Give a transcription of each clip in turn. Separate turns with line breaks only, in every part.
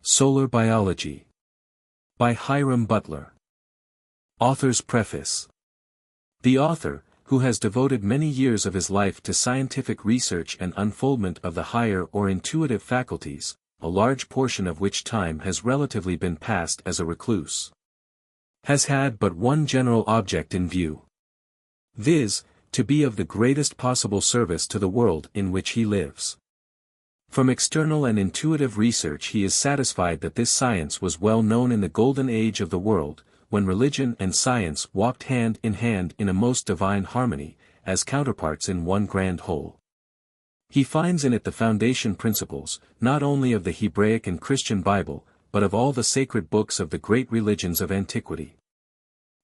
Solar Biology. By Hiram Butler. Author's Preface. The author, who has devoted many years of his life to scientific research and unfoldment of the higher or intuitive faculties, a large portion of which time has relatively been passed as a recluse, has had but one general object in view, viz., to be of the greatest possible service to the world in which he lives. From external and intuitive research he is satisfied that this science was well known in the golden age of the world, when religion and science walked hand in a most divine harmony, as counterparts in one grand whole. He finds in it the foundation principles, not only of the Hebraic and Christian Bible, but of all the sacred books of the great religions of antiquity.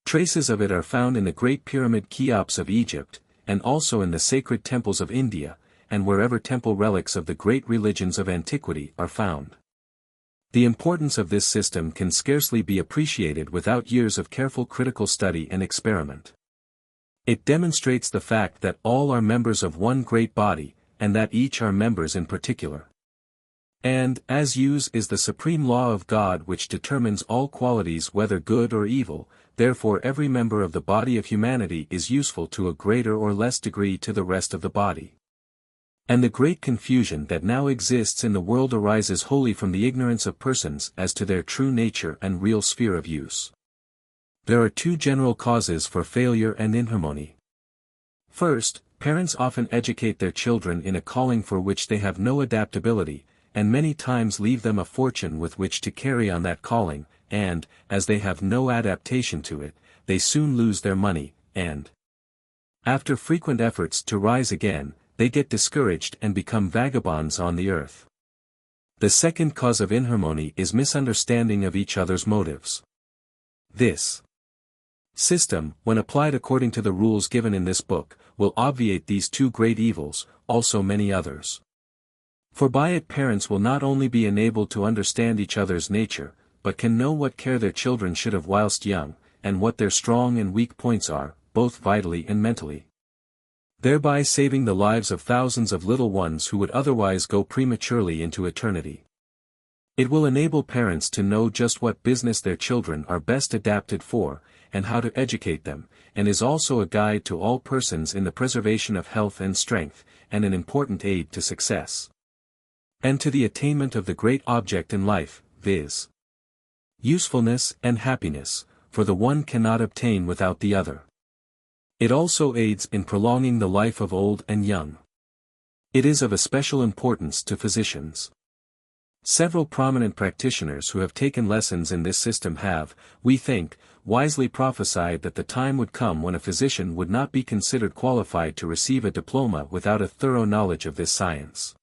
Traces of it are found in the great pyramid Cheops of Egypt, and also in the sacred temples of India, and wherever temple relics of the great religions of antiquity are found. The importance of this system can scarcely be appreciated without years of careful critical study and experiment. It demonstrates the fact that all are members of one great body, and that each are members in particular. And, as use is the supreme law of God which determines all qualities whether good or evil, therefore every member of the body of humanity is useful to a greater or less degree to the rest of the body. And the great confusion that now exists in the world arises wholly from the ignorance of persons as to their true nature and real sphere of use. There are two general causes for failure and inharmony. First, parents often educate their children in a calling for which they have no adaptability, and many times leave them a fortune with which to carry on that calling, and, as they have no adaptation to it, they soon lose their money, and, after frequent efforts to rise again, they get discouraged and become vagabonds on the earth. The second cause of inharmony is misunderstanding of each other's motives. This system, when applied according to the rules given in this book, will obviate these two great evils, also many others. For by it parents will not only be enabled to understand each other's nature, but can know what care their children should have whilst young, and what their strong and weak points are, both vitally and mentally, thereby saving the lives of thousands of little ones who would otherwise go prematurely into eternity. It will enable parents to know just what business their children are best adapted for, and how to educate them, and is also a guide to all persons in the preservation of health and strength, and an important aid to success, and to the attainment of the great object in life, viz., usefulness and happiness, for the one cannot obtain without the other. It also aids in prolonging the life of old and young. It is of especial importance to physicians. Several prominent practitioners who have taken lessons in this system have, we think, wisely prophesied that the time would come when a physician would not be considered qualified to receive a diploma without a thorough knowledge of this science.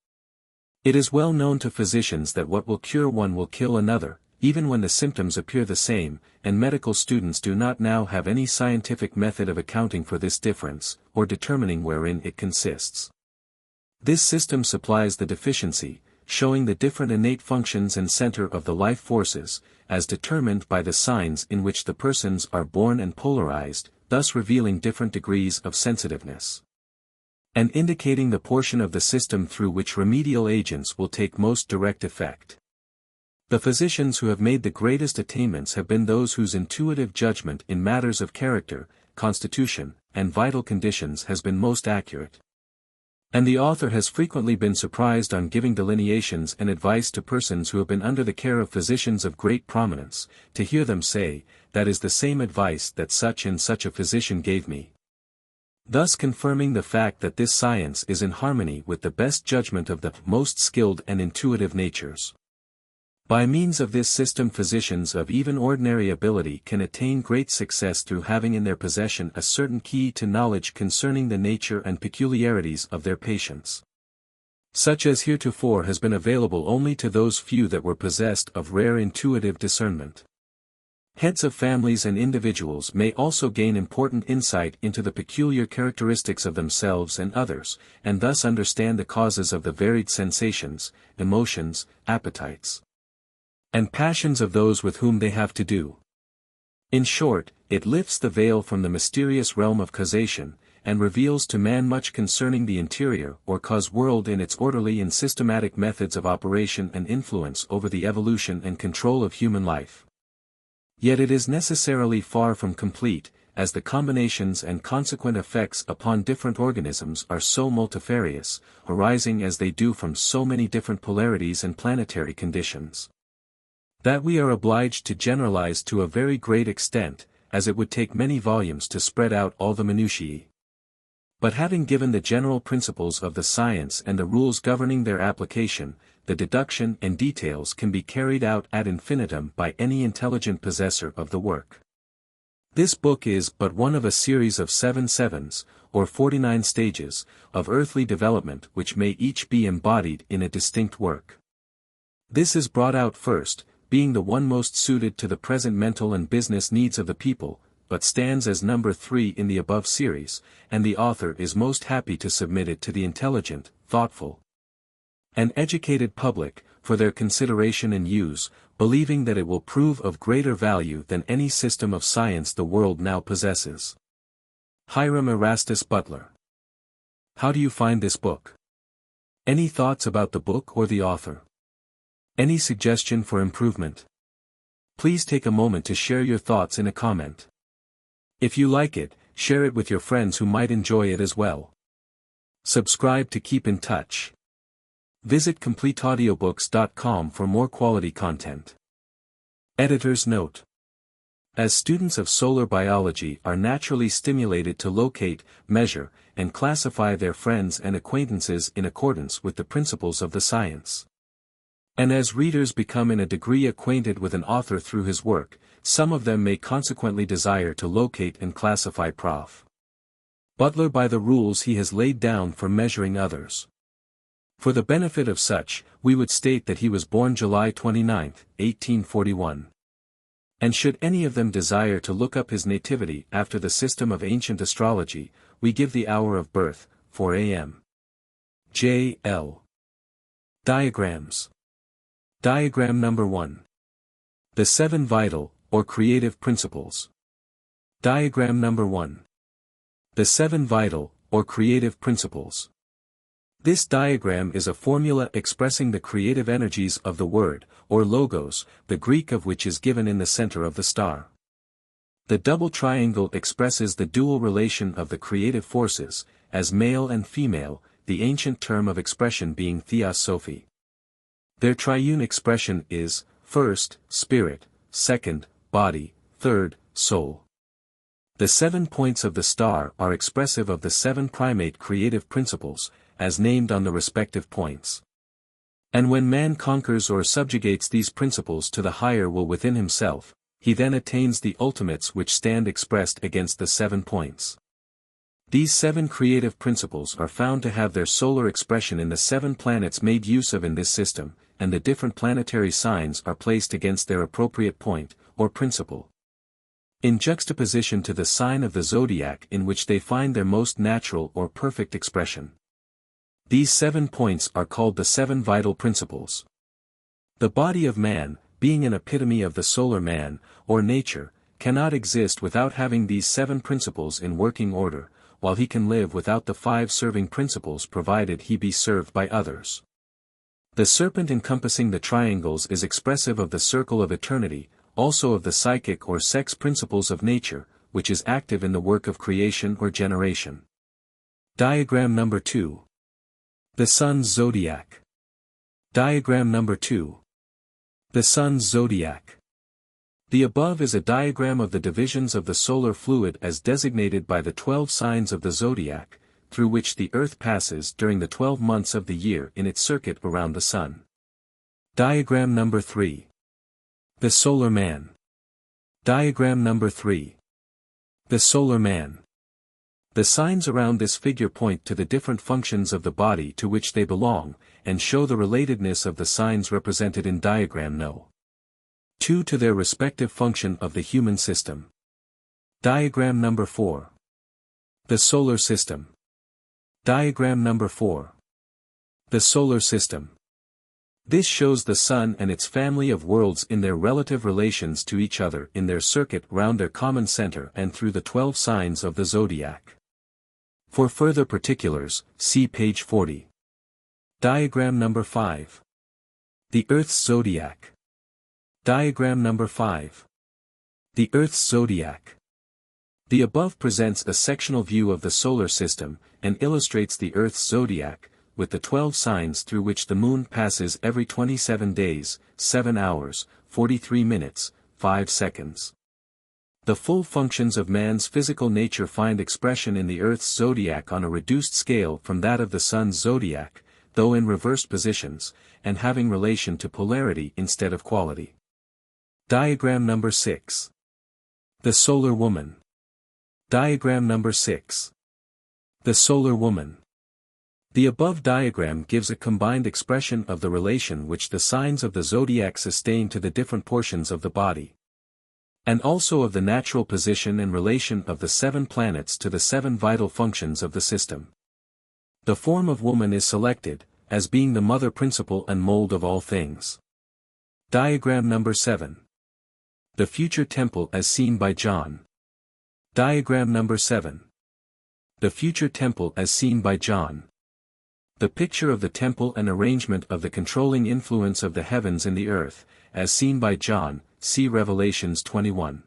It is well known to physicians that what will cure one will kill another, even when the symptoms appear the same, and medical students do not now have any scientific method of accounting for this difference, or determining wherein it consists. This system supplies the deficiency, showing the different innate functions and center of the life forces, as determined by the signs in which the persons are born and polarized, thus revealing different degrees of sensitiveness, and indicating the portion of the system through which remedial agents will take most direct effect. The physicians who have made the greatest attainments have been those whose intuitive judgment in matters of character, constitution, and vital conditions has been most accurate. And the author has frequently been surprised on giving delineations and advice to persons who have been under the care of physicians of great prominence, to hear them say, "That is the same advice that such and such a physician gave me," thus confirming the fact that this science is in harmony with the best judgment of the most skilled and intuitive natures. By means of this system physicians of even ordinary ability can attain great success through having in their possession a certain key to knowledge concerning the nature and peculiarities of their patients, such as heretofore has been available only to those few that were possessed of rare intuitive discernment. Heads of families and individuals may also gain important insight into the peculiar characteristics of themselves and others, and thus understand the causes of the varied sensations, emotions, appetites, and passions of those with whom they have to do. In short, it lifts the veil from the mysterious realm of causation, and reveals to man much concerning the interior or cause world in its orderly and systematic methods of operation and influence over the evolution and control of human life. Yet it is necessarily far from complete, as the combinations and consequent effects upon different organisms are so multifarious, arising as they do from so many different polarities and planetary conditions, that we are obliged to generalize to a very great extent, as it would take many volumes to spread out all the minutiae. But having given the general principles of the science and the rules governing their application, the deduction and details can be carried out ad infinitum by any intelligent possessor of the work. This book is but one of a series of 7 sevens, or 49 stages, of earthly development which may each be embodied in a distinct work. This is brought out first, being the one most suited to the present mental and business needs of the people, but stands as number 3 in the above series, and the author is most happy to submit it to the intelligent, thoughtful, and educated public, for their consideration and use, believing that it will prove of greater value than any system of science the world now possesses. Hiram Erastus Butler. How do you find this book? Any thoughts about the book or the author? Any suggestion for improvement? Please take a moment to share your thoughts in a comment. If you like it, share it with your friends who might enjoy it as well. Subscribe to keep in touch. Visit CompleteAudiobooks.com for more quality content. Editor's note. As students of solar biology are naturally stimulated to locate, measure, and classify their friends and acquaintances in accordance with the principles of the science. And as readers become in a degree acquainted with an author through his work, some of them may consequently desire to locate and classify Prof. Butler by the rules he has laid down for measuring others. For the benefit of such, we would state that he was born July 29, 1841. And should any of them desire to look up his nativity after the system of ancient astrology, we give the hour of birth, 4 a.m. J.L. Diagrams. Diagram number 1. The 7 vital, or creative principles. Diagram number 1. The 7 vital, or creative principles. This diagram is a formula expressing the creative energies of the word, or logos, the Greek of which is given in the center of the star. The double triangle expresses the dual relation of the creative forces, as male and female, the ancient term of expression being theosophy. Their triune expression is, first, spirit, second, body, third, soul. The 7 points of the star are expressive of the 7 primate creative principles, as named on the respective points. And when man conquers or subjugates these principles to the higher will within himself, he then attains the ultimates which stand expressed against the 7 points. These 7 creative principles are found to have their solar expression in the 7 planets made use of in this system, and the different planetary signs are placed against their appropriate point, or principle, in juxtaposition to the sign of the zodiac in which they find their most natural or perfect expression. These 7 points are called the 7 vital principles. The body of man, being an epitome of the solar man, or nature, cannot exist without having these 7 principles in working order, while he can live without the 5 serving principles provided he be served by others. The serpent encompassing the triangles is expressive of the circle of eternity, also of the psychic or sex principles of nature, which is active in the work of creation or generation. Diagram number 2. The Sun's Zodiac. Diagram number 2. The Sun's Zodiac. The above is a diagram of the divisions of the solar fluid as designated by the 12 signs of the zodiac, through which the Earth passes during the 12 months of the year in its circuit around the Sun. Diagram number 3. The Solar Man. Diagram number 3. The Solar Man. The signs around this figure point to the different functions of the body to which they belong, and show the relatedness of the signs represented in diagram no. 2 to their respective function of the human system. Diagram number 4. The Solar System. Diagram number 4. The Solar System. This shows the Sun and its family of worlds in their relative relations to each other in their circuit round their common center and through the 12 signs of the zodiac. For further particulars, see page 40. Diagram number 5. The Earth's Zodiac. Diagram number 5. The Earth's Zodiac. The above presents a sectional view of the solar system, and illustrates the Earth's zodiac, with the 12 signs through which the moon passes every 27 days, 7 hours, 43 minutes, 5 seconds. The full functions of man's physical nature find expression in the Earth's zodiac on a reduced scale from that of the Sun's zodiac, though in reversed positions, and having relation to polarity instead of quality. Diagram number 6. The Solar Woman. Diagram number 6. The Solar Woman. The above diagram gives a combined expression of the relation which the signs of the zodiac sustain to the different portions of the body, and also of the natural position and relation of the 7 planets to the 7 vital functions of the system. The form of woman is selected, as being the mother principle and mold of all things. Diagram number 7. The Future Temple as seen by John. Diagram number 7. The Future Temple as seen by John. The picture of the temple and arrangement of the controlling influence of the heavens and the earth, as seen by John, see Revelations 21.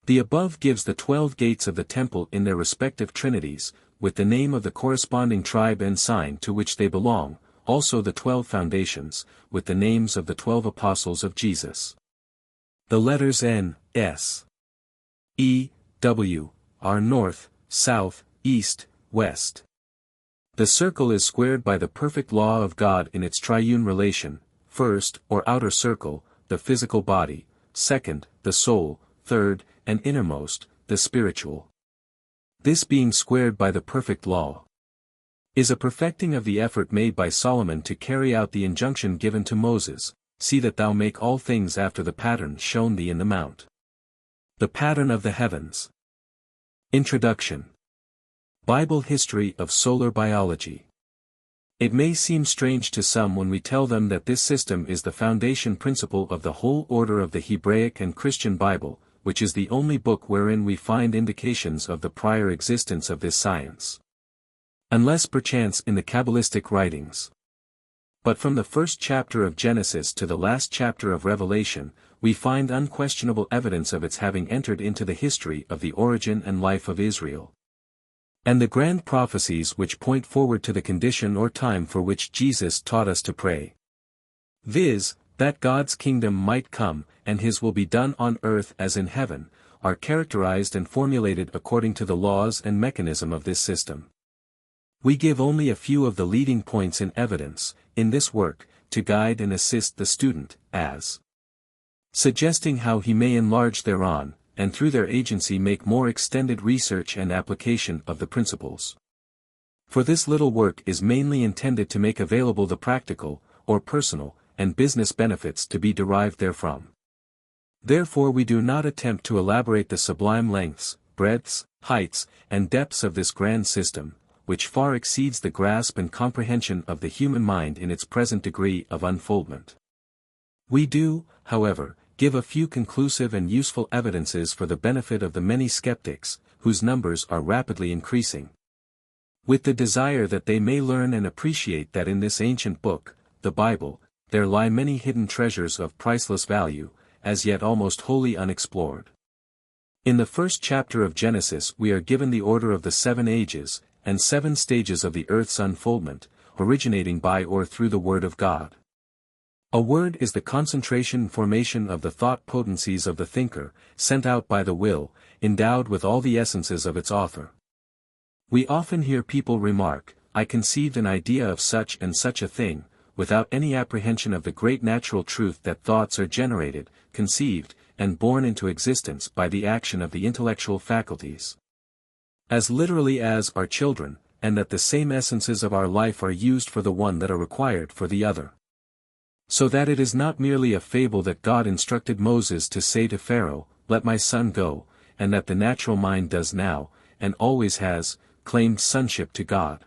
The above gives the 12 gates of the temple in their respective trinities, with the name of the corresponding tribe and sign to which they belong, also the 12 foundations, with the names of the 12 apostles of Jesus. The letters N, S, E, W, are north, south, east, west. The circle is squared by the perfect law of God in its triune relation, first, or outer circle, the physical body, second, the soul, third, and innermost, the spiritual. This being squared by the perfect law is a perfecting of the effort made by Solomon to carry out the injunction given to Moses, see that thou make all things after the pattern shown thee in the mount. The pattern of the heavens. Introduction. Bible history of solar biology. It may seem strange to some when we tell them that this system is the foundation principle of the whole order of the Hebraic and Christian Bible, which is the only book wherein we find indications of the prior existence of this science. Unless perchance in the Kabbalistic writings. But from the first chapter of Genesis to the last chapter of Revelation, we find unquestionable evidence of its having entered into the history of the origin and life of Israel, and the grand prophecies which point forward to the condition or time for which Jesus taught us to pray. Viz., that God's kingdom might come, and his will be done on earth as in heaven, are characterized and formulated according to the laws and mechanism of this system. We give only a few of the leading points in evidence, in this work, to guide and assist the student, as suggesting how he may enlarge thereon, and through their agency make more extended research and application of the principles. For this little work is mainly intended to make available the practical, or personal, and business benefits to be derived therefrom. Therefore we do not attempt to elaborate the sublime lengths, breadths, heights, and depths of this grand system, which far exceeds the grasp and comprehension of the human mind in its present degree of unfoldment. We do, however, give a few conclusive and useful evidences for the benefit of the many skeptics, whose numbers are rapidly increasing, with the desire that they may learn and appreciate that in this ancient book, the Bible, there lie many hidden treasures of priceless value, as yet almost wholly unexplored. In the first chapter of Genesis we are given the order of the 7 ages, and 7 stages of the earth's unfoldment, originating by or through the Word of God. A word is the concentration and formation of the thought potencies of the thinker, sent out by the will, endowed with all the essences of its author. We often hear people remark, I conceived an idea of such and such a thing, without any apprehension of the great natural truth that thoughts are generated, conceived, and born into existence by the action of the intellectual faculties, as literally as are children, and that the same essences of our life are used for the one that are required for the other. So that it is not merely a fable that God instructed Moses to say to Pharaoh, let my son go, and that the natural mind does now, and always has, claimed sonship to God.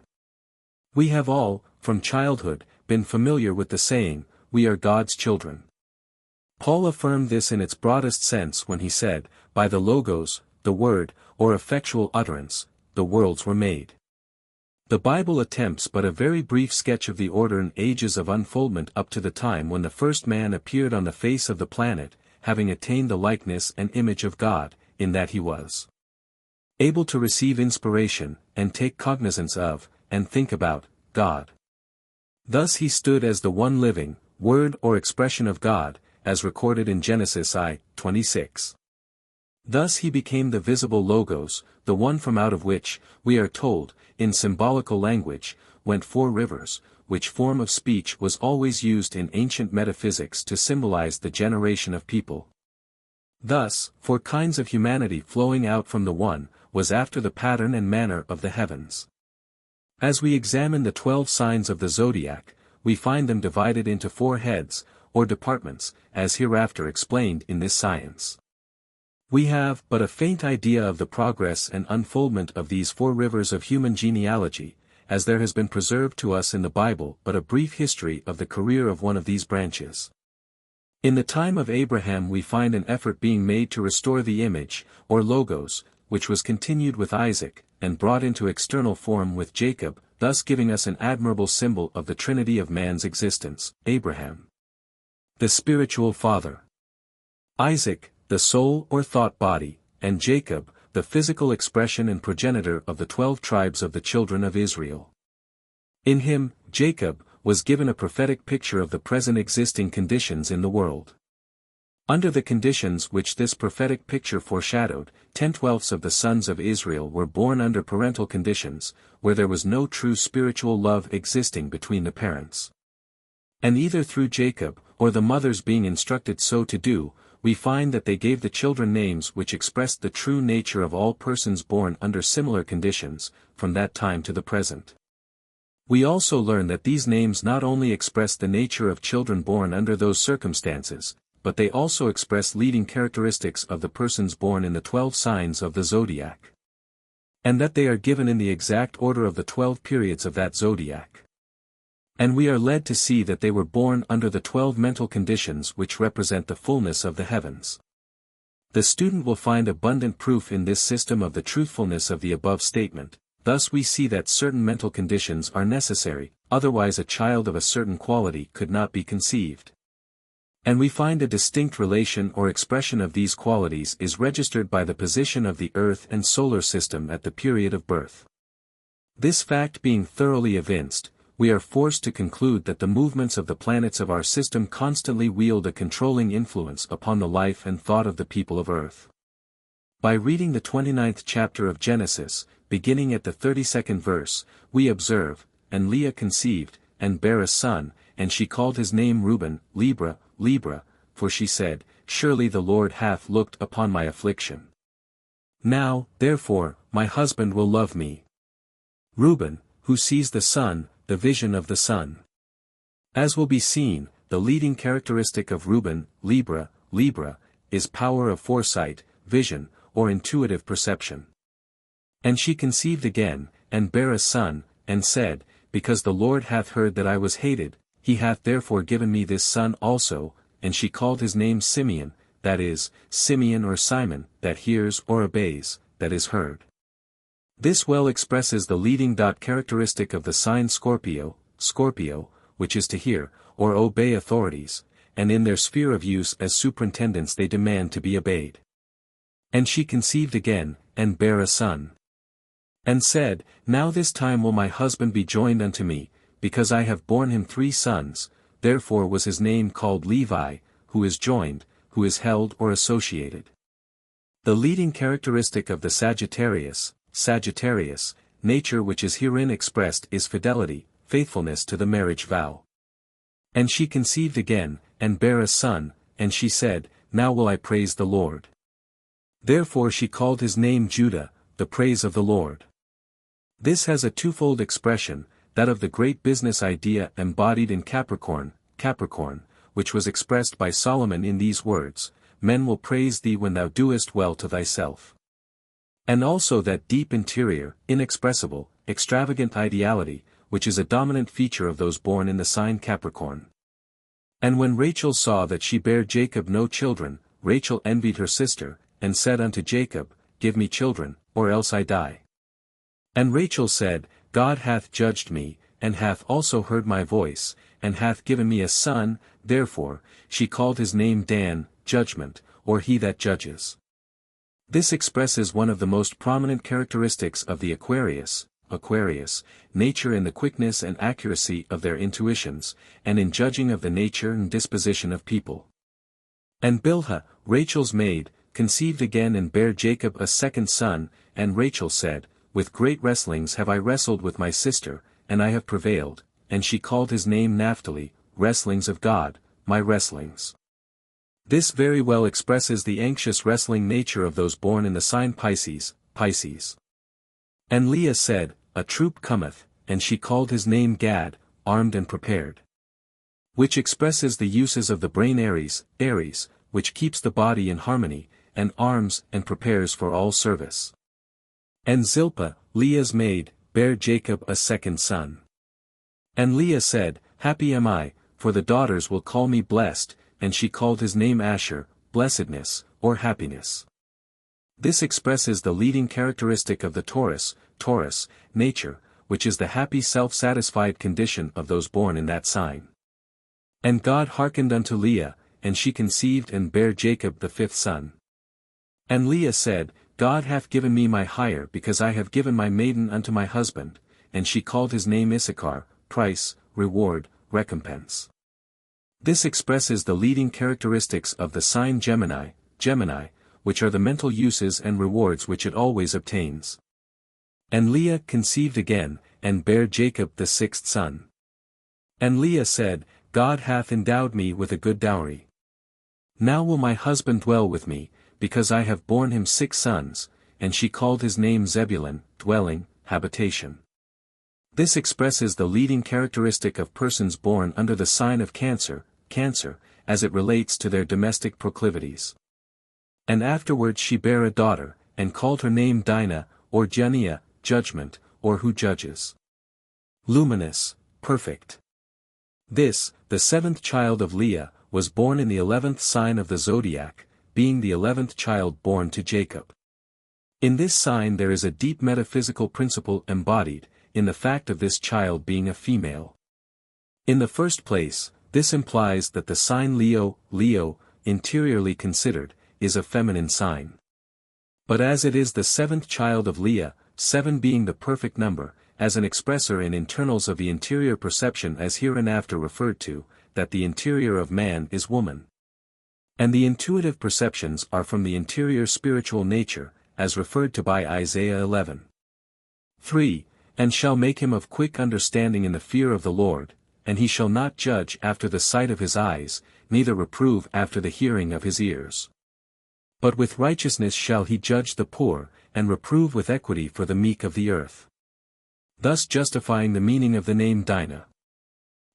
We have all, from childhood, been familiar with the saying, we are God's children. Paul affirmed this in its broadest sense when he said, by the logos, the word, or effectual utterance, the worlds were made. The Bible attempts but a very brief sketch of the order and ages of unfoldment up to the time when the first man appeared on the face of the planet, having attained the likeness and image of God, in that he was able to receive inspiration, and take cognizance of, and think about, God. Thus he stood as the one living word or expression of God, as recorded in Genesis I:26. Thus he became the visible Logos, the one from out of which, we are told, in symbolical language, went 4 rivers, which form of speech was always used in ancient metaphysics to symbolize the generation of people. Thus, 4 kinds of humanity flowing out from the one, was after the pattern and manner of the heavens. As we examine the 12 signs of the zodiac, we find them divided into 4 heads, or departments, as hereafter explained in this science. We have but a faint idea of the progress and unfoldment of these 4 rivers of human genealogy, as there has been preserved to us in the Bible but a brief history of the career of one of these branches. In the time of Abraham we find an effort being made to restore the image, or logos, which was continued with Isaac, and brought into external form with Jacob, thus giving us an admirable symbol of the trinity of man's existence: Abraham, the spiritual father; Isaac, the soul or thought body; and Jacob, the physical expression and progenitor of the 12 tribes of the children of Israel. In him, Jacob, was given a prophetic picture of the present existing conditions in the world. Under the conditions which this prophetic picture foreshadowed, 10/12 of the sons of Israel were born under parental conditions, where there was no true spiritual love existing between the parents. And either through Jacob, or the mothers being instructed so to do, we find that they gave the children names which expressed the true nature of all persons born under similar conditions, from that time to the present. We also learn that these names not only express the nature of children born under those circumstances, but they also express leading characteristics of the persons born in the 12 signs of the zodiac. And that they are given in the exact order of the 12 periods of that zodiac. And we are led to see that they were born under the 12 mental conditions which represent the fullness of the heavens. The student will find abundant proof in this system of the truthfulness of the above statement. Thus we see that certain mental conditions are necessary, otherwise a child of a certain quality could not be conceived. And we find a distinct relation or expression of these qualities is registered by the position of the Earth and solar system at the period of birth. This fact being thoroughly evinced, we are forced to conclude that the movements of the planets of our system constantly wield a controlling influence upon the life and thought of the people of Earth. By reading the 29th chapter of Genesis, beginning at the 32nd verse, we observe, "And Leah conceived, and bare a son, and she called his name Reuben, Libra, for she said, Surely the Lord hath looked upon my affliction. Now, therefore, my husband will love me." Reuben, who sees the sun, the vision of the sun. As will be seen, the leading characteristic of Reuben, Libra, is power of foresight, vision, or intuitive perception. "And she conceived again, and bare a son, and said, Because the Lord hath heard that I was hated, he hath therefore given me this son also, and she called his name Simeon, that is, Simeon or Simon, that hears or obeys, that is heard." This well expresses the leading characteristic of the sign Scorpio, which is to hear, or obey authorities, and in their sphere of use as superintendents they demand to be obeyed. "And she conceived again, and bare a son. And said, Now this time will my husband be joined unto me, because I have borne him 3 sons, therefore was his name called Levi, who is joined, who is held or associated." The leading characteristic of the Sagittarius, nature which is herein expressed is fidelity, faithfulness to the marriage vow. "And she conceived again, and bare a son, and she said, Now will I praise the Lord. Therefore she called his name Judah, the praise of the Lord." This has a twofold expression, that of the great business idea embodied in Capricorn, which was expressed by Solomon in these words, "Men will praise thee when thou doest well to thyself." And also that deep interior, inexpressible, extravagant ideality, which is a dominant feature of those born in the sign Capricorn. "And when Rachel saw that she bare Jacob no children, Rachel envied her sister, and said unto Jacob, Give me children, or else I die. And Rachel said, God hath judged me, and hath also heard my voice, and hath given me a son, therefore, she called his name Dan, judgment, or he that judges. This expresses one of the most prominent characteristics of the Aquarius nature in the quickness and accuracy of their intuitions, and in judging of the nature and disposition of people. And Bilhah, Rachel's maid, conceived again and bare Jacob a second son, and Rachel said, With great wrestlings have I wrestled with my sister, and I have prevailed, and she called his name Naphtali, wrestlings of God, my wrestlings. This very well expresses the anxious wrestling nature of those born in the sign Pisces. And Leah said, A troop cometh, and she called his name Gad, armed and prepared. Which expresses the uses of the brain Aries, which keeps the body in harmony, and arms and prepares for all service. And Zilpah, Leah's maid, bare Jacob a second son. And Leah said, Happy am I, for the daughters will call me blessed, and she called his name Asher, blessedness, or happiness. This expresses the leading characteristic of the Taurus nature, which is the happy self-satisfied condition of those born in that sign. And God hearkened unto Leah, and she conceived and bare Jacob the fifth son. And Leah said, God hath given me my hire because I have given my maiden unto my husband, and she called his name Issachar, price, reward, recompense. This expresses the leading characteristics of the sign Gemini, which are the mental uses and rewards which it always obtains. And Leah conceived again, and bare Jacob the sixth son. And Leah said, God hath endowed me with a good dowry. Now will my husband dwell with me, because I have borne him 6 sons, and she called his name Zebulun, dwelling, habitation. This expresses the leading characteristic of persons born under the sign of Cancer, as it relates to their domestic proclivities. And afterwards she bare a daughter, and called her name Dinah, or Jania, judgment, or who judges. Luminous, perfect. This, the 7th child of Leah, was born in the 11th sign of the Zodiac, being the 11th child born to Jacob. In this sign there is a deep metaphysical principle embodied, in the fact of this child being a female. In the first place, this implies that the sign Leo, interiorly considered, is a feminine sign. But as it is the 7th child of Leah, 7 being the perfect number, as an expressor in internals of the interior perception as hereinafter referred to, that the interior of man is woman. And the intuitive perceptions are from the interior spiritual nature, as referred to by Isaiah 11. 3. And shall make him of quick understanding in the fear of the Lord, and he shall not judge after the sight of his eyes, neither reprove after the hearing of his ears. But with righteousness shall he judge the poor, and reprove with equity for the meek of the earth. Thus justifying the meaning of the name Dinah.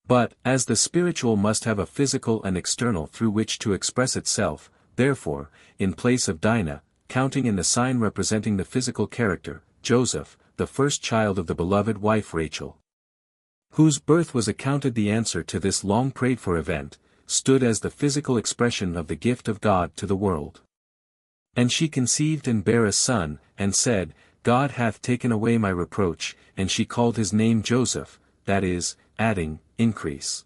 But, as the spiritual must have a physical and external through which to express itself, therefore, in place of Dinah, counting in the sign representing the physical character, Joseph, the first child of the beloved wife Rachel, whose birth was accounted the answer to this long prayed-for event, stood as the physical expression of the gift of God to the world. And she conceived and bare a son, and said, God hath taken away my reproach, and she called his name Joseph, that is, adding, increase.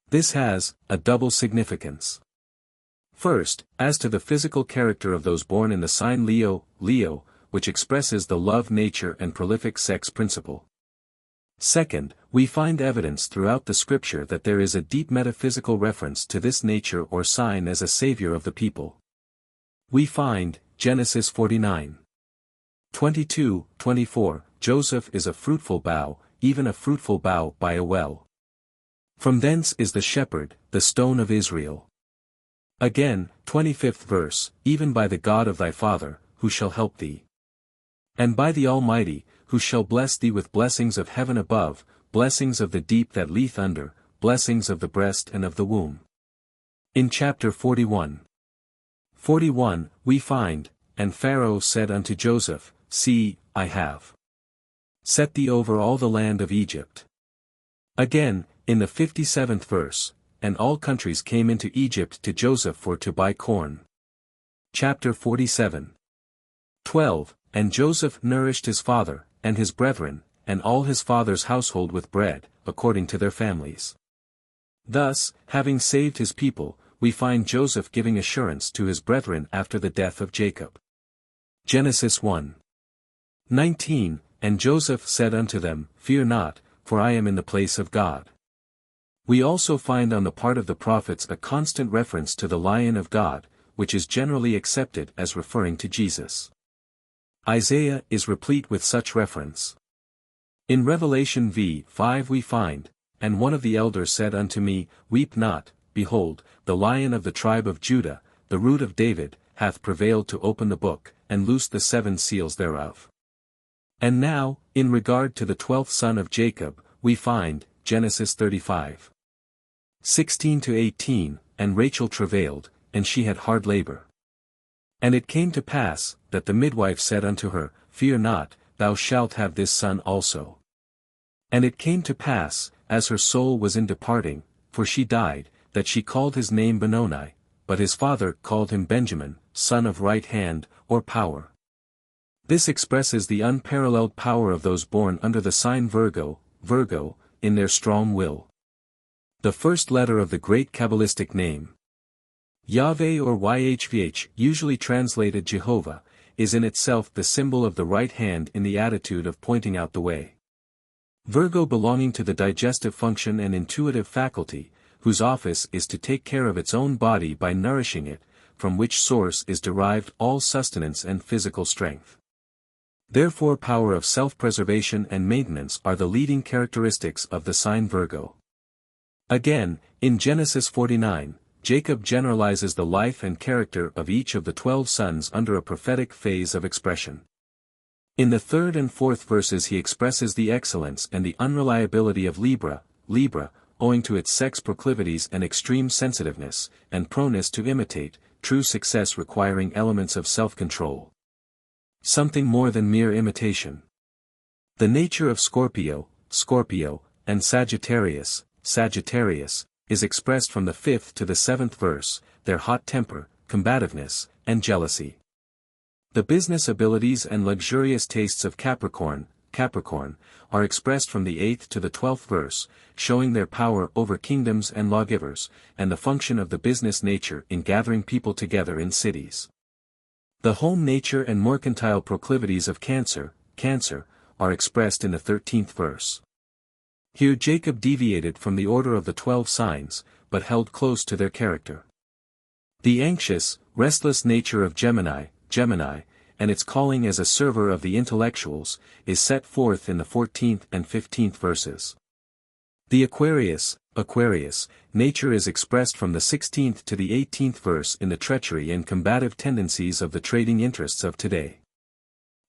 This has a double significance. First, as to the physical character of those born in the sign Leo, which expresses the love nature and prolific sex principle. Second, we find evidence throughout the scripture that there is a deep metaphysical reference to this nature or sign as a savior of the people. We find, Genesis 49. 22-24, Joseph is a fruitful bough, even a fruitful bough by a well. From thence is the shepherd, the stone of Israel. Again, 25th verse, even by the God of thy father, who shall help thee. And by the Almighty, who shall bless thee with blessings of heaven above, blessings of the deep that lieth under, blessings of the breast and of the womb. In chapter 41. 41, we find, and Pharaoh said unto Joseph, See, I have set thee over all the land of Egypt. Again, in the 57th verse, and all countries came into Egypt to Joseph for to buy corn. Chapter 47. 12, and Joseph nourished his father, and his brethren, and all his father's household with bread, according to their families. Thus, having saved his people, we find Joseph giving assurance to his brethren after the death of Jacob. Genesis 1:19, And Joseph said unto them, Fear not, for I am in the place of God. We also find on the part of the prophets a constant reference to the Lion of God, which is generally accepted as referring to Jesus. Isaiah is replete with such reference. In Revelation v:5 we find, And one of the elders said unto me, Weep not, behold, the Lion of the tribe of Judah, the Root of David, hath prevailed to open the book, and loose the 7 seals thereof. And now, in regard to the 12th son of Jacob, we find, Genesis 35:16-18, And Rachel travailed, and she had hard labor. And it came to pass, that the midwife said unto her, Fear not, thou shalt have this son also. And it came to pass, as her soul was in departing, for she died, that she called his name Benoni, but his father called him Benjamin, son of right hand, or power. This expresses the unparalleled power of those born under the sign Virgo, in their strong will. The first letter of the great Kabbalistic name, Yahweh or YHVH, usually translated Jehovah, is in itself the symbol of the right hand in the attitude of pointing out the way. Virgo belonging to the digestive function and intuitive faculty, whose office is to take care of its own body by nourishing it, from which source is derived all sustenance and physical strength. Therefore power of self-preservation and maintenance are the leading characteristics of the sign Virgo. Again, in Genesis 49, Jacob generalizes the life and character of each of the 12 sons under a prophetic phase of expression. In the 3rd and 4th verses he expresses the excellence and the unreliability of Libra, owing to its sex proclivities and extreme sensitiveness, and proneness to imitate, true success requiring elements of self-control. Something more than mere imitation. The nature of Scorpio, and Sagittarius, is expressed from the 5th to the 7th verse, their hot temper, combativeness, and jealousy. The business abilities and luxurious tastes of Capricorn, are expressed from the 8th to the 12th verse, showing their power over kingdoms and lawgivers, and the function of the business nature in gathering people together in cities. The home nature and mercantile proclivities of Cancer, are expressed in the 13th verse. Here Jacob deviated from the order of the 12 signs, but held close to their character. The anxious, restless nature of Gemini, and its calling as a server of the intellectuals, is set forth in the 14th and 15th verses. The Aquarius, nature is expressed from the 16th to the 18th verse in the treachery and combative tendencies of the trading interests of today.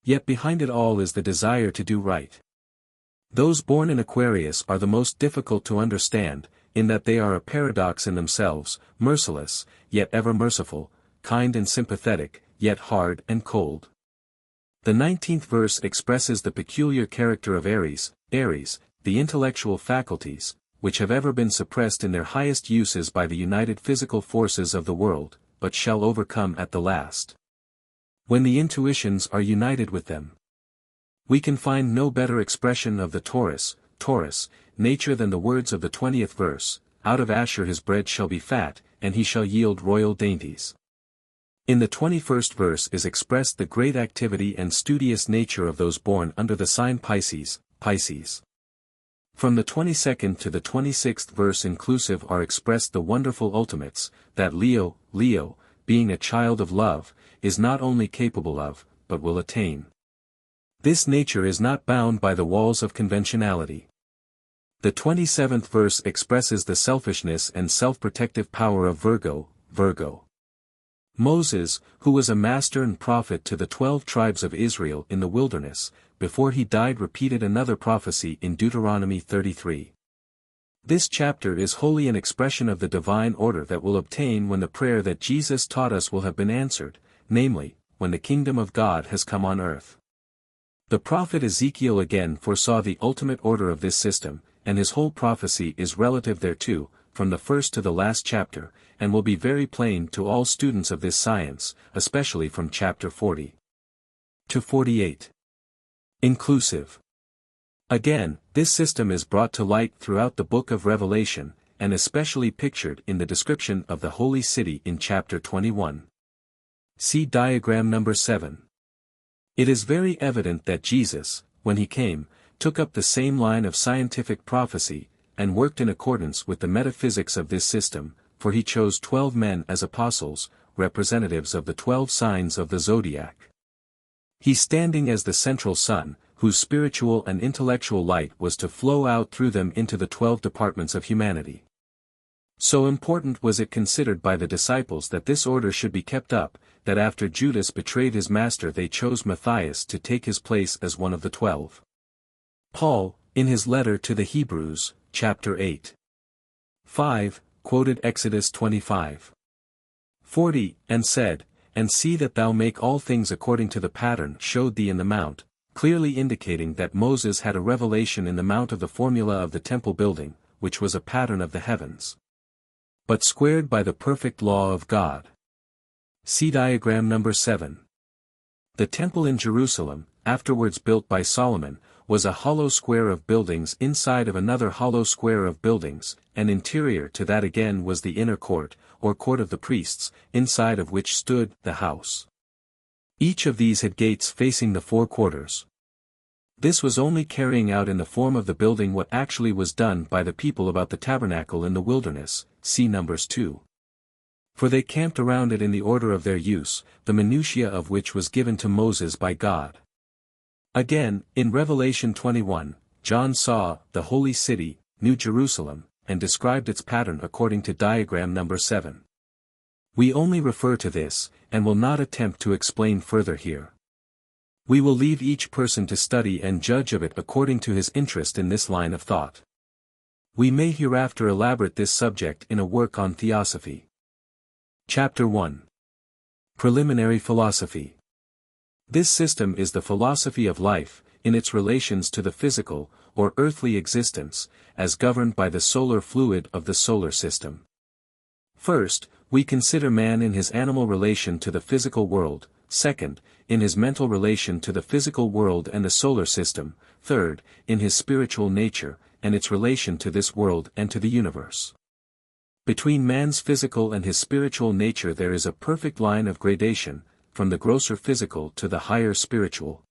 Yet behind it all is the desire to do right. Those born in Aquarius are the most difficult to understand, in that they are a paradox in themselves, merciless, yet ever merciful, kind and sympathetic, yet hard and cold. The 19th verse expresses the peculiar character of Aries, the intellectual faculties, which have ever been suppressed in their highest uses by the united physical forces of the world, but shall overcome at the last, when the intuitions are united with them. We can find no better expression of the Taurus nature than the words of the 20th verse, Out of Asher his bread shall be fat, and he shall yield royal dainties. In the 21st verse is expressed the great activity and studious nature of those born under the sign Pisces. From the 22nd to the 26th verse inclusive are expressed the wonderful ultimates, that Leo, being a child of love, is not only capable of, but will attain. This nature is not bound by the walls of conventionality. The 27th verse expresses the selfishness and self-protective power of Virgo. Moses, who was a master and prophet to the 12 tribes of Israel in the wilderness, before he died repeated another prophecy in Deuteronomy 33. This chapter is wholly an expression of the divine order that will obtain when the prayer that Jesus taught us will have been answered, namely, when the kingdom of God has come on earth. The prophet Ezekiel again foresaw the ultimate order of this system, and his whole prophecy is relative thereto, from the first to the last chapter, and will be very plain to all students of this science, especially from chapter 40 to 48. Inclusive. Again, this system is brought to light throughout the book of Revelation, and especially pictured in the description of the Holy City in chapter 21. See diagram number 7. It is very evident that Jesus, when he came, took up the same line of scientific prophecy, and worked in accordance with the metaphysics of this system, for he chose 12 men as apostles, representatives of the 12 signs of the Zodiac. He standing as the central sun, whose spiritual and intellectual light was to flow out through them into the 12 departments of humanity. So important was it considered by the disciples that this order should be kept up, that after Judas betrayed his master they chose Matthias to take his place as one of the 12. Paul, in his letter to the Hebrews, chapter 8. 5, quoted Exodus 25:40, and said, "And see that thou make all things according to the pattern showed thee in the mount," clearly indicating that Moses had a revelation in the mount of the formula of the temple building, which was a pattern of the heavens, but squared by the perfect law of God. See diagram number 7. The temple in Jerusalem, afterwards built by Solomon, was a hollow square of buildings inside of another hollow square of buildings, and interior to that again was the inner court, or court of the priests, inside of which stood the house. Each of these had gates facing the 4 quarters. This was only carrying out in the form of the building what actually was done by the people about the tabernacle in the wilderness, see Numbers 2. For they camped around it in the order of their use, the minutiae of which was given to Moses by God. Again, in Revelation 21, John saw the holy city, New Jerusalem, and described its pattern according to diagram number 7. We only refer to this, and will not attempt to explain further here. We will leave each person to study and judge of it according to his interest in this line of thought. We may hereafter elaborate this subject in a work on Theosophy. Chapter 1. Preliminary Philosophy. This system is the philosophy of life, in its relations to the physical, or earthly existence, as governed by the solar fluid of the solar system. First, we consider man in his animal relation to the physical world, second, in his mental relation to the physical world and the solar system, third, in his spiritual nature, and its relation to this world and to the universe. Between man's physical and his spiritual nature there is a perfect line of gradation, from the grosser physical to the higher spiritual.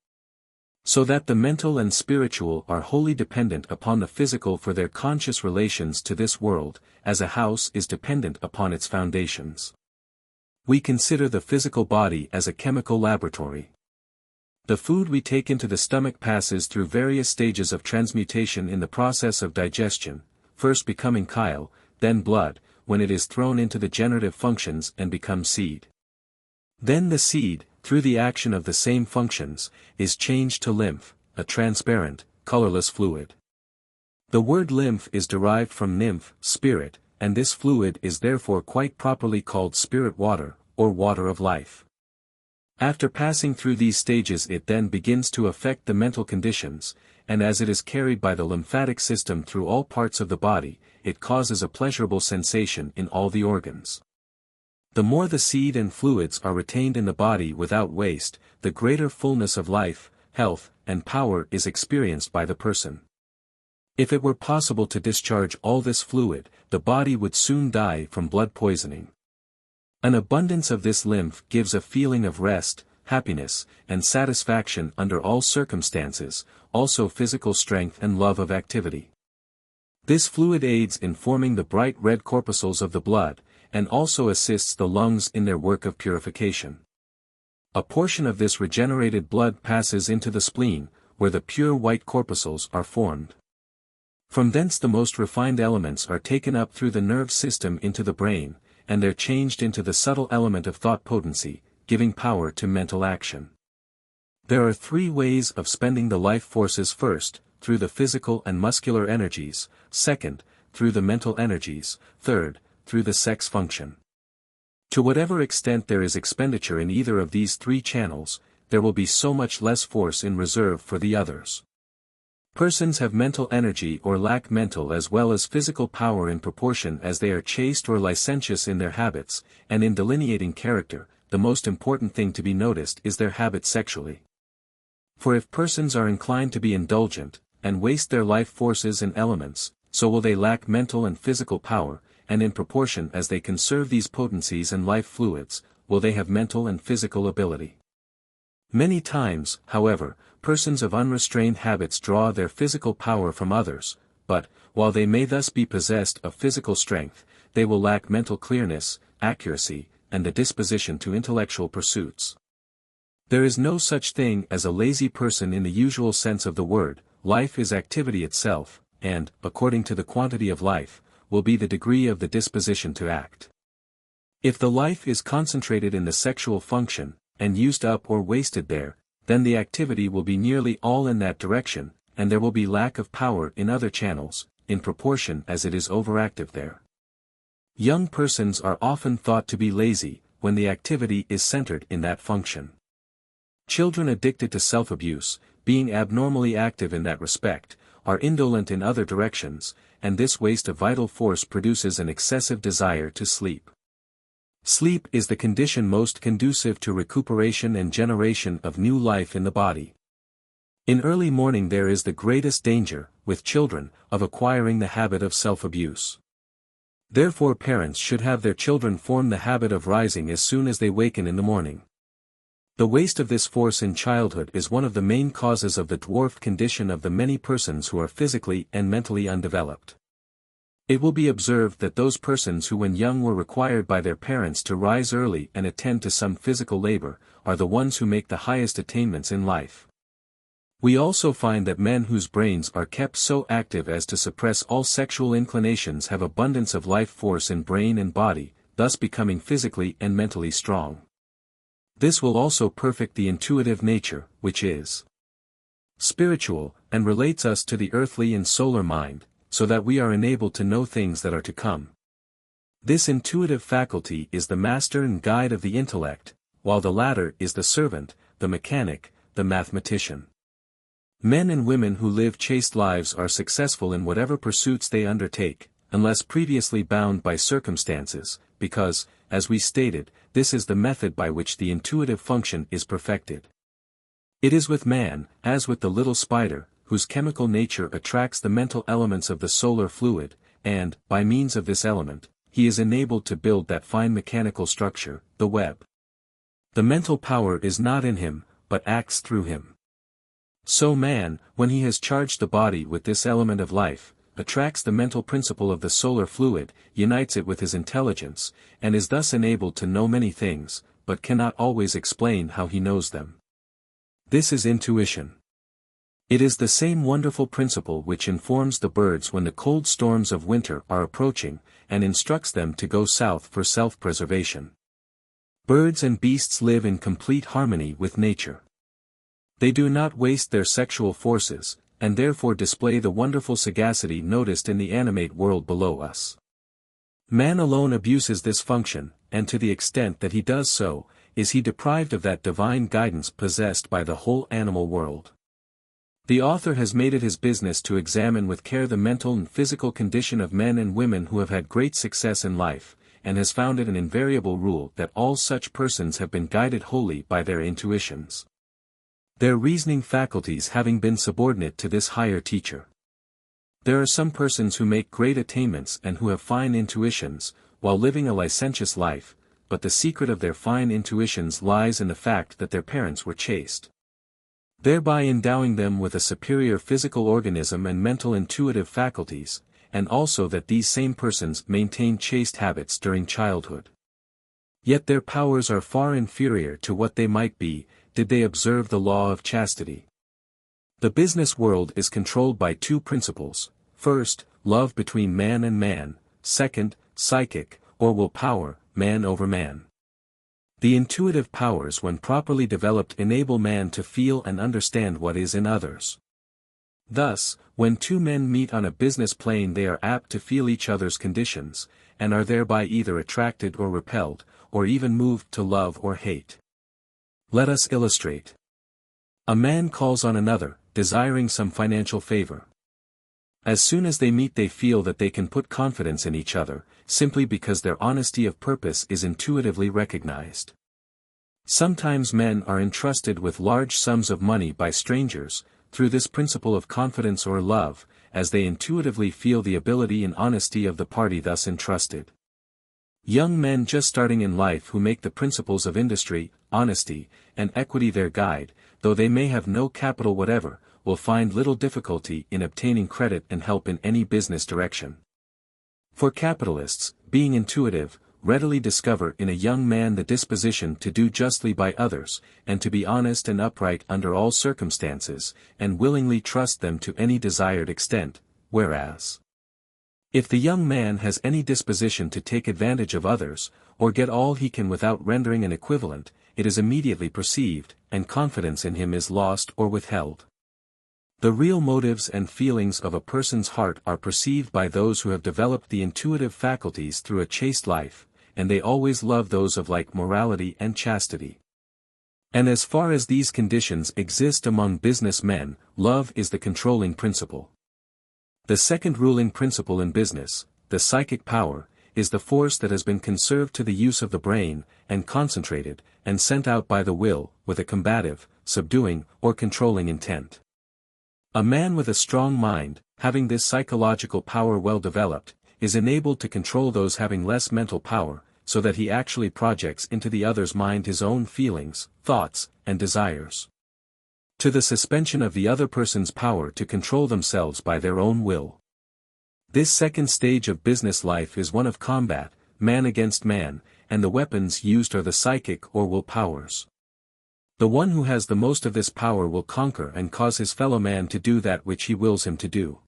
So that the mental and spiritual are wholly dependent upon the physical for their conscious relations to this world, as a house is dependent upon its foundations. We consider the physical body as a chemical laboratory. The food we take into the stomach passes through various stages of transmutation in the process of digestion, first becoming chyle, then blood, when it is thrown into the generative functions and becomes seed. Then the seed, through the action of the same functions, is changed to lymph, a transparent, colorless fluid. The word lymph is derived from nymph, spirit, and this fluid is therefore quite properly called spirit water, or water of life. After passing through these stages it then begins to affect the mental conditions, and as it is carried by the lymphatic system through all parts of the body, it causes a pleasurable sensation in all the organs. The more the seed and fluids are retained in the body without waste, the greater fullness of life, health, and power is experienced by the person. If it were possible to discharge all this fluid, the body would soon die from blood poisoning. An abundance of this lymph gives a feeling of rest, happiness, and satisfaction under all circumstances, also physical strength and love of activity. This fluid aids in forming the bright red corpuscles of the blood, and also assists the lungs in their work of purification. A portion of this regenerated blood passes into the spleen, where the pure white corpuscles are formed. From thence the most refined elements are taken up through the nerve system into the brain, and they're changed into the subtle element of thought potency, giving power to mental action. There are 3 ways of spending the life forces: first, through the physical and muscular energies, second, through the mental energies, third, through the sex function. To whatever extent there is expenditure in either of these 3 channels, there will be so much less force in reserve for the others. Persons have mental energy or lack mental as well as physical power in proportion as they are chaste or licentious in their habits, and in delineating character, the most important thing to be noticed is their habit sexually. For if persons are inclined to be indulgent, and waste their life forces and elements, so will they lack mental and physical power, and in proportion as they conserve these potencies and life fluids, will they have mental and physical ability. Many times, however, persons of unrestrained habits draw their physical power from others, but, while they may thus be possessed of physical strength, they will lack mental clearness, accuracy, and the disposition to intellectual pursuits. There is no such thing as a lazy person in the usual sense of the word. Life is activity itself, and, according to the quantity of life, will be the degree of the disposition to act. If the life is concentrated in the sexual function, and used up or wasted there, then the activity will be nearly all in that direction, and there will be lack of power in other channels, in proportion as it is overactive there. Young persons are often thought to be lazy, when the activity is centered in that function. Children addicted to self-abuse, being abnormally active in that respect, are indolent in other directions, and this waste of vital force produces an excessive desire to sleep. Sleep is the condition most conducive to recuperation and generation of new life in the body. In early morning there is the greatest danger, with children, of acquiring the habit of self-abuse. Therefore parents should have their children form the habit of rising as soon as they waken in the morning. The waste of this force in childhood is one of the main causes of the dwarfed condition of the many persons who are physically and mentally undeveloped. It will be observed that those persons who when young were required by their parents to rise early and attend to some physical labor, are the ones who make the highest attainments in life. We also find that men whose brains are kept so active as to suppress all sexual inclinations have abundance of life force in brain and body, thus becoming physically and mentally strong. This will also perfect the intuitive nature, which is spiritual, and relates us to the earthly and solar mind, so that we are enabled to know things that are to come. This intuitive faculty is the master and guide of the intellect, while the latter is the servant, the mechanic, the mathematician. Men and women who live chaste lives are successful in whatever pursuits they undertake, unless previously bound by circumstances, because, as we stated, this is the method by which the intuitive function is perfected. It is with man, as with the little spider, whose chemical nature attracts the mental elements of the solar fluid, and, by means of this element, he is enabled to build that fine mechanical structure, the web. The mental power is not in him, but acts through him. So man, when he has charged the body with this element of life, attracts the mental principle of the solar fluid, unites it with his intelligence, and is thus enabled to know many things, but cannot always explain how he knows them. This is intuition. It is the same wonderful principle which informs the birds when the cold storms of winter are approaching, and instructs them to go south for self-preservation. Birds and beasts live in complete harmony with nature. They do not waste their sexual forces, and therefore display the wonderful sagacity noticed in the animate world below us. Man alone abuses this function, and to the extent that he does so, is he deprived of that divine guidance possessed by the whole animal world. The author has made it his business to examine with care the mental and physical condition of men and women who have had great success in life, and has found it an invariable rule that all such persons have been guided wholly by their intuitions, their reasoning faculties having been subordinate to this higher teacher. There are some persons who make great attainments and who have fine intuitions, while living a licentious life, but the secret of their fine intuitions lies in the fact that their parents were chaste, thereby endowing them with a superior physical organism and mental intuitive faculties, and also that these same persons maintain chaste habits during childhood. Yet their powers are far inferior to what they might be, did they observe the law of chastity. The business world is controlled by two principles: first, love between man and man; second, psychic, or will power, man over man. The intuitive powers when properly developed enable man to feel and understand what is in others. Thus, when two men meet on a business plane they are apt to feel each other's conditions, and are thereby either attracted or repelled, or even moved to love or hate. Let us illustrate. A man calls on another, desiring some financial favor. As soon as they meet they feel that they can put confidence in each other, simply because their honesty of purpose is intuitively recognized. Sometimes men are entrusted with large sums of money by strangers, through this principle of confidence or love, as they intuitively feel the ability and honesty of the party thus entrusted. Young men just starting in life who make the principles of industry, honesty, and equity their guide, though they may have no capital whatever, will find little difficulty in obtaining credit and help in any business direction. For capitalists, being intuitive, readily discover in a young man the disposition to do justly by others, and to be honest and upright under all circumstances, and willingly trust them to any desired extent, whereas, if the young man has any disposition to take advantage of others, or get all he can without rendering an equivalent, it is immediately perceived, and confidence in him is lost or withheld. The real motives and feelings of a person's heart are perceived by those who have developed the intuitive faculties through a chaste life, and they always love those of like morality and chastity. And as far as these conditions exist among business men, love is the controlling principle. The second ruling principle in business, the psychic power, is the force that has been conserved to the use of the brain, and concentrated, and sent out by the will, with a combative, subduing, or controlling intent. A man with a strong mind, having this psychological power well developed, is enabled to control those having less mental power, so that he actually projects into the other's mind his own feelings, thoughts, and desires, to the suspension of the other person's power to control themselves by their own will. This second stage of business life is one of combat, man against man, and the weapons used are the psychic or will powers. The one who has the most of this power will conquer and cause his fellow man to do that which he wills him to do.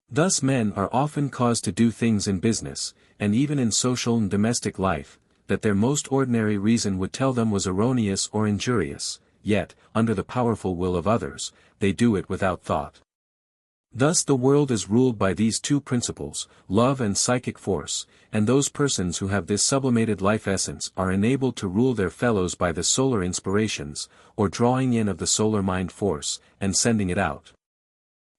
Thus men are often caused to do things in business, and even in social and domestic life, that their most ordinary reason would tell them was erroneous or injurious, yet, under the powerful will of others, they do it without thought. Thus the world is ruled by these two principles, love and psychic force, and those persons who have this sublimated life essence are enabled to rule their fellows by the solar inspirations, or drawing in of the solar mind force, and sending it out,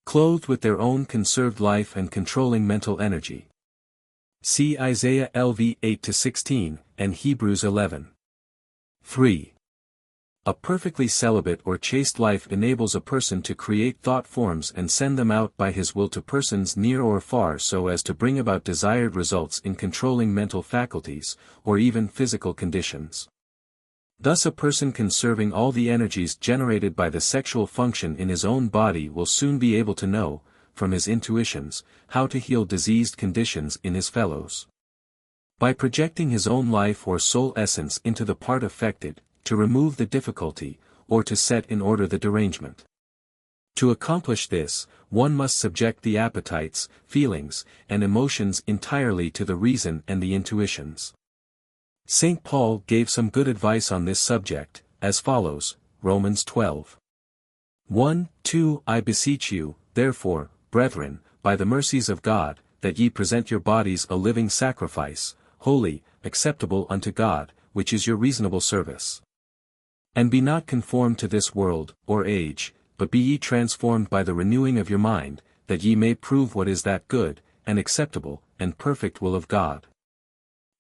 clothed with their own conserved life and controlling mental energy. See Isaiah LV 8-16, and Hebrews 11. 3. A perfectly celibate or chaste life enables a person to create thought forms and send them out by his will to persons near or far so as to bring about desired results in controlling mental faculties, or even physical conditions. Thus a person conserving all the energies generated by the sexual function in his own body will soon be able to know, from his intuitions, how to heal diseased conditions in his fellows. By projecting his own life or soul essence into the part affected, to remove the difficulty, or to set in order the derangement. To accomplish this, one must subject the appetites, feelings, and emotions entirely to the reason and the intuitions. St. Paul gave some good advice on this subject, as follows, Romans 12. 1-2 I beseech you, therefore, brethren, by the mercies of God, that ye present your bodies a living sacrifice, holy, acceptable unto God, which is your reasonable service. And be not conformed to this world, or age, but be ye transformed by the renewing of your mind, that ye may prove what is that good, and acceptable, and perfect will of God.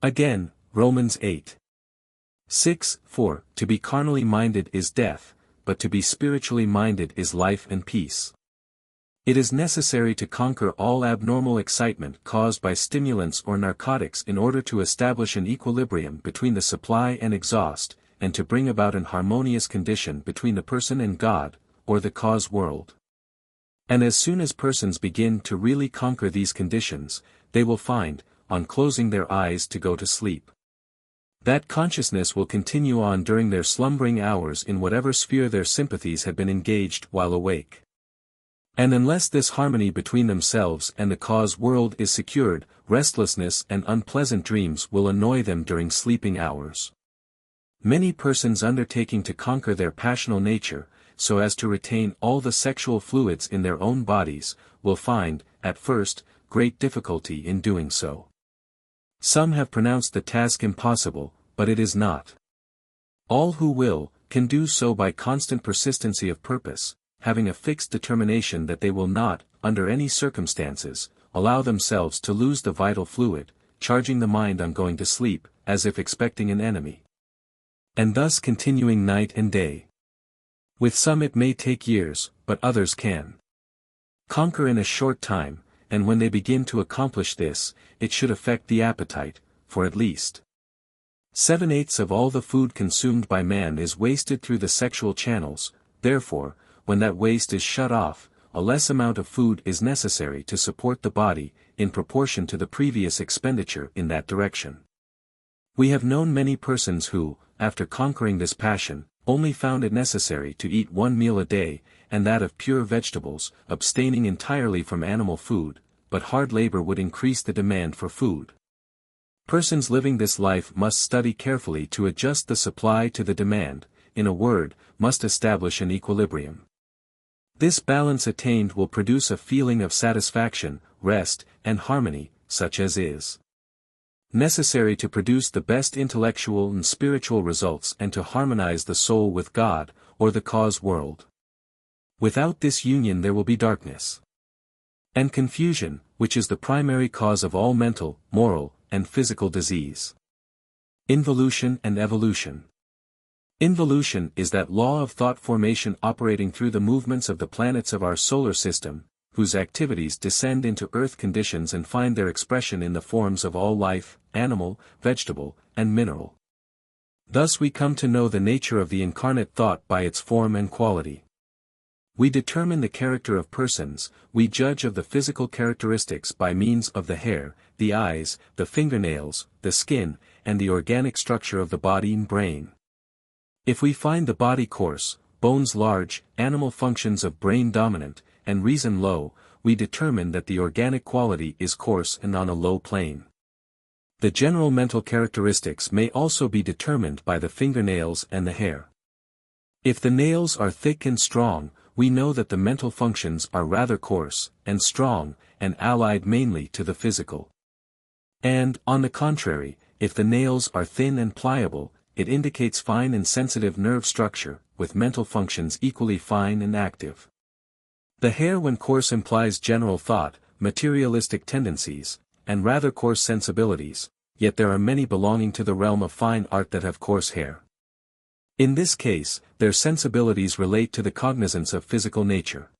Again, Romans 8. 6, 4, to be carnally minded is death, but to be spiritually minded is life and peace. It is necessary to conquer all abnormal excitement caused by stimulants or narcotics in order to establish an equilibrium between the supply and exhaust, and to bring about an harmonious condition between the person and God, or the cause world. And as soon as persons begin to really conquer these conditions, they will find, on closing their eyes to go to sleep, that consciousness will continue on during their slumbering hours in whatever sphere their sympathies had been engaged while awake. And unless this harmony between themselves and the cause world is secured, restlessness and unpleasant dreams will annoy them during sleeping hours. Many persons undertaking to conquer their passional nature, so as to retain all the sexual fluids in their own bodies, will find, at first, great difficulty in doing so. Some have pronounced the task impossible, but it is not. All who will, can do so by constant persistency of purpose, having a fixed determination that they will not, under any circumstances, allow themselves to lose the vital fluid, charging the mind on going to sleep, as if expecting an enemy, and thus continuing night and day. With some it may take years, but others can conquer in a short time, and when they begin to accomplish this, it should affect the appetite, for at least 7/8 of all the food consumed by man is wasted through the sexual channels. Therefore, when that waste is shut off, a less amount of food is necessary to support the body, in proportion to the previous expenditure in that direction. We have known many persons who, after conquering this passion, only found it necessary to eat one meal a day, and that of pure vegetables, abstaining entirely from animal food, but hard labor would increase the demand for food. Persons living this life must study carefully to adjust the supply to the demand, in a word, must establish an equilibrium. This balance attained will produce a feeling of satisfaction, rest, and harmony, such as is necessary to produce the best intellectual and spiritual results and to harmonize the soul with God, or the cause world. Without this union there will be darkness and confusion, which is the primary cause of all mental, moral, and physical disease. Involution and evolution. Involution is that law of thought formation operating through the movements of the planets of our solar system, whose activities descend into earth conditions and find their expression in the forms of all life, animal, vegetable, and mineral. Thus we come to know the nature of the incarnate thought by its form and quality. We determine the character of persons, we judge of the physical characteristics by means of the hair, the eyes, the fingernails, the skin, and the organic structure of the body and brain. If we find the body coarse, bones large, animal functions of brain dominant, and reason low, we determine that the organic quality is coarse and on a low plane. The general mental characteristics may also be determined by the fingernails and the hair. If the nails are thick and strong, we know that the mental functions are rather coarse and strong, and allied mainly to the physical. And, on the contrary, if the nails are thin and pliable, it indicates fine and sensitive nerve structure, with mental functions equally fine and active. The hair when coarse implies general thought, materialistic tendencies, and rather coarse sensibilities, yet there are many belonging to the realm of fine art that have coarse hair. In this case, their sensibilities relate to the cognizance of physical nature.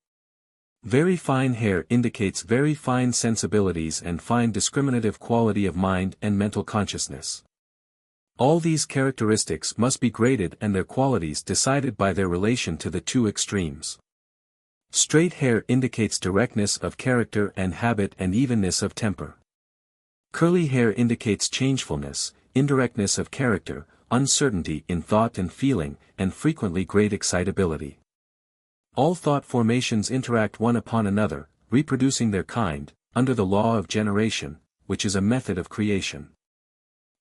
Very fine hair indicates very fine sensibilities and fine discriminative quality of mind and mental consciousness. All these characteristics must be graded and their qualities decided by their relation to the two extremes. Straight hair indicates directness of character and habit and evenness of temper. Curly hair indicates changefulness, indirectness of character, uncertainty in thought and feeling, and frequently great excitability. All thought formations interact one upon another, reproducing their kind, under the law of generation, which is a method of creation.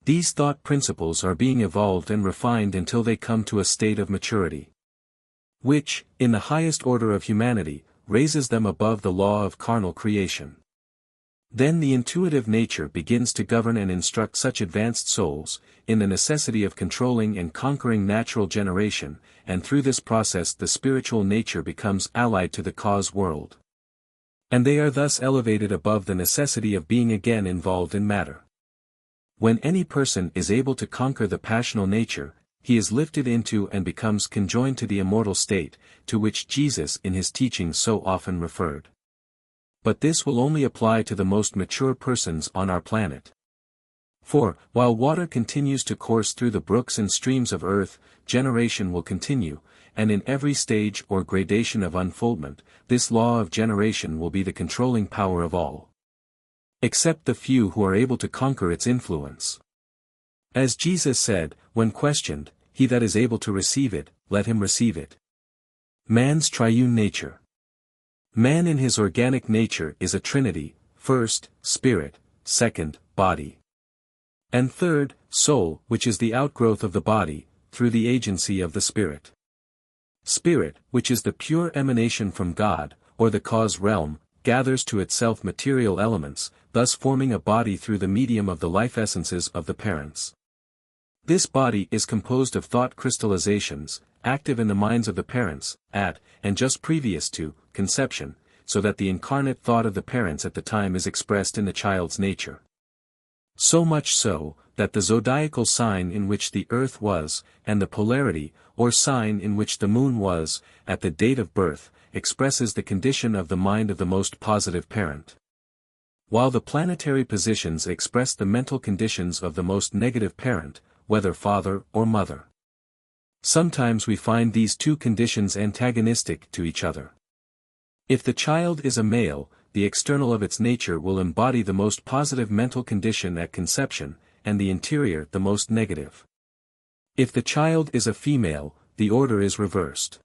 These thought principles are being evolved and refined until they come to a state of maturity, which, in the highest order of humanity, raises them above the law of carnal creation. Then the intuitive nature begins to govern and instruct such advanced souls, in the necessity of controlling and conquering natural generation, and through this process the spiritual nature becomes allied to the cause world. And they are thus elevated above the necessity of being again involved in matter. When any person is able to conquer the passional nature, he is lifted into and becomes conjoined to the immortal state, to which Jesus in his teachings so often referred. But this will only apply to the most mature persons on our planet. For, while water continues to course through the brooks and streams of earth, generation will continue, and in every stage or gradation of unfoldment, this law of generation will be the controlling power of all, except the few who are able to conquer its influence. As Jesus said, when questioned, "He that is able to receive it, let him receive it." Man's triune nature. Man in his organic nature is a trinity, first, spirit, second, body, and third, soul, which is the outgrowth of the body, through the agency of the spirit. Spirit, which is the pure emanation from God, or the cause realm, gathers to itself material elements, thus forming a body through the medium of the life essences of the parents. This body is composed of thought crystallizations, active in the minds of the parents, at, and just previous to, conception, so that the incarnate thought of the parents at the time is expressed in the child's nature. So much so, that the zodiacal sign in which the Earth was, and the polarity, or sign in which the Moon was, at the date of birth, expresses the condition of the mind of the most positive parent. While the planetary positions express the mental conditions of the most negative parent, whether father or mother. Sometimes we find these two conditions antagonistic to each other. If the child is a male, the external of its nature will embody the most positive mental condition at conception, and the interior the most negative. If the child is a female, the order is reversed.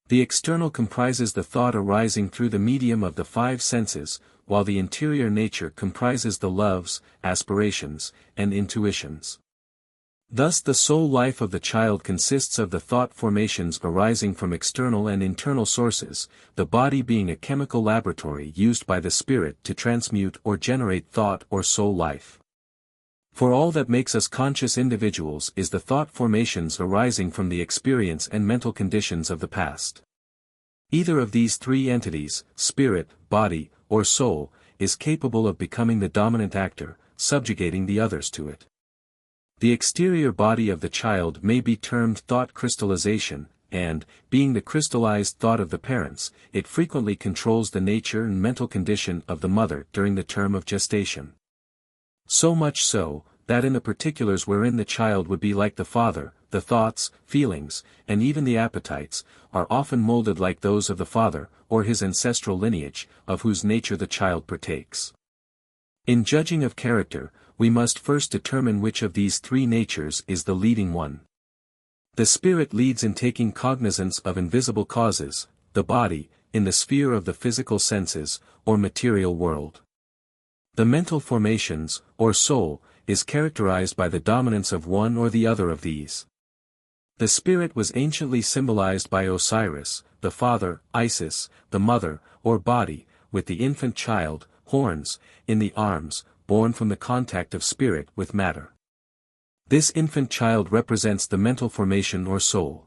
The external comprises the thought arising through the medium of the five senses, while the interior nature comprises the loves, aspirations, and intuitions. Thus the soul life of the child consists of the thought formations arising from external and internal sources, the body being a chemical laboratory used by the spirit to transmute or generate thought or soul life. For all that makes us conscious individuals is the thought formations arising from the experience and mental conditions of the past. Either of these three entities, spirit, body, or soul, is capable of becoming the dominant actor, subjugating the others to it. The exterior body of the child may be termed thought crystallization, and, being the crystallized thought of the parents, it frequently controls the nature and mental condition of the mother during the term of gestation. So much so, that in the particulars wherein the child would be like the father, the thoughts, feelings, and even the appetites, are often molded like those of the father, or his ancestral lineage, of whose nature the child partakes. In judging of character, we must first determine which of these three natures is the leading one. The spirit leads in taking cognizance of invisible causes, the body, in the sphere of the physical senses, or material world. The mental formations, or soul, is characterized by the dominance of one or the other of these. The spirit was anciently symbolized by Osiris, the father, Isis, the mother, or body, with the infant child, horns, in the arms, born from the contact of spirit with matter. This infant child represents the mental formation or soul.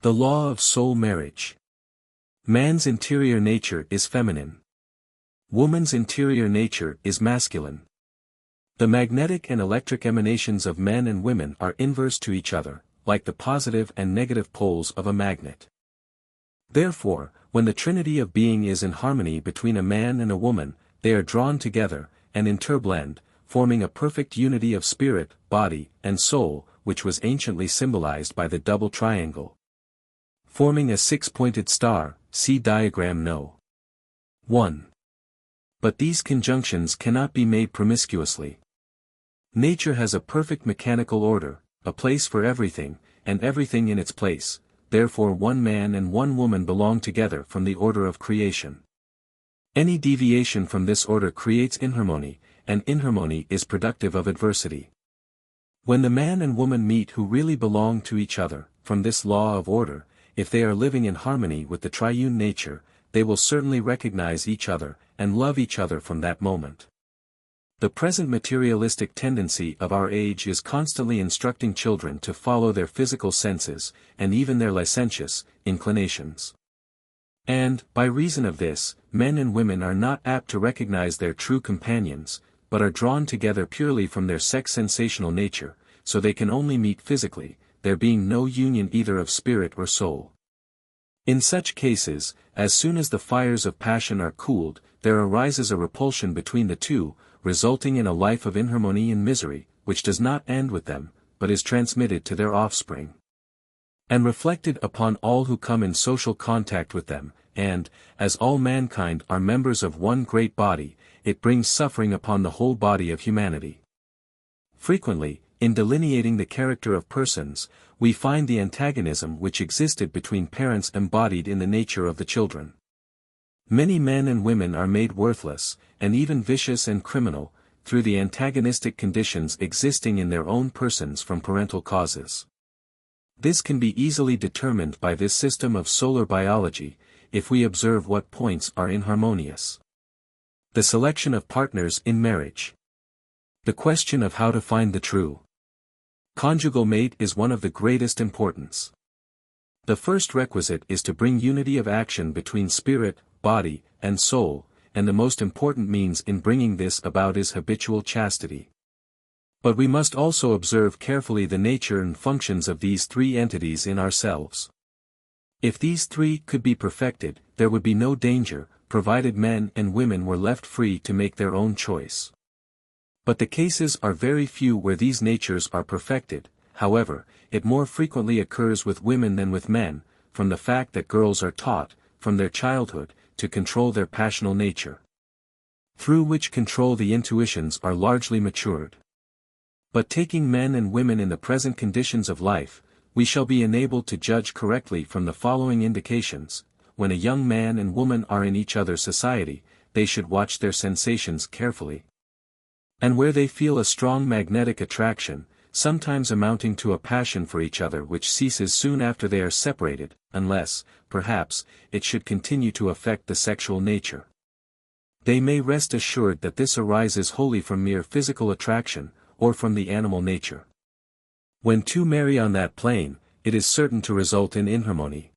The law of soul marriage. Man's interior nature is feminine. Woman's interior nature is masculine. The magnetic and electric emanations of men and women are inverse to each other, like the positive and negative poles of a magnet. Therefore, when the trinity of being is in harmony between a man and a woman, they are drawn together, and interblend, forming a perfect unity of spirit, body, and soul, which was anciently symbolized by the double triangle. Forming a six-pointed star, see diagram No. 1. But these conjunctions cannot be made promiscuously. Nature has a perfect mechanical order, a place for everything, and everything in its place, therefore one man and one woman belong together from the order of creation. Any deviation from this order creates inharmony, and inharmony is productive of adversity. When the man and woman meet who really belong to each other, from this law of order, if they are living in harmony with the triune nature, they will certainly recognize each other, and love each other from that moment. The present materialistic tendency of our age is constantly instructing children to follow their physical senses, and even their licentious inclinations. And, by reason of this, men and women are not apt to recognize their true companions, but are drawn together purely from their sex-sensational nature, so they can only meet physically, there being no union either of spirit or soul. In such cases, as soon as the fires of passion are cooled, there arises a repulsion between the two, resulting in a life of inharmony and misery, which does not end with them, but is transmitted to their offspring, and reflected upon all who come in social contact with them, and, as all mankind are members of one great body, it brings suffering upon the whole body of humanity. Frequently, in delineating the character of persons, we find the antagonism which existed between parents embodied in the nature of the children. Many men and women are made worthless, and even vicious and criminal, through the antagonistic conditions existing in their own persons from parental causes. This can be easily determined by this system of solar biology, if we observe what points are inharmonious. The selection of partners in marriage. The question of how to find the true conjugal mate is one of the greatest importance. The first requisite is to bring unity of action between spirit, body, and soul, and the most important means in bringing this about is habitual chastity. But we must also observe carefully the nature and functions of these three entities in ourselves. If these three could be perfected, there would be no danger, provided men and women were left free to make their own choice. But the cases are very few where these natures are perfected. However, it more frequently occurs with women than with men, from the fact that girls are taught, from their childhood, to control their passional nature, through which control the intuitions are largely matured. But taking men and women in the present conditions of life, we shall be enabled to judge correctly from the following indications. When a young man and woman are in each other's society, they should watch their sensations carefully. And where they feel a strong magnetic attraction, sometimes amounting to a passion for each other which ceases soon after they are separated, unless, perhaps, it should continue to affect the sexual nature, they may rest assured that this arises wholly from mere physical attraction, or from the animal nature. When two marry on that plane, it is certain to result in inharmony.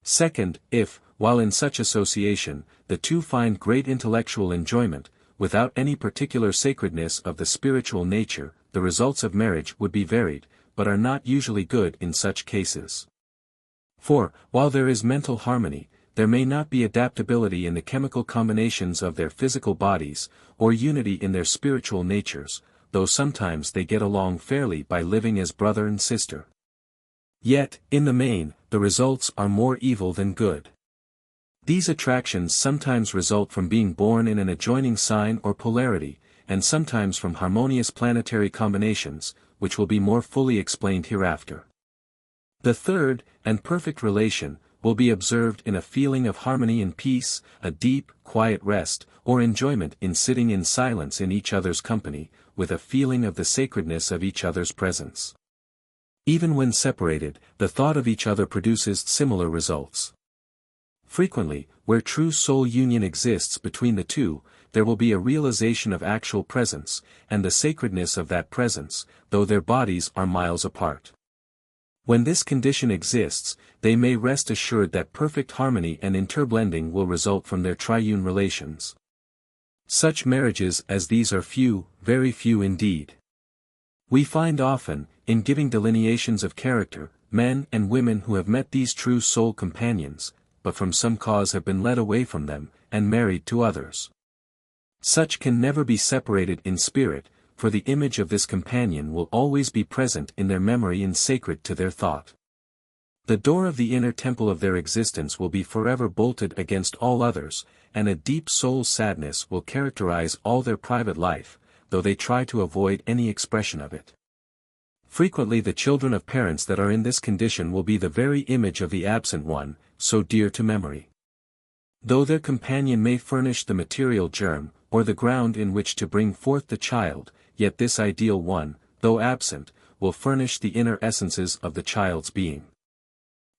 Second, if, while in such association, the two find great intellectual enjoyment, without any particular sacredness of the spiritual nature, the results of marriage would be varied, but are not usually good in such cases. For, while there is mental harmony, there may not be adaptability in the chemical combinations of their physical bodies, or unity in their spiritual natures, though sometimes they get along fairly by living as brother and sister. Yet, in the main, the results are more evil than good. These attractions sometimes result from being born in an adjoining sign or polarity, and sometimes from harmonious planetary combinations, which will be more fully explained hereafter. The third, and perfect relation, will be observed in a feeling of harmony and peace, a deep, quiet rest, or enjoyment in sitting in silence in each other's company, with a feeling of the sacredness of each other's presence. Even when separated, the thought of each other produces similar results. Frequently, where true soul union exists between the two, there will be a realization of actual presence, and the sacredness of that presence, though their bodies are miles apart. When this condition exists, they may rest assured that perfect harmony and interblending will result from their triune relations. Such marriages as these are few, very few indeed. We find often, in giving delineations of character, men and women who have met these true soul companions, but from some cause have been led away from them, and married to others. Such can never be separated in spirit, for the image of this companion will always be present in their memory and sacred to their thought. The door of the inner temple of their existence will be forever bolted against all others, and a deep soul sadness will characterize all their private life, though they try to avoid any expression of it. Frequently the children of parents that are in this condition will be the very image of the absent one, so dear to memory. Though their companion may furnish the material germ, or the ground in which to bring forth the child, yet this ideal one, though absent, will furnish the inner essences of the child's being.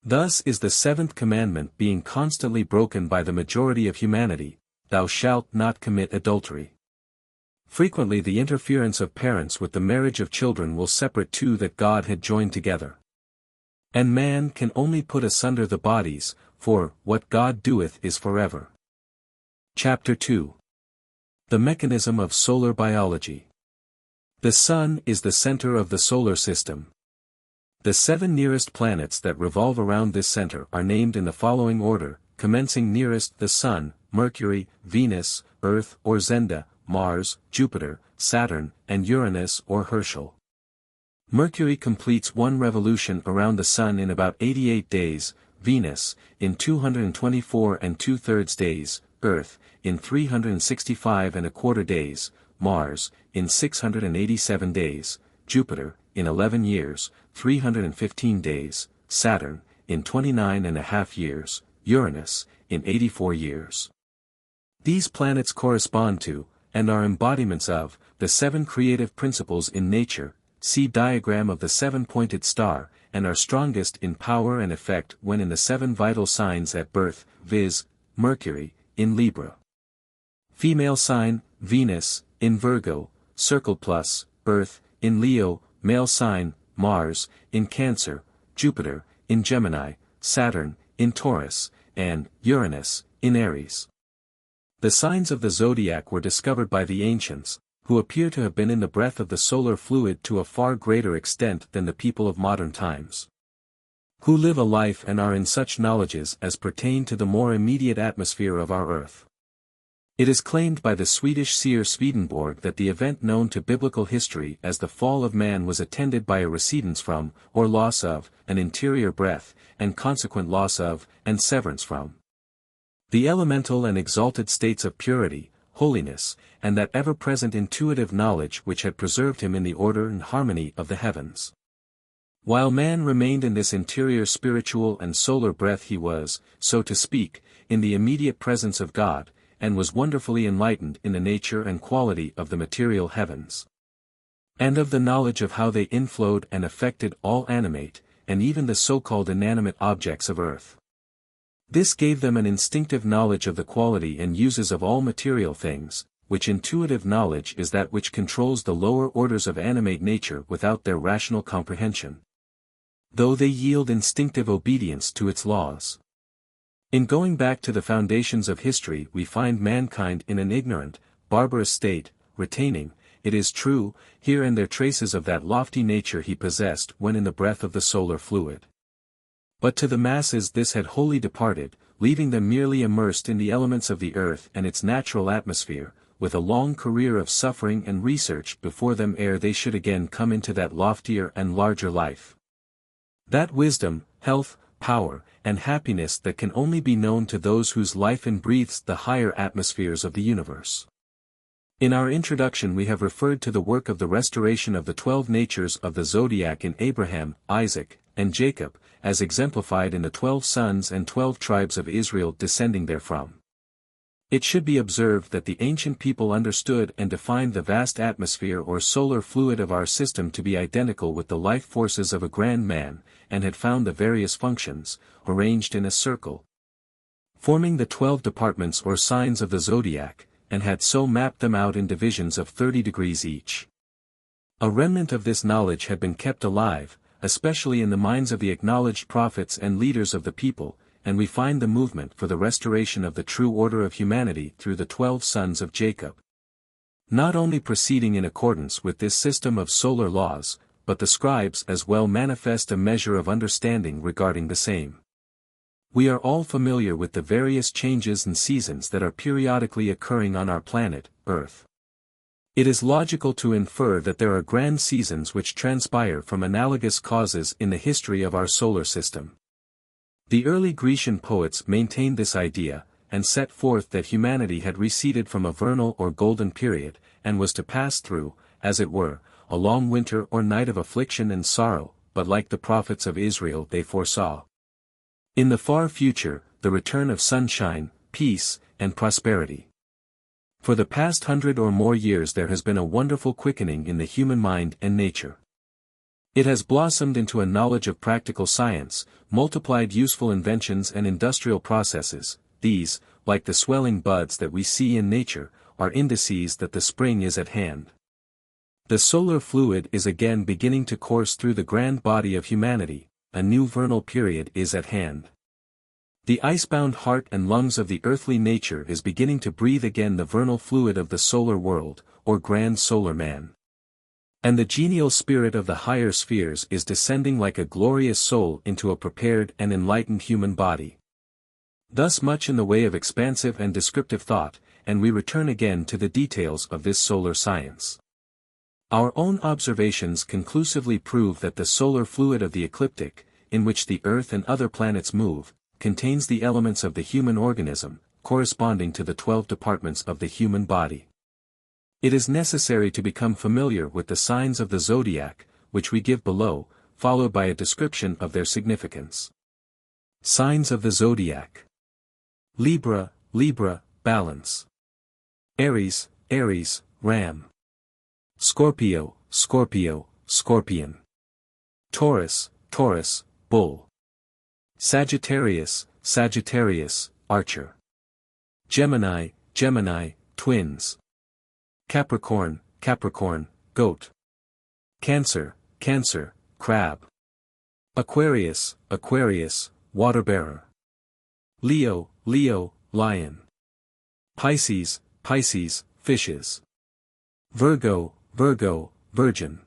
Thus is the seventh commandment being constantly broken by the majority of humanity: thou shalt not commit adultery. Frequently the interference of parents with the marriage of children will separate two that God had joined together. And man can only put asunder the bodies, for what God doeth is forever. Chapter 2. The mechanism of solar biology. The Sun is the center of the solar system. The 7 nearest planets that revolve around this center are named in the following order, commencing nearest the Sun: Mercury, Venus, Earth or Zenda, Mars, Jupiter, Saturn, and Uranus or Herschel. Mercury completes one revolution around the Sun in about 88 days, Venus, in 224 2/3 days, Earth, in 365 1/4 days, Mars, in 687 days, Jupiter, in 11 years, 315 days, Saturn, in 29 1/2 years, Uranus, in 84 years. These planets correspond to, and are embodiments of, the 7 creative principles in nature. See diagram of the 7-pointed star, and are strongest in power and effect when in the 7 vital signs at birth, viz., Mercury, in Libra. Female sign, Venus, in Virgo, circled plus, Earth, in Leo, male sign, Mars, in Cancer, Jupiter, in Gemini, Saturn, in Taurus, and Uranus, in Aries. The signs of the zodiac were discovered by the ancients, who appear to have been in the breath of the solar fluid to a far greater extent than the people of modern times, who live a life and are in such knowledges as pertain to the more immediate atmosphere of our earth. It is claimed by the Swedish seer Swedenborg that the event known to biblical history as the fall of man was attended by a recedence from, or loss of, an interior breath, and consequent loss of, and severance from, the elemental and exalted states of purity, holiness, and that ever-present intuitive knowledge which had preserved him in the order and harmony of the heavens. While man remained in this interior spiritual and solar breath he was, so to speak, in the immediate presence of God, and was wonderfully enlightened in the nature and quality of the material heavens, and of the knowledge of how they inflowed and affected all animate, and even the so-called inanimate objects of earth. This gave them an instinctive knowledge of the quality and uses of all material things, which intuitive knowledge is that which controls the lower orders of animate nature without their rational comprehension, though they yield instinctive obedience to its laws. In going back to the foundations of history we find mankind in an ignorant, barbarous state, retaining, it is true, here and there traces of that lofty nature he possessed when in the breath of the solar fluid. But to the masses this had wholly departed, leaving them merely immersed in the elements of the earth and its natural atmosphere, with a long career of suffering and research before them ere they should again come into that loftier and larger life, that wisdom, health, power, and happiness that can only be known to those whose life breathes the higher atmospheres of the universe. In our introduction we have referred to the work of the restoration of the 12 natures of the zodiac in Abraham, Isaac, and Jacob, as exemplified in the 12 sons and 12 tribes of Israel descending therefrom. It should be observed that the ancient people understood and defined the vast atmosphere or solar fluid of our system to be identical with the life forces of a grand man, and had found the various functions, arranged in a circle, forming the 12 departments or signs of the zodiac, and had so mapped them out in divisions of 30 degrees each. A remnant of this knowledge had been kept alive, especially in the minds of the acknowledged prophets and leaders of the people, and we find the movement for the restoration of the true order of humanity through the 12 sons of Jacob, not only proceeding in accordance with this system of solar laws, but the scribes as well manifest a measure of understanding regarding the same. We are all familiar with the various changes and seasons that are periodically occurring on our planet, Earth. It is logical to infer that there are grand seasons which transpire from analogous causes in the history of our solar system. The early Grecian poets maintained this idea, and set forth that humanity had receded from a vernal or golden period, and was to pass through, as it were, a long winter or night of affliction and sorrow, but like the prophets of Israel they foresaw, in the far future, the return of sunshine, peace, and prosperity. For the past 100 or more years there has been a wonderful quickening in the human mind and nature. It has blossomed into a knowledge of practical science, multiplied useful inventions and industrial processes. These, like the swelling buds that we see in nature, are indices that the spring is at hand. The solar fluid is again beginning to course through the grand body of humanity, a new vernal period is at hand. The icebound heart and lungs of the earthly nature is beginning to breathe again the vernal fluid of the solar world, or grand solar man. And the genial spirit of the higher spheres is descending like a glorious soul into a prepared and enlightened human body. Thus much in the way of expansive and descriptive thought, and we return again to the details of this solar science. Our own observations conclusively prove that the solar fluid of the ecliptic, in which the Earth and other planets move, contains the elements of the human organism, corresponding to the 12 departments of the human body. It is necessary to become familiar with the signs of the zodiac, which we give below, followed by a description of their significance. Signs of the zodiac. Libra, Libra, Balance. Aries, Aries, Ram. Scorpio, Scorpio, Scorpion. Taurus, Taurus, Bull. Sagittarius, Sagittarius, Archer. Gemini, Gemini, Twins. Capricorn, Capricorn, Goat. Cancer, Cancer, Crab. Aquarius, Aquarius, Water-bearer. Leo, Leo, Lion. Pisces, Pisces, Fishes. Virgo, Virgin.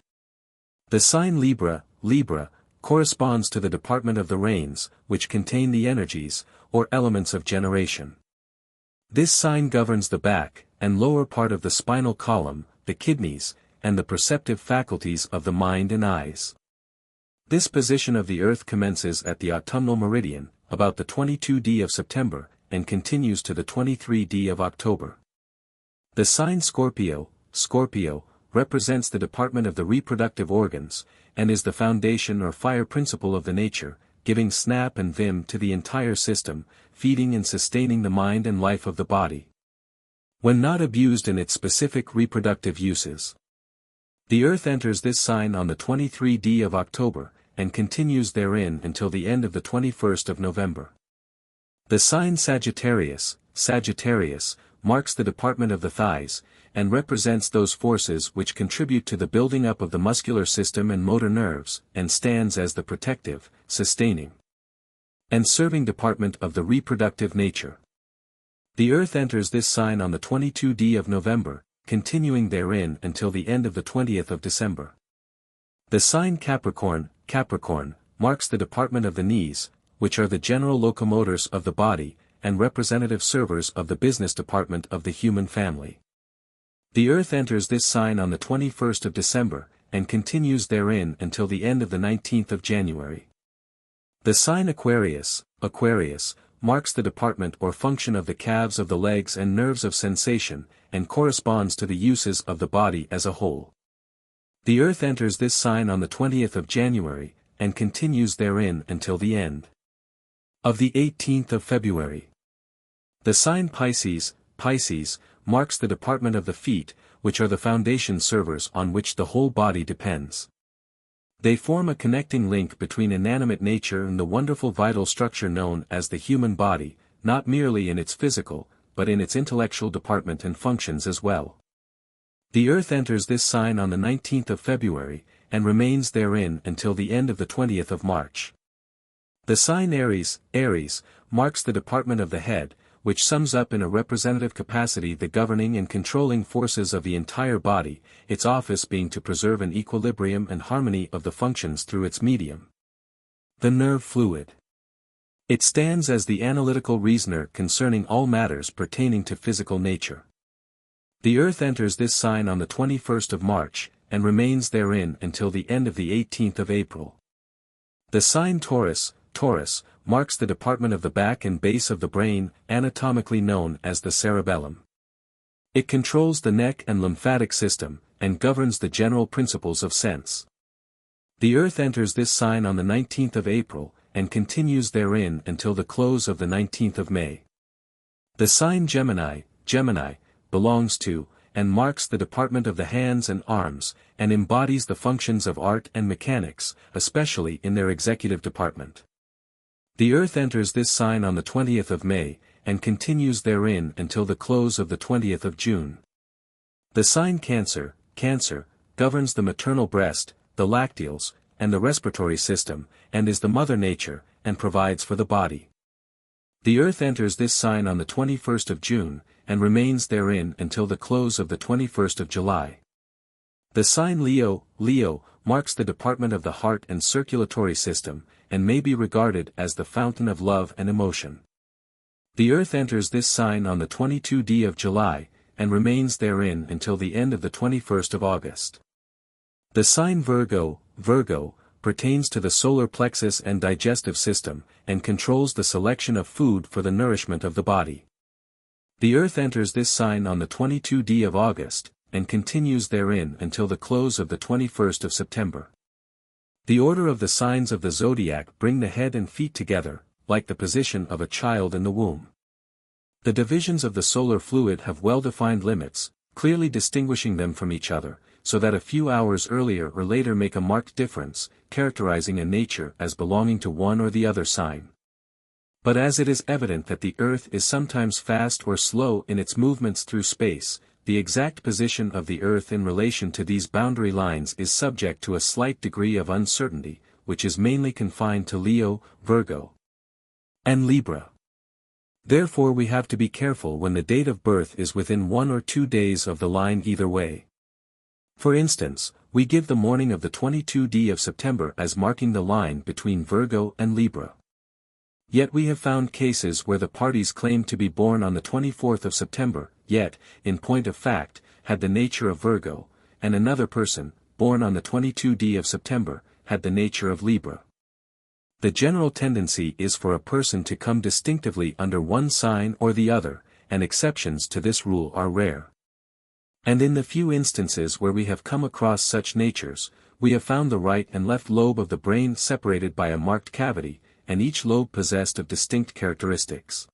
The sign Libra, corresponds to the department of the reins, which contain the energies, or elements of generation. This sign governs the back, and lower part of the spinal column, the kidneys, and the perceptive faculties of the mind and eyes. This position of the Earth commences at the autumnal meridian, about the 22d of September, and continues to the 23d of October. The sign Scorpio, represents the department of the reproductive organs, and is the foundation or fire principle of the nature, giving snap and vim to the entire system, feeding and sustaining the mind and life of the body. When not abused in its specific reproductive uses. The Earth enters this sign on the 23d of October, and continues therein until the end of the 21st of November. The sign Sagittarius, marks the department of the thighs, and represents those forces which contribute to the building up of the muscular system and motor nerves, and stands as the protective, sustaining, and serving department of the reproductive nature. The Earth enters this sign on the 22d of November, continuing therein until the end of the 20th of December. The sign Capricorn, marks the department of the knees, which are the general locomotors of the body, and representative servers of the business department of the human family. The Earth enters this sign on the 21st of December, and continues therein until the end of the 19th of January. The sign Aquarius, marks the department or function of the calves of the legs and nerves of sensation, and corresponds to the uses of the body as a whole. The Earth enters this sign on the 20th of January, and continues therein until the end of the 18th of February. The sign Pisces, marks the department of the feet, which are the foundation servers on which the whole body depends. They form a connecting link between inanimate nature and the wonderful vital structure known as the human body, not merely in its physical, but in its intellectual department and functions as well. The Earth enters this sign on the 19th of February, and remains therein until the end of the 20th of March. The sign Aries, marks the department of the head, which sums up in a representative capacity the governing and controlling forces of the entire body, its office being to preserve an equilibrium and harmony of the functions through its medium, the nerve fluid. It stands as the analytical reasoner concerning all matters pertaining to physical nature. The Earth enters this sign on the 21st of March, and remains therein until the end of the 18th of April. The sign Taurus, marks the department of the back and base of the brain, anatomically known as the cerebellum. It controls the neck and lymphatic system, and governs the general principles of sense. The Earth enters this sign on the 19th of April, and continues therein until the close of the 19th of May. The sign Gemini, belongs to, and marks the department of the hands and arms, and embodies the functions of art and mechanics, especially in their executive department. The Earth enters this sign on the 20th of May, and continues therein until the close of the 20th of June. The sign Cancer, governs the maternal breast, the lacteals, and the respiratory system, and is the mother nature, and provides for the body. The Earth enters this sign on the 21st of June, and remains therein until the close of the 21st of July. The sign Leo, marks the department of the heart and circulatory system, and may be regarded as the fountain of love and emotion. The Earth enters this sign on the 22d of July, and remains therein until the end of the 21st of August. The sign Virgo, pertains to the solar plexus and digestive system, and controls the selection of food for the nourishment of the body. The Earth enters this sign on the 22d of August, and continues therein until the close of the 21st of September. The order of the signs of the zodiac bring the head and feet together, like the position of a child in the womb. The divisions of the solar fluid have well-defined limits, clearly distinguishing them from each other, so that a few hours earlier or later make a marked difference, characterizing a nature as belonging to one or the other sign. But as it is evident that the Earth is sometimes fast or slow in its movements through space, the exact position of the Earth in relation to these boundary lines is subject to a slight degree of uncertainty, which is mainly confined to Leo, Virgo, and Libra. Therefore we have to be careful when the date of birth is within 1 or 2 days of the line either way. For instance, we give the morning of the 22d of September as marking the line between Virgo and Libra. Yet we have found cases where the parties claimed to be born on the 24th of September, yet, in point of fact, had the nature of Virgo, and another person, born on the 22d of September, had the nature of Libra. The general tendency is for a person to come distinctively under one sign or the other, and exceptions to this rule are rare. And in the few instances where we have come across such natures, we have found the right and left lobe of the brain separated by a marked cavity, and each lobe possessed of distinct characteristics.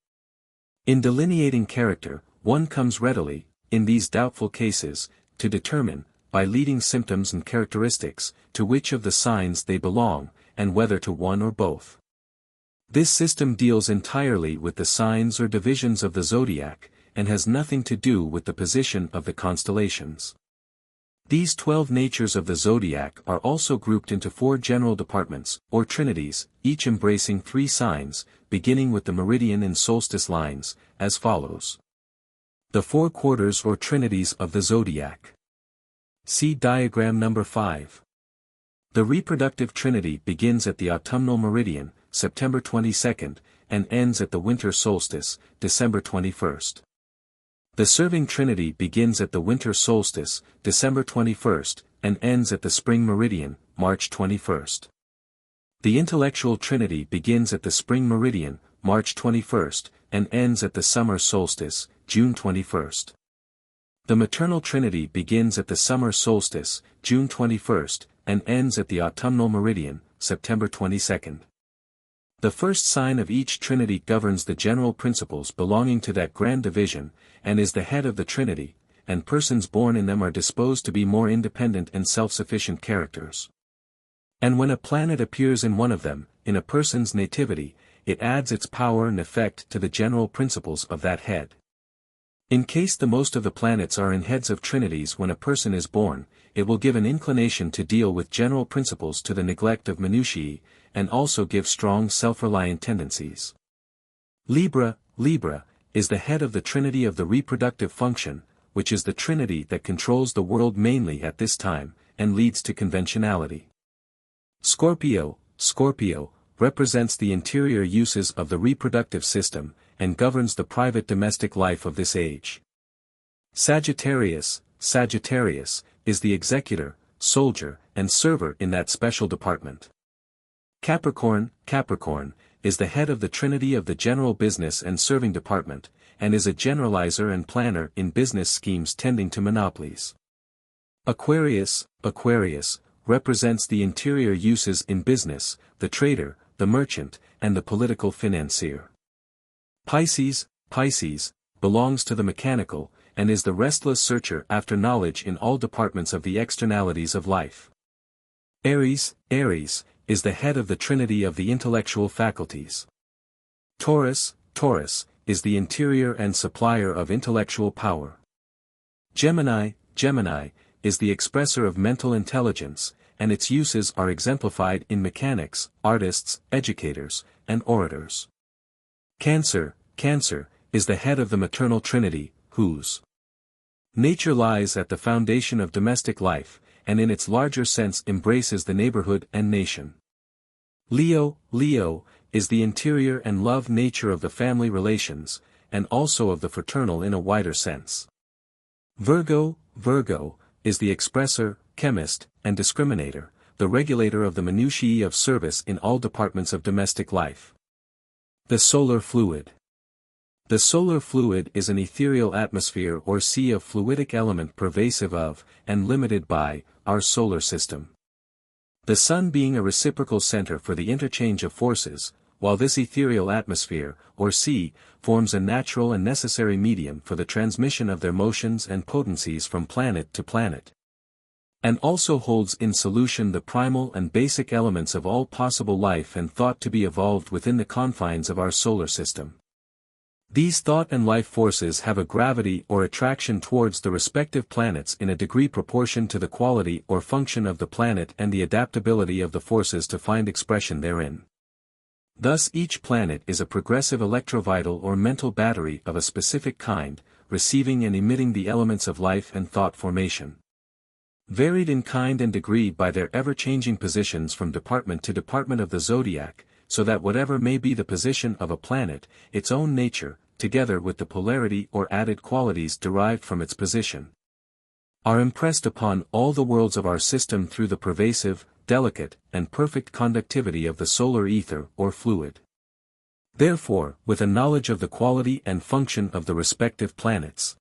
In delineating character, one comes readily, in these doubtful cases, to determine, by leading symptoms and characteristics, to which of the signs they belong, and whether to one or both. This system deals entirely with the signs or divisions of the zodiac, and has nothing to do with the position of the constellations. These 12 natures of the zodiac are also grouped into 4 general departments, or trinities, each embracing 3 signs, beginning with the meridian and solstice lines, as follows. The 4 quarters or trinities of the zodiac. See diagram number 5. The reproductive trinity begins at the autumnal meridian, September 22nd, and ends at the winter solstice, December 21st. The serving trinity begins at the winter solstice, December 21st, and ends at the spring meridian, March 21st. The intellectual trinity begins at the spring meridian, March 21st, and ends at the summer solstice, June 21st. The maternal trinity begins at the summer solstice, June 21st, and ends at the autumnal meridian, September 22nd. The first sign of each trinity governs the general principles belonging to that grand division, and is the head of the trinity, and persons born in them are disposed to be more independent and self-sufficient characters. And when a planet appears in one of them, in a person's nativity, it adds its power and effect to the general principles of that head. In case the most of the planets are in heads of trinities when a person is born, it will give an inclination to deal with general principles to the neglect of minutiae, and also give strong self-reliant tendencies. Libra, is the head of the trinity of the reproductive function, which is the trinity that controls the world mainly at this time, and leads to conventionality. Scorpio, represents the interior uses of the reproductive system, and governs the private domestic life of this age. Sagittarius, is the executor, soldier, and server in that special department. Capricorn, is the head of the trinity of the general business and serving department, and is a generalizer and planner in business schemes tending to monopolies. Aquarius, represents the interior uses in business, the trader, the merchant, and the political financier. Pisces, belongs to the mechanical, and is the restless searcher after knowledge in all departments of the externalities of life. Aries, is the head of the trinity of the intellectual faculties. Taurus, is the interior and supplier of intellectual power. Gemini, is the expressor of mental intelligence, and its uses are exemplified in mechanics, artists, educators, and orators. Cancer, is the head of the maternal trinity, whose nature lies at the foundation of domestic life, and in its larger sense embraces the neighborhood and nation. Leo, is the interior and love nature of the family relations, and also of the fraternal in a wider sense. Virgo, is the expressor, chemist, and discriminator, the regulator of the minutiae of service in all departments of domestic life. The solar fluid. The solar fluid is an ethereal atmosphere or sea of fluidic element pervasive of, and limited by, our solar system. The Sun being a reciprocal center for the interchange of forces, while this ethereal atmosphere, or sea, forms a natural and necessary medium for the transmission of their motions and potencies from planet to planet. And also holds in solution the primal and basic elements of all possible life and thought to be evolved within the confines of our solar system. These thought and life forces have a gravity or attraction towards the respective planets in a degree proportion to the quality or function of the planet and the adaptability of the forces to find expression therein. Thus each planet is a progressive electrovital or mental battery of a specific kind, receiving and emitting the elements of life and thought formation. Varied in kind and degree by their ever-changing positions from department to department of the zodiac, so that whatever may be the position of a planet, its own nature, together with the polarity or added qualities derived from its position, are impressed upon all the worlds of our system through the pervasive, delicate, and perfect conductivity of the solar ether or fluid. Therefore, with a knowledge of the quality and function of the respective planets,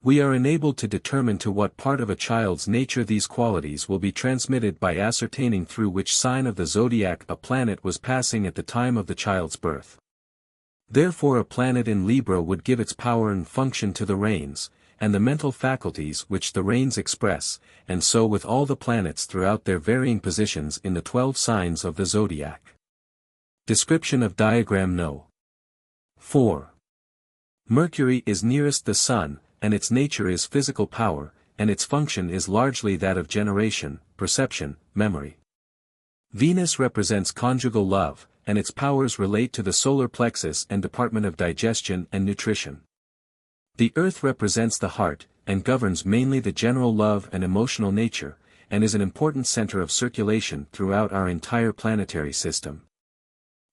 we are enabled to determine to what part of a child's nature these qualities will be transmitted by ascertaining through which sign of the zodiac a planet was passing at the time of the child's birth. Therefore a planet in Libra would give its power and function to the reins, and the mental faculties which the reins express, and so with all the planets throughout their varying positions in the 12 signs of the zodiac. Description of diagram No. 4. Mercury is nearest the Sun, and its nature is physical power, and its function is largely that of generation, perception, memory. Venus represents conjugal love, and its powers relate to the solar plexus and department of digestion and nutrition. The Earth represents the heart, and governs mainly the general love and emotional nature, and is an important center of circulation throughout our entire planetary system.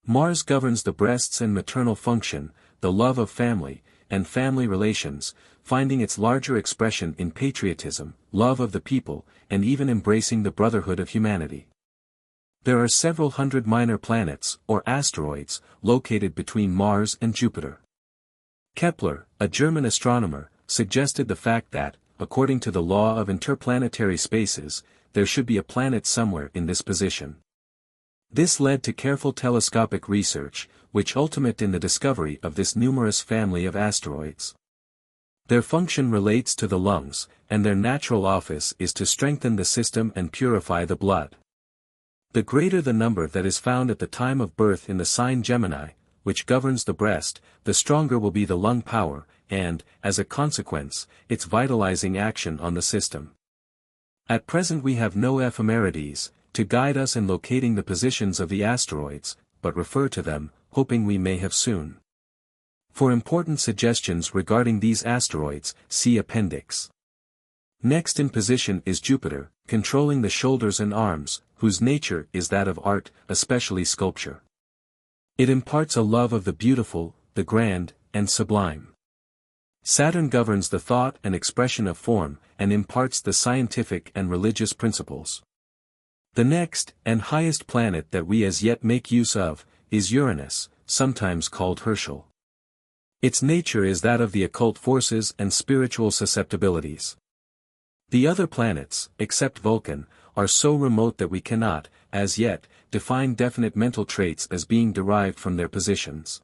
Mars governs the breasts and maternal function, the love of family, and family relations, finding its larger expression in patriotism, love of the people, and even embracing the brotherhood of humanity. There are several hundred minor planets, or asteroids, located between Mars and Jupiter. Kepler, a German astronomer, suggested the fact that, according to the law of interplanetary spaces, there should be a planet somewhere in this position. This led to careful telescopic research, which ultimated in the discovery of this numerous family of asteroids. Their function relates to the lungs, and their natural office is to strengthen the system and purify the blood. The greater the number that is found at the time of birth in the sign Gemini, which governs the breast, the stronger will be the lung power, and, as a consequence, its vitalizing action on the system. At present we have no ephemerides to guide us in locating the positions of the asteroids, but refer to them, hoping we may have soon. For important suggestions regarding these asteroids, see Appendix. Next in position is Jupiter, controlling the shoulders and arms, whose nature is that of art, especially sculpture. It imparts a love of the beautiful, the grand, and sublime. Saturn governs the thought and expression of form, and imparts the scientific and religious principles. The next, and highest planet that we as yet make use of, is Uranus, sometimes called Herschel. Its nature is that of the occult forces and spiritual susceptibilities. The other planets, except Vulcan, are so remote that we cannot, as yet, define definite mental traits as being derived from their positions.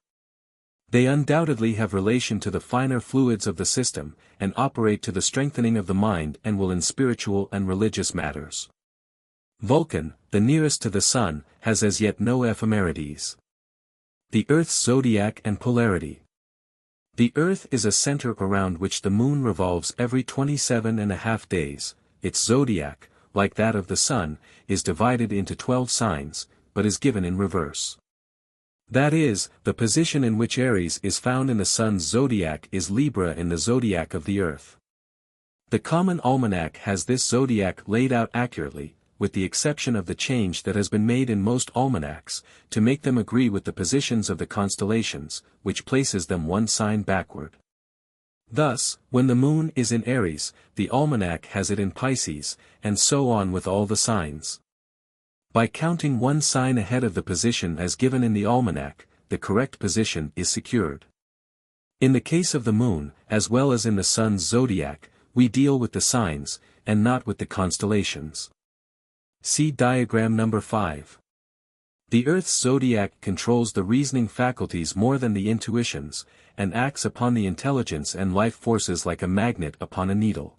They undoubtedly have relation to the finer fluids of the system, and operate to the strengthening of the mind and will in spiritual and religious matters. Vulcan, the nearest to the Sun, has as yet no ephemerides. The Earth's zodiac and polarity. The Earth is a center around which the Moon revolves every 27.5 days. Its zodiac, like that of the Sun, is divided into 12 signs, but is given in reverse. That is, the position in which Aries is found in the Sun's zodiac is Libra in the zodiac of the Earth. The common almanac has this zodiac laid out accurately, with the exception of the change that has been made in most almanacs, to make them agree with the positions of the constellations, which places them one sign backward. Thus, when the Moon is in Aries, the almanac has it in Pisces, and so on with all the signs. By counting one sign ahead of the position as given in the almanac, the correct position is secured. In the case of the Moon, as well as in the Sun's zodiac, we deal with the signs, and not with the constellations. See diagram number 5. The Earth's zodiac controls the reasoning faculties more than the intuitions, and acts upon the intelligence and life forces like a magnet upon a needle.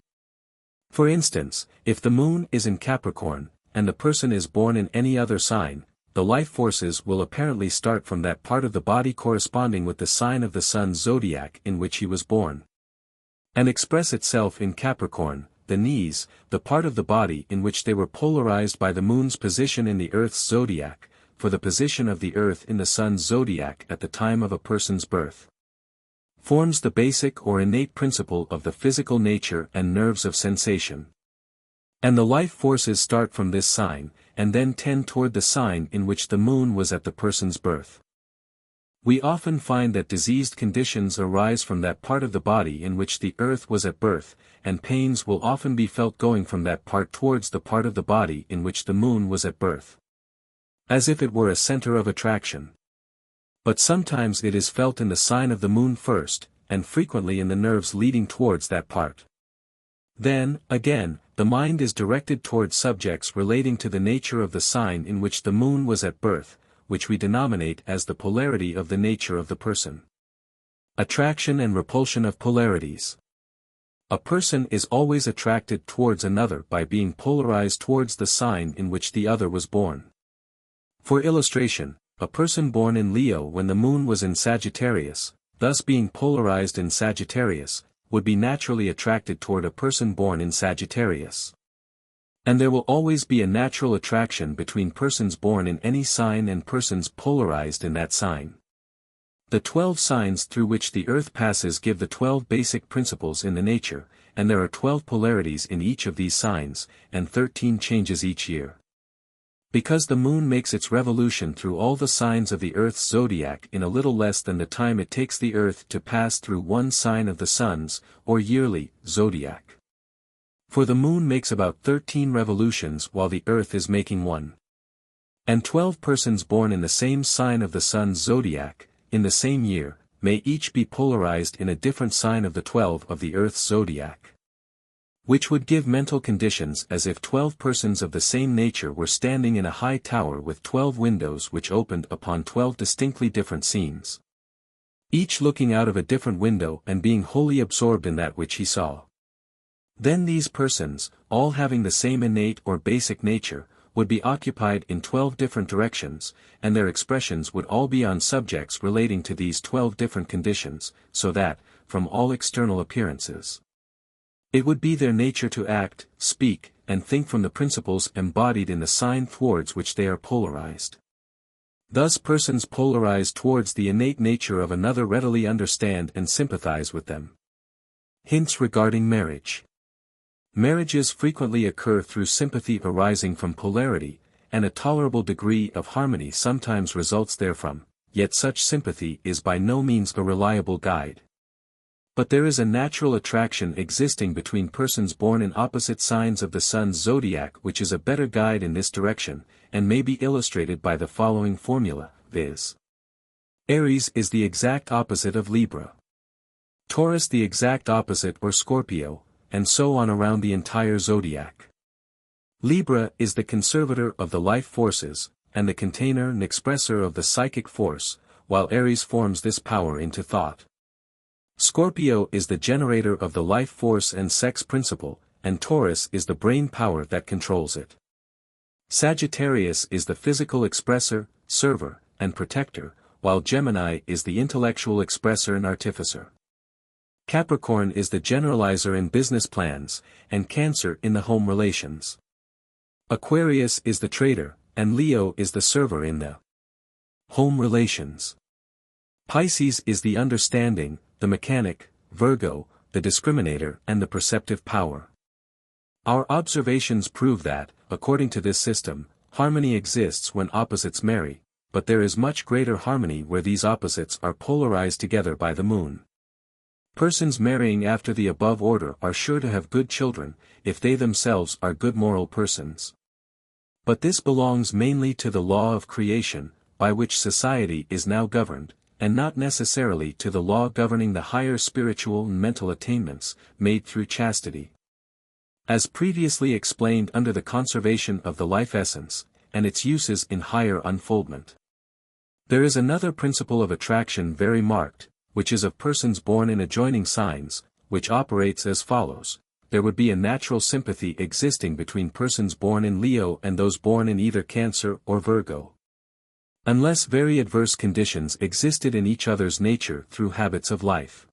For instance, if the Moon is in Capricorn, and the person is born in any other sign, the life forces will apparently start from that part of the body corresponding with the sign of the Sun's zodiac in which he was born, and express itself in Capricorn, the knees, the part of the body in which they were polarized by the Moon's position in the Earth's zodiac, for the position of the Earth in the Sun's zodiac at the time of a person's birth forms the basic or innate principle of the physical nature and nerves of sensation. And the life forces start from this sign, and then tend toward the sign in which the moon was at the person's birth. We often find that diseased conditions arise from that part of the body in which the earth was at birth, and pains will often be felt going from that part towards the part of the body in which the moon was at birth, as if it were a center of attraction. But sometimes it is felt in the sign of the moon first, and frequently in the nerves leading towards that part. Then, again, the mind is directed towards subjects relating to the nature of the sign in which the moon was at birth, which we denominate as the polarity of the nature of the person. Attraction and repulsion of polarities. A person is always attracted towards another by being polarized towards the sign in which the other was born. For illustration, a person born in Leo when the moon was in Sagittarius, thus being polarized in Sagittarius, would be naturally attracted toward a person born in Sagittarius. And there will always be a natural attraction between persons born in any sign and persons polarized in that sign. The 12 signs through which the earth passes give the 12 basic principles in the nature, and there are 12 polarities in each of these signs, and 13 changes each year. Because the moon makes its revolution through all the signs of the Earth's zodiac in a little less than the time it takes the Earth to pass through one sign of the sun's, or yearly, zodiac. For the moon makes about 13 revolutions while the Earth is making one. And 12 persons born in the same sign of the sun's zodiac, in the same year, may each be polarized in a different sign of the 12 of the Earth's zodiac. Which would give mental conditions as if 12 persons of the same nature were standing in a high tower with 12 windows which opened upon 12 distinctly different scenes. Each looking out of a different window and being wholly absorbed in that which he saw. Then these persons, all having the same innate or basic nature, would be occupied in 12 different directions, and their expressions would all be on subjects relating to these 12 different conditions, so that, from all external appearances, it would be their nature to act, speak, and think from the principles embodied in the sign towards which they are polarized. Thus persons polarized towards the innate nature of another readily understand and sympathize with them. Hints regarding marriage. Marriages frequently occur through sympathy arising from polarity, and a tolerable degree of harmony sometimes results therefrom, yet such sympathy is by no means a reliable guide. But there is a natural attraction existing between persons born in opposite signs of the sun's zodiac which is a better guide in this direction, and may be illustrated by the following formula, viz. Aries is the exact opposite of Libra. Taurus the exact opposite or Scorpio, and so on around the entire zodiac. Libra is the conservator of the life forces, and the container and expressor of the psychic force, while Aries forms this power into thought. Scorpio is the generator of the life force and sex principle, and Taurus is the brain power that controls it. Sagittarius is the physical expressor, server, and protector, while Gemini is the intellectual expressor and artificer. Capricorn is the generalizer in business plans, and Cancer in the home relations. Aquarius is the trader, and Leo is the server in the home relations. Pisces is the understanding, the mechanic, Virgo, the discriminator and the perceptive power. Our observations prove that, according to this system, harmony exists when opposites marry, but there is much greater harmony where these opposites are polarized together by the moon. Persons marrying after the above order are sure to have good children, if they themselves are good moral persons. But this belongs mainly to the law of creation, by which society is now governed, and not necessarily to the law governing the higher spiritual and mental attainments, made through chastity. As previously explained under the conservation of the life essence, and its uses in higher unfoldment. There is another principle of attraction very marked, which is of persons born in adjoining signs, which operates as follows. There would be a natural sympathy existing between persons born in Leo and those born in either Cancer or Virgo. Unless very adverse conditions existed in each other's nature through habits of life.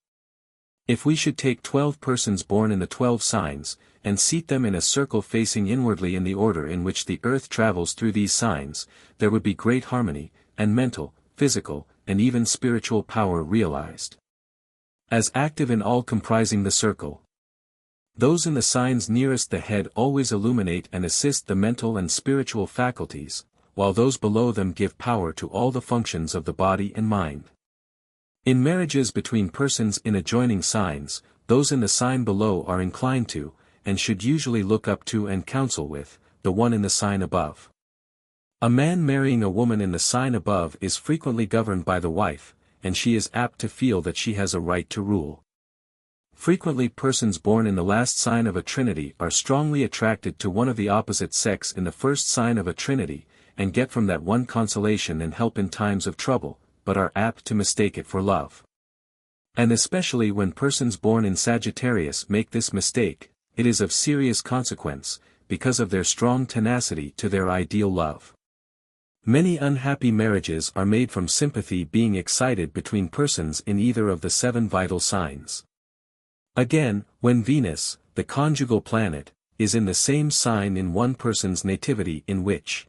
If we should take 12 persons born in the 12 signs, and seat them in a circle facing inwardly in the order in which the earth travels through these signs, there would be great harmony, and mental, physical, and even spiritual power realized. As active in all comprising the circle. Those in the signs nearest the head always illuminate and assist the mental and spiritual faculties, while those below them give power to all the functions of the body and mind. In marriages between persons in adjoining signs, those in the sign below are inclined to, and should usually look up to and counsel with, the one in the sign above. A man marrying a woman in the sign above is frequently governed by the wife, and she is apt to feel that she has a right to rule. Frequently persons born in the last sign of a trinity are strongly attracted to one of the opposite sex in the first sign of a trinity, and get from that one consolation and help in times of trouble, but are apt to mistake it for love. And especially when persons born in Sagittarius make this mistake, it is of serious consequence, because of their strong tenacity to their ideal love. Many unhappy marriages are made from sympathy being excited between persons in either of the 7 vital signs. Again, when Venus, the conjugal planet, is in the same sign in one person's nativity in which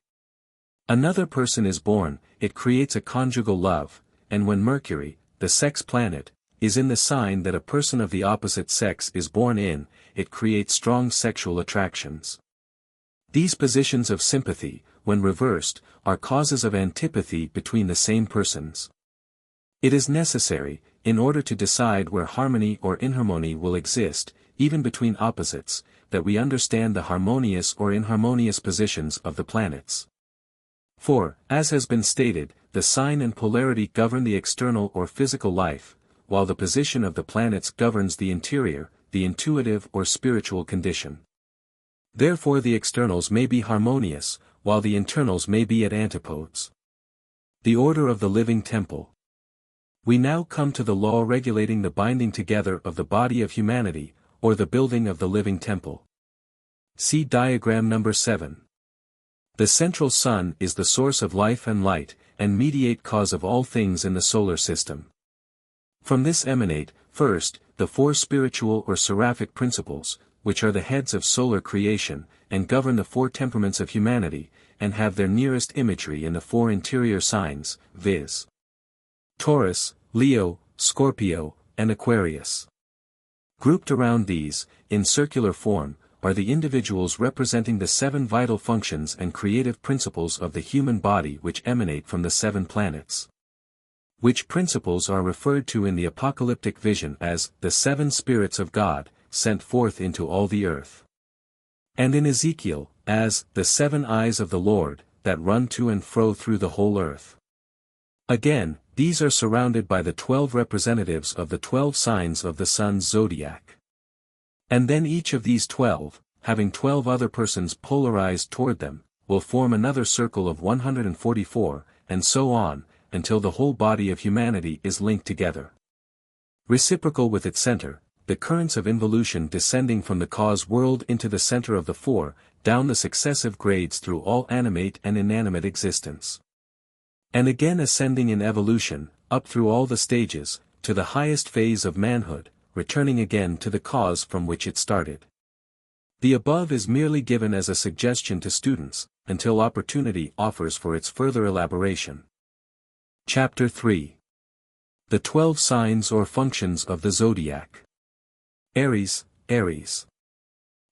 another person is born, it creates a conjugal love, and when Mercury, the sex planet, is in the sign that a person of the opposite sex is born in, it creates strong sexual attractions. These positions of sympathy, when reversed, are causes of antipathy between the same persons. It is necessary, in order to decide where harmony or inharmony will exist, even between opposites, that we understand the harmonious or inharmonious positions of the planets. For, as has been stated, the sign and polarity govern the external or physical life, while the position of the planets governs the interior, the intuitive or spiritual condition. Therefore the externals may be harmonious, while the internals may be at antipodes. The order of the living temple. We now come to the law regulating the binding together of the body of humanity, or the building of the living temple. See diagram number 7. The central sun is the source of life and light, and mediate cause of all things in the solar system. From this emanate, first, the 4 spiritual or seraphic principles, which are the heads of solar creation, and govern the 4 temperaments of humanity, and have their nearest imagery in the 4 interior signs, viz. Taurus, Leo, Scorpio, and Aquarius. Grouped around these, in circular form, are the individuals representing the 7 vital functions and creative principles of the human body which emanate from the 7 planets. Which principles are referred to in the apocalyptic vision as the 7 spirits of God, sent forth into all the earth. And in Ezekiel, as the 7 eyes of the Lord, that run to and fro through the whole earth. Again, these are surrounded by the 12 representatives of the 12 signs of the sun's zodiac. And then each of these 12, having 12 other persons polarized toward them, will form another circle of 144, and so on, until the whole body of humanity is linked together. Reciprocal with its center, the currents of involution descending from the cause world into the center of the 4, down the successive grades through all animate and inanimate existence. And again ascending in evolution, up through all the stages, to the highest phase of manhood, returning again to the cause from which it started. The above is merely given as a suggestion to students, until opportunity offers for its further elaboration. Chapter 3. The 12 signs or functions of the zodiac. Aries, Aries.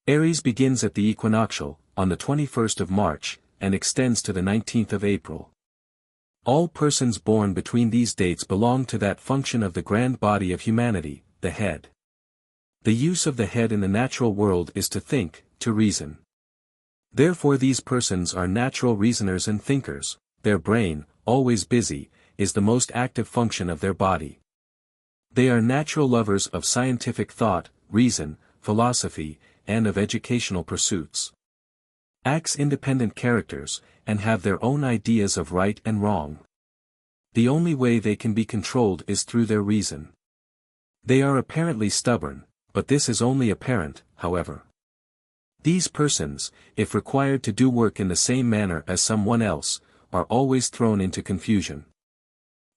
Aries begins at the equinoctial, on the 21st of March, and extends to the 19th of April. All persons born between these dates belong to that function of the grand body of humanity, the head. The use of the head in the natural world is to think, to reason. Therefore these persons are natural reasoners and thinkers, their brain, always busy, is the most active function of their body. They are natural lovers of scientific thought, reason, philosophy, and of educational pursuits. Acts-independent characters, and have their own ideas of right and wrong. The only way they can be controlled is through their reason. They are apparently stubborn, but this is only apparent, however. These persons, if required to do work in the same manner as someone else, are always thrown into confusion.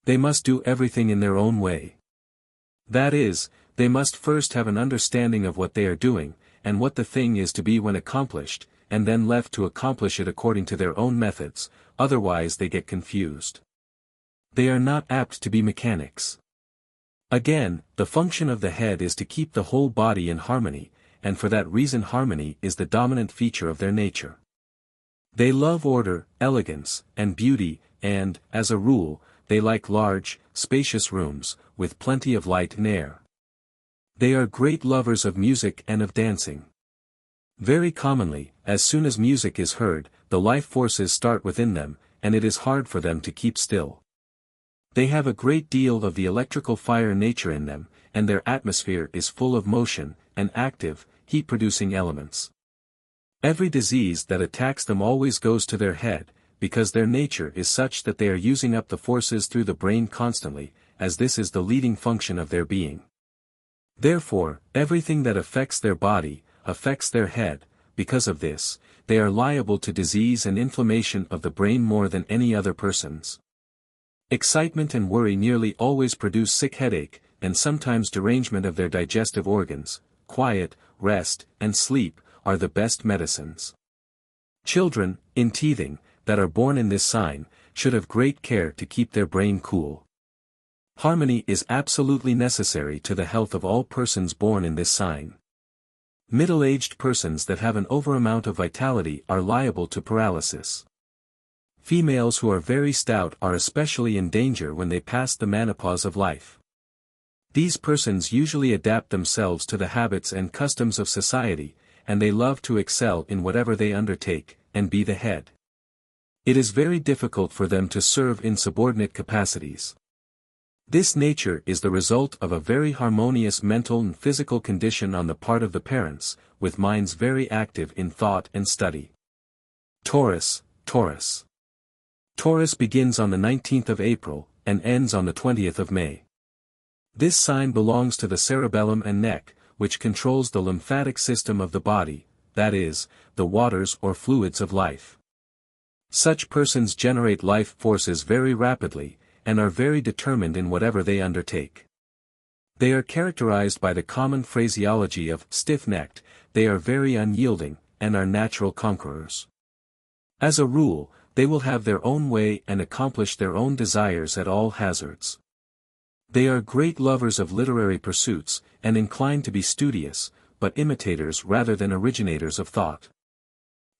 They must do everything in their own way. That is, they must first have an understanding of what they are doing, and what the thing is to be when accomplished, and then left to accomplish it according to their own methods, otherwise they get confused. They are not apt to be mechanics. Again, the function of the head is to keep the whole body in harmony, and for that reason harmony is the dominant feature of their nature. They love order, elegance, and beauty, and, as a rule, they like large, spacious rooms, with plenty of light and air. They are great lovers of music and of dancing. Very commonly, as soon as music is heard, the life forces start within them, and it is hard for them to keep still. They have a great deal of the electrical fire nature in them, and their atmosphere is full of motion, and active, heat-producing elements. Every disease that attacks them always goes to their head, because their nature is such that they are using up the forces through the brain constantly, as this is the leading function of their being. Therefore, everything that affects their body, affects their head. Because of this, they are liable to disease and inflammation of the brain more than any other persons. Excitement and worry nearly always produce sick headache, and sometimes derangement of their digestive organs. Quiet, rest, and sleep are the best medicines. Children, in teething, that are born in this sign, should have great care to keep their brain cool. Harmony is absolutely necessary to the health of all persons born in this sign. Middle-aged persons that have an overamount of vitality are liable to paralysis. Females who are very stout are especially in danger when they pass the menopause of life. These persons usually adapt themselves to the habits and customs of society, and they love to excel in whatever they undertake, and be the head. It is very difficult for them to serve in subordinate capacities. This nature is the result of a very harmonious mental and physical condition on the part of the parents, with minds very active in thought and study. Taurus. Taurus begins on the 19th of April, and ends on the 20th of May. This sign belongs to the cerebellum and neck, which controls the lymphatic system of the body, that is, the waters or fluids of life. Such persons generate life forces very rapidly, and are very determined in whatever they undertake. They are characterized by the common phraseology of stiff-necked, they are very unyielding, and are natural conquerors. As a rule, they will have their own way and accomplish their own desires at all hazards. They are great lovers of literary pursuits, and inclined to be studious, but imitators rather than originators of thought.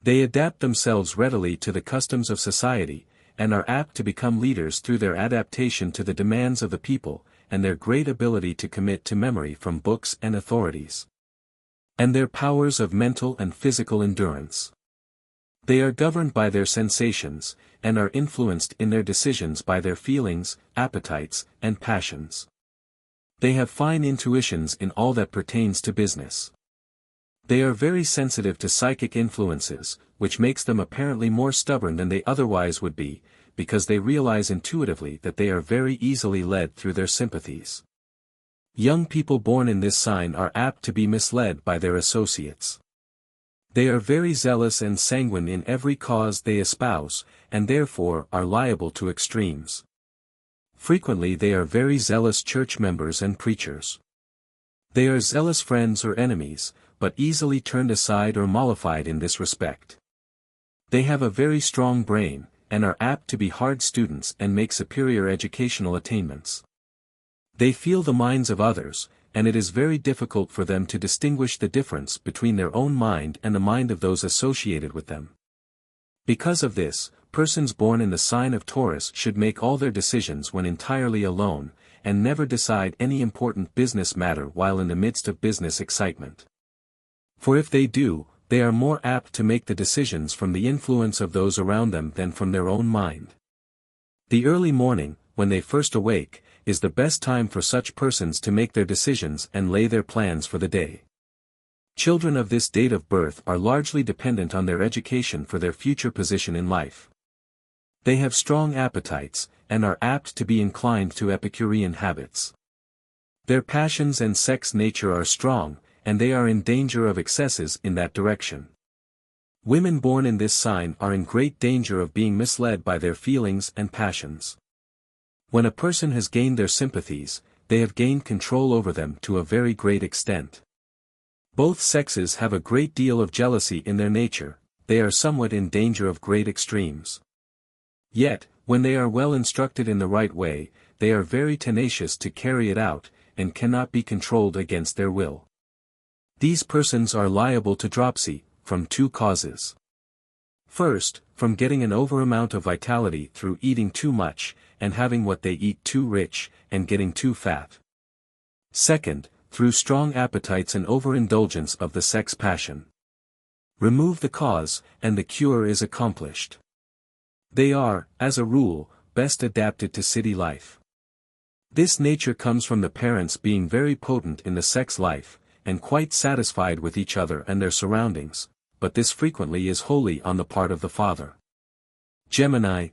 They adapt themselves readily to the customs of society, and are apt to become leaders through their adaptation to the demands of the people, and their great ability to commit to memory from books and authorities. And their powers of mental and physical endurance. They are governed by their sensations, and are influenced in their decisions by their feelings, appetites, and passions. They have fine intuitions in all that pertains to business. They are very sensitive to psychic influences, which makes them apparently more stubborn than they otherwise would be, because they realize intuitively that they are very easily led through their sympathies. Young people born in this sign are apt to be misled by their associates. They are very zealous and sanguine in every cause they espouse, and therefore are liable to extremes. Frequently they are very zealous church members and preachers. They are zealous friends or enemies, but easily turned aside or mollified in this respect. They have a very strong brain, and are apt to be hard students and make superior educational attainments. They feel the minds of others, and it is very difficult for them to distinguish the difference between their own mind and the mind of those associated with them. Because of this, persons born in the sign of Taurus should make all their decisions when entirely alone, and never decide any important business matter while in the midst of business excitement. For if they do, they are more apt to make the decisions from the influence of those around them than from their own mind. The early morning, when they first awake, is the best time for such persons to make their decisions and lay their plans for the day. Children of this date of birth are largely dependent on their education for their future position in life. They have strong appetites, and are apt to be inclined to Epicurean habits. Their passions and sex nature are strong, and they are in danger of excesses in that direction. Women born in this sign are in great danger of being misled by their feelings and passions. When a person has gained their sympathies, they have gained control over them to a very great extent. Both sexes have a great deal of jealousy in their nature, they are somewhat in danger of great extremes. Yet, when they are well instructed in the right way, they are very tenacious to carry it out, and cannot be controlled against their will. These persons are liable to dropsy, from two causes. First, from getting an overamount of vitality through eating too much, and having what they eat too rich, and getting too fat. Second, through strong appetites and overindulgence of the sex passion. Remove the cause, and the cure is accomplished. They are, as a rule, best adapted to city life. This nature comes from the parents being very potent in the sex life, and quite satisfied with each other and their surroundings, but this frequently is wholly on the part of the father. Gemini.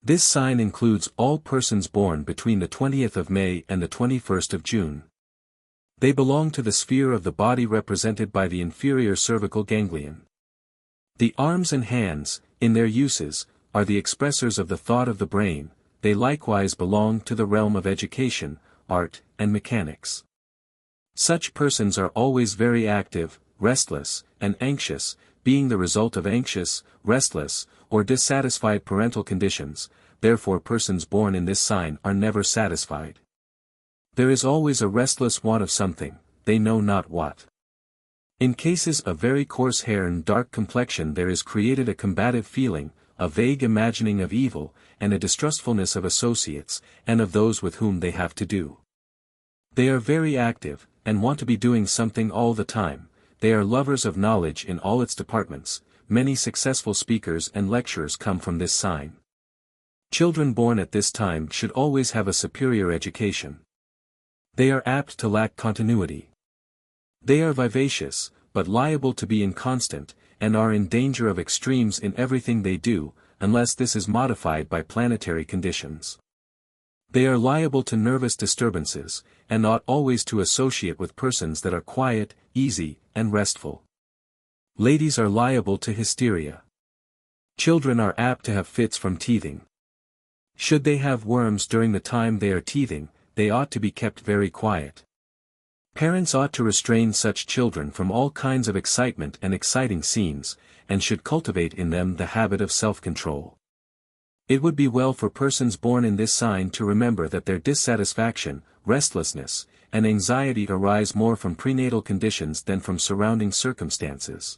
This sign includes all persons born between the 20th of May and the 21st of June. They belong to the sphere of the body represented by the inferior cervical ganglion. The arms and hands, in their uses, are the expressors of the thought of the brain. They likewise belong to the realm of education, art, and mechanics. Such persons are always very active, restless, and anxious, being the result of anxious, restless, or dissatisfied parental conditions. Therefore persons born in this sign are never satisfied. There is always a restless want of something, they know not what. In cases of very coarse hair and dark complexion there is created a combative feeling, a vague imagining of evil, and a distrustfulness of associates, and of those with whom they have to do. They are very active, and want to be doing something all the time. They are lovers of knowledge in all its departments. Many successful speakers and lecturers come from this sign. Children born at this time should always have a superior education. They are apt to lack continuity. They are vivacious, but liable to be inconstant, and are in danger of extremes in everything they do, unless this is modified by planetary conditions. They are liable to nervous disturbances, and ought always to associate with persons that are quiet, easy, and restful. Ladies are liable to hysteria. Children are apt to have fits from teething. Should they have worms during the time they are teething, they ought to be kept very quiet. Parents ought to restrain such children from all kinds of excitement and exciting scenes, and should cultivate in them the habit of self-control. It would be well for persons born in this sign to remember that their dissatisfaction, restlessness, and anxiety arise more from prenatal conditions than from surrounding circumstances.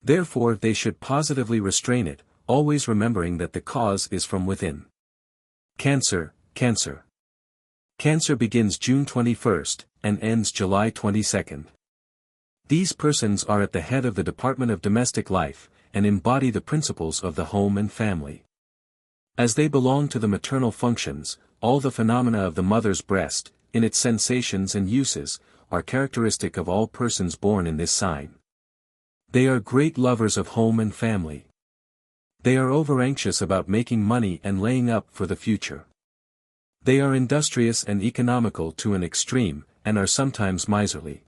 Therefore they should positively restrain it, always remembering that the cause is from within. Cancer. Cancer begins June 21st, and ends July 22nd. These persons are at the head of the Department of Domestic Life, and embody the principles of the home and family. As they belong to the maternal functions, all the phenomena of the mother's breast, in its sensations and uses, are characteristic of all persons born in this sign. They are great lovers of home and family. They are over-anxious about making money and laying up for the future. They are industrious and economical to an extreme, and are sometimes miserly.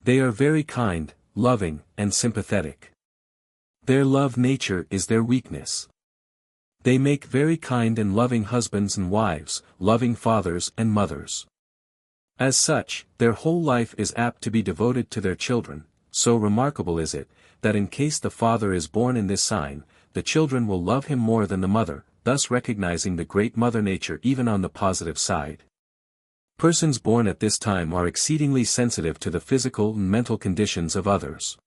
They are very kind, loving, and sympathetic. Their love nature is their weakness. They make very kind and loving husbands and wives, loving fathers and mothers. As such, their whole life is apt to be devoted to their children. So remarkable is it, that in case the father is born in this sign, the children will love him more than the mother, thus recognizing the great mother nature even on the positive side. Persons born at this time are exceedingly sensitive to the physical and mental conditions of others.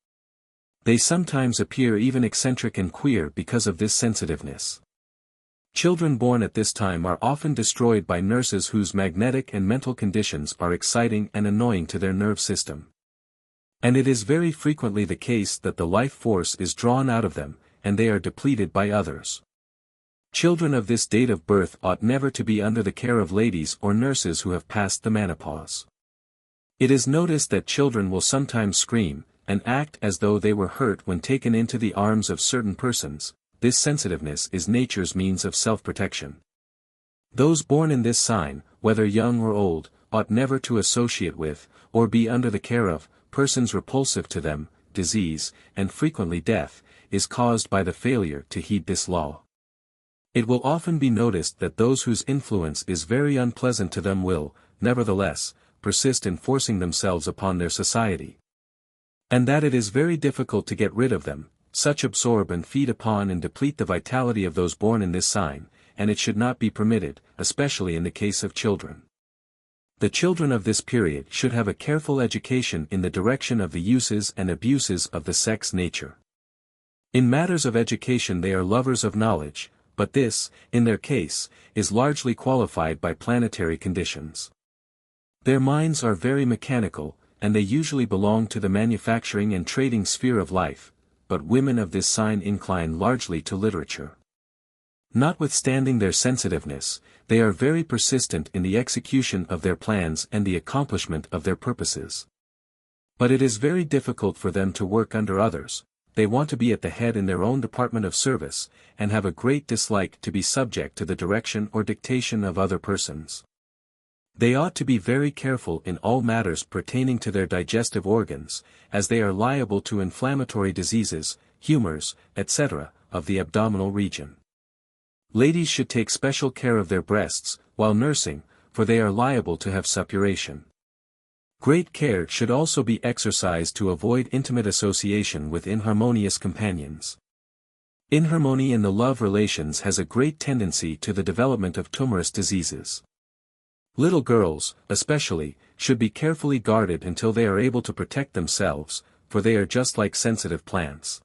They sometimes appear even eccentric and queer because of this sensitiveness. Children born at this time are often destroyed by nurses whose magnetic and mental conditions are exciting and annoying to their nerve system. And it is very frequently the case that the life force is drawn out of them, and they are depleted by others. Children of this date of birth ought never to be under the care of ladies or nurses who have passed the menopause. It is noticed that children will sometimes scream, and act as though they were hurt when taken into the arms of certain persons. This sensitiveness is nature's means of self-protection. Those born in this sign, whether young or old, ought never to associate with, or be under the care of, persons repulsive to them. Disease, and frequently death, is caused by the failure to heed this law. It will often be noticed that those whose influence is very unpleasant to them will, nevertheless, persist in forcing themselves upon their society. And that it is very difficult to get rid of them. Such absorb and feed upon and deplete the vitality of those born in this sign, and it should not be permitted, especially in the case of children. The children of this period should have a careful education in the direction of the uses and abuses of the sex nature. In matters of education they are lovers of knowledge, but this, in their case, is largely qualified by planetary conditions. Their minds are very mechanical, and they usually belong to the manufacturing and trading sphere of life, but women of this sign incline largely to literature. Notwithstanding their sensitiveness, they are very persistent in the execution of their plans and the accomplishment of their purposes. But it is very difficult for them to work under others. They want to be at the head in their own department of service, and have a great dislike to be subject to the direction or dictation of other persons. They ought to be very careful in all matters pertaining to their digestive organs, as they are liable to inflammatory diseases, humors, etc., of the abdominal region. Ladies should take special care of their breasts, while nursing, for they are liable to have suppuration. Great care should also be exercised to avoid intimate association with inharmonious companions. Inharmony in the love relations has a great tendency to the development of tumorous diseases. Little girls, especially, should be carefully guarded until they are able to protect themselves, for they are just like sensitive plants.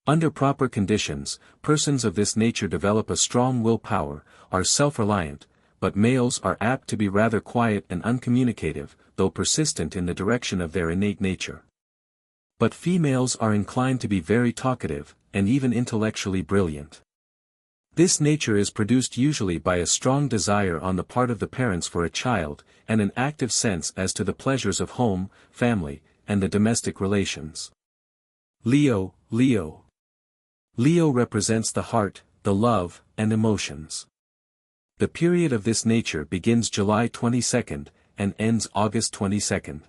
Under proper conditions, persons of this nature develop a strong willpower, are self-reliant, but males are apt to be rather quiet and uncommunicative, though persistent in the direction of their innate nature. But females are inclined to be very talkative, and even intellectually brilliant. This nature is produced usually by a strong desire on the part of the parents for a child, and an active sense as to the pleasures of home, family, and the domestic relations. Leo represents the heart, the love, and emotions. The period of this nature begins July 22nd, and ends August 22nd.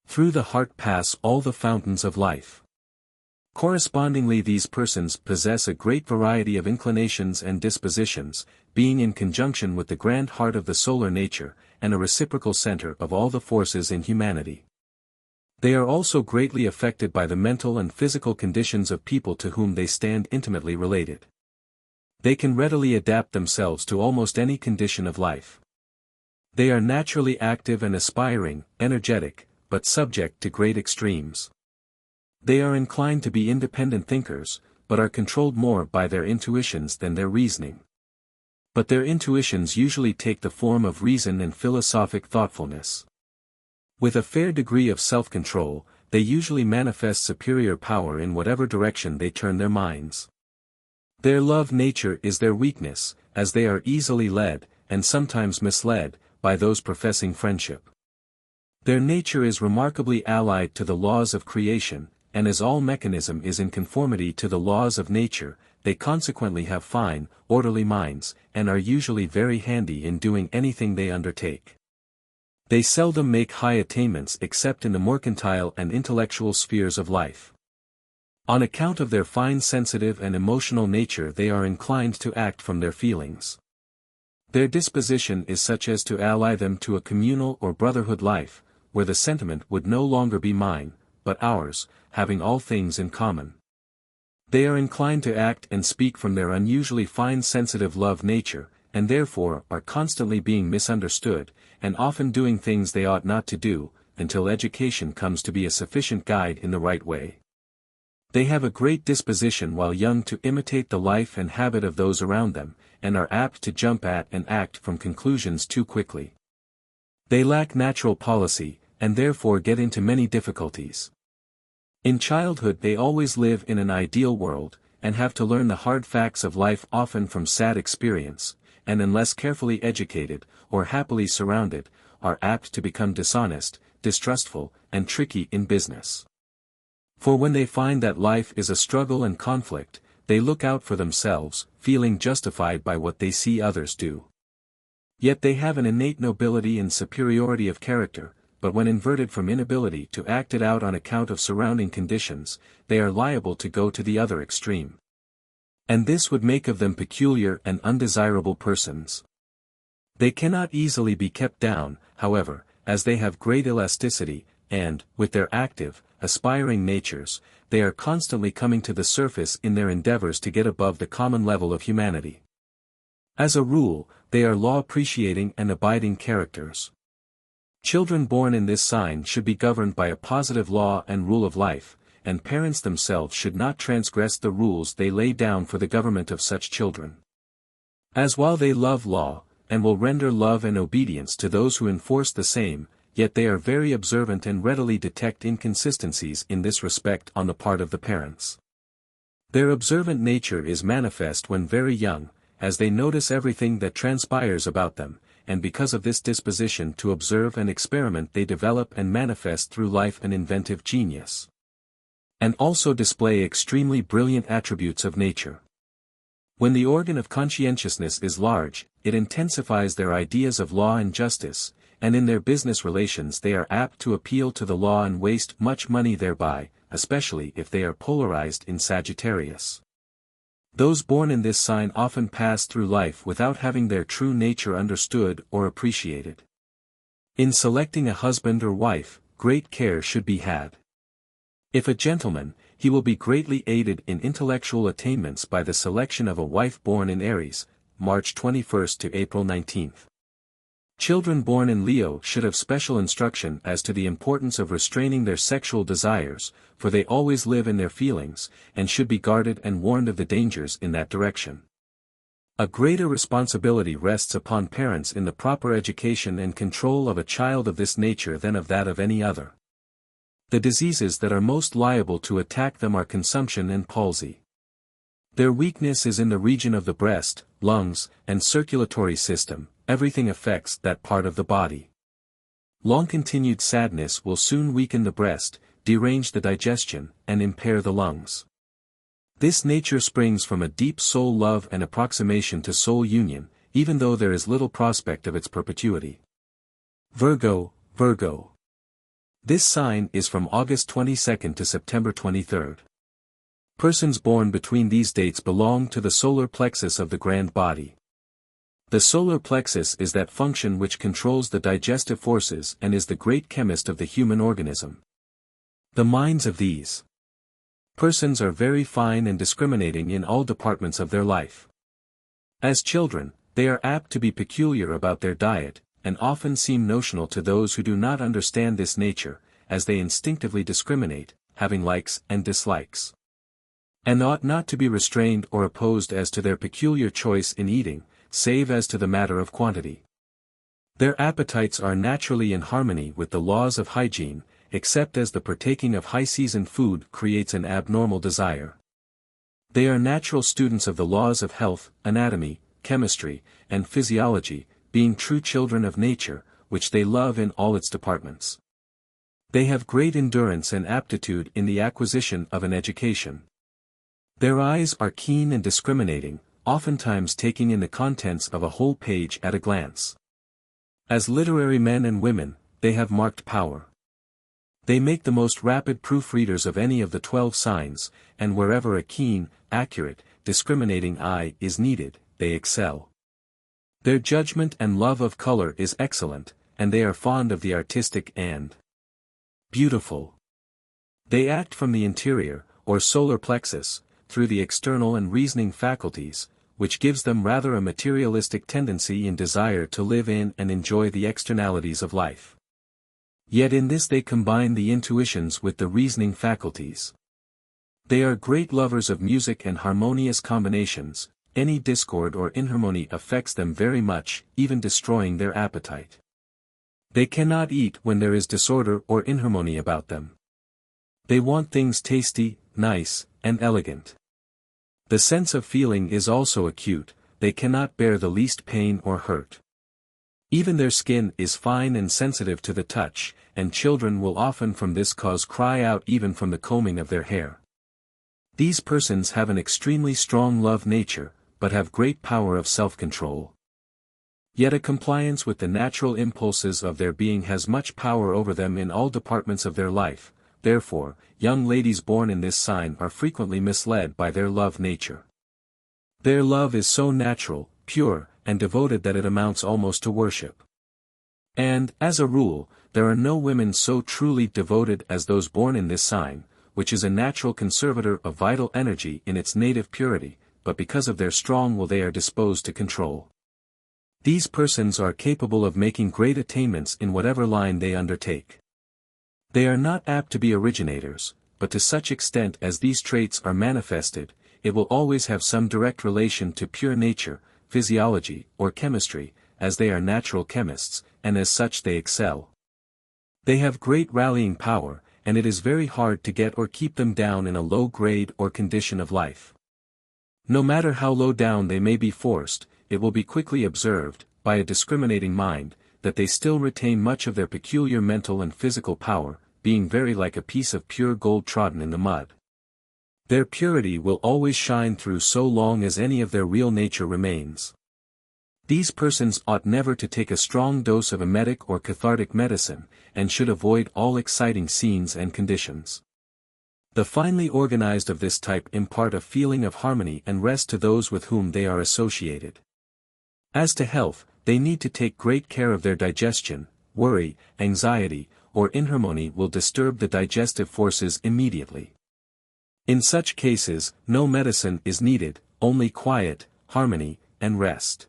Through the heart pass all the fountains of life. Correspondingly, these persons possess a great variety of inclinations and dispositions, being in conjunction with the grand heart of the solar nature, and a reciprocal center of all the forces in humanity. They are also greatly affected by the mental and physical conditions of people to whom they stand intimately related. They can readily adapt themselves to almost any condition of life. They are naturally active and aspiring, energetic, but subject to great extremes. They are inclined to be independent thinkers, but are controlled more by their intuitions than their reasoning. But their intuitions usually take the form of reason and philosophic thoughtfulness. With a fair degree of self-control, they usually manifest superior power in whatever direction they turn their minds. Their love nature is their weakness, as they are easily led, and sometimes misled, by those professing friendship. Their nature is remarkably allied to the laws of creation, and as all mechanism is in conformity to the laws of nature, they consequently have fine, orderly minds, and are usually very handy in doing anything they undertake. They seldom make high attainments except in the mercantile and intellectual spheres of life. On account of their fine sensitive and emotional nature they are inclined to act from their feelings. Their disposition is such as to ally them to a communal or brotherhood life, where the sentiment would no longer be mine, but ours, having all things in common. They are inclined to act and speak from their unusually fine sensitive love nature, and therefore are constantly being misunderstood, and often doing things they ought not to do, until education comes to be a sufficient guide in the right way. They have a great disposition while young to imitate the life and habit of those around them, and are apt to jump at and act from conclusions too quickly. They lack natural policy, and therefore get into many difficulties. In childhood they always live in an ideal world, and have to learn the hard facts of life often from sad experience, and unless carefully educated, or happily surrounded, are apt to become dishonest, distrustful, and tricky in business. For when they find that life is a struggle and conflict, they look out for themselves, feeling justified by what they see others do. Yet they have an innate nobility and superiority of character, but when inverted from inability to act it out on account of surrounding conditions, they are liable to go to the other extreme. And this would make of them peculiar and undesirable persons. They cannot easily be kept down, however, as they have great elasticity, and, with their active, aspiring natures, they are constantly coming to the surface in their endeavors to get above the common level of humanity. As a rule, they are law-appreciating and abiding characters. Children born in this sign should be governed by a positive law and rule of life, and parents themselves should not transgress the rules they lay down for the government of such children. As while they love law, and will render love and obedience to those who enforce the same, yet they are very observant and readily detect inconsistencies in this respect on the part of the parents. Their observant nature is manifest when very young, as they notice everything that transpires about them, and because of this disposition to observe and experiment they develop and manifest through life an inventive genius. And also display extremely brilliant attributes of nature. When the organ of conscientiousness is large, it intensifies their ideas of law and justice, and in their business relations they are apt to appeal to the law and waste much money thereby, especially if they are polarized in Sagittarius. Those born in this sign often pass through life without having their true nature understood or appreciated. In selecting a husband or wife, great care should be had. If a gentleman, he will be greatly aided in intellectual attainments by the selection of a wife born in Aries, March 21 to April 19. Children born in Leo should have special instruction as to the importance of restraining their sexual desires, for they always live in their feelings, and should be guarded and warned of the dangers in that direction. A greater responsibility rests upon parents in the proper education and control of a child of this nature than of that of any other. The diseases that are most liable to attack them are consumption and palsy. Their weakness is in the region of the breast, lungs, and circulatory system. Everything affects that part of the body. Long-continued sadness will soon weaken the breast, derange the digestion, and impair the lungs. This nature springs from a deep soul love and approximation to soul union, even though there is little prospect of its perpetuity. Virgo. This sign is from August 22 to September 23. Persons born between these dates belong to the solar plexus of the grand body. The solar plexus is that function which controls the digestive forces and is the great chemist of the human organism. The minds of these persons are very fine and discriminating in all departments of their life. As children, they are apt to be peculiar about their diet, and often seem notional to those who do not understand this nature, as they instinctively discriminate, having likes and dislikes. And ought not to be restrained or opposed as to their peculiar choice in eating, save as to the matter of quantity. Their appetites are naturally in harmony with the laws of hygiene, except as the partaking of high-seasoned food creates an abnormal desire. They are natural students of the laws of health, anatomy, chemistry, and physiology, being true children of nature, which they love in all its departments. They have great endurance and aptitude in the acquisition of an education. Their eyes are keen and discriminating, oftentimes taking in the contents of a whole page at a glance. As literary men and women, they have marked power. They make the most rapid proofreaders of any of the 12 signs, and wherever a keen, accurate, discriminating eye is needed, they excel. Their judgment and love of color is excellent, and they are fond of the artistic and beautiful. They act from the interior, or solar plexus, through the external and reasoning faculties, which gives them rather a materialistic tendency and desire to live in and enjoy the externalities of life. Yet in this they combine the intuitions with the reasoning faculties. They are great lovers of music and harmonious combinations. Any discord or inharmony affects them very much, even destroying their appetite. They cannot eat when there is disorder or inharmony about them. They want things tasty, nice, and elegant. The sense of feeling is also acute, they cannot bear the least pain or hurt. Even their skin is fine and sensitive to the touch, and children will often from this cause cry out even from the combing of their hair. These persons have an extremely strong love nature, but have great power of self-control. Yet a compliance with the natural impulses of their being has much power over them in all departments of their life. Therefore, young ladies born in this sign are frequently misled by their love nature. Their love is so natural, pure, and devoted that it amounts almost to worship. And, as a rule, there are no women so truly devoted as those born in this sign, which is a natural conservator of vital energy in its native purity, but because of their strong will they are disposed to control. These persons are capable of making great attainments in whatever line they undertake. They are not apt to be originators, but to such extent as these traits are manifested, it will always have some direct relation to pure nature, physiology, or chemistry, as they are natural chemists, and as such they excel. They have great rallying power, and it is very hard to get or keep them down in a low grade or condition of life. No matter how low down they may be forced, it will be quickly observed, by a discriminating mind, that they still retain much of their peculiar mental and physical power, being very like a piece of pure gold trodden in the mud. Their purity will always shine through so long as any of their real nature remains. These persons ought never to take a strong dose of emetic or cathartic medicine, and should avoid all exciting scenes and conditions. The finely organized of this type impart a feeling of harmony and rest to those with whom they are associated. As to health, they need to take great care of their digestion. Worry, anxiety, or inharmony will disturb the digestive forces immediately. In such cases, no medicine is needed, only quiet, harmony, and rest.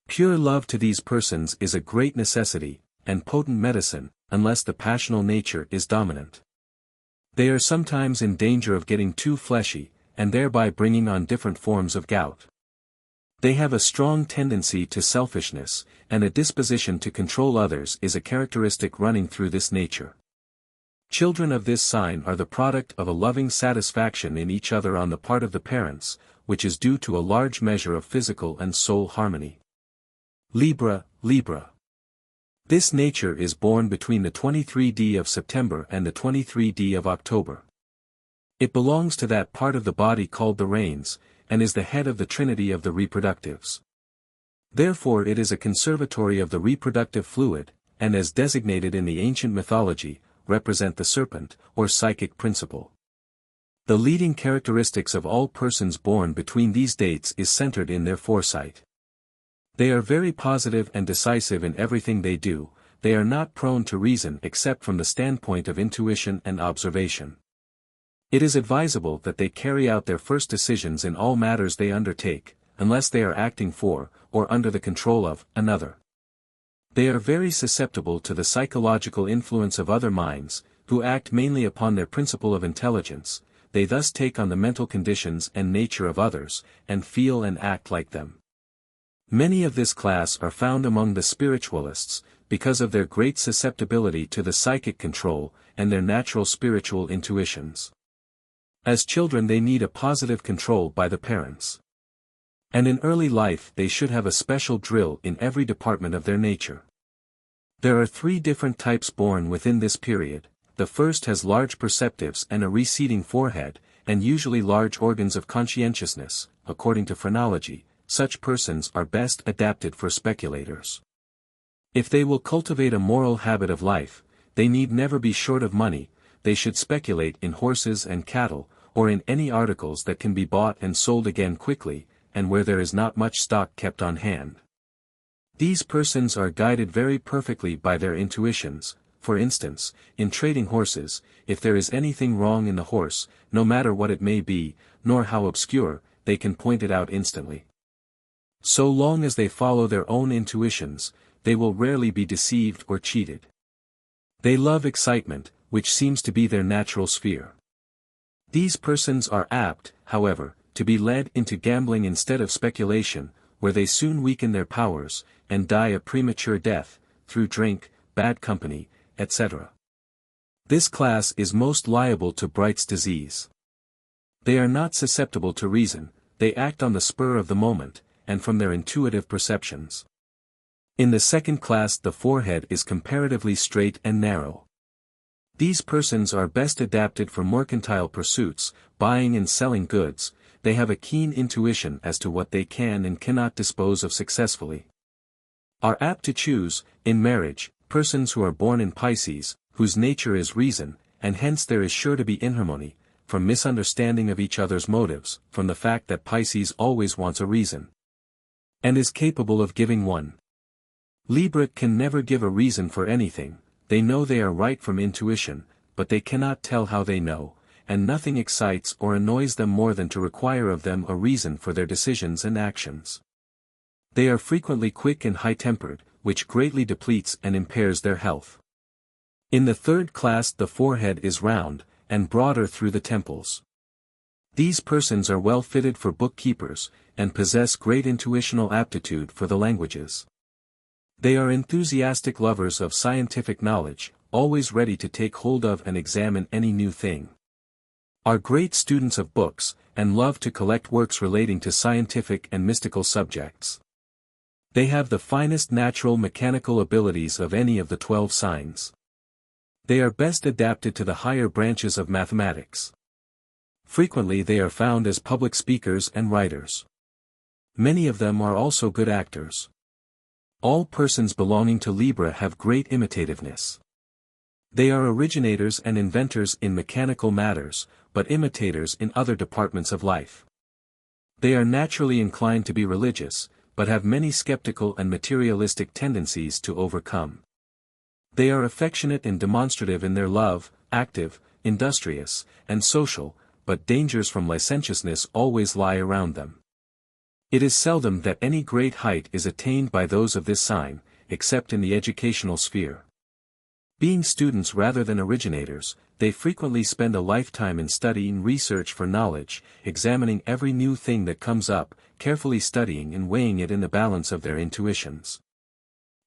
Pure love to these persons is a great necessity, and potent medicine, unless the passional nature is dominant. They are sometimes in danger of getting too fleshy, and thereby bringing on different forms of gout. They have a strong tendency to selfishness, and a disposition to control others is a characteristic running through this nature. Children of this sign are the product of a loving satisfaction in each other on the part of the parents, which is due to a large measure of physical and soul harmony. Libra. This nature is born between the 23d of September and the 23d of October. It belongs to that part of the body called the reins, and is the head of the trinity of the reproductives. Therefore it is a conservatory of the reproductive fluid, and as designated in the ancient mythology, represent the serpent, or psychic principle. The leading characteristics of all persons born between these dates is centered in their foresight. They are very positive and decisive in everything they do. They are not prone to reason except from the standpoint of intuition and observation. It is advisable that they carry out their first decisions in all matters they undertake, unless they are acting for, or under the control of, another. They are very susceptible to the psychological influence of other minds, who act mainly upon their principle of intelligence. They thus take on the mental conditions and nature of others, and feel and act like them. Many of this class are found among the spiritualists, because of their great susceptibility to the psychic control, and their natural spiritual intuitions. As children they need a positive control by the parents. And in early life they should have a special drill in every department of their nature. There are 3 different types born within this period. The first has large perceptives and a receding forehead, and usually large organs of conscientiousness. According to phrenology, such persons are best adapted for speculators. If they will cultivate a moral habit of life, they need never be short of money. They should speculate in horses and cattle, or in any articles that can be bought and sold again quickly, and where there is not much stock kept on hand. These persons are guided very perfectly by their intuitions. For instance, in trading horses, if there is anything wrong in the horse, no matter what it may be, nor how obscure, they can point it out instantly. So long as they follow their own intuitions, they will rarely be deceived or cheated. They love excitement, which seems to be their natural sphere. These persons are apt, however, to be led into gambling instead of speculation, where they soon weaken their powers, and die a premature death, through drink, bad company, etc. This class is most liable to Bright's disease. They are not susceptible to reason, they act on the spur of the moment, and from their intuitive perceptions. In the second class the forehead is comparatively straight and narrow. These persons are best adapted for mercantile pursuits, buying and selling goods. They have a keen intuition as to what they can and cannot dispose of successfully. Are apt to choose, in marriage, persons who are born in Pisces, whose nature is reason, and hence there is sure to be inharmony, from misunderstanding of each other's motives, from the fact that Pisces always wants a reason, and is capable of giving one. Libra can never give a reason for anything. They know they are right from intuition, but they cannot tell how they know, and nothing excites or annoys them more than to require of them a reason for their decisions and actions. They are frequently quick and high-tempered, which greatly depletes and impairs their health. In the third class, the forehead is round, and broader through the temples. These persons are well fitted for bookkeepers, and possess great intuitional aptitude for the languages. They are enthusiastic lovers of scientific knowledge, always ready to take hold of and examine any new thing. Are great students of books, and love to collect works relating to scientific and mystical subjects. They have the finest natural mechanical abilities of any of the 12 signs. They are best adapted to the higher branches of mathematics. Frequently they are found as public speakers and writers. Many of them are also good actors. All persons belonging to Libra have great imitativeness. They are originators and inventors in mechanical matters, but imitators in other departments of life. They are naturally inclined to be religious, but have many skeptical and materialistic tendencies to overcome. They are affectionate and demonstrative in their love, active, industrious, and social, but dangers from licentiousness always lie around them. It is seldom that any great height is attained by those of this sign, except in the educational sphere. Being students rather than originators, they frequently spend a lifetime in studying research for knowledge, examining every new thing that comes up, carefully studying and weighing it in the balance of their intuitions.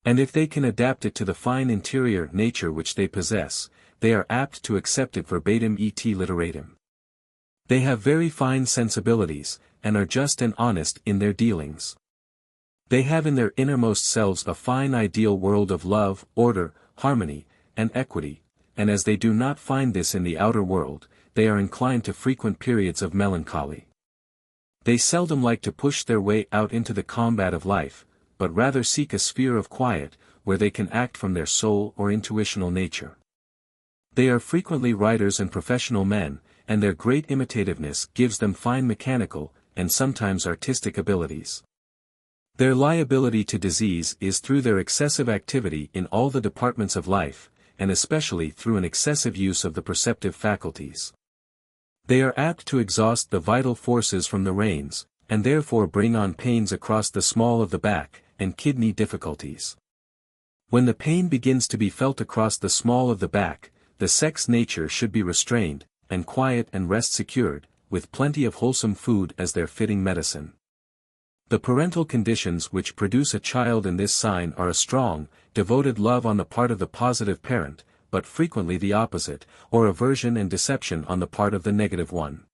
And if they can adapt it to the fine interior nature which they possess, they are apt to accept it verbatim et literatim. They have very fine sensibilities, and are just and honest in their dealings. They have in their innermost selves a fine ideal world of love, order, harmony, and equity, and as they do not find this in the outer world, they are inclined to frequent periods of melancholy. They seldom like to push their way out into the combat of life, but rather seek a sphere of quiet, where they can act from their soul or intuitional nature. They are frequently writers and professional men, and their great imitativeness gives them fine mechanical, and sometimes artistic abilities. Their liability to disease is through their excessive activity in all the departments of life, and especially through an excessive use of the perceptive faculties. They are apt to exhaust the vital forces from the reins, and therefore bring on pains across the small of the back, and kidney difficulties. When the pain begins to be felt across the small of the back, the sex nature should be restrained, and quiet and rest secured, with plenty of wholesome food as their fitting medicine. The parental conditions which produce a child in this sign are a strong, devoted love on the part of the positive parent, but frequently the opposite, or aversion and deception on the part of the negative one.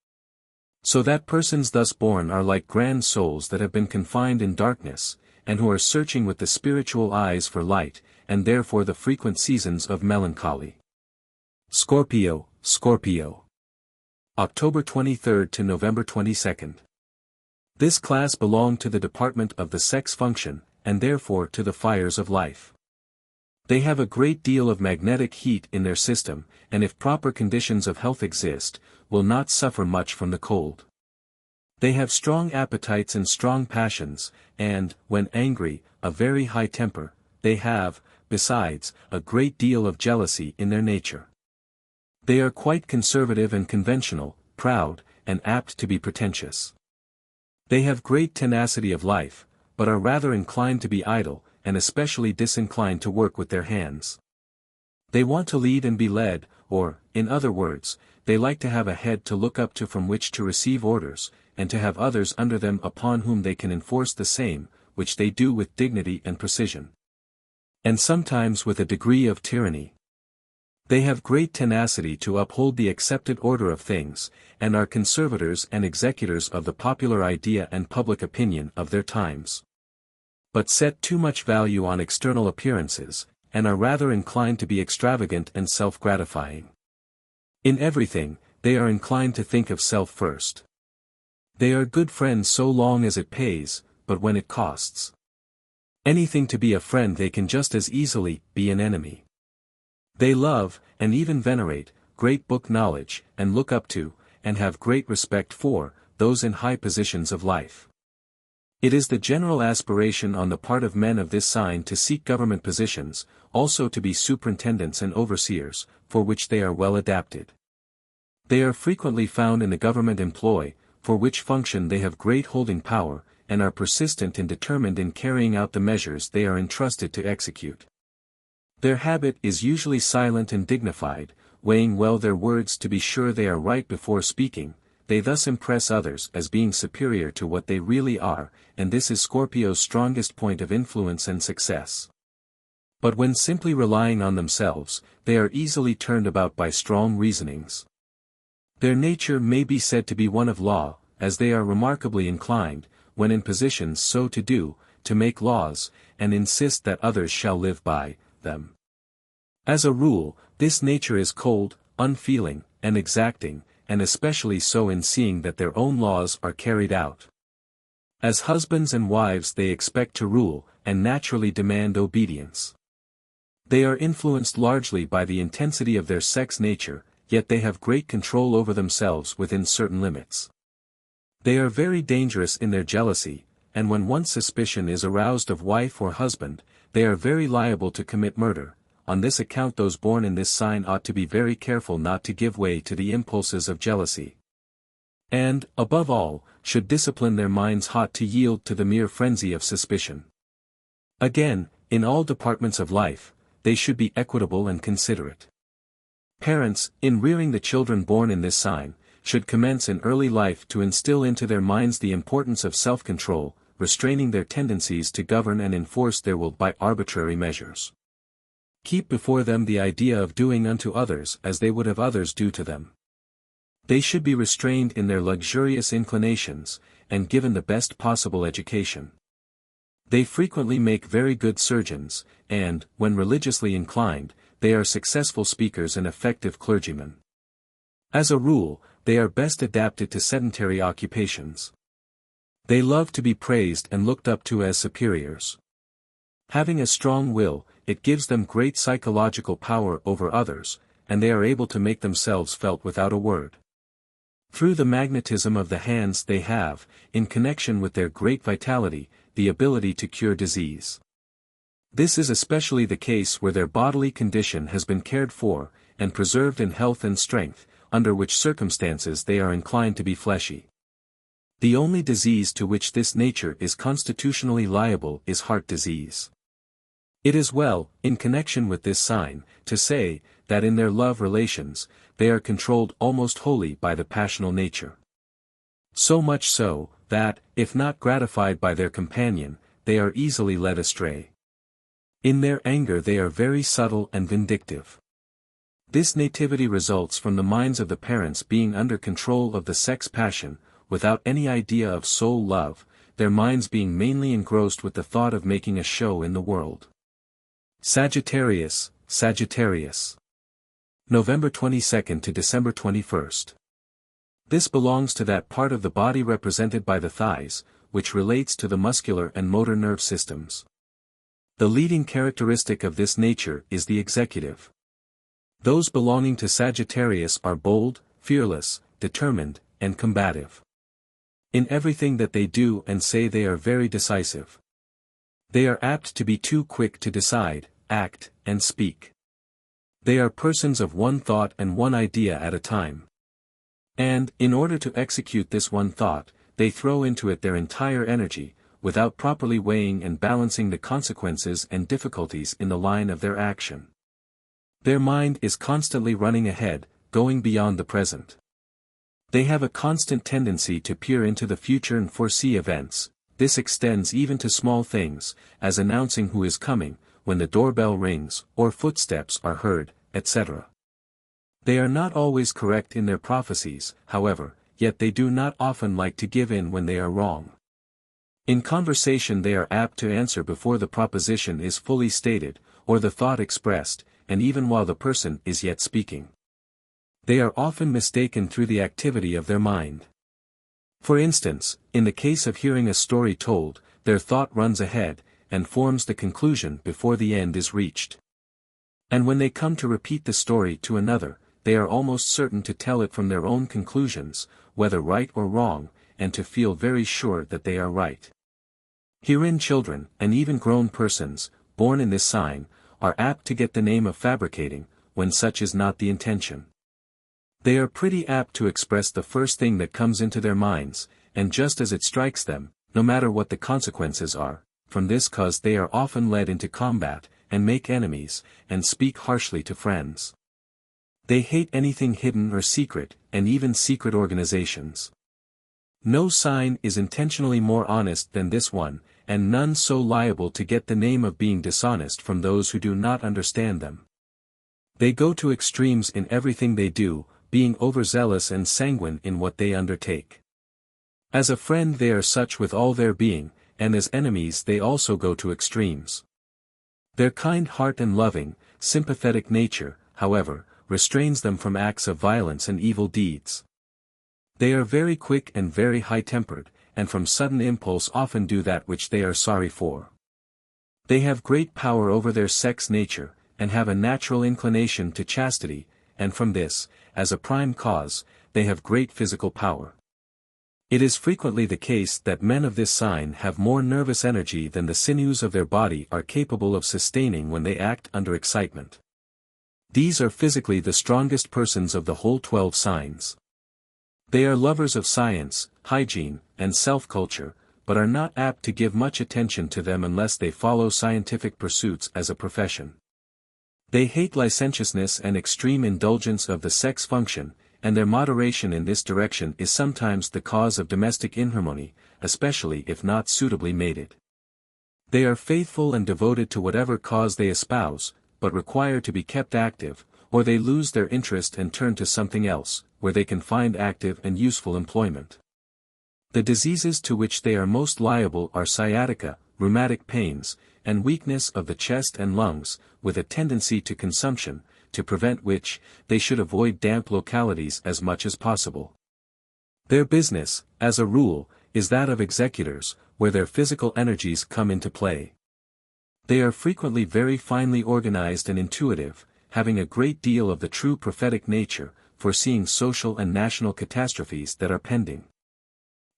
So that persons thus born are like grand souls that have been confined in darkness, and who are searching with the spiritual eyes for light, and therefore the frequent seasons of melancholy. Scorpio, Scorpio. October 23 to November 22. This class belong to the department of the sex function, and therefore to the fires of life. They have a great deal of magnetic heat in their system, and if proper conditions of health exist, will not suffer much from the cold. They have strong appetites and strong passions, and, when angry, a very high temper. They have, besides, a great deal of jealousy in their nature. They are quite conservative and conventional, proud, and apt to be pretentious. They have great tenacity of life, but are rather inclined to be idle, and especially disinclined to work with their hands. They want to lead and be led, or, in other words, they like to have a head to look up to from which to receive orders, and to have others under them upon whom they can enforce the same, which they do with dignity and precision. And sometimes with a degree of tyranny. They have great tenacity to uphold the accepted order of things, and are conservators and executors of the popular idea and public opinion of their times. But set too much value on external appearances, and are rather inclined to be extravagant and self-gratifying. In everything, they are inclined to think of self first. They are good friends so long as it pays, but when it costs anything to be a friend they can just as easily be an enemy. They love, and even venerate, great book knowledge, and look up to, and have great respect for, those in high positions of life. It is the general aspiration on the part of men of this sign to seek government positions, also to be superintendents and overseers, for which they are well adapted. They are frequently found in the government employ, for which function they have great holding power, and are persistent and determined in carrying out the measures they are entrusted to execute. Their habit is usually silent and dignified, weighing well their words to be sure they are right before speaking. They thus impress others as being superior to what they really are, and this is Scorpio's strongest point of influence and success. But when simply relying on themselves, they are easily turned about by strong reasonings. Their nature may be said to be one of law, as they are remarkably inclined, when in positions so to do, to make laws, and insist that others shall live by them. As a rule, this nature is cold, unfeeling, and exacting, and especially so in seeing that their own laws are carried out. As husbands and wives they expect to rule, and naturally demand obedience. They are influenced largely by the intensity of their sex nature, yet they have great control over themselves within certain limits. They are very dangerous in their jealousy, and when once suspicion is aroused of wife or husband, they are very liable to commit murder. On this account those born in this sign ought to be very careful not to give way to the impulses of jealousy. And, above all, should discipline their minds hot to yield to the mere frenzy of suspicion. Again, in all departments of life, they should be equitable and considerate. Parents, in rearing the children born in this sign, should commence in early life to instill into their minds the importance of self-control, restraining their tendencies to govern and enforce their will by arbitrary measures. Keep before them the idea of doing unto others as they would have others do to them. They should be restrained in their luxurious inclinations, and given the best possible education. They frequently make very good surgeons, and, when religiously inclined, they are successful speakers and effective clergymen. As a rule, they are best adapted to sedentary occupations. They love to be praised and looked up to as superiors. Having a strong will, it gives them great psychological power over others, and they are able to make themselves felt without a word. Through the magnetism of the hands they have, in connection with their great vitality, the ability to cure disease. This is especially the case where their bodily condition has been cared for, and preserved in health and strength, under which circumstances they are inclined to be fleshy. The only disease to which this nature is constitutionally liable is heart disease. It is well, in connection with this sign, to say, that in their love relations, they are controlled almost wholly by the passional nature. So much so, that, if not gratified by their companion, they are easily led astray. In their anger they are very subtle and vindictive. This nativity results from the minds of the parents being under control of the sex passion, without any idea of soul love, their minds being mainly engrossed with the thought of making a show in the world. Sagittarius, Sagittarius. November 22nd to December 21st. This belongs to that part of the body represented by the thighs, which relates to the muscular and motor nerve systems. The leading characteristic of this nature is the executive. Those belonging to Sagittarius are bold, fearless, determined, and combative. In everything that they do and say they are very decisive. They are apt to be too quick to decide, act, and speak. They are persons of one thought and one idea at a time. And, in order to execute this one thought, they throw into it their entire energy, without properly weighing and balancing the consequences and difficulties in the line of their action. Their mind is constantly running ahead, going beyond the present. They have a constant tendency to peer into the future and foresee events. This extends even to small things, as announcing who is coming, when the doorbell rings, or footsteps are heard, etc. They are not always correct in their prophecies, however, yet they do not often like to give in when they are wrong. In conversation they are apt to answer before the proposition is fully stated, or the thought expressed, and even while the person is yet speaking. They are often mistaken through the activity of their mind. For instance, in the case of hearing a story told, their thought runs ahead, and forms the conclusion before the end is reached. And when they come to repeat the story to another, they are almost certain to tell it from their own conclusions, whether right or wrong, and to feel very sure that they are right. Herein children, and even grown persons, born in this sign, are apt to get the name of fabricating, when such is not the intention. They are pretty apt to express the first thing that comes into their minds, and just as it strikes them, no matter what the consequences are. From this cause they are often led into combat, and make enemies, and speak harshly to friends. They hate anything hidden or secret, and even secret organizations. No sign is intentionally more honest than this one, and none so liable to get the name of being dishonest from those who do not understand them. They go to extremes in everything they do, being overzealous and sanguine in what they undertake. As a friend they are such with all their being, and as enemies they also go to extremes. Their kind heart and loving, sympathetic nature, however, restrains them from acts of violence and evil deeds. They are very quick and very high-tempered, and from sudden impulse often do that which they are sorry for. They have great power over their sex nature, and have a natural inclination to chastity, and from this, as a prime cause, they have great physical power. It is frequently the case that men of this sign have more nervous energy than the sinews of their body are capable of sustaining when they act under excitement. These are physically the strongest persons of the whole 12 signs. They are lovers of science, hygiene, and self-culture, but are not apt to give much attention to them unless they follow scientific pursuits as a profession. They hate licentiousness and extreme indulgence of the sex function, and their moderation in this direction is sometimes the cause of domestic inharmony, especially if not suitably mated. They are faithful and devoted to whatever cause they espouse, but require to be kept active, or they lose their interest and turn to something else, where they can find active and useful employment. The diseases to which they are most liable are sciatica, rheumatic pains, and weakness of the chest and lungs, with a tendency to consumption, to prevent which, they should avoid damp localities as much as possible. Their business, as a rule, is that of executors, where their physical energies come into play. They are frequently very finely organized and intuitive, having a great deal of the true prophetic nature, foreseeing social and national catastrophes that are pending.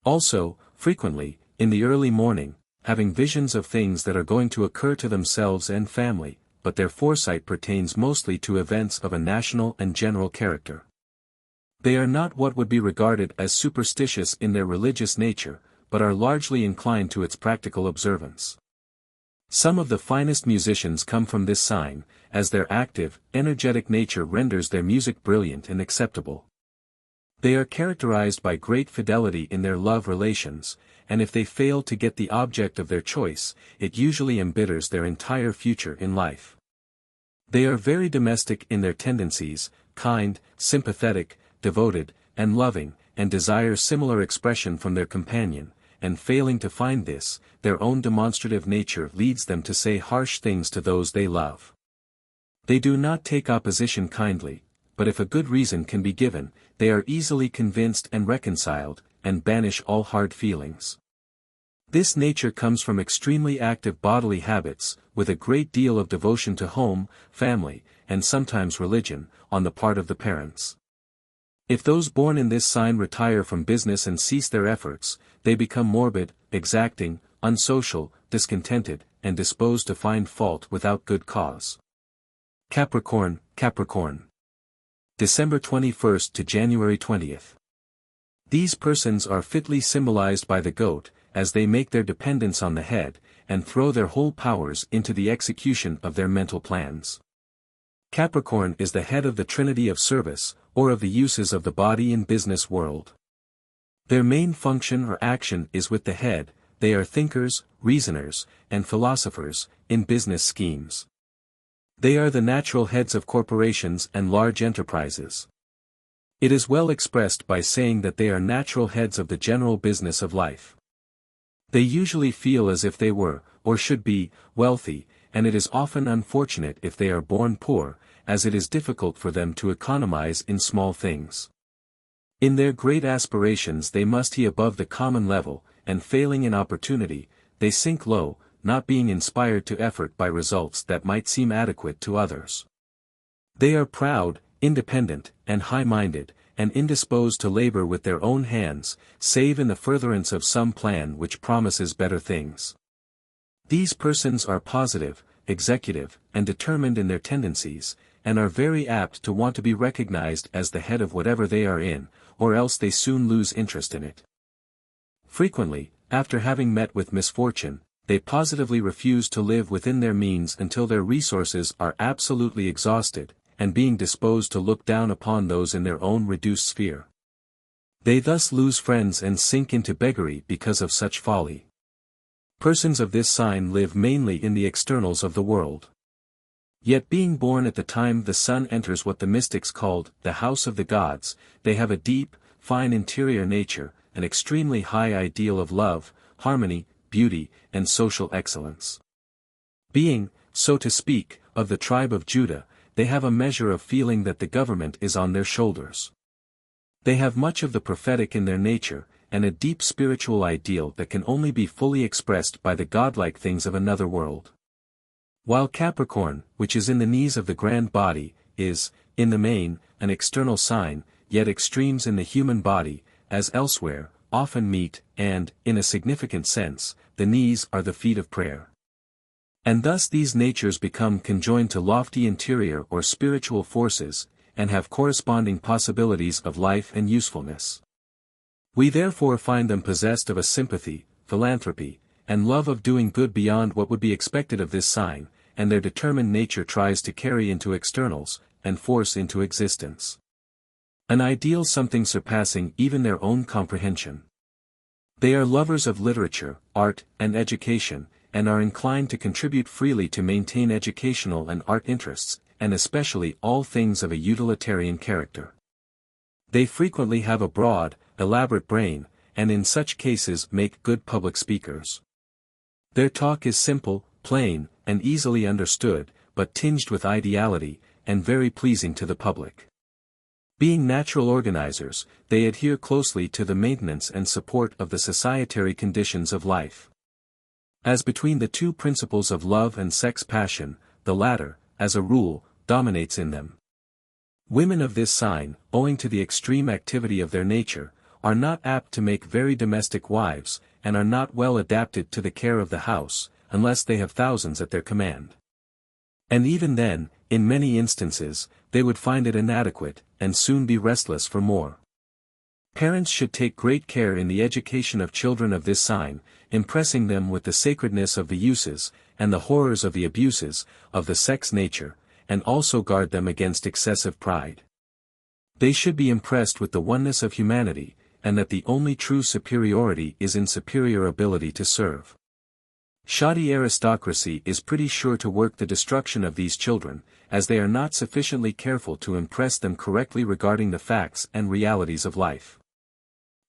Also, frequently, in the early morning, having visions of things that are going to occur to themselves and family, but their foresight pertains mostly to events of a national and general character. They are not what would be regarded as superstitious in their religious nature, but are largely inclined to its practical observance. Some of the finest musicians come from this sign, as their active, energetic nature renders their music brilliant and acceptable. They are characterized by great fidelity in their love relations, and if they fail to get the object of their choice, it usually embitters their entire future in life. They are very domestic in their tendencies, kind, sympathetic, devoted, and loving, and desire similar expression from their companion, and failing to find this, their own demonstrative nature leads them to say harsh things to those they love. They do not take opposition kindly, but if a good reason can be given, they are easily convinced and reconciled, and banish all hard feelings. This nature comes from extremely active bodily habits, with a great deal of devotion to home, family, and sometimes religion, on the part of the parents. If those born in this sign retire from business and cease their efforts, they become morbid, exacting, unsocial, discontented, and disposed to find fault without good cause. Capricorn, Capricorn. December 21st to January 20th. These persons are fitly symbolized by the goat, as they make their dependence on the head, and throw their whole powers into the execution of their mental plans. Capricorn is the head of the trinity of service, or of the uses of the body in business world. Their main function or action is with the head. They are thinkers, reasoners, and philosophers, in business schemes. They are the natural heads of corporations and large enterprises. It is well expressed by saying that they are natural heads of the general business of life. They usually feel as if they were, or should be, wealthy, and it is often unfortunate if they are born poor, as it is difficult for them to economize in small things. In their great aspirations they must be above the common level, and failing in opportunity, they sink low, not being inspired to effort by results that might seem adequate to others. They are proud, independent, and high-minded, and indisposed to labor with their own hands, save in the furtherance of some plan which promises better things. These persons are positive, executive, and determined in their tendencies, and are very apt to want to be recognized as the head of whatever they are in, or else they soon lose interest in it. Frequently, after having met with misfortune, they positively refuse to live within their means until their resources are absolutely exhausted, and being disposed to look down upon those in their own reduced sphere. They thus lose friends and sink into beggary because of such folly. Persons of this sign live mainly in the externals of the world. Yet being born at the time the sun enters what the mystics called the house of the gods, they have a deep, fine interior nature, an extremely high ideal of love, harmony, beauty, and social excellence. Being, so to speak, of the tribe of Judah, they have a measure of feeling that the government is on their shoulders. They have much of the prophetic in their nature, and a deep spiritual ideal that can only be fully expressed by the godlike things of another world. While Capricorn, which is in the knees of the grand body, is, in the main, an external sign, yet extremes in the human body, as elsewhere, often meet, and, in a significant sense, the knees are the feet of prayer. And thus these natures become conjoined to lofty interior or spiritual forces, and have corresponding possibilities of life and usefulness. We therefore find them possessed of a sympathy, philanthropy, and love of doing good beyond what would be expected of this sign, and their determined nature tries to carry into externals, and force into existence an ideal something surpassing even their own comprehension. They are lovers of literature, art, and education, and are inclined to contribute freely to maintain educational and art interests, and especially all things of a utilitarian character. They frequently have a broad, elaborate brain, and in such cases make good public speakers. Their talk is simple, plain, and easily understood, but tinged with ideality, and very pleasing to the public. Being natural organizers, they adhere closely to the maintenance and support of the societary conditions of life. As between the two principles of love and sex passion, the latter, as a rule, dominates in them. Women of this sign, owing to the extreme activity of their nature, are not apt to make very domestic wives, and are not well adapted to the care of the house, unless they have thousands at their command. And even then, in many instances, they would find it inadequate, and soon be restless for more. Parents should take great care in the education of children of this sign, impressing them with the sacredness of the uses, and the horrors of the abuses, of the sex nature, and also guard them against excessive pride. They should be impressed with the oneness of humanity, and that the only true superiority is in superior ability to serve. Shoddy aristocracy is pretty sure to work the destruction of these children, as they are not sufficiently careful to impress them correctly regarding the facts and realities of life.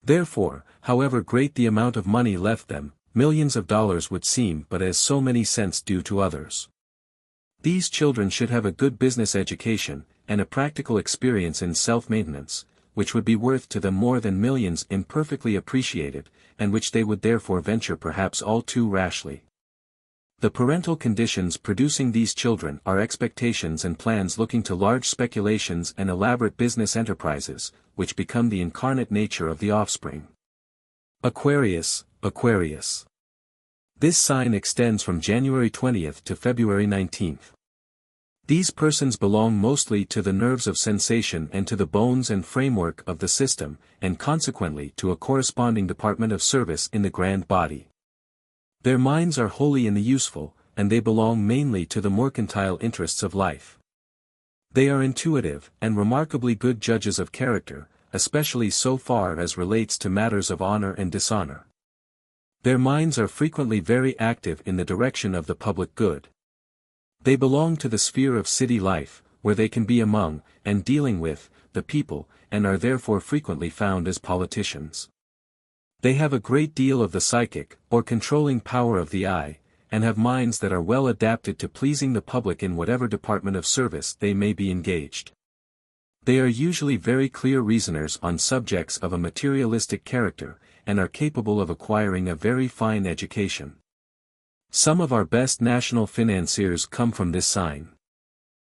Therefore, however great the amount of money left them, millions of dollars would seem but as so many cents due to others. These children should have a good business education, and a practical experience in self-maintenance, which would be worth to them more than millions imperfectly appreciated, and which they would therefore venture perhaps all too rashly. The parental conditions producing these children are expectations and plans looking to large speculations and elaborate business enterprises, which become the incarnate nature of the offspring. Aquarius, Aquarius. This sign extends from January 20th to February 19th. These persons belong mostly to the nerves of sensation and to the bones and framework of the system, and consequently to a corresponding department of service in the grand body. Their minds are wholly in the useful, and they belong mainly to the mercantile interests of life. They are intuitive, and remarkably good judges of character, especially so far as relates to matters of honor and dishonor. Their minds are frequently very active in the direction of the public good. They belong to the sphere of city life, where they can be among, and dealing with, the people, and are therefore frequently found as politicians. They have a great deal of the psychic, or controlling power of the eye, and have minds that are well adapted to pleasing the public in whatever department of service they may be engaged. They are usually very clear reasoners on subjects of a materialistic character, and are capable of acquiring a very fine education. Some of our best national financiers come from this sign.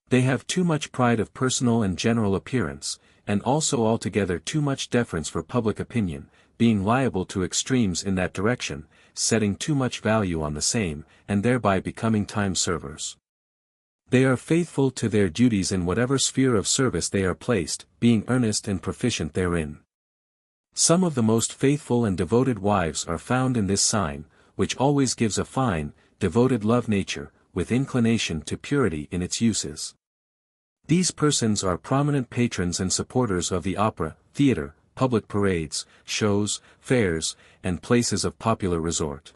They have too much pride of personal and general appearance, and also altogether too much deference for public opinion, being liable to extremes in that direction, setting too much value on the same, and thereby becoming time servers. They are faithful to their duties in whatever sphere of service they are placed, being earnest and proficient therein. Some of the most faithful and devoted wives are found in this sign, which always gives a fine, devoted love nature, with inclination to purity in its uses. These persons are prominent patrons and supporters of the opera, theater, public parades, shows, fairs, and places of popular resort.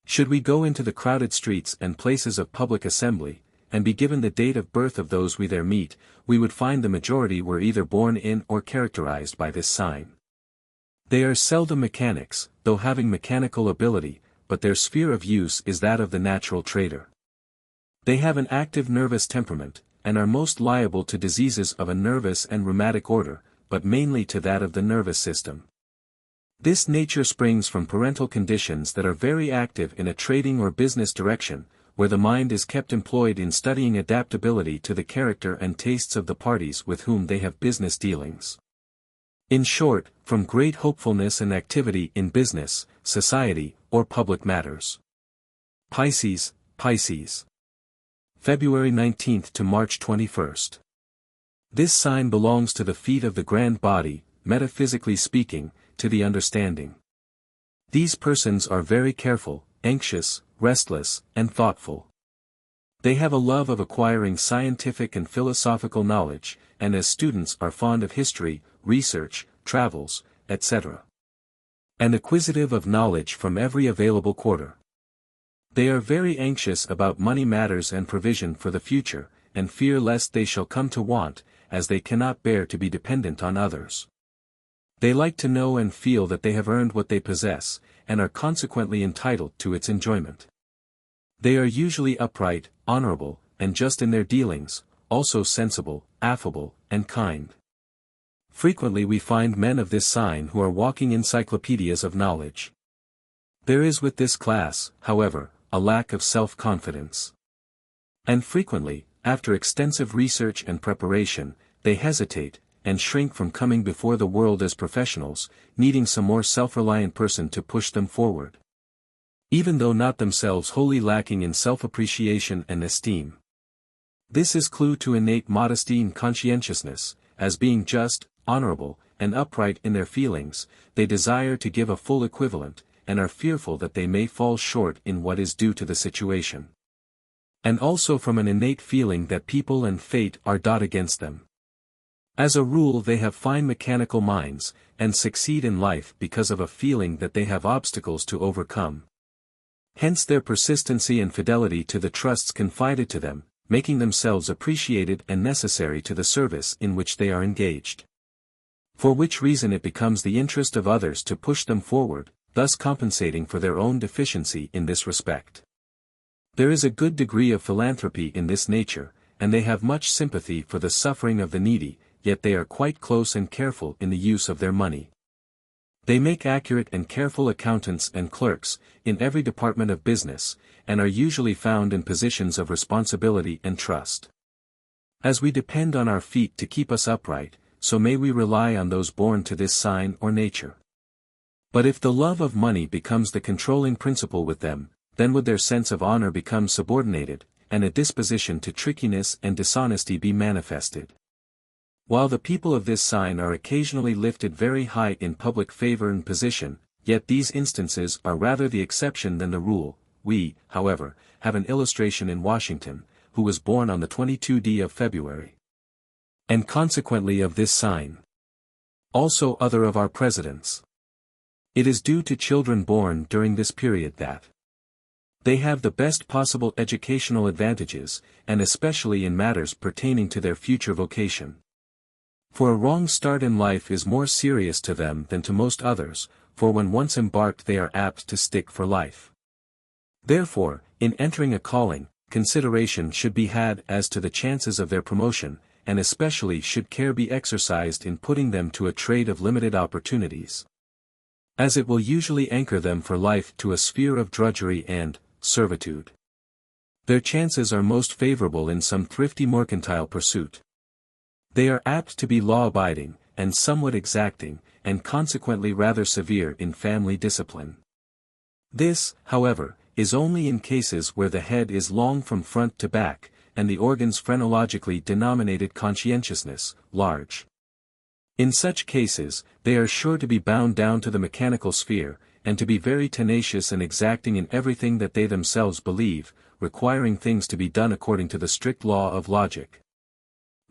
Should we go into the crowded streets and places of public assembly, and be given the date of birth of those we there meet, we would find the majority were either born in or characterized by this sign. They are seldom mechanics, though having mechanical ability, but their sphere of use is that of the natural trader. They have an active nervous temperament, and are most liable to diseases of a nervous and rheumatic order, but mainly to that of the nervous system. This nature springs from parental conditions that are very active in a trading or business direction, where the mind is kept employed in studying adaptability to the character and tastes of the parties with whom they have business dealings. In short, from great hopefulness and activity in business, society, or public matters. Pisces, February 19th to March 21st. This sign belongs to the feet of the grand body, metaphysically speaking, to the understanding. These persons are very careful, anxious, restless, and thoughtful. They have a love of acquiring scientific and philosophical knowledge, and as students are fond of history, research, travels, etc. And acquisitive of knowledge from every available quarter. They are very anxious about money matters and provision for the future, and fear lest they shall come to want, as they cannot bear to be dependent on others. They like to know and feel that they have earned what they possess, and are consequently entitled to its enjoyment. They are usually upright, honorable, and just in their dealings, also sensible, affable, and kind. Frequently we find men of this sign who are walking encyclopedias of knowledge. There is with this class, however, a lack of self-confidence. And frequently, after extensive research and preparation, they hesitate, and shrink from coming before the world as professionals, needing some more self-reliant person to push them forward. Even though not themselves wholly lacking in self-appreciation and esteem. This is clue to innate modesty and conscientiousness, as being just, honorable, and upright in their feelings, they desire to give a full equivalent, and are fearful that they may fall short in what is due to the situation. And also from an innate feeling that people and fate are against them. As a rule they have fine mechanical minds, and succeed in life because of a feeling that they have obstacles to overcome. Hence their persistency and fidelity to the trusts confided to them, making themselves appreciated and necessary to the service in which they are engaged. For which reason it becomes the interest of others to push them forward, thus compensating for their own deficiency in this respect. There is a good degree of philanthropy in this nature, and they have much sympathy for the suffering of the needy, yet they are quite close and careful in the use of their money. They make accurate and careful accountants and clerks, in every department of business, and are usually found in positions of responsibility and trust. As we depend on our feet to keep us upright, so may we rely on those born to this sign or nature. But if the love of money becomes the controlling principle with them, then would their sense of honor become subordinated, and a disposition to trickiness and dishonesty be manifested. While the people of this sign are occasionally lifted very high in public favor and position, yet these instances are rather the exception than the rule. We, however, have an illustration in Washington, who was born on the 22d of February. And consequently of this sign. Also other of our presidents. It is due to children born during this period that they have the best possible educational advantages, and especially in matters pertaining to their future vocation. For a wrong start in life is more serious to them than to most others, for when once embarked they are apt to stick for life. Therefore, in entering a calling, consideration should be had as to the chances of their promotion, and especially should care be exercised in putting them to a trade of limited opportunities. As it will usually anchor them for life to a sphere of drudgery and servitude. Their chances are most favorable in some thrifty mercantile pursuit. They are apt to be law-abiding, and somewhat exacting, and consequently rather severe in family discipline. This, however, is only in cases where the head is long from front to back, and the organs phrenologically denominated conscientiousness, large. In such cases, they are sure to be bound down to the mechanical sphere, and to be very tenacious and exacting in everything that they themselves believe, requiring things to be done according to the strict law of logic.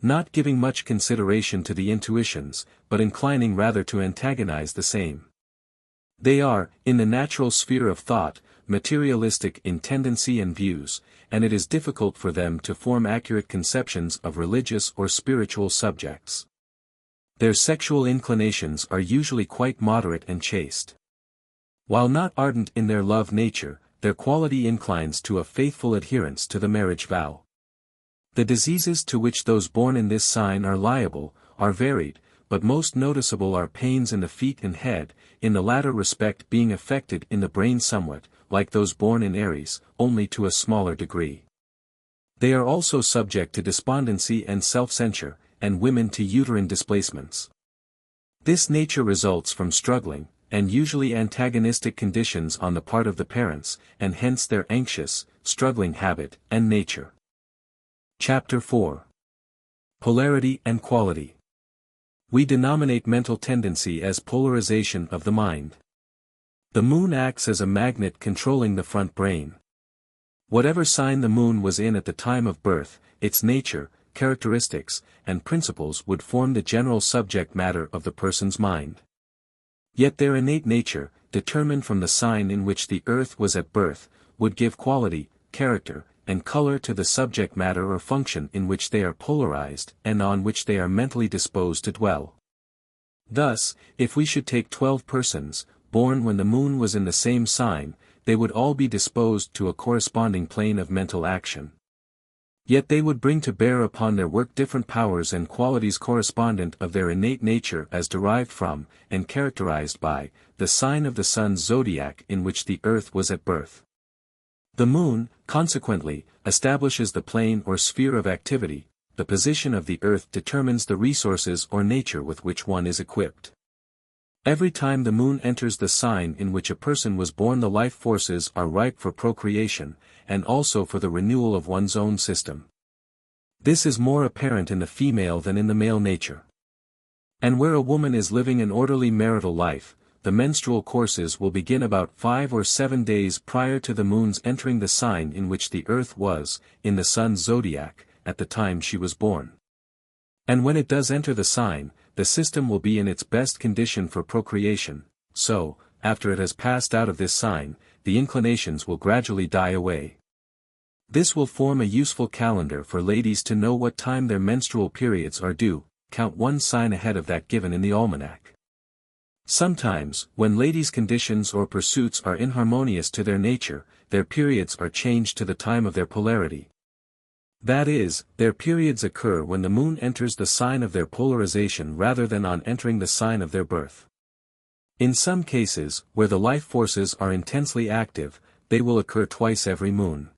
Not giving much consideration to the intuitions, but inclining rather to antagonize the same. They are, in the natural sphere of thought, materialistic in tendency and views, and it is difficult for them to form accurate conceptions of religious or spiritual subjects. Their sexual inclinations are usually quite moderate and chaste. While not ardent in their love nature, their quality inclines to a faithful adherence to the marriage vow. The diseases to which those born in this sign are liable, are varied, but most noticeable are pains in the feet and head, in the latter respect being affected in the brain somewhat, like those born in Aries, only to a smaller degree. They are also subject to despondency and self-censure, and women to uterine displacements. This nature results from struggling, and usually antagonistic conditions on the part of the parents, and hence their anxious, struggling habit and nature. Chapter 4. Polarity and Quality. We denominate mental tendency as polarization of the mind. The moon acts as a magnet controlling the front brain. Whatever sign the moon was in at the time of birth, its nature, characteristics, and principles would form the general subject matter of the person's mind. Yet their innate nature, determined from the sign in which the earth was at birth, would give quality, character, and color to the subject matter or function in which they are polarized and on which they are mentally disposed to dwell. Thus, if we should take 12 persons, born when the moon was in the same sign, they would all be disposed to a corresponding plane of mental action. Yet they would bring to bear upon their work different powers and qualities correspondent of their innate nature as derived from, and characterized by, the sign of the sun's zodiac in which the earth was at birth. The moon, consequently, establishes the plane or sphere of activity. The position of the earth determines the resources or nature with which one is equipped. Every time the moon enters the sign in which a person was born, the life forces are ripe for procreation, and also for the renewal of one's own system. This is more apparent in the female than in the male nature. And where a woman is living an orderly marital life, the menstrual courses will begin about 5 or 7 days prior to the moon's entering the sign in which the earth was, in the sun's zodiac, at the time she was born. And when it does enter the sign, the system will be in its best condition for procreation, so, after it has passed out of this sign, the inclinations will gradually die away. This will form a useful calendar for ladies to know what time their menstrual periods are due, count one sign ahead of that given in the almanac. Sometimes, when ladies' conditions or pursuits are inharmonious to their nature, their periods are changed to the time of their polarity. That is, their periods occur when the moon enters the sign of their polarization rather than on entering the sign of their birth. In some cases, where the life forces are intensely active, they will occur twice every moon.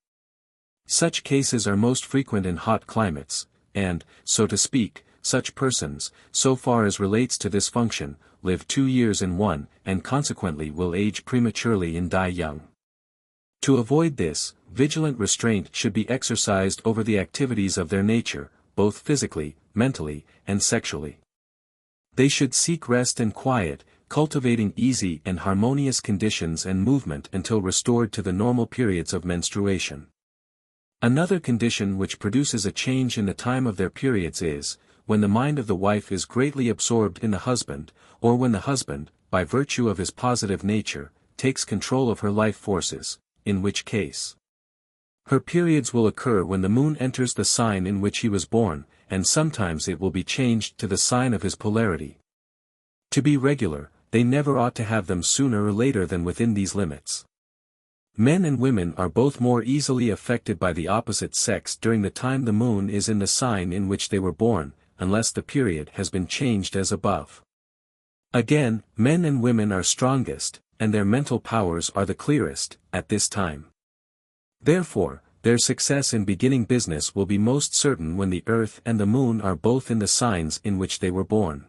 Such cases are most frequent in hot climates, and, so to speak, such persons, so far as relates to this function, live 2 years in one, and consequently will age prematurely and die young. To avoid this, vigilant restraint should be exercised over the activities of their nature, both physically, mentally, and sexually. They should seek rest and quiet, cultivating easy and harmonious conditions and movement until restored to the normal periods of menstruation. Another condition which produces a change in the time of their periods is, when the mind of the wife is greatly absorbed in the husband, or when the husband, by virtue of his positive nature, takes control of her life forces, in which case her periods will occur when the moon enters the sign in which he was born, and sometimes it will be changed to the sign of his polarity. To be regular, they never ought to have them sooner or later than within these limits. Men and women are both more easily affected by the opposite sex during the time the moon is in the sign in which they were born, unless the period has been changed as above. Again, men and women are strongest, and their mental powers are the clearest, at this time. Therefore, their success in beginning business will be most certain when the earth and the moon are both in the signs in which they were born.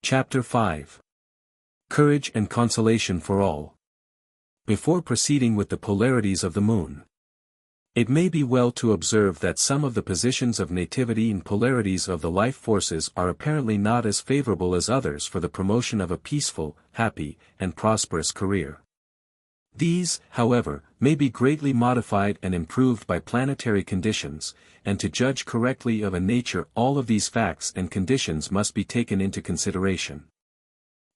Chapter 5. Courage and Consolation for All. Before proceeding with the polarities of the moon, It may be well to observe that some of the positions of nativity and polarities of the life forces are apparently not as favorable as others for the promotion of a peaceful, happy, and prosperous career. These, however, may be greatly modified and improved by planetary conditions, and to judge correctly of a nature all of these facts and conditions must be taken into consideration.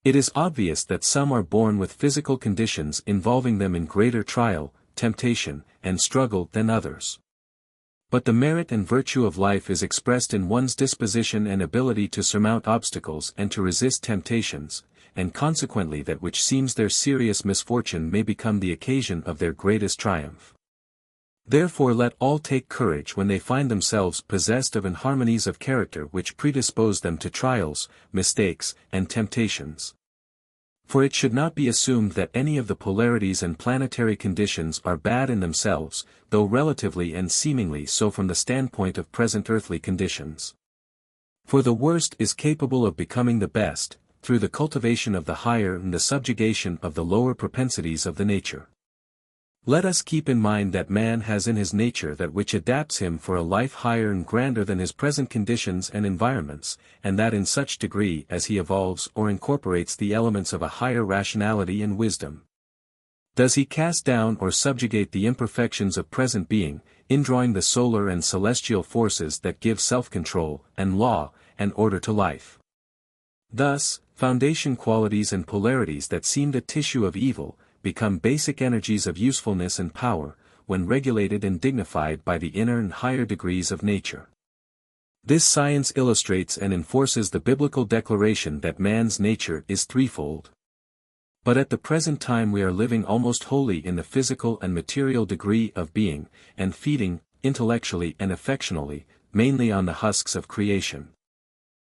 It is obvious that some are born with physical conditions involving them in greater trial, temptation, and struggle than others. But the merit and virtue of life is expressed in one's disposition and ability to surmount obstacles and to resist temptations, and consequently that which seems their serious misfortune may become the occasion of their greatest triumph. Therefore let all take courage when they find themselves possessed of inharmonies of character which predispose them to trials, mistakes, and temptations. For it should not be assumed that any of the polarities and planetary conditions are bad in themselves, though relatively and seemingly so from the standpoint of present earthly conditions. For the worst is capable of becoming the best, through the cultivation of the higher and the subjugation of the lower propensities of the nature. Let us keep in mind that man has in his nature that which adapts him for a life higher and grander than his present conditions and environments, and that in such degree as he evolves or incorporates the elements of a higher rationality and wisdom. Does he cast down or subjugate the imperfections of present being, indrawing the solar and celestial forces that give self-control, and law, and order to life? Thus, foundation qualities and polarities that seemed a tissue of evil, become basic energies of usefulness and power, when regulated and dignified by the inner and higher degrees of nature. This science illustrates and enforces the biblical declaration that man's nature is threefold. But at the present time we are living almost wholly in the physical and material degree of being, and feeding, intellectually and affectionally, mainly on the husks of creation.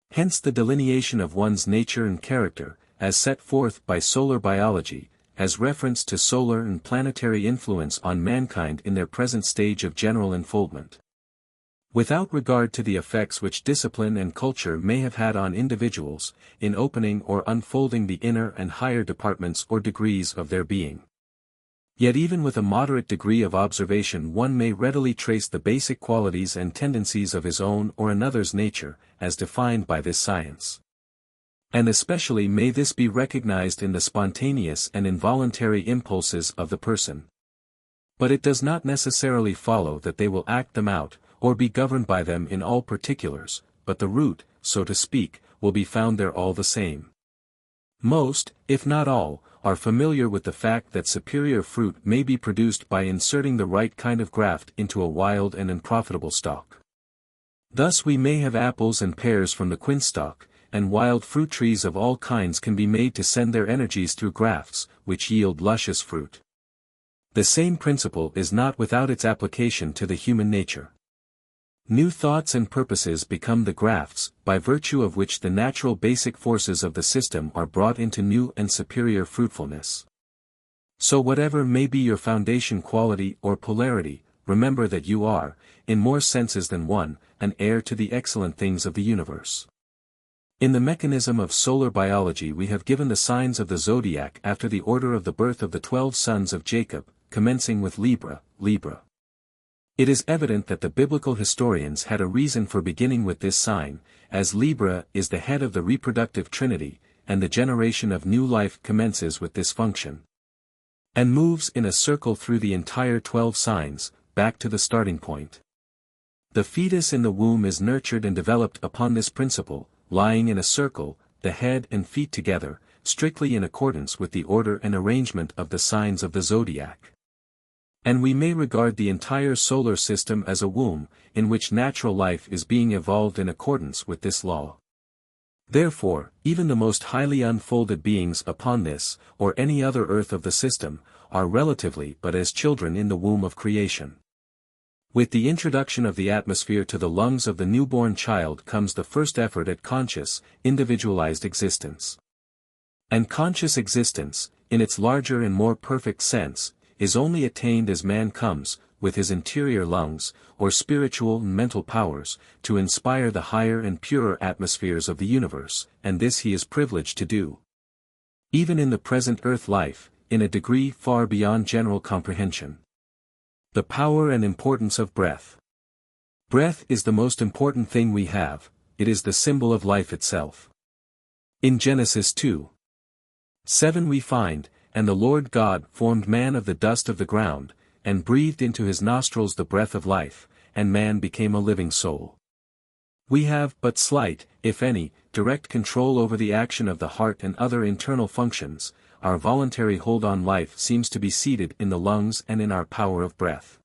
Hence the delineation of one's nature and character, as set forth by solar biology, has reference to solar and planetary influence on mankind in their present stage of general unfoldment. Without regard to the effects which discipline and culture may have had on individuals, in opening or unfolding the inner and higher departments or degrees of their being. Yet even with a moderate degree of observation one may readily trace the basic qualities and tendencies of his own or another's nature, as defined by this science. And especially may this be recognized in the spontaneous and involuntary impulses of the person. But it does not necessarily follow that they will act them out, or be governed by them in all particulars, but the root, so to speak, will be found there all the same. Most, if not all, are familiar with the fact that superior fruit may be produced by inserting the right kind of graft into a wild and unprofitable stalk. Thus we may have apples and pears from the quince stalk, and wild fruit trees of all kinds can be made to send their energies through grafts, which yield luscious fruit. The same principle is not without its application to the human nature. New thoughts and purposes become the grafts, by virtue of which the natural basic forces of the system are brought into new and superior fruitfulness. So whatever may be your foundation quality or polarity, remember that you are, in more senses than one, an heir to the excellent things of the universe. In the mechanism of solar biology we have given the signs of the zodiac after the order of the birth of the 12 sons of Jacob, commencing with Libra. It is evident that the biblical historians had a reason for beginning with this sign, as Libra is the head of the reproductive trinity, and the generation of new life commences with this function. And moves in a circle through the entire 12 signs, back to the starting point. The fetus in the womb is nurtured and developed upon this principle, lying in a circle, the head and feet together, strictly in accordance with the order and arrangement of the signs of the zodiac. And we may regard the entire solar system as a womb, in which natural life is being evolved in accordance with this law. Therefore, even the most highly unfolded beings upon this, or any other earth of the system, are relatively but as children in the womb of creation. With the introduction of the atmosphere to the lungs of the newborn child comes the first effort at conscious, individualized existence. And conscious existence, in its larger and more perfect sense, is only attained as man comes, with his interior lungs, or spiritual and mental powers, to inspire the higher and purer atmospheres of the universe, and this he is privileged to do. Even in the present earth life, in a degree far beyond general comprehension. The power and importance of breath. Breath is the most important thing we have, it is the symbol of life itself. In Genesis 2:7 we find, "And the Lord God formed man of the dust of the ground, and breathed into his nostrils the breath of life, and man became a living soul." We have but slight, if any, direct control over the action of the heart and other internal functions. Our voluntary hold on life seems to be seated in the lungs and in our power of breath.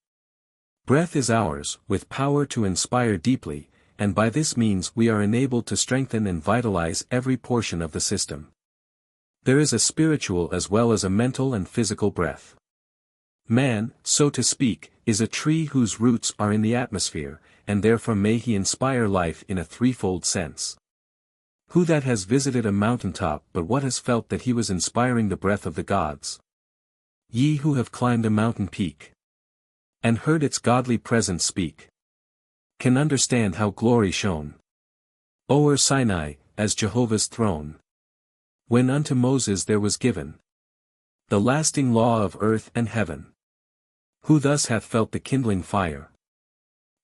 Breath is ours, with power to inspire deeply, and by this means we are enabled to strengthen and vitalize every portion of the system. There is a spiritual as well as a mental and physical breath. Man, so to speak, is a tree whose roots are in the atmosphere, and therefore may he inspire life in a threefold sense. Who that has visited a mountaintop but what has felt that he was inspiring the breath of the gods? Ye who have climbed a mountain peak, and heard its godly presence speak, can understand how glory shone o'er Sinai, as Jehovah's throne. When unto Moses there was given the lasting law of earth and heaven. Who thus hath felt the kindling fire,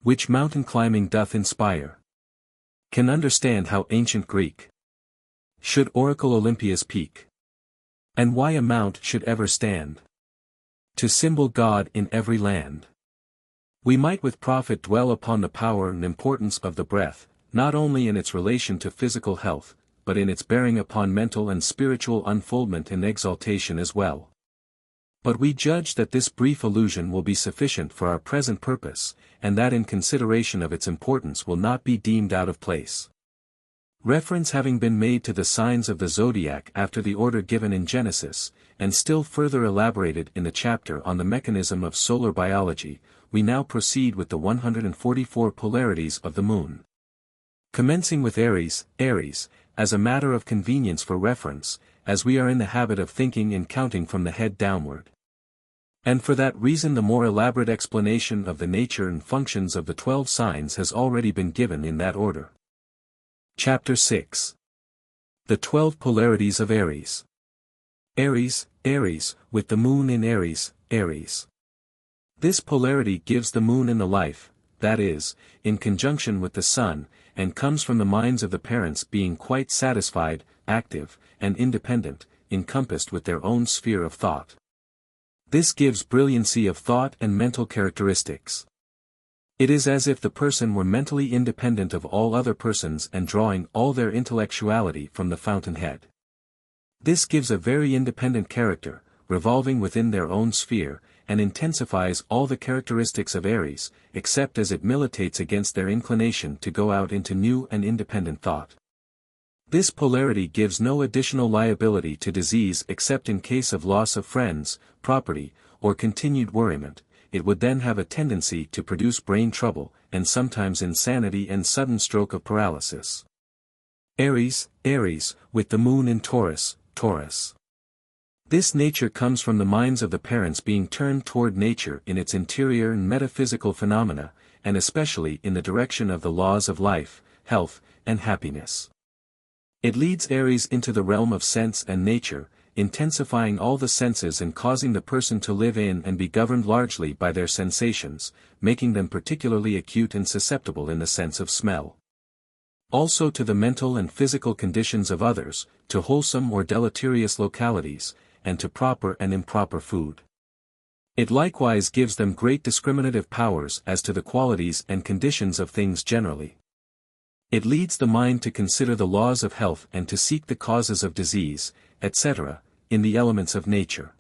which mountain climbing doth inspire, can understand how ancient Greek should oracle Olympia's peak, and why a mount should ever stand to symbol God in every land. We might with profit dwell upon the power and importance of the breath, not only in its relation to physical health, but in its bearing upon mental and spiritual unfoldment and exaltation as well. But we judge that this brief allusion will be sufficient for our present purpose, and that in consideration of its importance will not be deemed out of place. Reference having been made to the signs of the zodiac after the order given in Genesis, and still further elaborated in the chapter on the mechanism of solar biology, we now proceed with the 144 polarities of the moon. Commencing with Aries, as a matter of convenience for reference, as we are in the habit of thinking and counting from the head downward. And for that reason the more elaborate explanation of the nature and functions of the 12 signs has already been given in that order. Chapter 6. The 12 Polarities of Aries. Aries, with the moon in Aries. This polarity gives the moon in the life, that is, in conjunction with the sun, and comes from the minds of the parents being quite satisfied, active, and independent, encompassed with their own sphere of thought. This gives brilliancy of thought and mental characteristics. It is as if the person were mentally independent of all other persons and drawing all their intellectuality from the fountainhead. This gives a very independent character, revolving within their own sphere, and intensifies all the characteristics of Aries, except as it militates against their inclination to go out into new and independent thought. This polarity gives no additional liability to disease except in case of loss of friends, property, or continued worriment. It would then have a tendency to produce brain trouble, and sometimes insanity and sudden stroke of paralysis. Aries, with the moon in Taurus. This nature comes from the minds of the parents being turned toward nature in its interior and metaphysical phenomena, and especially in the direction of the laws of life, health, and happiness. It leads Aries into the realm of sense and nature, intensifying all the senses and causing the person to live in and be governed largely by their sensations, making them particularly acute and susceptible in the sense of smell. Also to the mental and physical conditions of others, to wholesome or deleterious localities, and to proper and improper food. It likewise gives them great discriminative powers as to the qualities and conditions of things generally. It leads the mind to consider the laws of health and to seek the causes of disease, etc., in the elements of nature.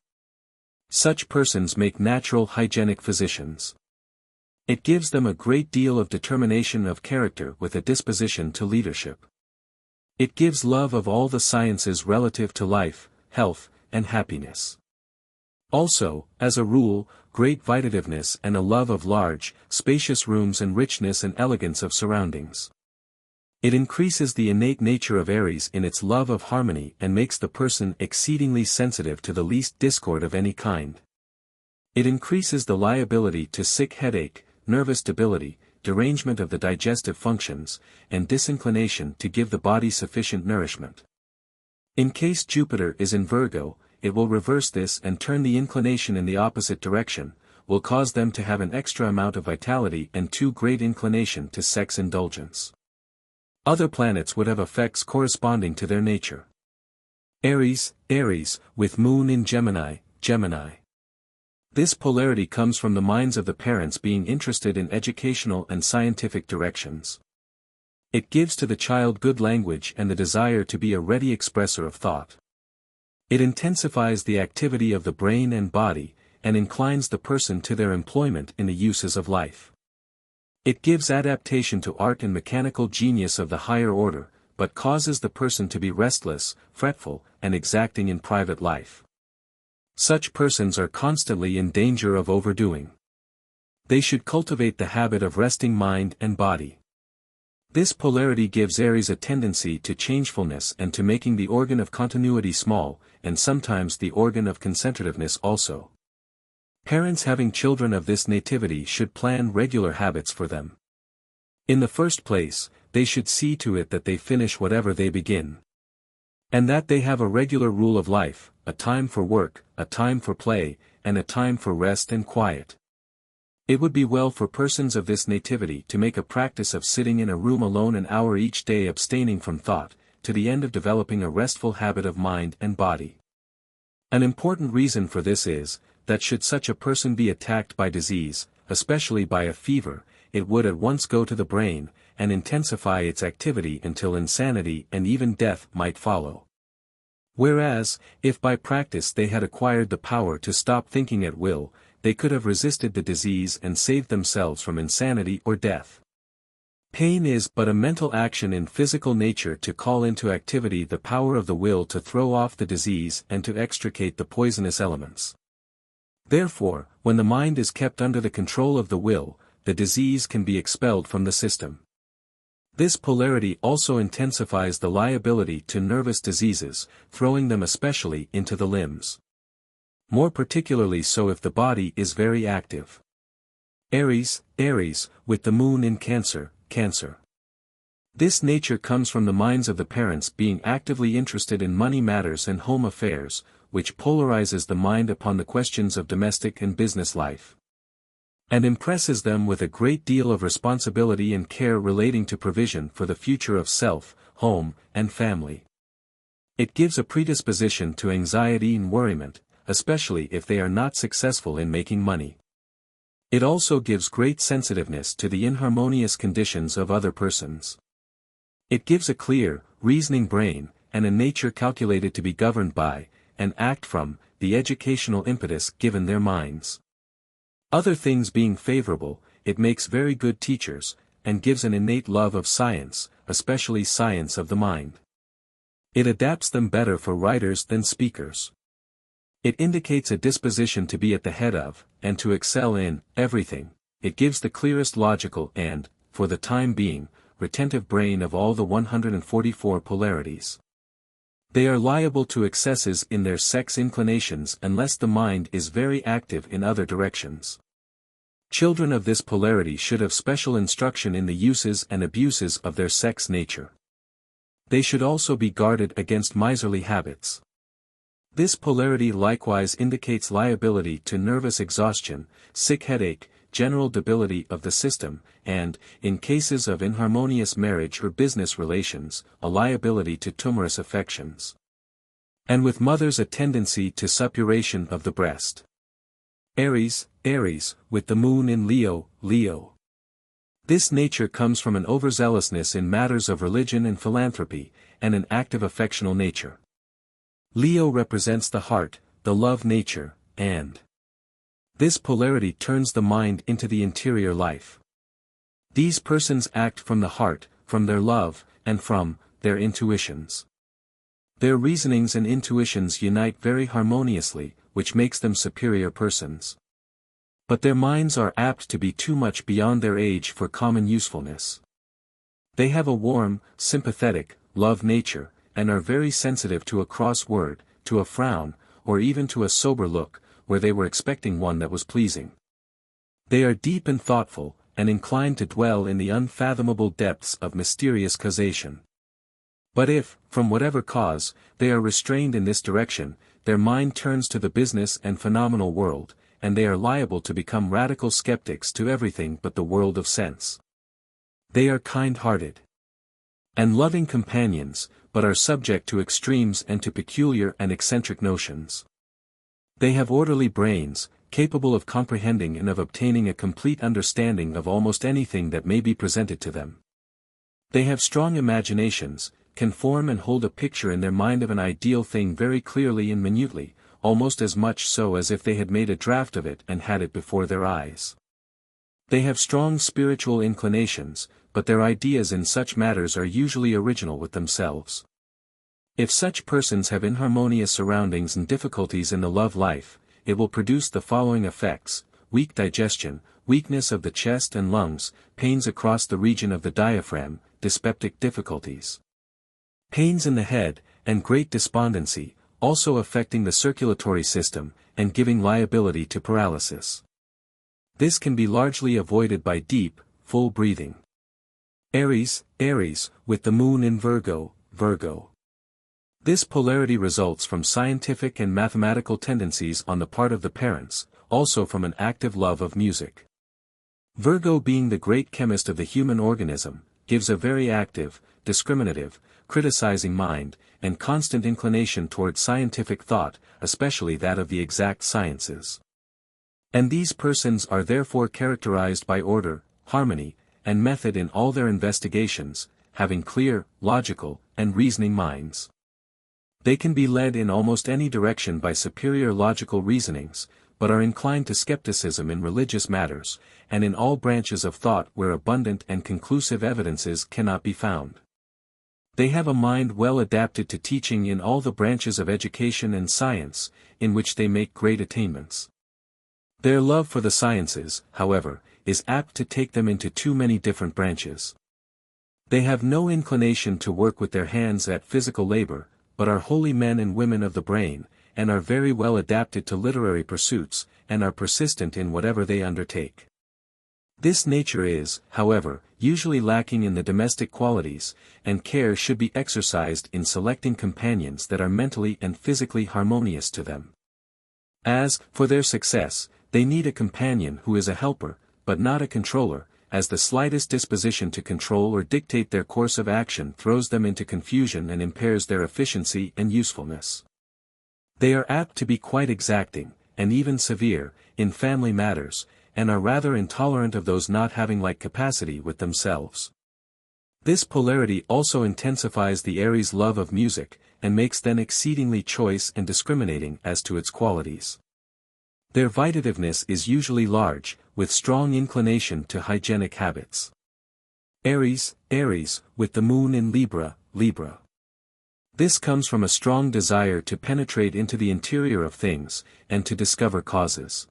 Such persons make natural hygienic physicians. It gives them a great deal of determination of character with a disposition to leadership. It gives love of all the sciences relative to life, health, and happiness. Also, as a rule, great vitativeness and a love of large, spacious rooms and richness and elegance of surroundings. It increases the innate nature of Aries in its love of harmony and makes the person exceedingly sensitive to the least discord of any kind. It increases the liability to sick headache, nervous debility, derangement of the digestive functions, and disinclination to give the body sufficient nourishment. In case Jupiter is in Virgo, it will reverse this and turn the inclination in the opposite direction, will cause them to have an extra amount of vitality and too great inclination to sex indulgence. Other planets would have effects corresponding to their nature. Aries, with Moon in Gemini, This polarity comes from the minds of the parents being interested in educational and scientific directions. It gives to the child good language and the desire to be a ready expresser of thought. It intensifies the activity of the brain and body, and inclines the person to their employment in the uses of life. It gives adaptation to art and mechanical genius of the higher order, but causes the person to be restless, fretful, and exacting in private life. Such persons are constantly in danger of overdoing. They should cultivate the habit of resting mind and body. This polarity gives Aries a tendency to changefulness and to making the organ of continuity small, and sometimes the organ of concentrativeness also. Parents having children of this nativity should plan regular habits for them. In the first place, they should see to it that they finish whatever they begin. And that they have a regular rule of life, a time for work, a time for play, and a time for rest and quiet. It would be well for persons of this nativity to make a practice of sitting in a room alone an hour each day abstaining from thought, to the end of developing a restful habit of mind and body. An important reason for this is, that should such a person be attacked by disease, especially by a fever, it would at once go to the brain, and intensify its activity until insanity and even death might follow. Whereas, if by practice they had acquired the power to stop thinking at will, they could have resisted the disease and saved themselves from insanity or death. Pain is but a mental action in physical nature to call into activity the power of the will to throw off the disease and to extricate the poisonous elements. Therefore, when the mind is kept under the control of the will, the disease can be expelled from the system. This polarity also intensifies the liability to nervous diseases, throwing them especially into the limbs. More particularly so if the body is very active. Aries, with the Moon in Cancer. This nature comes from the minds of the parents being actively interested in money matters and home affairs, which polarizes the mind upon the questions of domestic and business life. And impresses them with a great deal of responsibility and care relating to provision for the future of self, home, and family. It gives a predisposition to anxiety and worriment, especially if they are not successful in making money. It also gives great sensitiveness to the inharmonious conditions of other persons. It gives a clear, reasoning brain, and a nature calculated to be governed by, and act from, the educational impetus given their minds. Other things being favorable, it makes very good teachers, and gives an innate love of science, especially science of the mind. It adapts them better for writers than speakers. It indicates a disposition to be at the head of, and to excel in, everything. It gives the clearest logical and, for the time being, retentive brain of all the 144 polarities. They are liable to excesses in their sex inclinations unless the mind is very active in other directions. Children of this polarity should have special instruction in the uses and abuses of their sex nature. They should also be guarded against miserly habits. This polarity likewise indicates liability to nervous exhaustion, sick headache, general debility of the system, and, in cases of inharmonious marriage or business relations, a liability to tumorous affections. And with mothers a tendency to suppuration of the breast. Aries, with the Moon in Leo. This nature comes from an overzealousness in matters of religion and philanthropy, and an active affectional nature. Leo represents the heart, the love nature, and this polarity turns the mind into the interior life. These persons act from the heart, from their love, and from their intuitions. Their reasonings and intuitions unite very harmoniously, which makes them superior persons. But their minds are apt to be too much beyond their age for common usefulness. They have a warm, sympathetic, love nature, and are very sensitive to a cross word, to a frown, or even to a sober look, where they were expecting one that was pleasing. They are deep and thoughtful, and inclined to dwell in the unfathomable depths of mysterious causation. But if, from whatever cause, they are restrained in this direction, their mind turns to the business and phenomenal world, and they are liable to become radical skeptics to everything but the world of sense. They are kind-hearted and loving companions, but are subject to extremes and to peculiar and eccentric notions. They have orderly brains, capable of comprehending and of obtaining a complete understanding of almost anything that may be presented to them. They have strong imaginations, can form and hold a picture in their mind of an ideal thing very clearly and minutely, almost as much so as if they had made a draft of it and had it before their eyes. They have strong spiritual inclinations, but their ideas in such matters are usually original with themselves. If such persons have inharmonious surroundings and difficulties in the love life, it will produce the following effects: weak digestion, weakness of the chest and lungs, pains across the region of the diaphragm, dyspeptic difficulties, pains in the head, and great despondency, also affecting the circulatory system, and giving liability to paralysis. This can be largely avoided by deep, full breathing. Aries, with the moon in Virgo, This polarity results from scientific and mathematical tendencies on the part of the parents, also from an active love of music. Virgo, being the great chemist of the human organism, gives a very active, discriminative, criticizing mind, and constant inclination toward scientific thought, especially that of the exact sciences. And these persons are therefore characterized by order, harmony, and method in all their investigations, having clear, logical, and reasoning minds. They can be led in almost any direction by superior logical reasonings, but are inclined to skepticism in religious matters, and in all branches of thought where abundant and conclusive evidences cannot be found. They have a mind well adapted to teaching in all the branches of education and science, in which they make great attainments. Their love for the sciences, however, is apt to take them into too many different branches. They have no inclination to work with their hands at physical labor, but are wholly men and women of the brain, and are very well adapted to literary pursuits, and are persistent in whatever they undertake. This nature is, however, usually lacking in the domestic qualities, and care should be exercised in selecting companions that are mentally and physically harmonious to them. As, for their success, they need a companion who is a helper, but not a controller, as the slightest disposition to control or dictate their course of action throws them into confusion and impairs their efficiency and usefulness. They are apt to be quite exacting, and even severe, in family matters, and are rather intolerant of those not having like capacity with themselves. This polarity also intensifies the Aries' love of music, and makes them exceedingly choice and discriminating as to its qualities. Their vitativeness is usually large, with strong inclination to hygienic habits. Aries, with the moon in Libra. This comes from a strong desire to penetrate into the interior of things, and to discover causes.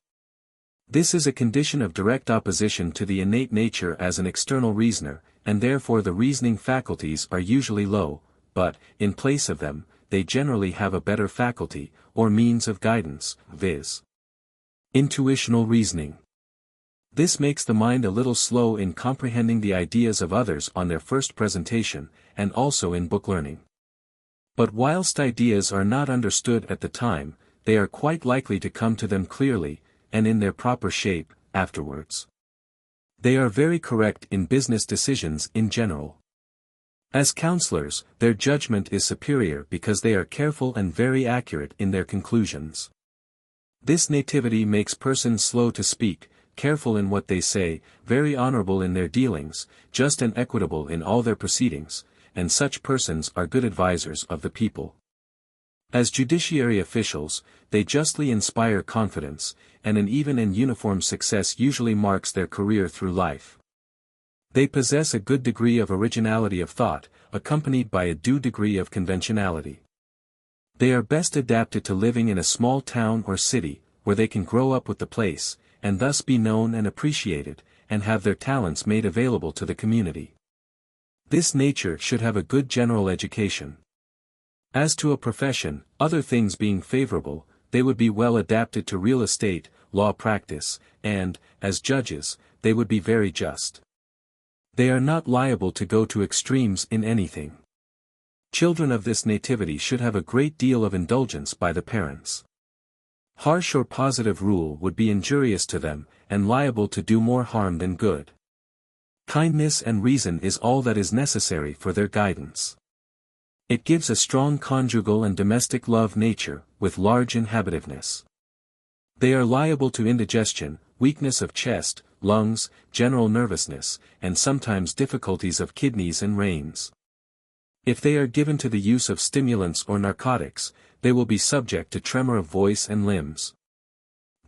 This is a condition of direct opposition to the innate nature as an external reasoner, and therefore the reasoning faculties are usually low, but, in place of them, they generally have a better faculty, or means of guidance, viz. Intuitional reasoning. This makes the mind a little slow in comprehending the ideas of others on their first presentation, and also in book learning. But whilst ideas are not understood at the time, they are quite likely to come to them clearly, and in their proper shape, afterwards. They are very correct in business decisions in general. As counselors, their judgment is superior because they are careful and very accurate in their conclusions. This nativity makes persons slow to speak, careful in what they say, very honorable in their dealings, just and equitable in all their proceedings, and such persons are good advisers of the people. As judiciary officials, they justly inspire confidence, and an even and uniform success usually marks their career through life. They possess a good degree of originality of thought, accompanied by a due degree of conventionality. They are best adapted to living in a small town or city, where they can grow up with the place, and thus be known and appreciated, and have their talents made available to the community. This nature should have a good general education. As to a profession, other things being favorable, they would be well adapted to real estate, law practice, and, as judges, they would be very just. They are not liable to go to extremes in anything. Children of this nativity should have a great deal of indulgence by the parents. Harsh or positive rule would be injurious to them, and liable to do more harm than good. Kindness and reason is all that is necessary for their guidance. It gives a strong conjugal and domestic love nature, with large inhabitiveness. They are liable to indigestion, weakness of chest, lungs, general nervousness, and sometimes difficulties of kidneys and reins. If they are given to the use of stimulants or narcotics, they will be subject to tremor of voice and limbs.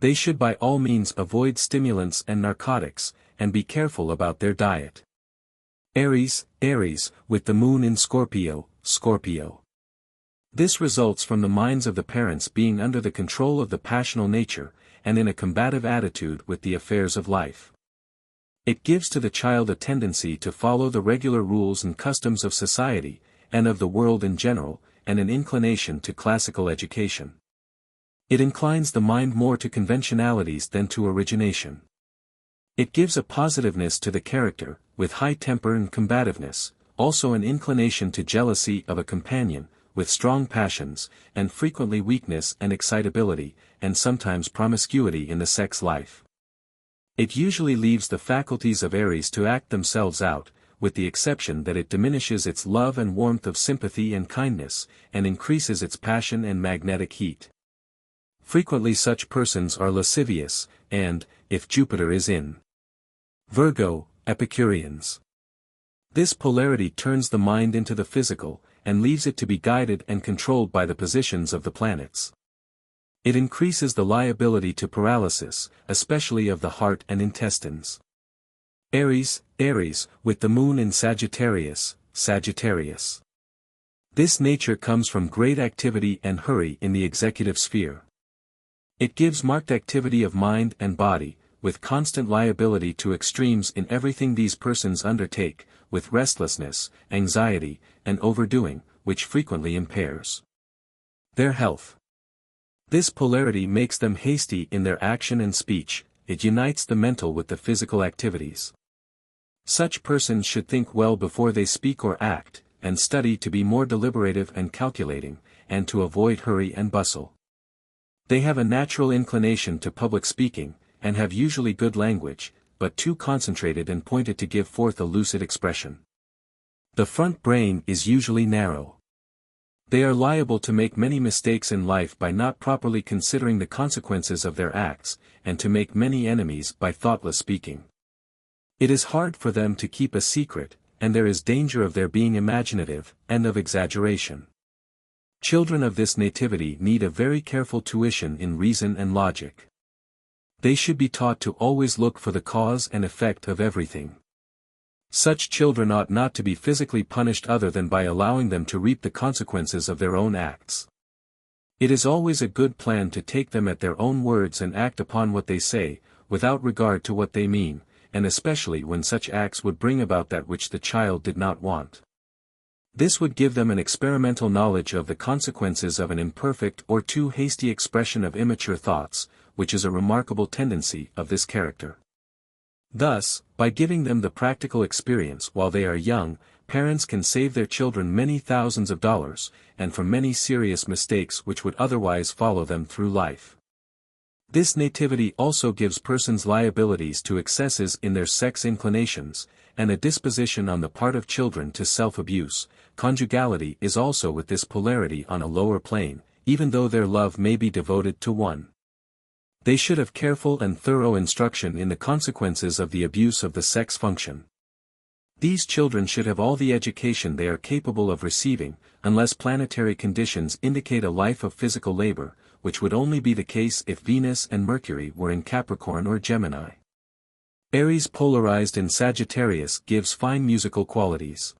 They should by all means avoid stimulants and narcotics, and be careful about their diet. Aries, with the moon in Scorpio, Scorpio. This results from the minds of the parents being under the control of the passional nature, and in a combative attitude with the affairs of life. It gives to the child a tendency to follow the regular rules and customs of society, and of the world in general, and an inclination to classical education. It inclines the mind more to conventionalities than to origination. It gives a positiveness to the character, with high temper and combativeness, also an inclination to jealousy of a companion, with strong passions, and frequently weakness and excitability, and sometimes promiscuity in the sex life. It usually leaves the faculties of Aries to act themselves out, with the exception that it diminishes its love and warmth of sympathy and kindness, and increases its passion and magnetic heat. Frequently such persons are lascivious, and, if Jupiter is in Virgo, Epicureans. This polarity turns the mind into the physical, and leaves it to be guided and controlled by the positions of the planets. It increases the liability to paralysis, especially of the heart and intestines. Aries, with the moon in Sagittarius, Sagittarius. This nature comes from great activity and hurry in the executive sphere. It gives marked activity of mind and body, with constant liability to extremes in everything these persons undertake, with restlessness, anxiety, and overdoing, which frequently impairs their health. This polarity makes them hasty in their action and speech. It unites the mental with the physical activities. Such persons should think well before they speak or act, and study to be more deliberative and calculating, and to avoid hurry and bustle. They have a natural inclination to public speaking, and have usually good language, but too concentrated and pointed to give forth a lucid expression. The front brain is usually narrow. They are liable to make many mistakes in life by not properly considering the consequences of their acts, and to make many enemies by thoughtless speaking. It is hard for them to keep a secret, and there is danger of their being imaginative, and of exaggeration. Children of this nativity need a very careful tuition in reason and logic. They should be taught to always look for the cause and effect of everything. Such children ought not to be physically punished other than by allowing them to reap the consequences of their own acts. It is always a good plan to take them at their own words and act upon what they say, without regard to what they mean, and especially when such acts would bring about that which the child did not want. This would give them an experimental knowledge of the consequences of an imperfect or too hasty expression of immature thoughts, which is a remarkable tendency of this character. Thus, by giving them the practical experience while they are young, parents can save their children many thousands of dollars, and from many serious mistakes which would otherwise follow them through life. This nativity also gives persons liabilities to excesses in their sex inclinations, and a disposition on the part of children to self-abuse. Conjugality is also with this polarity on a lower plane, even though their love may be devoted to one. They should have careful and thorough instruction in the consequences of the abuse of the sex function. These children should have all the education they are capable of receiving, unless planetary conditions indicate a life of physical labor, which would only be the case if Venus and Mercury were in Capricorn or Gemini. Aries polarized in Sagittarius gives fine musical qualities.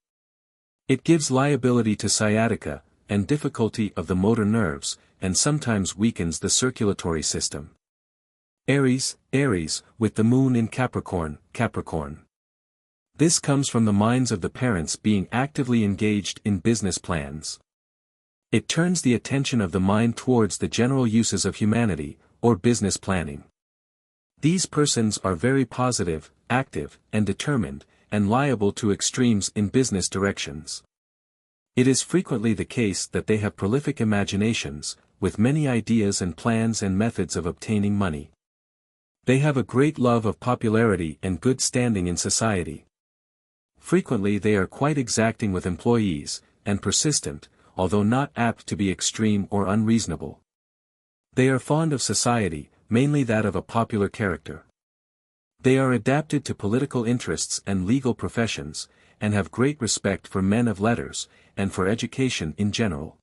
It gives liability to sciatica, and difficulty of the motor nerves, and sometimes weakens the circulatory system. Aries, with the moon in Capricorn, Capricorn. This comes from the minds of the parents being actively engaged in business plans. It turns the attention of the mind towards the general uses of humanity, or business planning. These persons are very positive, active, and determined, and liable to extremes in business directions. It is frequently the case that they have prolific imaginations, with many ideas and plans and methods of obtaining money. They have a great love of popularity and good standing in society. Frequently they are quite exacting with employees, and persistent, although not apt to be extreme or unreasonable. They are fond of society, mainly that of a popular character. They are adapted to political interests and legal professions, and have great respect for men of letters, and for education in general.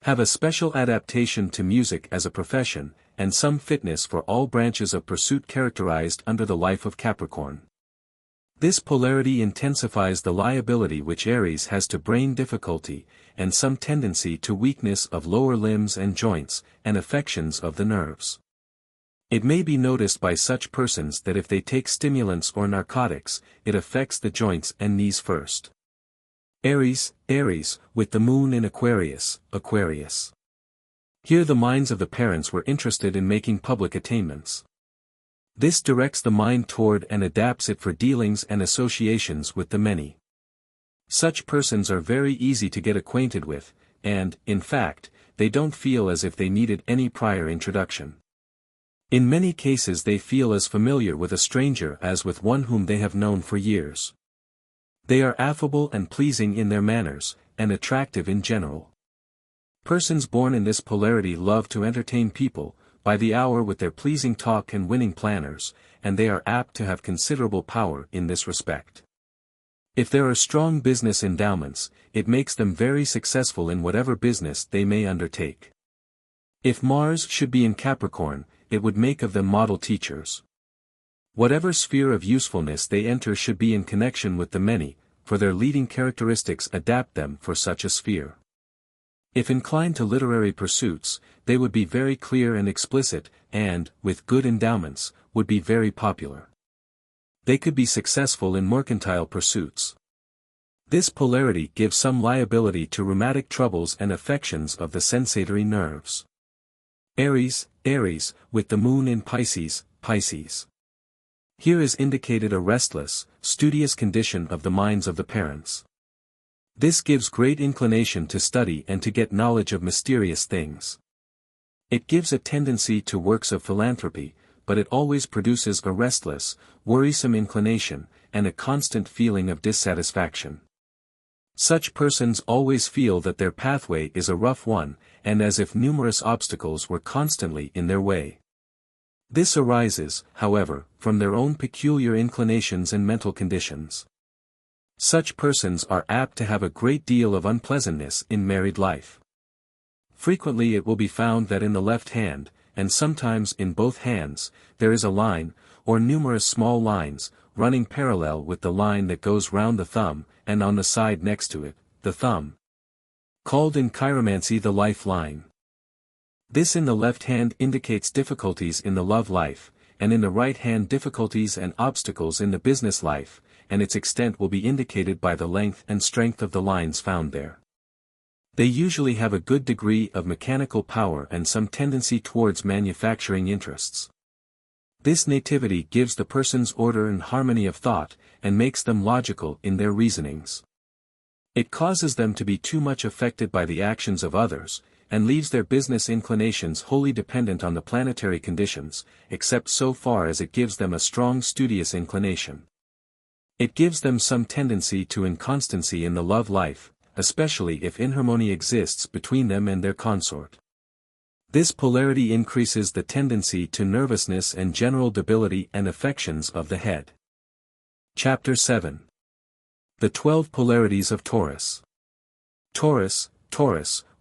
Have a special adaptation to music as a profession, and some fitness for all branches of pursuit characterized under the life of Capricorn. This polarity intensifies the liability which Aries has to brain difficulty, and some tendency to weakness of lower limbs and joints, and affections of the nerves. It may be noticed by such persons that if they take stimulants or narcotics, it affects the joints and knees first. Aries, with the moon in Aquarius, Aquarius. Here the minds of the parents were interested in making public attainments. This directs the mind toward and adapts it for dealings and associations with the many. Such persons are very easy to get acquainted with, and, in fact, they don't feel as if they needed any prior introduction. In many cases they feel as familiar with a stranger as with one whom they have known for years. They are affable and pleasing in their manners, and attractive in general. Persons born in this polarity love to entertain people, by the hour with their pleasing talk and winning planners, and they are apt to have considerable power in this respect. If there are strong business endowments, it makes them very successful in whatever business they may undertake. If Mars should be in Capricorn, it would make of them model teachers. Whatever sphere of usefulness they enter should be in connection with the many, for their leading characteristics adapt them for such a sphere. If inclined to literary pursuits, they would be very clear and explicit, and, with good endowments, would be very popular. They could be successful in mercantile pursuits. This polarity gives some liability to rheumatic troubles and affections of the sensatory nerves. Aries, with the moon in Pisces, Pisces. Here is indicated a restless, studious condition of the minds of the parents. This gives great inclination to study and to get knowledge of mysterious things. It gives a tendency to works of philanthropy, but it always produces a restless, worrisome inclination, and a constant feeling of dissatisfaction. Such persons always feel that their pathway is a rough one, and as if numerous obstacles were constantly in their way. This arises, however, from their own peculiar inclinations and mental conditions. Such persons are apt to have a great deal of unpleasantness in married life. Frequently it will be found that in the left hand, and sometimes in both hands, there is a line, or numerous small lines, running parallel with the line that goes round the thumb, and on the side next to it, the thumb. Called in chiromancy the life line. This in the left hand indicates difficulties in the love life, and in the right hand difficulties and obstacles in the business life, and its extent will be indicated by the length and strength of the lines found there. They usually have a good degree of mechanical power and some tendency towards manufacturing interests. This nativity gives the persons order and harmony of thought, and makes them logical in their reasonings. It causes them to be too much affected by the actions of others, and leaves their business inclinations wholly dependent on the planetary conditions, except so far as it gives them a strong studious inclination. It gives them some tendency to inconstancy in the love life, especially if inharmony exists between them and their consort. This polarity increases the tendency to nervousness and general debility and affections of the head. Chapter 7. The 12 Polarities of Taurus. Taurus,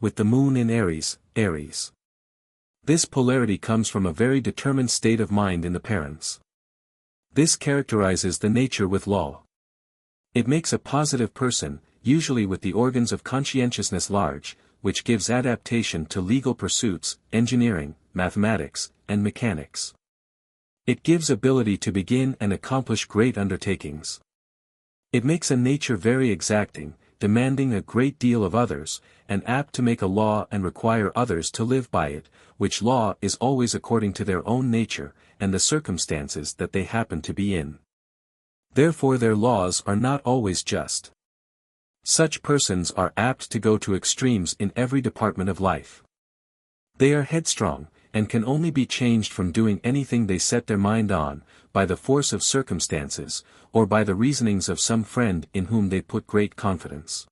with the moon in Aries, Aries. This polarity comes from a very determined state of mind in the parents. This characterizes the nature with law. It makes a positive person, usually with the organs of conscientiousness large, which gives adaptation to legal pursuits, engineering, mathematics, and mechanics. It gives ability to begin and accomplish great undertakings. It makes a nature very exacting, demanding a great deal of others, and apt to make a law and require others to live by it, which law is always according to their own nature, and the circumstances that they happen to be in. Therefore their laws are not always just. Such persons are apt to go to extremes in every department of life. They are headstrong, and can only be changed from doing anything they set their mind on, by the force of circumstances, or by the reasonings of some friend in whom they put great confidence.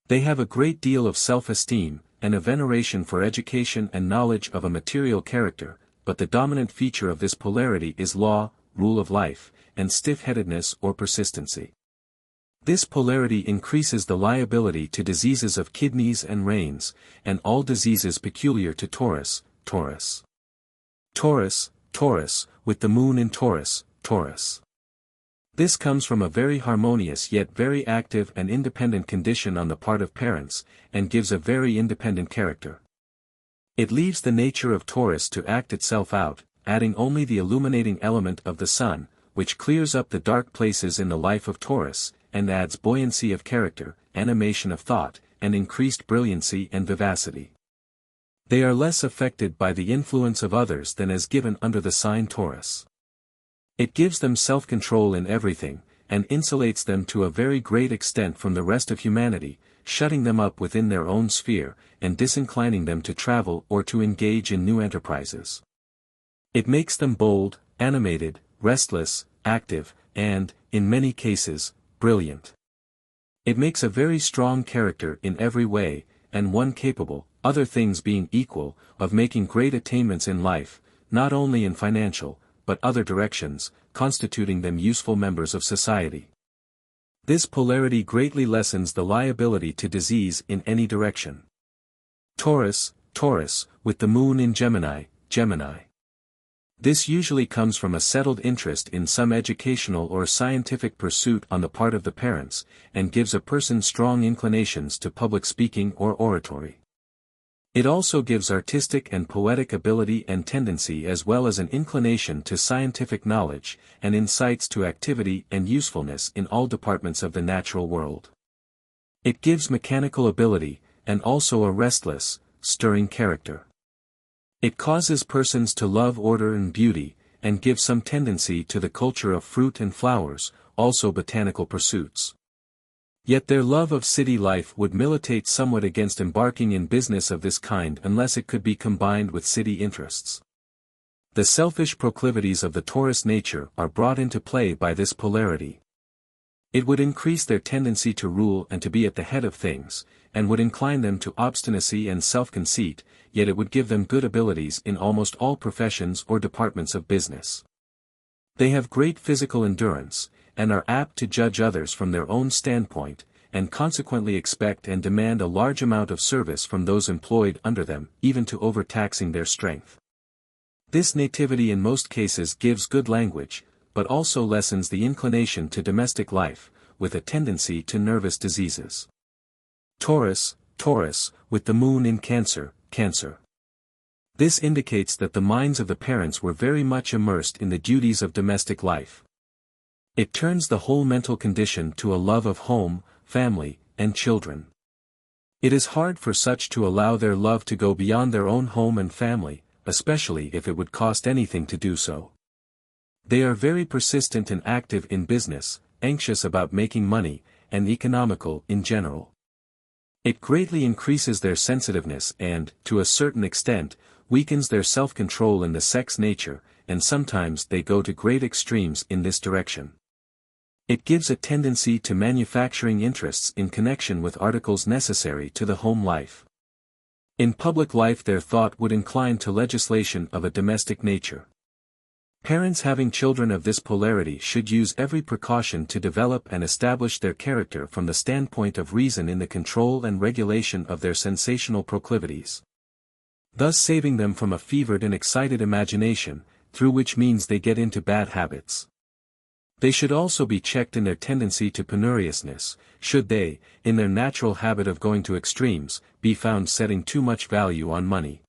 They have a great deal of self-esteem, and a veneration for education and knowledge of a material character, but the dominant feature of this polarity is law, rule of life, and stiff-headedness or persistency. This polarity increases the liability to diseases of kidneys and reins, and all diseases peculiar to Taurus, Taurus. Taurus, Taurus, with the moon in Taurus, Taurus. This comes from a very harmonious yet very active and independent condition on the part of parents, and gives a very independent character. It leaves the nature of Taurus to act itself out, adding only the illuminating element of the sun, which clears up the dark places in the life of Taurus, and adds buoyancy of character, animation of thought, and increased brilliancy and vivacity. They are less affected by the influence of others than is given under the sign Taurus. It gives them self-control in everything, and insulates them to a very great extent from the rest of humanity, shutting them up within their own sphere, and disinclining them to travel or to engage in new enterprises. It makes them bold, animated, restless, active, and, in many cases, brilliant. It makes a very strong character in every way, and one capable, other things being equal, of making great attainments in life, not only in financial, but other directions, constituting them useful members of society. This polarity greatly lessens the liability to disease in any direction. Taurus, Taurus, with the moon in Gemini, Gemini. This usually comes from a settled interest in some educational or scientific pursuit on the part of the parents, and gives a person strong inclinations to public speaking or oratory. It also gives artistic and poetic ability and tendency as well as an inclination to scientific knowledge, and insights to activity and usefulness in all departments of the natural world. It gives mechanical ability, and also a restless, stirring character. It causes persons to love order and beauty, and gives some tendency to the culture of fruit and flowers, also botanical pursuits. Yet their love of city life would militate somewhat against embarking in business of this kind unless it could be combined with city interests. The selfish proclivities of the Taurus nature are brought into play by this polarity. It would increase their tendency to rule and to be at the head of things, and would incline them to obstinacy and self-conceit, yet it would give them good abilities in almost all professions or departments of business. They have great physical endurance, and are apt to judge others from their own standpoint, and consequently expect and demand a large amount of service from those employed under them, even to overtaxing their strength. This nativity in most cases gives good language, but also lessens the inclination to domestic life, with a tendency to nervous diseases. Taurus, Taurus, with the moon in Cancer, Cancer. This indicates that the minds of the parents were very much immersed in the duties of domestic life. It turns the whole mental condition to a love of home, family, and children. It is hard for such to allow their love to go beyond their own home and family, especially if it would cost anything to do so. They are very persistent and active in business, anxious about making money, and economical in general. It greatly increases their sensitiveness and, to a certain extent, weakens their self-control in the sex nature, and sometimes they go to great extremes in this direction. It gives a tendency to manufacturing interests in connection with articles necessary to the home life. In public life their thought would incline to legislation of a domestic nature. Parents having children of this polarity should use every precaution to develop and establish their character from the standpoint of reason in the control and regulation of their sensational proclivities, thus saving them from a fevered and excited imagination, through which means they get into bad habits. They should also be checked in their tendency to penuriousness, should they, in their natural habit of going to extremes, be found setting too much value on money.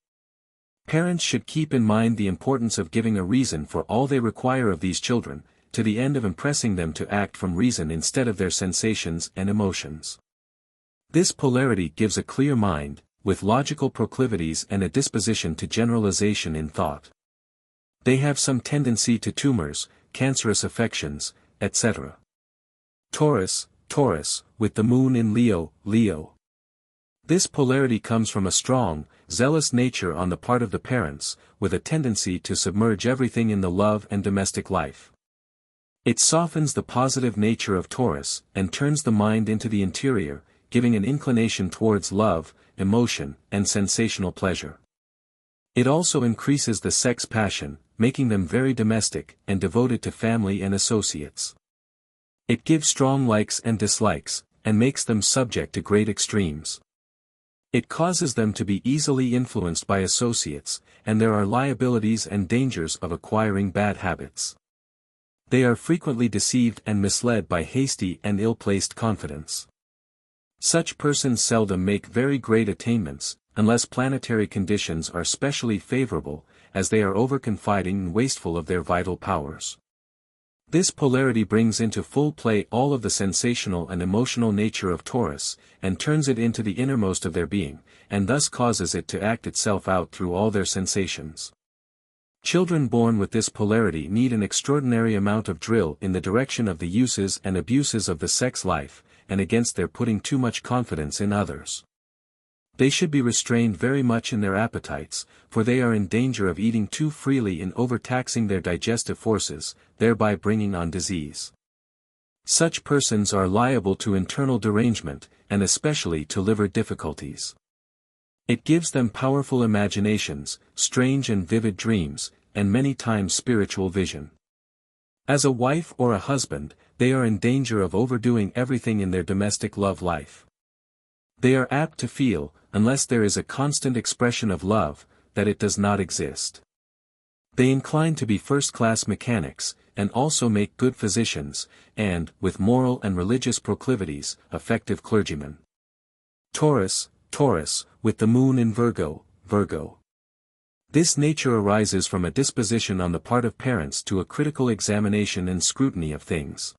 Parents should keep in mind the importance of giving a reason for all they require of these children, to the end of impressing them to act from reason instead of their sensations and emotions. This polarity gives a clear mind, with logical proclivities and a disposition to generalization in thought. They have some tendency to tumors, cancerous affections, etc. Taurus, Taurus, with the moon in Leo, Leo. This polarity comes from a strong, zealous nature on the part of the parents, with a tendency to submerge everything in the love and domestic life. It softens the positive nature of Taurus, and turns the mind into the interior, giving an inclination towards love, emotion, and sensational pleasure. It also increases the sex passion, making them very domestic and devoted to family and associates. It gives strong likes and dislikes, and makes them subject to great extremes. It causes them to be easily influenced by associates, and there are liabilities and dangers of acquiring bad habits. They are frequently deceived and misled by hasty and ill-placed confidence. Such persons seldom make very great attainments, unless planetary conditions are specially favorable, as they are overconfiding and wasteful of their vital powers. This polarity brings into full play all of the sensational and emotional nature of Taurus, and turns it into the innermost of their being, and thus causes it to act itself out through all their sensations. Children born with this polarity need an extraordinary amount of drill in the direction of the uses and abuses of the sex life, and against their putting too much confidence in others. They should be restrained very much in their appetites, for they are in danger of eating too freely and overtaxing their digestive forces, thereby bringing on disease. Such persons are liable to internal derangement, and especially to liver difficulties. It gives them powerful imaginations, strange and vivid dreams, and many times spiritual vision. As a wife or a husband, they are in danger of overdoing everything in their domestic love life. They are apt to feel, unless there is a constant expression of love, that it does not exist. They incline to be first-class mechanics, and also make good physicians, and, with moral and religious proclivities, effective clergymen. Taurus, with the moon in Virgo. This nature arises from a disposition on the part of parents to a critical examination and scrutiny of things.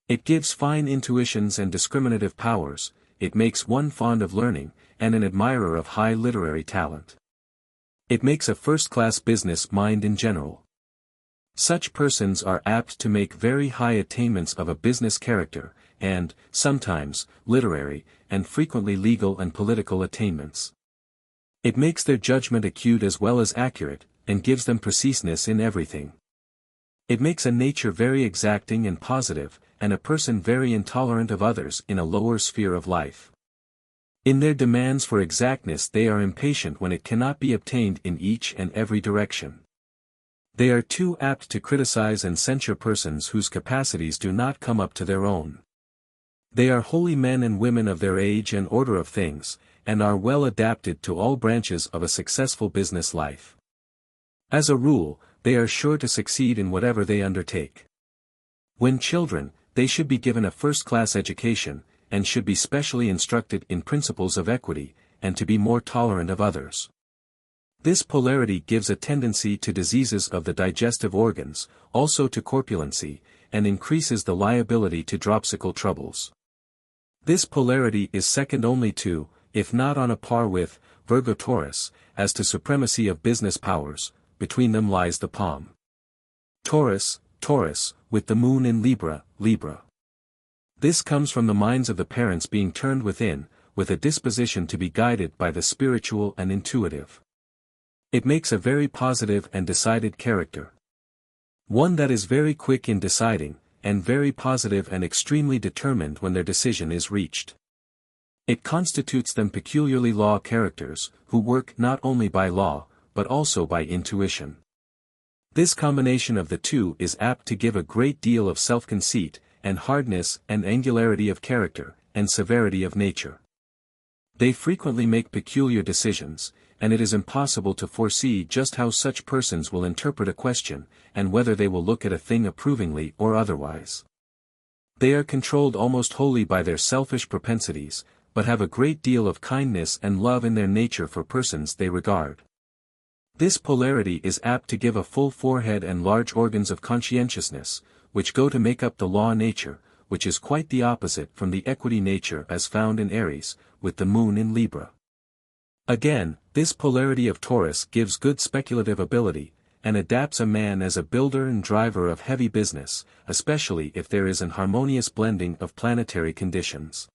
It gives fine intuitions and discriminative powers. It makes one fond of learning, and an admirer of high literary talent. It makes a first-class business mind in general. Such persons are apt to make very high attainments of a business character, and, sometimes, literary, and frequently legal and political attainments. It makes their judgment acute as well as accurate, and gives them preciseness in everything. It makes a nature very exacting and positive, and a person very intolerant of others in a lower sphere of life. In their demands for exactness they are impatient when it cannot be obtained in each and every direction. They are too apt to criticize and censure persons whose capacities do not come up to their own. They are holy men and women of their age and order of things, and are well adapted to all branches of a successful business life. As a rule, they are sure to succeed in whatever they undertake. When children, they should be given a first-class education, and should be specially instructed in principles of equity, and to be more tolerant of others. This polarity gives a tendency to diseases of the digestive organs, also to corpulency, and increases the liability to dropsical troubles. This polarity is second only to, if not on a par with, Virgo Taurus, as to supremacy of business powers. Between them lies the palm. Taurus, with the moon in Libra. This comes from the minds of the parents being turned within, with a disposition to be guided by the spiritual and intuitive. It makes a very positive and decided character. One that is very quick in deciding, and very positive and extremely determined when their decision is reached. It constitutes them peculiarly law characters, who work not only by law, but also by intuition. This combination of the two is apt to give a great deal of self-conceit, and hardness and angularity of character, and severity of nature. They frequently make peculiar decisions, and it is impossible to foresee just how such persons will interpret a question, and whether they will look at a thing approvingly or otherwise. They are controlled almost wholly by their selfish propensities, but have a great deal of kindness and love in their nature for persons they regard. This polarity is apt to give a full forehead and large organs of conscientiousness, which go to make up the law nature, which is quite the opposite from the equity nature as found in Aries, with the moon in Libra. Again, this polarity of Taurus gives good speculative ability, and adapts a man as a builder and driver of heavy business, especially if there is an harmonious blending of planetary conditions.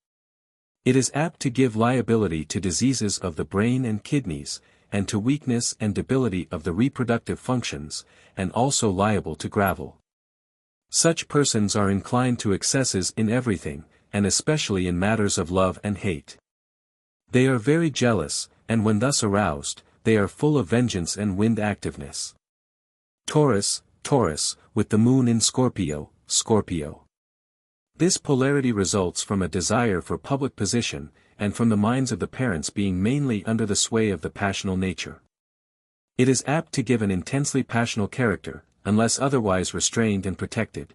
It is apt to give liability to diseases of the brain and kidneys, and to weakness and debility of the reproductive functions, and also liable to gravel. Such persons are inclined to excesses in everything, and especially in matters of love and hate. They are very jealous, and when thus aroused, they are full of vengeance and wind activeness. Taurus, with the moon in Scorpio, Scorpio. This polarity results from a desire for public position, and from the minds of the parents being mainly under the sway of the passional nature. It is apt to give an intensely passional character, unless otherwise restrained and protected.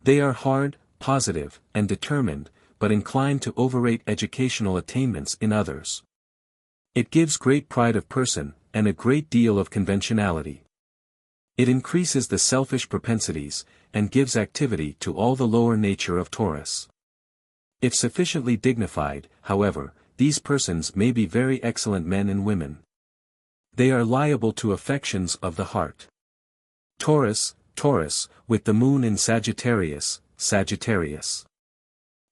They are hard, positive, and determined, but inclined to overrate educational attainments in others. It gives great pride of person, and a great deal of conventionality. It increases the selfish propensities, and gives activity to all the lower nature of Taurus. If sufficiently dignified, however, these persons may be very excellent men and women. They are liable to affections of the heart. Taurus, with the moon in Sagittarius, Sagittarius.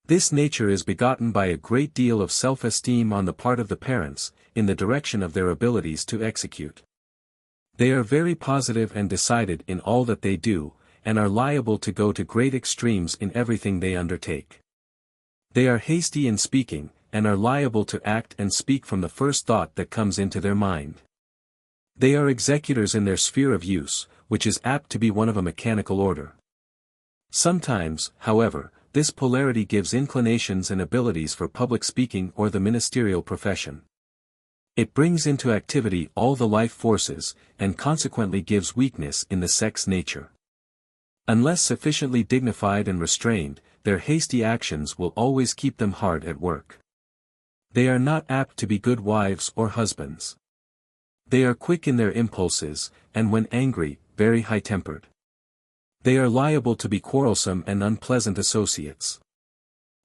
This nature is begotten by a great deal of self-esteem on the part of the parents, in the direction of their abilities to execute. They are very positive and decided in all that they do, and are liable to go to great extremes in everything they undertake. They are hasty in speaking, and are liable to act and speak from the first thought that comes into their mind. They are executors in their sphere of use, which is apt to be one of a mechanical order. Sometimes, however, this polarity gives inclinations and abilities for public speaking or the ministerial profession. It brings into activity all the life forces, and consequently gives weakness in the sex nature. Unless sufficiently dignified and restrained, their hasty actions will always keep them hard at work. They are not apt to be good wives or husbands. They are quick in their impulses, and when angry, very high-tempered. They are liable to be quarrelsome and unpleasant associates.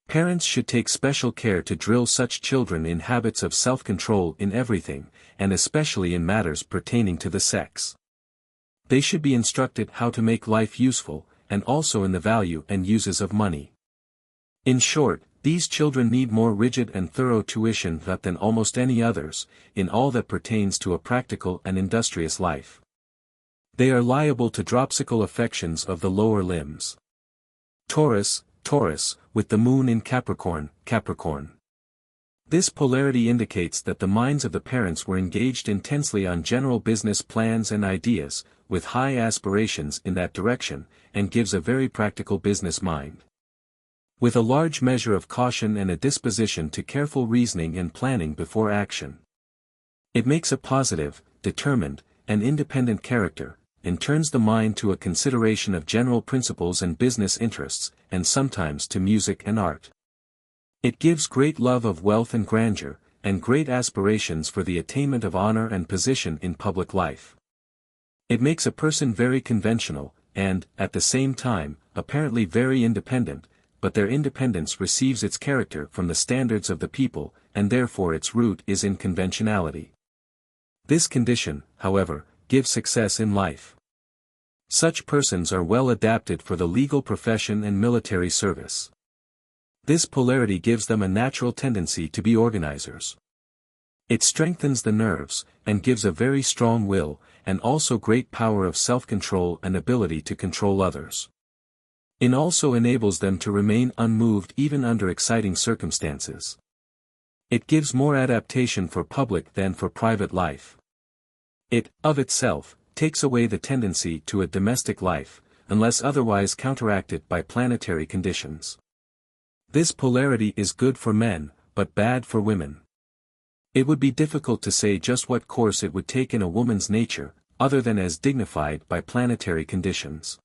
Parents should take special care to drill such children in habits of self-control in everything, and especially in matters pertaining to the sex. They should be instructed how to make life useful, and also in the value and uses of money. In short, these children need more rigid and thorough tuition than almost any others, in all that pertains to a practical and industrious life. They are liable to dropsical affections of the lower limbs. Taurus, with the moon in Capricorn, Capricorn. This polarity indicates that the minds of the parents were engaged intensely on general business plans and ideas, with high aspirations in that direction, and gives a very practical business mind. With a large measure of caution and a disposition to careful reasoning and planning before action. It makes a positive, determined, and independent character, and turns the mind to a consideration of general principles and business interests, and sometimes to music and art. It gives great love of wealth and grandeur, and great aspirations for the attainment of honor and position in public life. It makes a person very conventional, and, at the same time, apparently very independent, but their independence receives its character from the standards of the people, and therefore its root is in conventionality. This condition, however, gives success in life. Such persons are well adapted for the legal profession and military service. This polarity gives them a natural tendency to be organizers. It strengthens the nerves, and gives a very strong will, and also great power of self-control and ability to control others. It also enables them to remain unmoved even under exciting circumstances. It gives more adaptation for public than for private life. It, of itself, takes away the tendency to a domestic life, unless otherwise counteracted by planetary conditions. This polarity is good for men, but bad for women. It would be difficult to say just what course it would take in a woman's nature, other than as dignified by planetary conditions.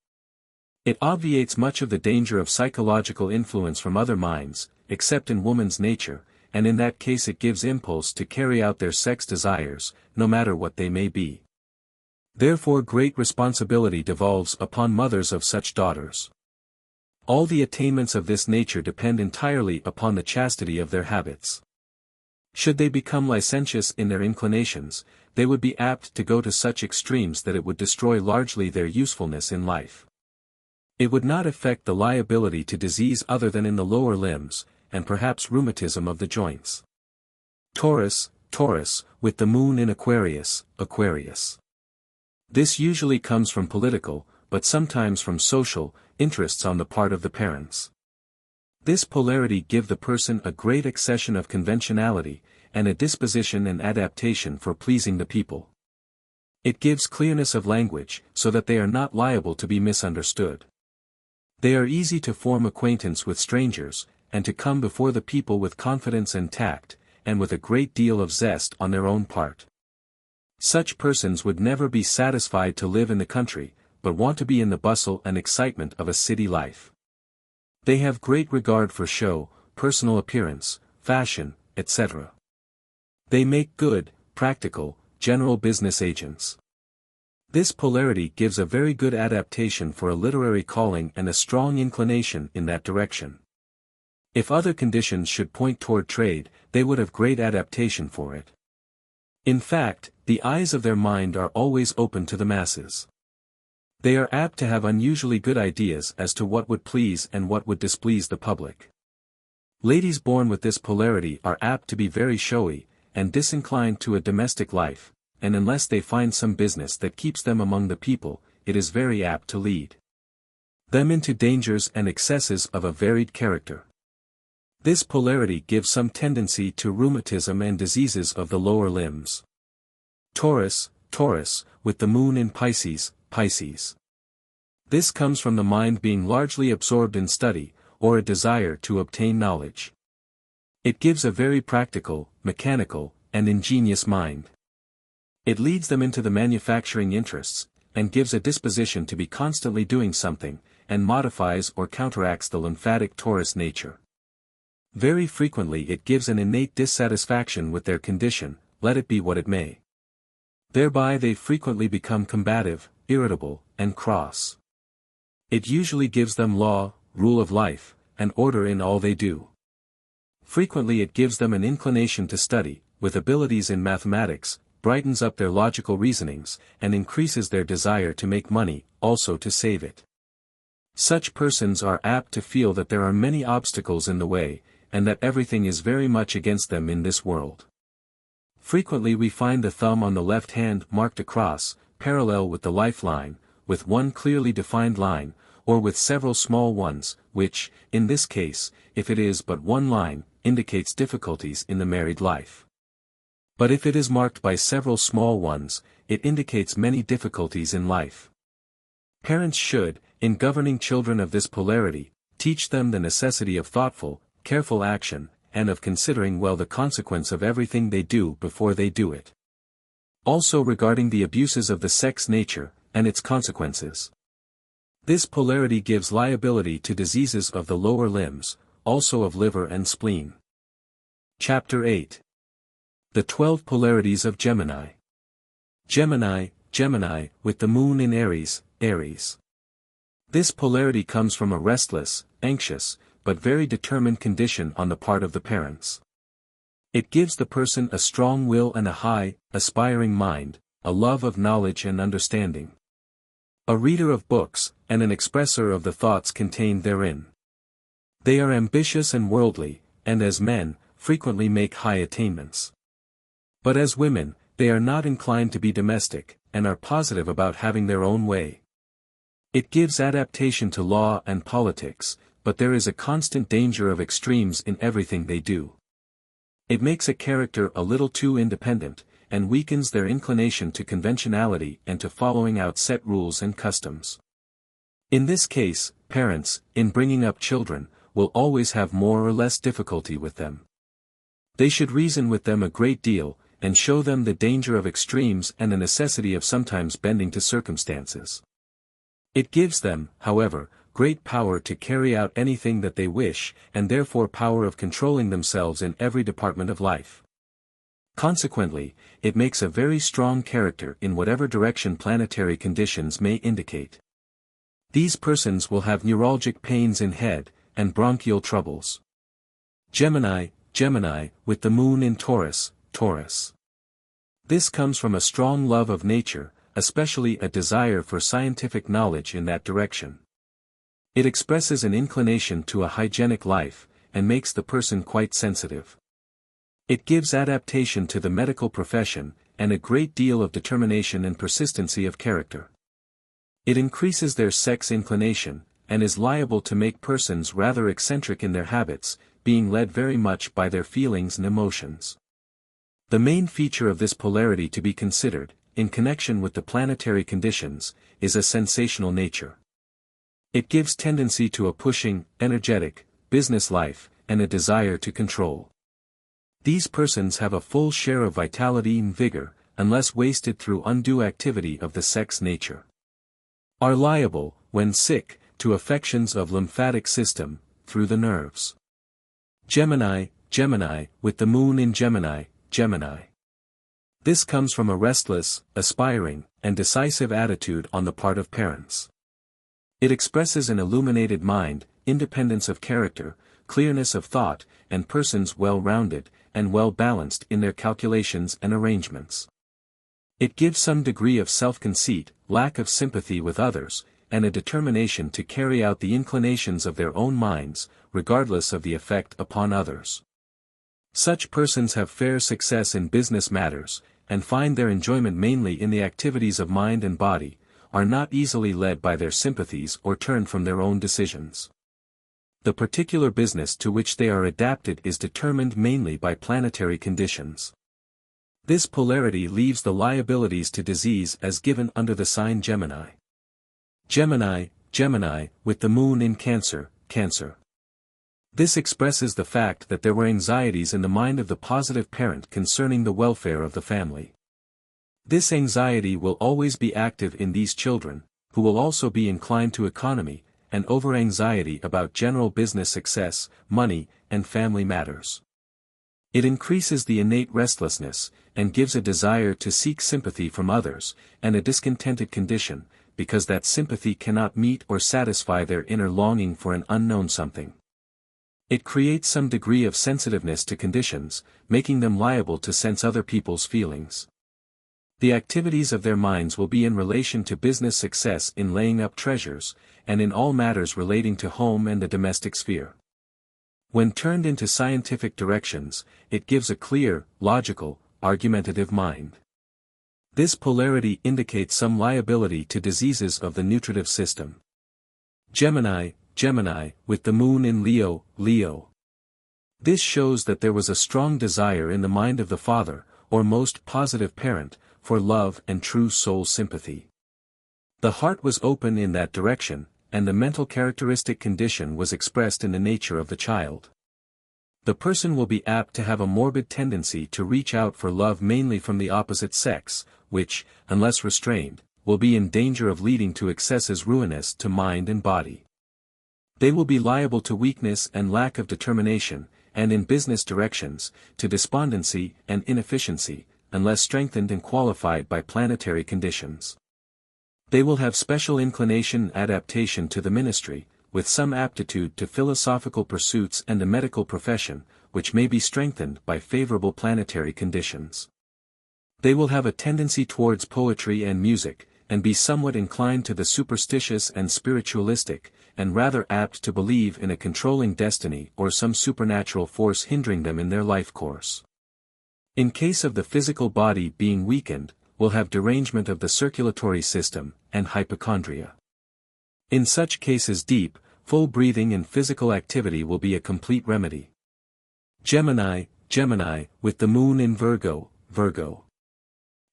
It obviates much of the danger of psychological influence from other minds, except in woman's nature, and in that case it gives impulse to carry out their sex desires, no matter what they may be. Therefore great responsibility devolves upon mothers of such daughters. All the attainments of this nature depend entirely upon the chastity of their habits. Should they become licentious in their inclinations, they would be apt to go to such extremes that it would destroy largely their usefulness in life. It would not affect the liability to disease other than in the lower limbs, and perhaps rheumatism of the joints. Taurus, with the moon in Aquarius. This usually comes from political, but sometimes from social, interests on the part of the parents. This polarity gives the person a great accession of conventionality, and a disposition and adaptation for pleasing the people. It gives clearness of language, so that they are not liable to be misunderstood. They are easy to form acquaintance with strangers, and to come before the people with confidence and tact, and with a great deal of zest on their own part. Such persons would never be satisfied to live in the country, but want to be in the bustle and excitement of a city life. They have great regard for show, personal appearance, fashion, etc. They make good, practical, general business agents. This polarity gives a very good adaptation for a literary calling and a strong inclination in that direction. If other conditions should point toward trade, they would have great adaptation for it. In fact, the eyes of their mind are always open to the masses. They are apt to have unusually good ideas as to what would please and what would displease the public. Ladies born with this polarity are apt to be very showy, and disinclined to a domestic life, and unless they find some business that keeps them among the people, it is very apt to lead them into dangers and excesses of a varied character. This polarity gives some tendency to rheumatism and diseases of the lower limbs. Taurus, with the moon in Pisces. This comes from the mind being largely absorbed in study, or a desire to obtain knowledge. It gives a very practical, mechanical, and ingenious mind. It leads them into the manufacturing interests, and gives a disposition to be constantly doing something, and modifies or counteracts the lymphatic Taurus nature. Very frequently it gives an innate dissatisfaction with their condition, let it be what it may. Thereby they frequently become combative, irritable, and cross. It usually gives them law, rule of life, and order in all they do. Frequently it gives them an inclination to study, with abilities in mathematics, brightens up their logical reasonings, and increases their desire to make money, also to save it. Such persons are apt to feel that there are many obstacles in the way, and that everything is very much against them in this world. Frequently we find the thumb on the left hand marked across, parallel with the lifeline, with one clearly defined line, or with several small ones, which, in this case, if it is but one line, indicates difficulties in the married life. But if it is marked by several small ones, it indicates many difficulties in life. Parents should, in governing children of this polarity, teach them the necessity of thoughtful, careful action, and of considering well the consequence of everything they do before they do it. Also regarding the abuses of the sex nature, and its consequences. This polarity gives liability to diseases of the lower limbs, also of liver and spleen. Chapter 8. The 12 Polarities of Gemini. Gemini, with the moon in Aries. This polarity comes from a restless, anxious, but very determined condition on the part of the parents. It gives the person a strong will and a high, aspiring mind, a love of knowledge and understanding. A reader of books, and an expresser of the thoughts contained therein. They are ambitious and worldly, and as men, frequently make high attainments. But as women, they are not inclined to be domestic, and are positive about having their own way. It gives adaptation to law and politics, but there is a constant danger of extremes in everything they do. It makes a character a little too independent, and weakens their inclination to conventionality and to following out set rules and customs. In this case, parents, in bringing up children, will always have more or less difficulty with them. They should reason with them a great deal, and show them the danger of extremes and the necessity of sometimes bending to circumstances. It gives them, however, great power to carry out anything that they wish, and therefore power of controlling themselves in every department of life. Consequently, it makes a very strong character in whatever direction planetary conditions may indicate. These persons will have neuralgic pains in head, and bronchial troubles. Gemini, with the moon in Taurus. This comes from a strong love of nature, especially a desire for scientific knowledge in that direction. It expresses an inclination to a hygienic life, and makes the person quite sensitive. It gives adaptation to the medical profession, and a great deal of determination and persistency of character. It increases their sex inclination, and is liable to make persons rather eccentric in their habits, being led very much by their feelings and emotions. The main feature of this polarity to be considered, in connection with the planetary conditions, is a sensational nature. It gives tendency to a pushing, energetic, business life, and a desire to control. These persons have a full share of vitality and vigor, unless wasted through undue activity of the sex nature. Are liable, when sick, to affections of lymphatic system, through the nerves. Gemini, with the moon in Gemini. This comes from a restless, aspiring, and decisive attitude on the part of parents. It expresses an illuminated mind, independence of character, clearness of thought, and persons well-rounded, and well-balanced in their calculations and arrangements. It gives some degree of self-conceit, lack of sympathy with others, and a determination to carry out the inclinations of their own minds, regardless of the effect upon others. Such persons have fair success in business matters, and find their enjoyment mainly in the activities of mind and body, are not easily led by their sympathies or turn from their own decisions. The particular business to which they are adapted is determined mainly by planetary conditions. This polarity leaves the liabilities to disease as given under the sign Gemini. Gemini, with the moon in Cancer. This expresses the fact that there were anxieties in the mind of the positive parent concerning the welfare of the family. This anxiety will always be active in these children, who will also be inclined to economy, and over-anxiety about general business success, money, and family matters. It increases the innate restlessness, and gives a desire to seek sympathy from others, and a discontented condition, because that sympathy cannot meet or satisfy their inner longing for an unknown something. It creates some degree of sensitiveness to conditions, making them liable to sense other people's feelings. The activities of their minds will be in relation to business success in laying up treasures, and in all matters relating to home and the domestic sphere. When turned into scientific directions, it gives a clear, logical, argumentative mind. This polarity indicates some liability to diseases of the nutritive system. Gemini, with the moon in Leo. This shows that there was a strong desire in the mind of the father, or most positive parent, for love and true soul sympathy. The heart was open in that direction, and the mental characteristic condition was expressed in the nature of the child. The person will be apt to have a morbid tendency to reach out for love mainly from the opposite sex, which, unless restrained, will be in danger of leading to excesses ruinous to mind and body. They will be liable to weakness and lack of determination, and in business directions, to despondency and inefficiency, unless strengthened and qualified by planetary conditions. They will have special inclination and adaptation to the ministry, with some aptitude to philosophical pursuits and the medical profession, which may be strengthened by favorable planetary conditions. They will have a tendency towards poetry and music, and be somewhat inclined to the superstitious and spiritualistic, and rather apt to believe in a controlling destiny or some supernatural force hindering them in their life course. In case of the physical body being weakened, will have derangement of the circulatory system, and hypochondria. In such cases deep, full breathing and physical activity will be a complete remedy. Gemini, with the moon in Virgo.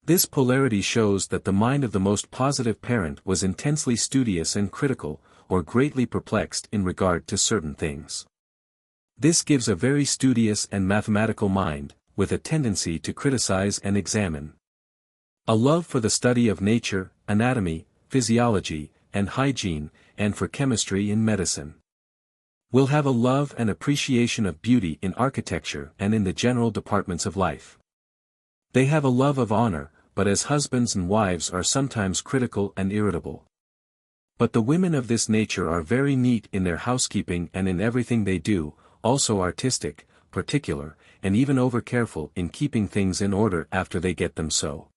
This polarity shows that the mind of the most positive parent was intensely studious and critical, or greatly perplexed in regard to certain things. This gives a very studious and mathematical mind, with a tendency to criticize and examine. A love for the study of nature, anatomy, physiology, and hygiene, and for chemistry and medicine. Will have a love and appreciation of beauty in architecture and in the general departments of life. They have a love of honor, but as husbands and wives are sometimes critical and irritable. But the women of this nature are very neat in their housekeeping and in everything they do, also artistic, particular, and even over-careful in keeping things in order after they get them so.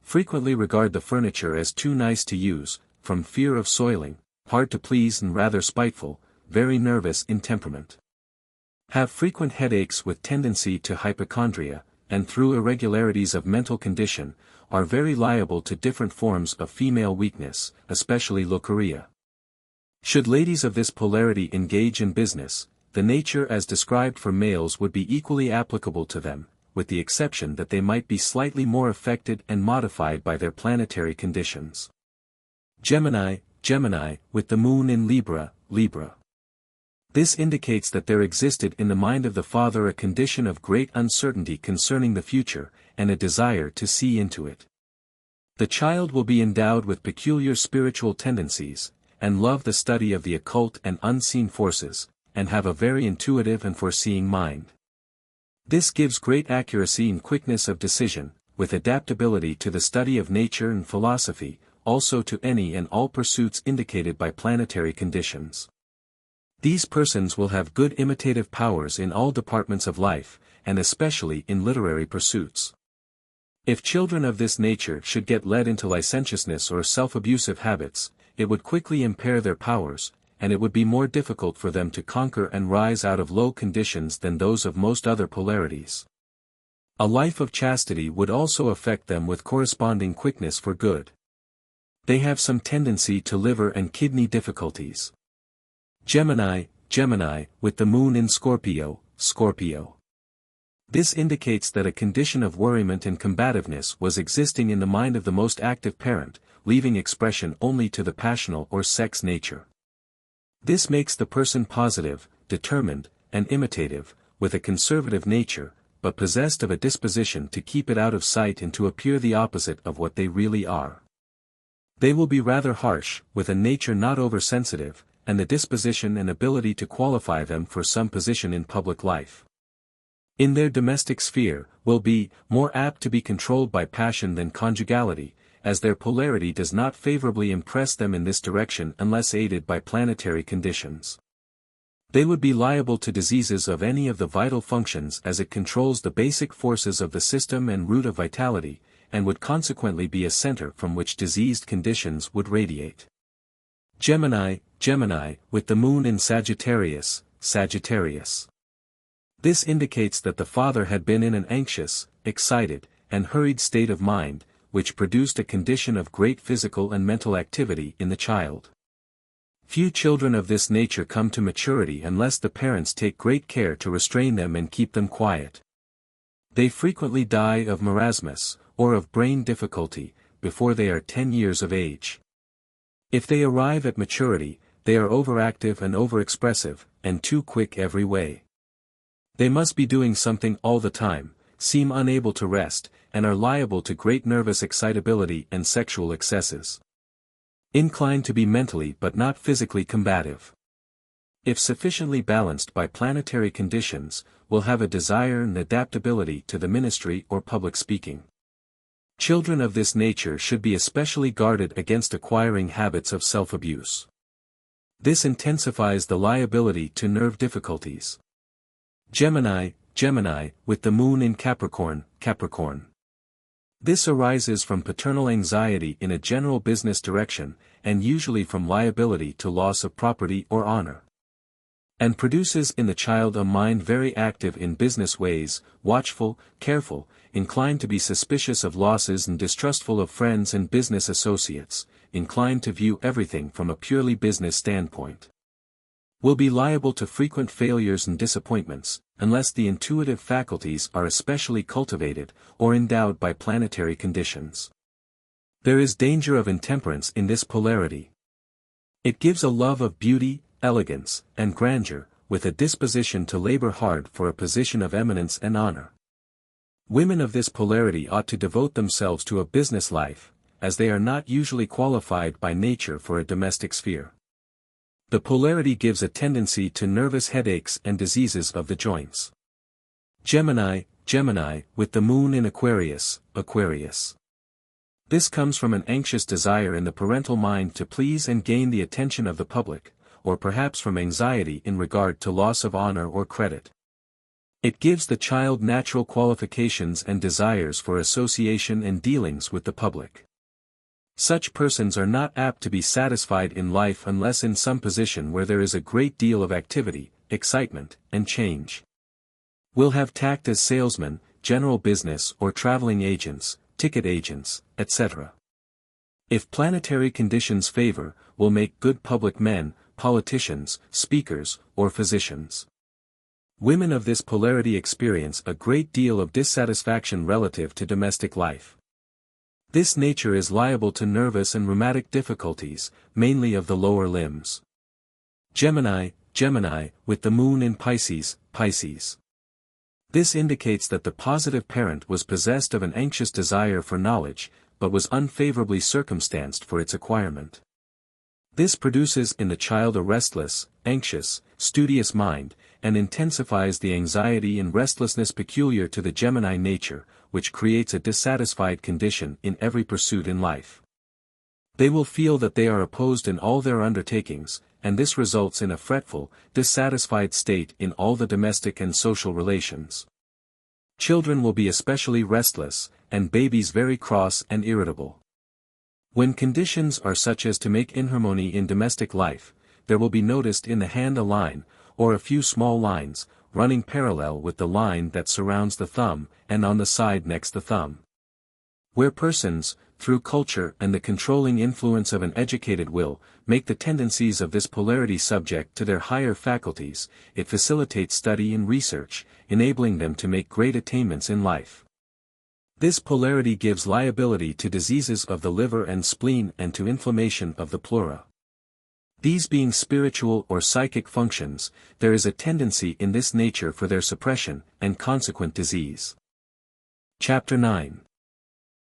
Frequently regard the furniture as too nice to use, from fear of soiling, hard to please and rather spiteful, very nervous in temperament. Have frequent headaches with tendency to hypochondria, and through irregularities of mental condition, are very liable to different forms of female weakness, especially leukorrhea. Should ladies of this polarity engage in business, the nature as described for males would be equally applicable to them, with the exception that they might be slightly more affected and modified by their planetary conditions. Gemini, with the moon in Libra, Libra. This indicates that there existed in the mind of the father a condition of great uncertainty concerning the future, and a desire to see into it. The child will be endowed with peculiar spiritual tendencies, and love the study of the occult and unseen forces, and have a very intuitive and foreseeing mind. This gives great accuracy and quickness of decision, with adaptability to the study of nature and philosophy, also to any and all pursuits indicated by planetary conditions. These persons will have good imitative powers in all departments of life, and especially in literary pursuits. If children of this nature should get led into licentiousness or self-abusive habits, it would quickly impair their powers, and it would be more difficult for them to conquer and rise out of low conditions than those of most other polarities. A life of chastity would also affect them with corresponding quickness for good. They have some tendency to liver and kidney difficulties. Gemini, with the moon in Scorpio, Scorpio. This indicates that a condition of worriment and combativeness was existing in the mind of the most active parent, leaving expression only to the passional or sex nature. This makes the person positive, determined, and imitative, with a conservative nature, but possessed of a disposition to keep it out of sight and to appear the opposite of what they really are. They will be rather harsh, with a nature not oversensitive, and the disposition and ability to qualify them for some position in public life. In their domestic sphere, will be more apt to be controlled by passion than conjugality, as their polarity does not favorably impress them in this direction unless aided by planetary conditions. They would be liable to diseases of any of the vital functions as it controls the basic forces of the system and root of vitality, and would consequently be a center from which diseased conditions would radiate. Gemini, with the moon in Sagittarius, Sagittarius. This indicates that the father had been in an anxious, excited, and hurried state of mind, which produced a condition of great physical and mental activity in the child. Few children of this nature come to maturity unless the parents take great care to restrain them and keep them quiet. They frequently die of marasmus, or of brain difficulty, before they are 10 years of age. If they arrive at maturity, they are overactive and overexpressive, and too quick every way. They must be doing something all the time, seem unable to rest, and are liable to great nervous excitability and sexual excesses. Inclined to be mentally but not physically combative. If sufficiently balanced by planetary conditions, will have a desire and adaptability to the ministry or public speaking. Children of this nature should be especially guarded against acquiring habits of self-abuse. This intensifies the liability to nerve difficulties. Gemini, with the moon in Capricorn, Capricorn. This arises from paternal anxiety in a general business direction, and usually from liability to loss of property or honor. And produces in the child a mind very active in business ways, watchful, careful, inclined to be suspicious of losses and distrustful of friends and business associates, inclined to view everything from a purely business standpoint. Will be liable to frequent failures and disappointments, unless the intuitive faculties are especially cultivated, or endowed by planetary conditions. There is danger of intemperance in this polarity. It gives a love of beauty, elegance, and grandeur, with a disposition to labor hard for a position of eminence and honor. Women of this polarity ought to devote themselves to a business life, as they are not usually qualified by nature for a domestic sphere. The polarity gives a tendency to nervous headaches and diseases of the joints. Gemini, with the moon in Aquarius, Aquarius. This comes from an anxious desire in the parental mind to please and gain the attention of the public, or perhaps from anxiety in regard to loss of honor or credit. It gives the child natural qualifications and desires for association and dealings with the public. Such persons are not apt to be satisfied in life unless in some position where there is a great deal of activity, excitement, and change. Will have tact as salesmen, general business or traveling agents, ticket agents, etc. If planetary conditions favor, will make good public men, politicians, speakers, or physicians. Women of this polarity experience a great deal of dissatisfaction relative to domestic life. This nature is liable to nervous and rheumatic difficulties, mainly of the lower limbs. Gemini, with the moon in Pisces, Pisces. This indicates that the positive parent was possessed of an anxious desire for knowledge, but was unfavorably circumstanced for its acquirement. This produces in the child a restless, anxious, studious mind, and intensifies the anxiety and restlessness peculiar to the Gemini nature, which creates a dissatisfied condition in every pursuit in life. They will feel that they are opposed in all their undertakings, and this results in a fretful, dissatisfied state in all the domestic and social relations. Children will be especially restless, and babies very cross and irritable. When conditions are such as to make inharmony in domestic life, there will be noticed in the hand a line, or a few small lines, running parallel with the line that surrounds the thumb, and on the side next the thumb. Where persons, through culture and the controlling influence of an educated will, make the tendencies of this polarity subject to their higher faculties, it facilitates study and research, enabling them to make great attainments in life. This polarity gives liability to diseases of the liver and spleen and to inflammation of the pleura. These being spiritual or psychic functions, there is a tendency in this nature for their suppression, and consequent disease. Chapter 9.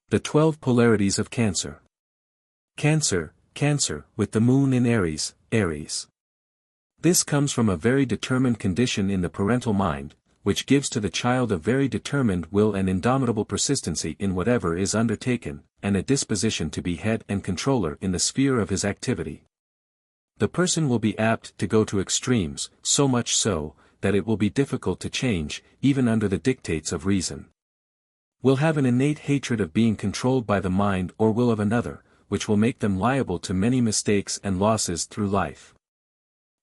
The 12 Polarities of Cancer. Cancer, with the moon in Aries, Aries. This comes from a very determined condition in the parental mind, which gives to the child a very determined will and indomitable persistency in whatever is undertaken, and a disposition to be head and controller in the sphere of his activity. The person will be apt to go to extremes, so much so, that it will be difficult to change, even under the dictates of reason. Will have an innate hatred of being controlled by the mind or will of another, which will make them liable to many mistakes and losses through life.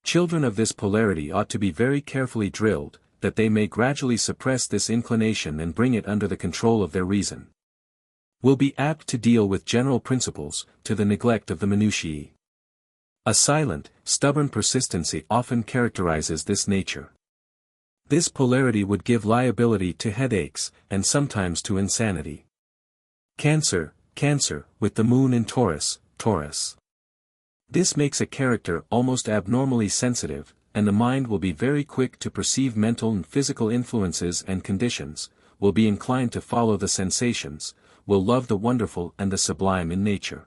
Children of this polarity ought to be very carefully drilled, that they may gradually suppress this inclination and bring it under the control of their reason. Will be apt to deal with general principles, to the neglect of the minutiae. A silent, stubborn persistency often characterizes this nature. This polarity would give liability to headaches, and sometimes to insanity. Cancer, with the moon in Taurus, Taurus. This makes a character almost abnormally sensitive, and the mind will be very quick to perceive mental and physical influences and conditions, will be inclined to follow the sensations, will love the wonderful and the sublime in nature.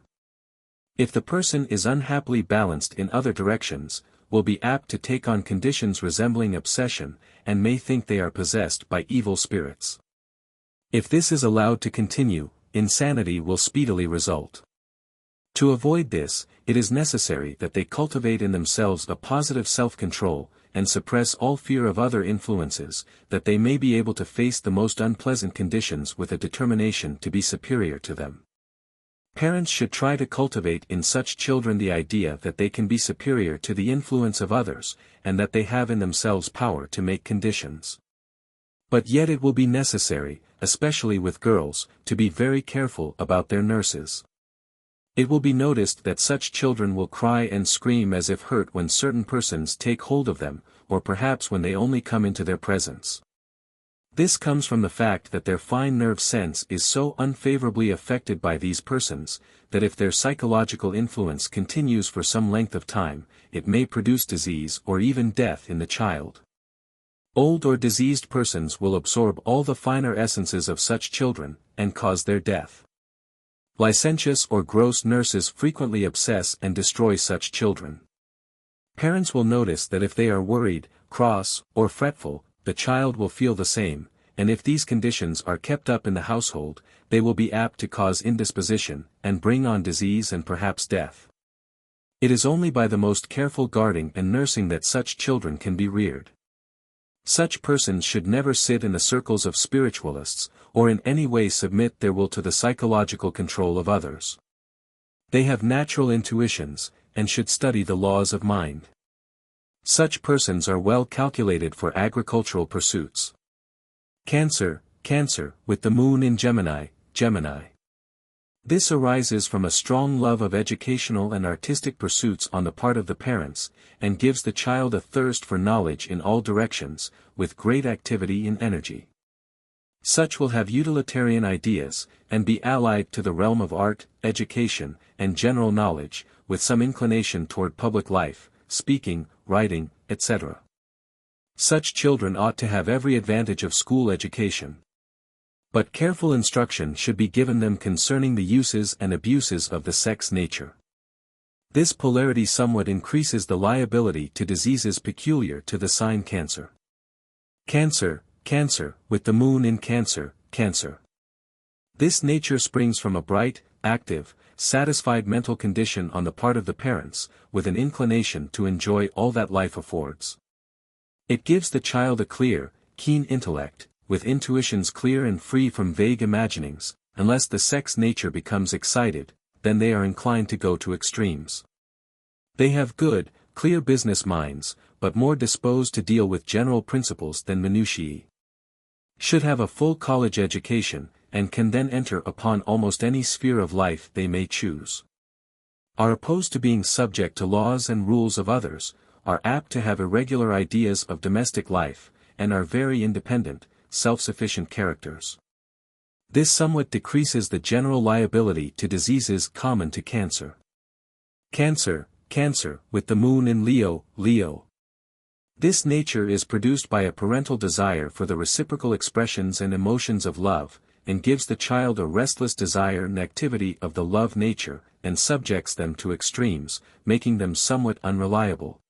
If the person is unhappily balanced in other directions, will be apt to take on conditions resembling obsession, and may think they are possessed by evil spirits. If this is allowed to continue, insanity will speedily result. To avoid this, it is necessary that they cultivate in themselves a positive self-control, and suppress all fear of other influences, that they may be able to face the most unpleasant conditions with a determination to be superior to them. Parents should try to cultivate in such children the idea that they can be superior to the influence of others, and that they have in themselves power to make conditions. But yet it will be necessary, especially with girls, to be very careful about their nurses. It will be noticed that such children will cry and scream as if hurt when certain persons take hold of them, or perhaps when they only come into their presence. This comes from the fact that their fine nerve sense is so unfavorably affected by these persons, that if their psychological influence continues for some length of time, it may produce disease or even death in the child. Old or diseased persons will absorb all the finer essences of such children, and cause their death. Licentious or gross nurses frequently obsess and destroy such children. Parents will notice that if they are worried, cross, or fretful, the child will feel the same, and if these conditions are kept up in the household, they will be apt to cause indisposition, and bring on disease and perhaps death. It is only by the most careful guarding and nursing that such children can be reared. Such persons should never sit in the circles of spiritualists, or in any way submit their will to the psychological control of others. They have natural intuitions, and should study the laws of mind. Such persons are well calculated for agricultural pursuits. Cancer, Cancer, with the moon in Gemini, Gemini. This arises from a strong love of educational and artistic pursuits on the part of the parents, and gives the child a thirst for knowledge in all directions, with great activity and energy. Such will have utilitarian ideas, and be allied to the realm of art, education, and general knowledge, with some inclination toward public life, speaking, writing, etc. Such children ought to have every advantage of school education. But careful instruction should be given them concerning the uses and abuses of the sex nature. This polarity somewhat increases the liability to diseases peculiar to the sign Cancer. Cancer, Cancer, with the moon in Cancer, Cancer. This nature springs from a bright, active, satisfied mental condition on the part of the parents, with an inclination to enjoy all that life affords. It gives the child a clear, keen intellect, with intuitions clear and free from vague imaginings. Unless the sex nature becomes excited, then they are inclined to go to extremes. They have good, clear business minds, but more disposed to deal with general principles than minutiae. Should have a full college education, and can then enter upon almost any sphere of life they may choose. Are opposed to being subject to laws and rules of others, are apt to have irregular ideas of domestic life, and are very independent, self-sufficient characters. This somewhat decreases the general liability to diseases common to Cancer. Cancer, Cancer, with the moon in Leo, Leo. This nature is produced by a parental desire for the reciprocal expressions and emotions of love, and gives the child a restless desire and activity of the love nature, and subjects them to extremes, making them somewhat unreliable.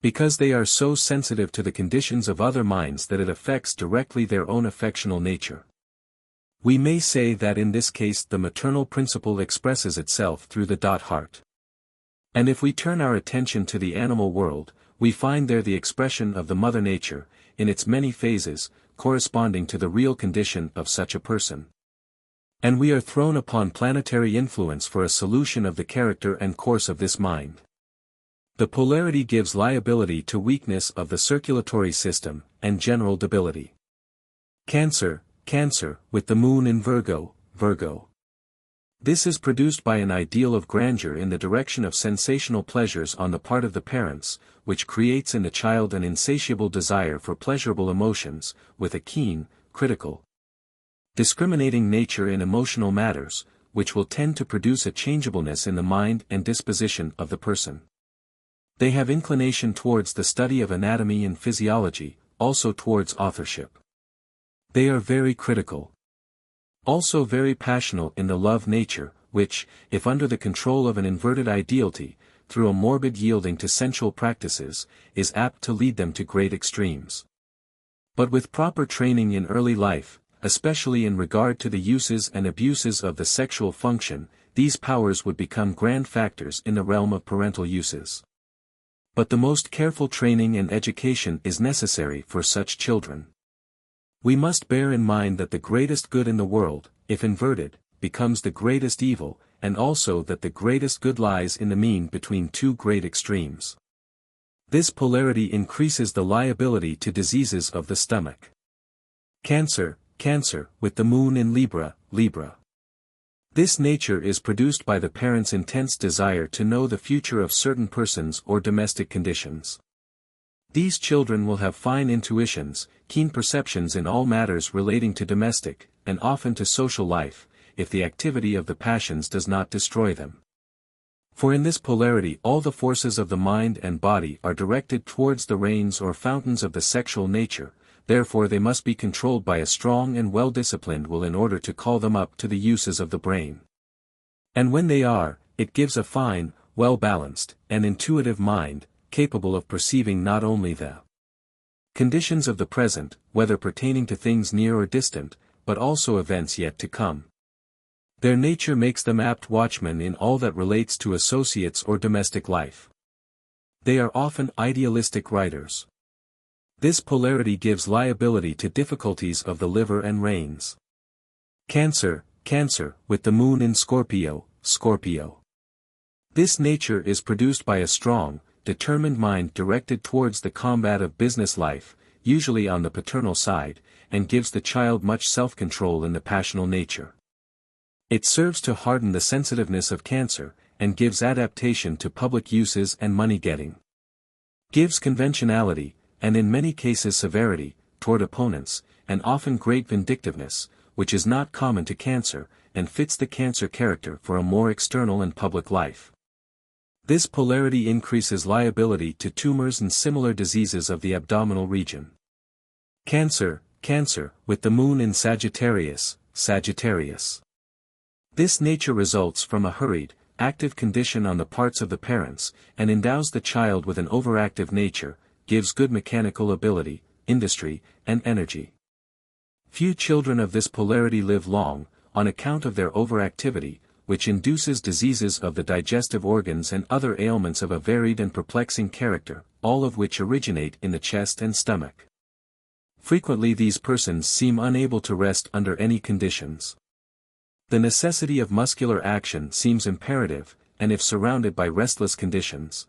Because they are so sensitive to the conditions of other minds that it affects directly their own affectional nature. We may say that in this case the maternal principle expresses itself through the heart. And if we turn our attention to the animal world, we find there the expression of the mother nature, in its many phases, corresponding to the real condition of such a person. And we are thrown upon planetary influence for a solution of the character and course of this mind. The polarity gives liability to weakness of the circulatory system, and general debility. Cancer, Cancer, with the moon in Virgo, Virgo. This is produced by an ideal of grandeur in the direction of sensational pleasures on the part of the parents, which creates in the child an insatiable desire for pleasurable emotions, with a keen, critical, discriminating nature in emotional matters, which will tend to produce a changeableness in the mind and disposition of the person. They have inclination towards the study of anatomy and physiology, also towards authorship. They are very critical. Also very passionate in the love nature, which, if under the control of an inverted ideality, through a morbid yielding to sensual practices, is apt to lead them to great extremes. But with proper training in early life, especially in regard to the uses and abuses of the sexual function, these powers would become grand factors in the realm of parental uses. But the most careful training and education is necessary for such children. We must bear in mind that the greatest good in the world, if inverted, becomes the greatest evil, and also that the greatest good lies in the mean between two great extremes. This polarity increases the liability to diseases of the stomach. Cancer, Cancer, with the moon in Libra, Libra. This nature is produced by the parents' intense desire to know the future of certain persons or domestic conditions. These children will have fine intuitions, keen perceptions in all matters relating to domestic, and often to social life, if the activity of the passions does not destroy them. For in this polarity all the forces of the mind and body are directed towards the rains or fountains of the sexual nature, therefore they must be controlled by a strong and well-disciplined will in order to call them up to the uses of the brain. And when they are, it gives a fine, well-balanced, and intuitive mind, capable of perceiving not only the conditions of the present, whether pertaining to things near or distant, but also events yet to come. Their nature makes them apt watchmen in all that relates to associates or domestic life. They are often idealistic writers. This polarity gives liability to difficulties of the liver and reins. Cancer, Cancer, with the moon in Scorpio, Scorpio. This nature is produced by a strong, determined mind directed towards the combat of business life, usually on the paternal side, and gives the child much self-control in the passional nature. It serves to harden the sensitiveness of Cancer, and gives adaptation to public uses and money-getting. Gives conventionality, and in many cases severity, toward opponents, and often great vindictiveness, which is not common to Cancer, and fits the Cancer character for a more external and public life. This polarity increases liability to tumors and similar diseases of the abdominal region. Cancer, with the moon in Sagittarius, Sagittarius. This nature results from a hurried, active condition on the parts of the parents, and endows the child with an overactive nature, gives good mechanical ability, industry, and energy. Few children of this polarity live long, on account of their overactivity, which induces diseases of the digestive organs and other ailments of a varied and perplexing character, all of which originate in the chest and stomach. Frequently these persons seem unable to rest under any conditions. The necessity of muscular action seems imperative, and if surrounded by restless conditions,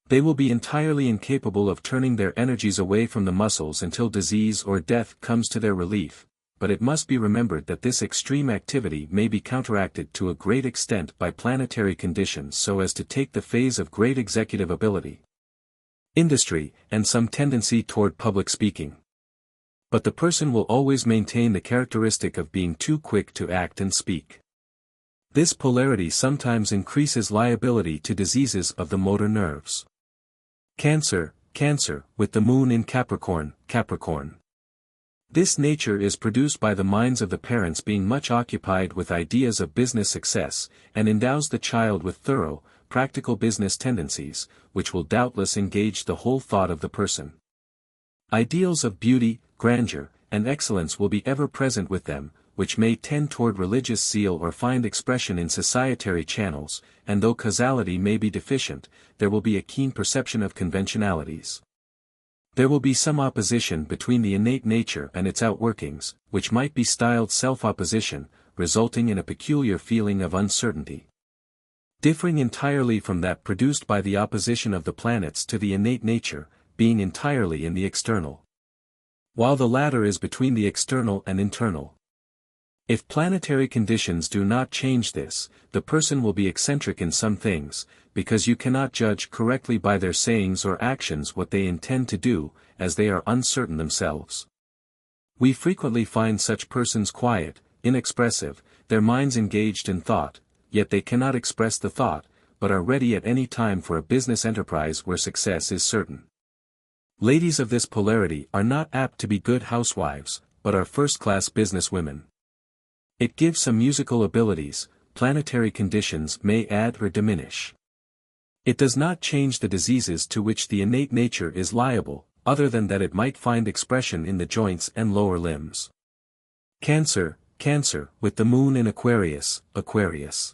they will be entirely incapable of turning their energies away from the muscles until disease or death comes to their relief, but it must be remembered that this extreme activity may be counteracted to a great extent by planetary conditions so as to take the phase of great executive ability, industry, and some tendency toward public speaking. But the person will always maintain the characteristic of being too quick to act and speak. This polarity sometimes increases liability to diseases of the motor nerves. Cancer, with the moon in Capricorn, Capricorn. This nature is produced by the minds of the parents being much occupied with ideas of business success, and endows the child with thorough, practical business tendencies, which will doubtless engage the whole thought of the person. Ideals of beauty, grandeur, and excellence will be ever present with them, which may tend toward religious zeal or find expression in societary channels, and though causality may be deficient, there will be a keen perception of conventionalities. There will be some opposition between the innate nature and its outworkings, which might be styled self-opposition, resulting in a peculiar feeling of uncertainty, differing entirely from that produced by the opposition of the planets to the innate nature, being entirely in the external, while the latter is between the external and internal. If planetary conditions do not change this, the person will be eccentric in some things, because you cannot judge correctly by their sayings or actions what they intend to do, as they are uncertain themselves. We frequently find such persons quiet, inexpressive, their minds engaged in thought, yet they cannot express the thought, but are ready at any time for a business enterprise where success is certain. Ladies of this polarity are not apt to be good housewives, but are first-class businesswomen. It gives some musical abilities, planetary conditions may add or diminish. It does not change the diseases to which the innate nature is liable, other than that it might find expression in the joints and lower limbs. Cancer, with the moon in Aquarius, Aquarius.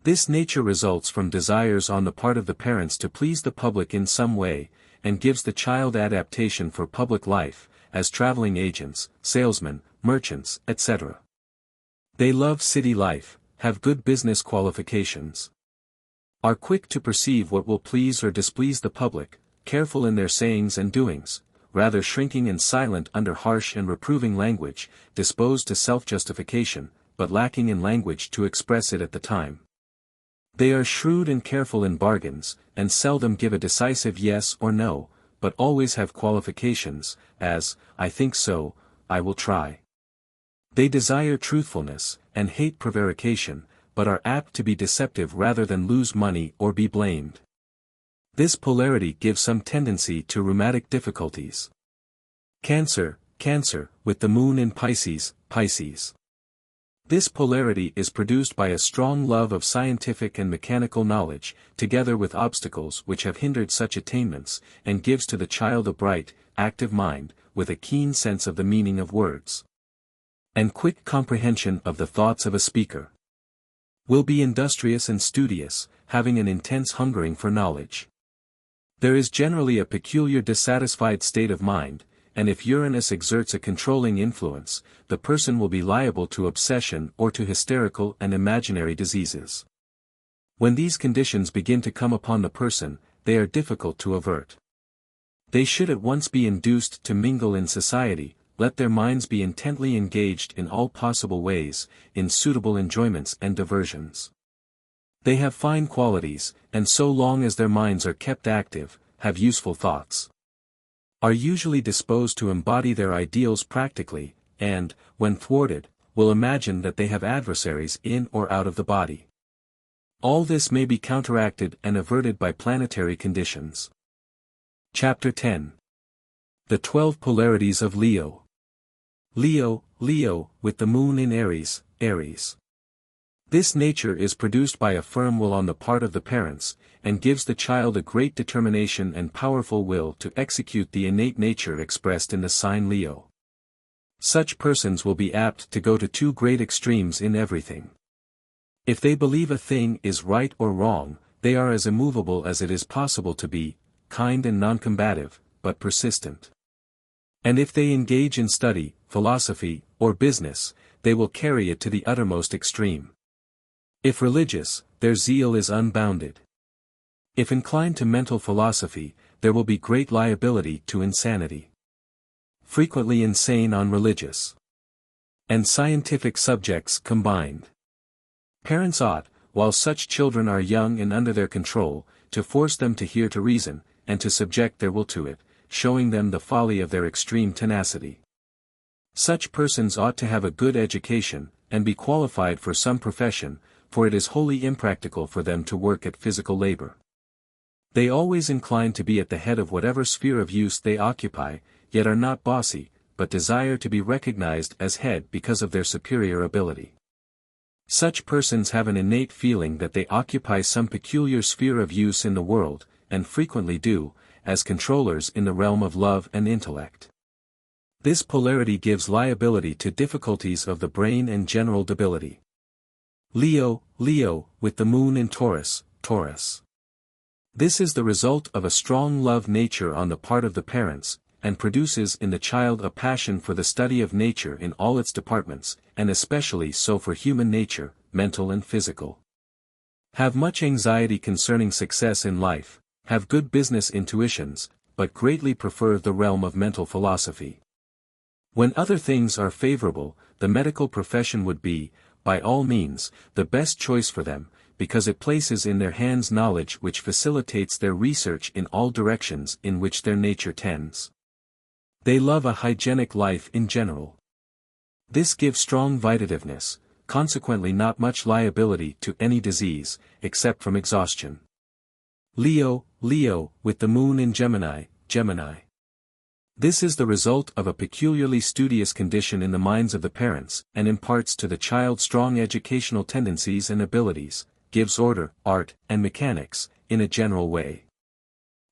This nature results from desires on the part of the parents to please the public in some way, and gives the child adaptation for public life, as traveling agents, salesmen, merchants, etc. They love city life, have good business qualifications, are quick to perceive what will please or displease the public, careful in their sayings and doings, rather shrinking and silent under harsh and reproving language, disposed to self-justification, but lacking in language to express it at the time. They are shrewd and careful in bargains, and seldom give a decisive yes or no, but always have qualifications, as, I think so, I will try. They desire truthfulness, and hate prevarication, but are apt to be deceptive rather than lose money or be blamed. This polarity gives some tendency to rheumatic difficulties. Cancer, with the moon in Pisces, Pisces. This polarity is produced by a strong love of scientific and mechanical knowledge, together with obstacles which have hindered such attainments, and gives to the child a bright, active mind, with a keen sense of the meaning of words, and quick comprehension of the thoughts of a speaker. Will be industrious and studious, having an intense hungering for knowledge. There is generally a peculiar dissatisfied state of mind, and if Uranus exerts a controlling influence, the person will be liable to obsession or to hysterical and imaginary diseases. When these conditions begin to come upon the person, they are difficult to avert. They should at once be induced to mingle in society, let their minds be intently engaged in all possible ways, in suitable enjoyments and diversions. They have fine qualities, and so long as their minds are kept active, have useful thoughts. Are usually disposed to embody their ideals practically, and, when thwarted, will imagine that they have adversaries in or out of the body. All this may be counteracted and averted by planetary conditions. Chapter 10. The 12 Polarities of Leo. Leo, with the moon in Aries, Aries. This nature is produced by a firm will on the part of the parents, and gives the child a great determination and powerful will to execute the innate nature expressed in the sign Leo. Such persons will be apt to go to two great extremes in everything. If they believe a thing is right or wrong, they are as immovable as it is possible to be, kind and non-combative, but persistent. And if they engage in study, philosophy, or business, they will carry it to the uttermost extreme. If religious, their zeal is unbounded. If inclined to mental philosophy, there will be great liability to insanity. Frequently insane on religious and scientific subjects combined. Parents ought, while such children are young and under their control, to force them to hear to reason, and to subject their will to it, showing them the folly of their extreme tenacity. Such persons ought to have a good education, and be qualified for some profession, for it is wholly impractical for them to work at physical labor. They always incline to be at the head of whatever sphere of use they occupy, yet are not bossy, but desire to be recognized as head because of their superior ability. Such persons have an innate feeling that they occupy some peculiar sphere of use in the world, and frequently do, as controllers in the realm of love and intellect. This polarity gives liability to difficulties of the brain and general debility. Leo, with the moon in Taurus, Taurus. This is the result of a strong love nature on the part of the parents, and produces in the child a passion for the study of nature in all its departments, and especially so for human nature, mental and physical. Have much anxiety concerning success in life, have good business intuitions, but greatly prefer the realm of mental philosophy. When other things are favorable, the medical profession would be, by all means, the best choice for them, because it places in their hands knowledge which facilitates their research in all directions in which their nature tends. They love a hygienic life in general. This gives strong vitativeness, consequently not much liability to any disease, except from exhaustion. Leo, with the moon in Gemini, Gemini. This is the result of a peculiarly studious condition in the minds of the parents, and imparts to the child strong educational tendencies and abilities, gives order, art, and mechanics, in a general way.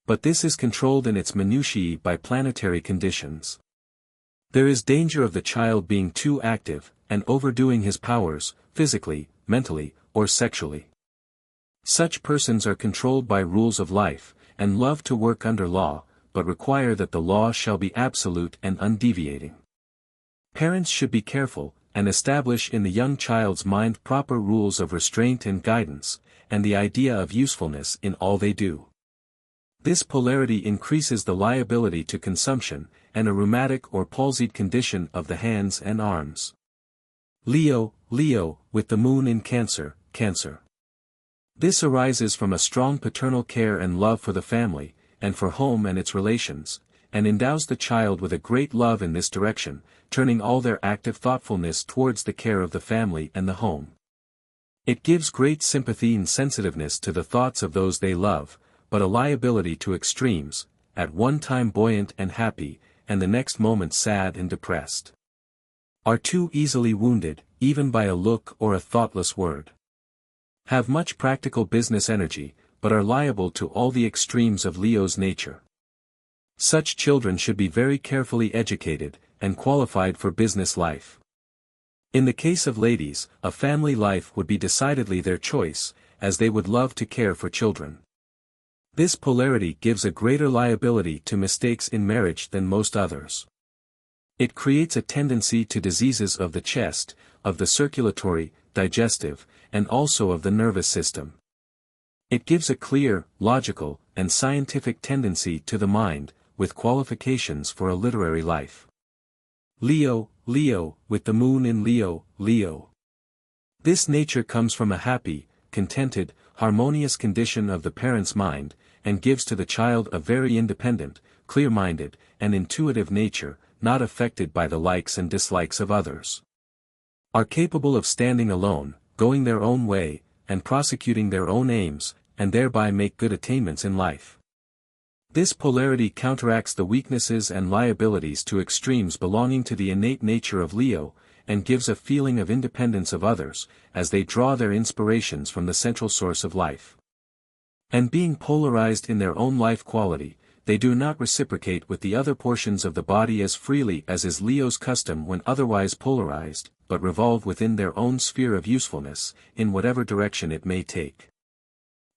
But this is controlled in its minutiae by planetary conditions. There is danger of the child being too active, and overdoing his powers, physically, mentally, or sexually. Such persons are controlled by rules of life, and love to work under law, but require that the law shall be absolute and undeviating. Parents should be careful, and establish in the young child's mind proper rules of restraint and guidance, and the idea of usefulness in all they do. This polarity increases the liability to consumption, and a rheumatic or palsied condition of the hands and arms. Leo, with the moon in Cancer, Cancer. This arises from a strong paternal care and love for the family, and for home and its relations, and endows the child with a great love in this direction, turning all their active thoughtfulness towards the care of the family and the home. It gives great sympathy and sensitiveness to the thoughts of those they love, but a liability to extremes, at one time buoyant and happy, and the next moment sad and depressed. Are too easily wounded, even by a look or a thoughtless word. Have much practical business energy, but are liable to all the extremes of Leo's nature. Such children should be very carefully educated, and qualified for business life. In the case of ladies, a family life would be decidedly their choice, as they would love to care for children. This polarity gives a greater liability to mistakes in marriage than most others. It creates a tendency to diseases of the chest, of the circulatory, digestive, and also of the nervous system. It gives a clear, logical, and scientific tendency to the mind, with qualifications for a literary life. Leo, with the moon in Leo. This nature comes from a happy, contented, harmonious condition of the parent's mind, and gives to the child a very independent, clear-minded, and intuitive nature, not affected by the likes and dislikes of others. Are capable of standing alone, going their own way, and prosecuting their own aims, and thereby make good attainments in life. This polarity counteracts the weaknesses and liabilities to extremes belonging to the innate nature of Leo, and gives a feeling of independence of others, as they draw their inspirations from the central source of life. And being polarized in their own life quality, they do not reciprocate with the other portions of the body as freely as is Leo's custom when otherwise polarized, but revolve within their own sphere of usefulness, in whatever direction it may take.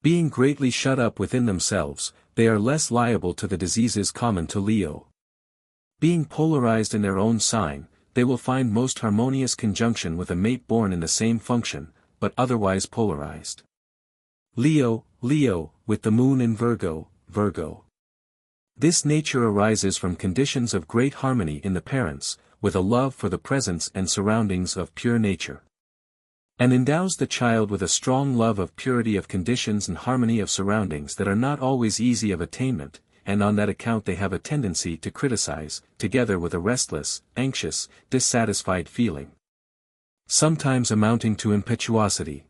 Being greatly shut up within themselves, they are less liable to the diseases common to Leo. Being polarized in their own sign, they will find most harmonious conjunction with a mate born in the same function, but otherwise polarized. Leo, with the moon in Virgo. This nature arises from conditions of great harmony in the parents, with a love for the presence and surroundings of pure nature. And endows the child with a strong love of purity of conditions and harmony of surroundings that are not always easy of attainment, and on that account they have a tendency to criticize, together with a restless, anxious, dissatisfied feeling, sometimes amounting to impetuosity.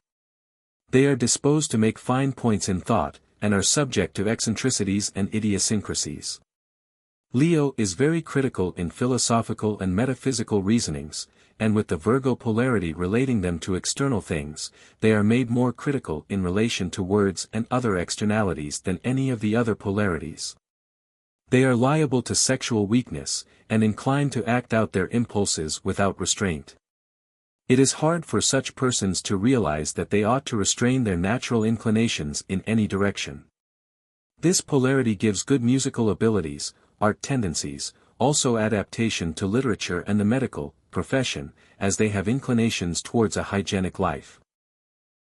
They are disposed to make fine points in thought, and are subject to eccentricities and idiosyncrasies. Leo is very critical in philosophical and metaphysical reasonings, and with the Virgo polarity relating them to external things, they are made more critical in relation to words and other externalities than any of the other polarities. They are liable to sexual weakness, and inclined to act out their impulses without restraint. It is hard for such persons to realize that they ought to restrain their natural inclinations in any direction. This polarity gives good musical abilities, art tendencies, also adaptation to literature and the medical profession, as they have inclinations towards a hygienic life.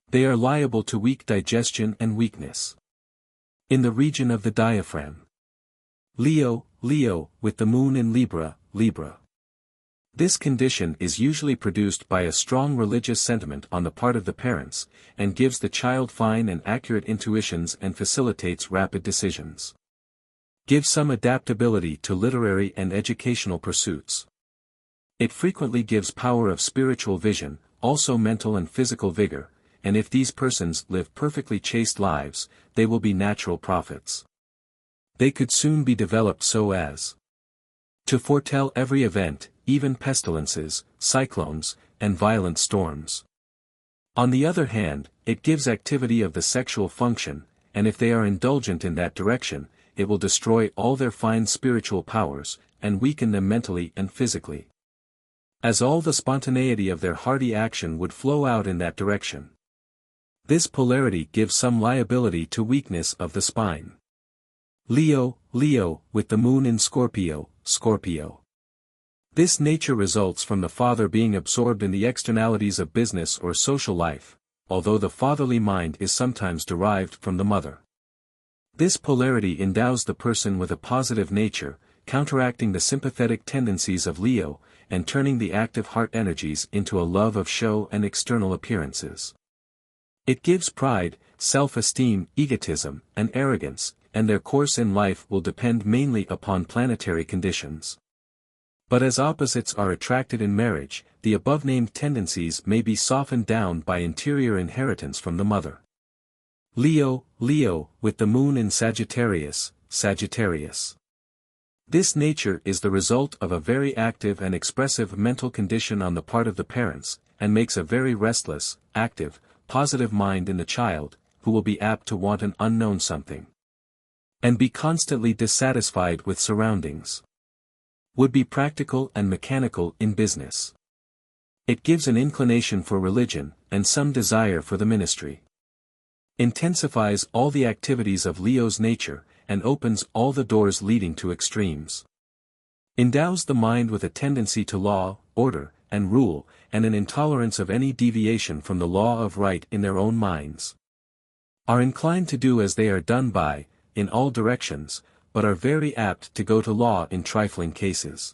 They are liable to weak digestion and weakness in the region of the diaphragm. Leo, with the moon in Libra. This condition is usually produced by a strong religious sentiment on the part of the parents, and gives the child fine and accurate intuitions and facilitates rapid decisions. Gives some adaptability to literary and educational pursuits. It frequently gives power of spiritual vision, also mental and physical vigor, and if these persons live perfectly chaste lives, they will be natural prophets. They could soon be developed so as to foretell every event, even pestilences, cyclones, and violent storms. On the other hand, it gives activity of the sexual function, and if they are indulgent in that direction, it will destroy all their fine spiritual powers, and weaken them mentally and physically, as all the spontaneity of their hearty action would flow out in that direction. This polarity gives some liability to weakness of the spine. Leo, with the moon in Scorpio. This nature results from the father being absorbed in the externalities of business or social life, although the fatherly mind is sometimes derived from the mother. This polarity endows the person with a positive nature, counteracting the sympathetic tendencies of Leo, and turning the active heart energies into a love of show and external appearances. It gives pride, self-esteem, egotism, and arrogance, and their course in life will depend mainly upon planetary conditions. But as opposites are attracted in marriage, the above-named tendencies may be softened down by interior inheritance from the mother. Leo, with the moon in Sagittarius. This nature is the result of a very active and expressive mental condition on the part of the parents, and makes a very restless, active, positive mind in the child, who will be apt to want an unknown something, and be constantly dissatisfied with surroundings. Would be practical and mechanical in business. It gives an inclination for religion, and some desire for the ministry. Intensifies all the activities of Leo's nature, and opens all the doors leading to extremes. Endows the mind with a tendency to law, order, and rule, and an intolerance of any deviation from the law of right in their own minds. Are inclined to do as they are done by, in all directions, but are very apt to go to law in trifling cases.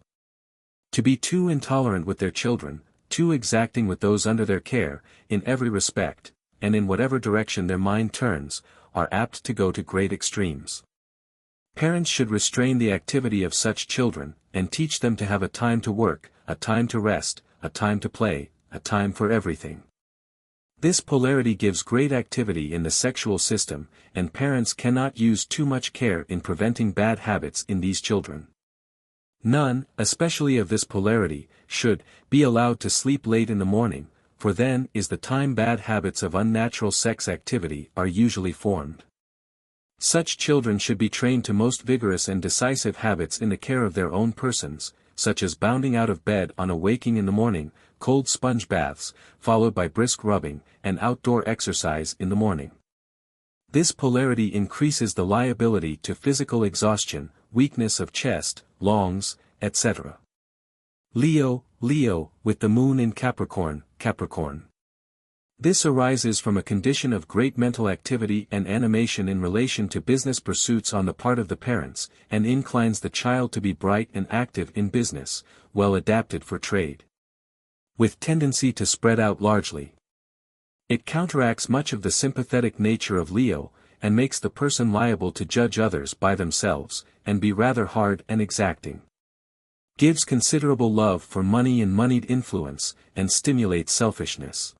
To be too intolerant with their children, too exacting with those under their care, in every respect, and in whatever direction their mind turns, are apt to go to great extremes. Parents should restrain the activity of such children, and teach them to have a time to work, a time to rest, a time to play, a time for everything. This polarity gives great activity in the sexual system, and parents cannot use too much care in preventing bad habits in these children. None, especially of this polarity, should be allowed to sleep late in the morning, for then is the time bad habits of unnatural sex activity are usually formed. Such children should be trained to most vigorous and decisive habits in the care of their own persons, such as bounding out of bed on awaking in the morning, cold sponge baths, followed by brisk rubbing, and outdoor exercise in the morning. This polarity increases the liability to physical exhaustion, weakness of chest, lungs, etc. Leo, with the moon in Capricorn, Capricorn. This arises from a condition of great mental activity and animation in relation to business pursuits on the part of the parents, and inclines the child to be bright and active in business, well adapted for trade, with tendency to spread out largely. It counteracts much of the sympathetic nature of Leo, and makes the person liable to judge others by themselves, and be rather hard and exacting. Gives considerable love for money and moneyed influence, and stimulates selfishness.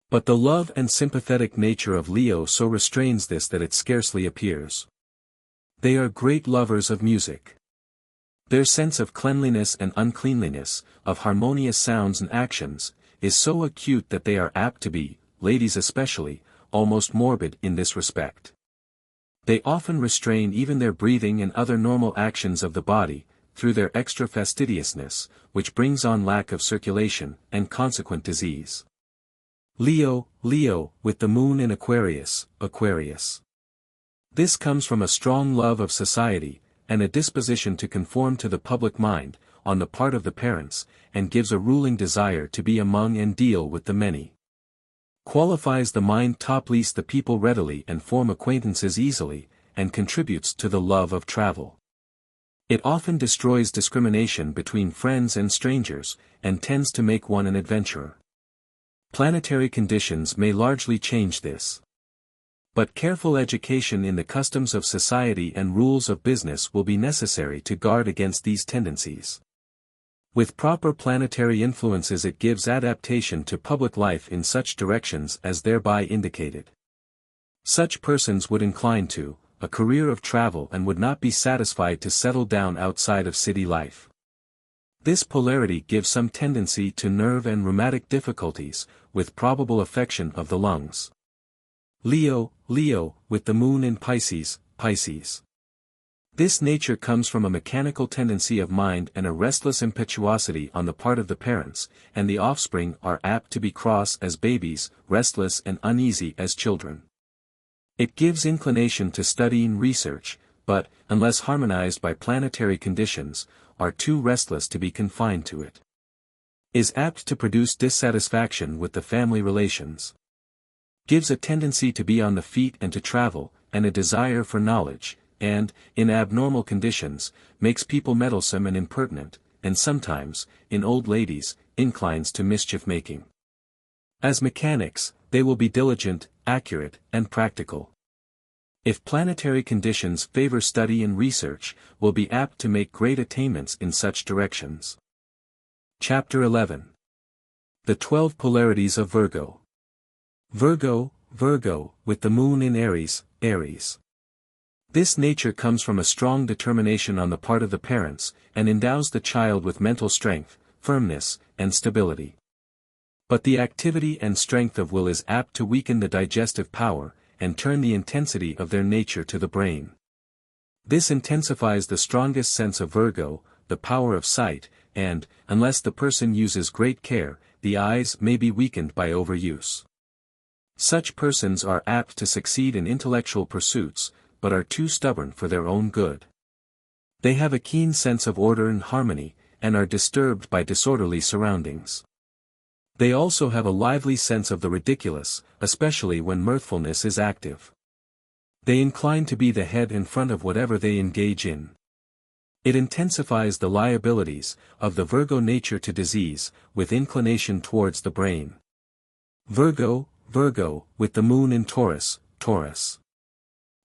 But the love and sympathetic nature of Leo so restrains this that it scarcely appears. They are great lovers of music. Their sense of cleanliness and uncleanliness, of harmonious sounds and actions, is so acute that they are apt to be, ladies especially, almost morbid in this respect. They often restrain even their breathing and other normal actions of the body, through their extra fastidiousness, which brings on lack of circulation, and consequent disease. Leo, with the moon in Aquarius, Aquarius. This comes from a strong love of society, and a disposition to conform to the public mind, on the part of the parents, and gives a ruling desire to be among and deal with the many. Qualifies the mind to please the people readily and form acquaintances easily, and contributes to the love of travel. It often destroys discrimination between friends and strangers, and tends to make one an adventurer. Planetary conditions may largely change this. But careful education in the customs of society and rules of business will be necessary to guard against these tendencies. With proper planetary influences it gives adaptation to public life in such directions as thereby indicated. Such persons would incline to a career of travel and would not be satisfied to settle down outside of city life. This polarity gives some tendency to nerve and rheumatic difficulties, with probable affection of the lungs. Leo, with the moon in Pisces, Pisces. This nature comes from a mechanical tendency of mind and a restless impetuosity on the part of the parents, and the offspring are apt to be cross as babies, restless and uneasy as children. It gives inclination to study and research, but, unless harmonized by planetary conditions, are too restless to be confined to it. Is apt to produce dissatisfaction with the family relations. Gives a tendency to be on the feet and to travel, and a desire for knowledge, and, in abnormal conditions, makes people meddlesome and impertinent, and sometimes, in old ladies, inclines to mischief-making. As mechanics, they will be diligent, accurate, and practical. If planetary conditions favor study and research, will be apt to make great attainments in such directions. Chapter 11. The 12 Polarities of Virgo. Virgo, with the moon in Aries, Aries. This nature comes from a strong determination on the part of the parents, and endows the child with mental strength, firmness, and stability. But the activity and strength of will is apt to weaken the digestive power, and turn the intensity of their nature to the brain. This intensifies the strongest sense of Virgo, the power of sight, and, unless the person uses great care, the eyes may be weakened by overuse. Such persons are apt to succeed in intellectual pursuits, but are too stubborn for their own good. They have a keen sense of order and harmony, and are disturbed by disorderly surroundings. They also have a lively sense of the ridiculous, especially when mirthfulness is active. They incline to be the head in front of whatever they engage in. It intensifies the liabilities of the Virgo nature to disease, with inclination towards the brain. Virgo, with the moon in Taurus, Taurus.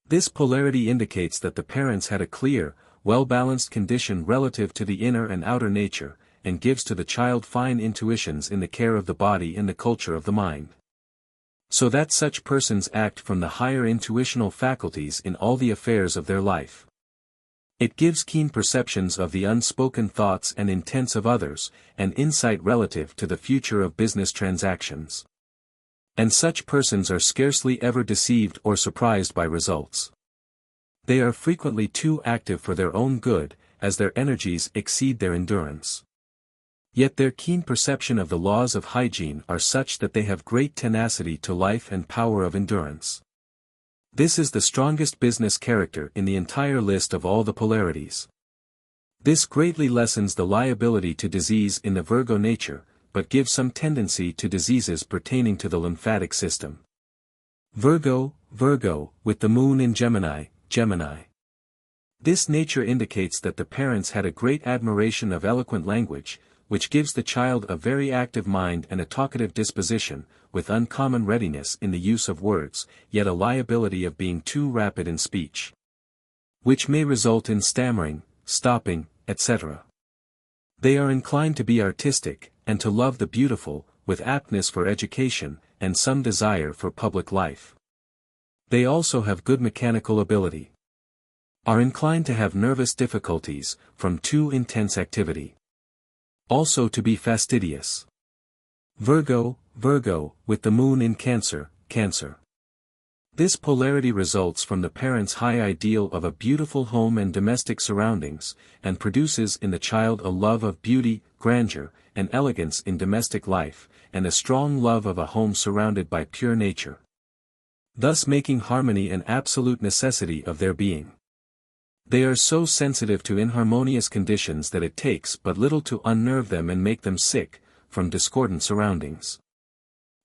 This polarity indicates that the parents had a clear, well-balanced condition relative to the inner and outer nature, and gives to the child fine intuitions in the care of the body and the culture of the mind. So that such persons act from the higher intuitional faculties in all the affairs of their life. It gives keen perceptions of the unspoken thoughts and intents of others, and insight relative to the future of business transactions. And such persons are scarcely ever deceived or surprised by results. They are frequently too active for their own good, as their energies exceed their endurance. Yet their keen perception of the laws of hygiene are such that they have great tenacity to life and power of endurance. This is the strongest business character in the entire list of all the polarities. This greatly lessens the liability to disease in the Virgo nature, but gives some tendency to diseases pertaining to the lymphatic system. Virgo, with the moon in Gemini, Gemini. This nature indicates that the parents had a great admiration of eloquent language, which gives the child a very active mind and a talkative disposition, with uncommon readiness in the use of words, yet a liability of being too rapid in speech, which may result in stammering, stopping, etc. They are inclined to be artistic, and to love the beautiful, with aptness for education, and some desire for public life. They also have good mechanical ability. Are inclined to have nervous difficulties, from too intense activity. Also to be fastidious. Virgo, with the moon in Cancer, Cancer. This polarity results from the parents' high ideal of a beautiful home and domestic surroundings, and produces in the child a love of beauty, grandeur, and elegance in domestic life, and a strong love of a home surrounded by pure nature. Thus making harmony an absolute necessity of their being. They are so sensitive to inharmonious conditions that it takes but little to unnerve them and make them sick, from discordant surroundings.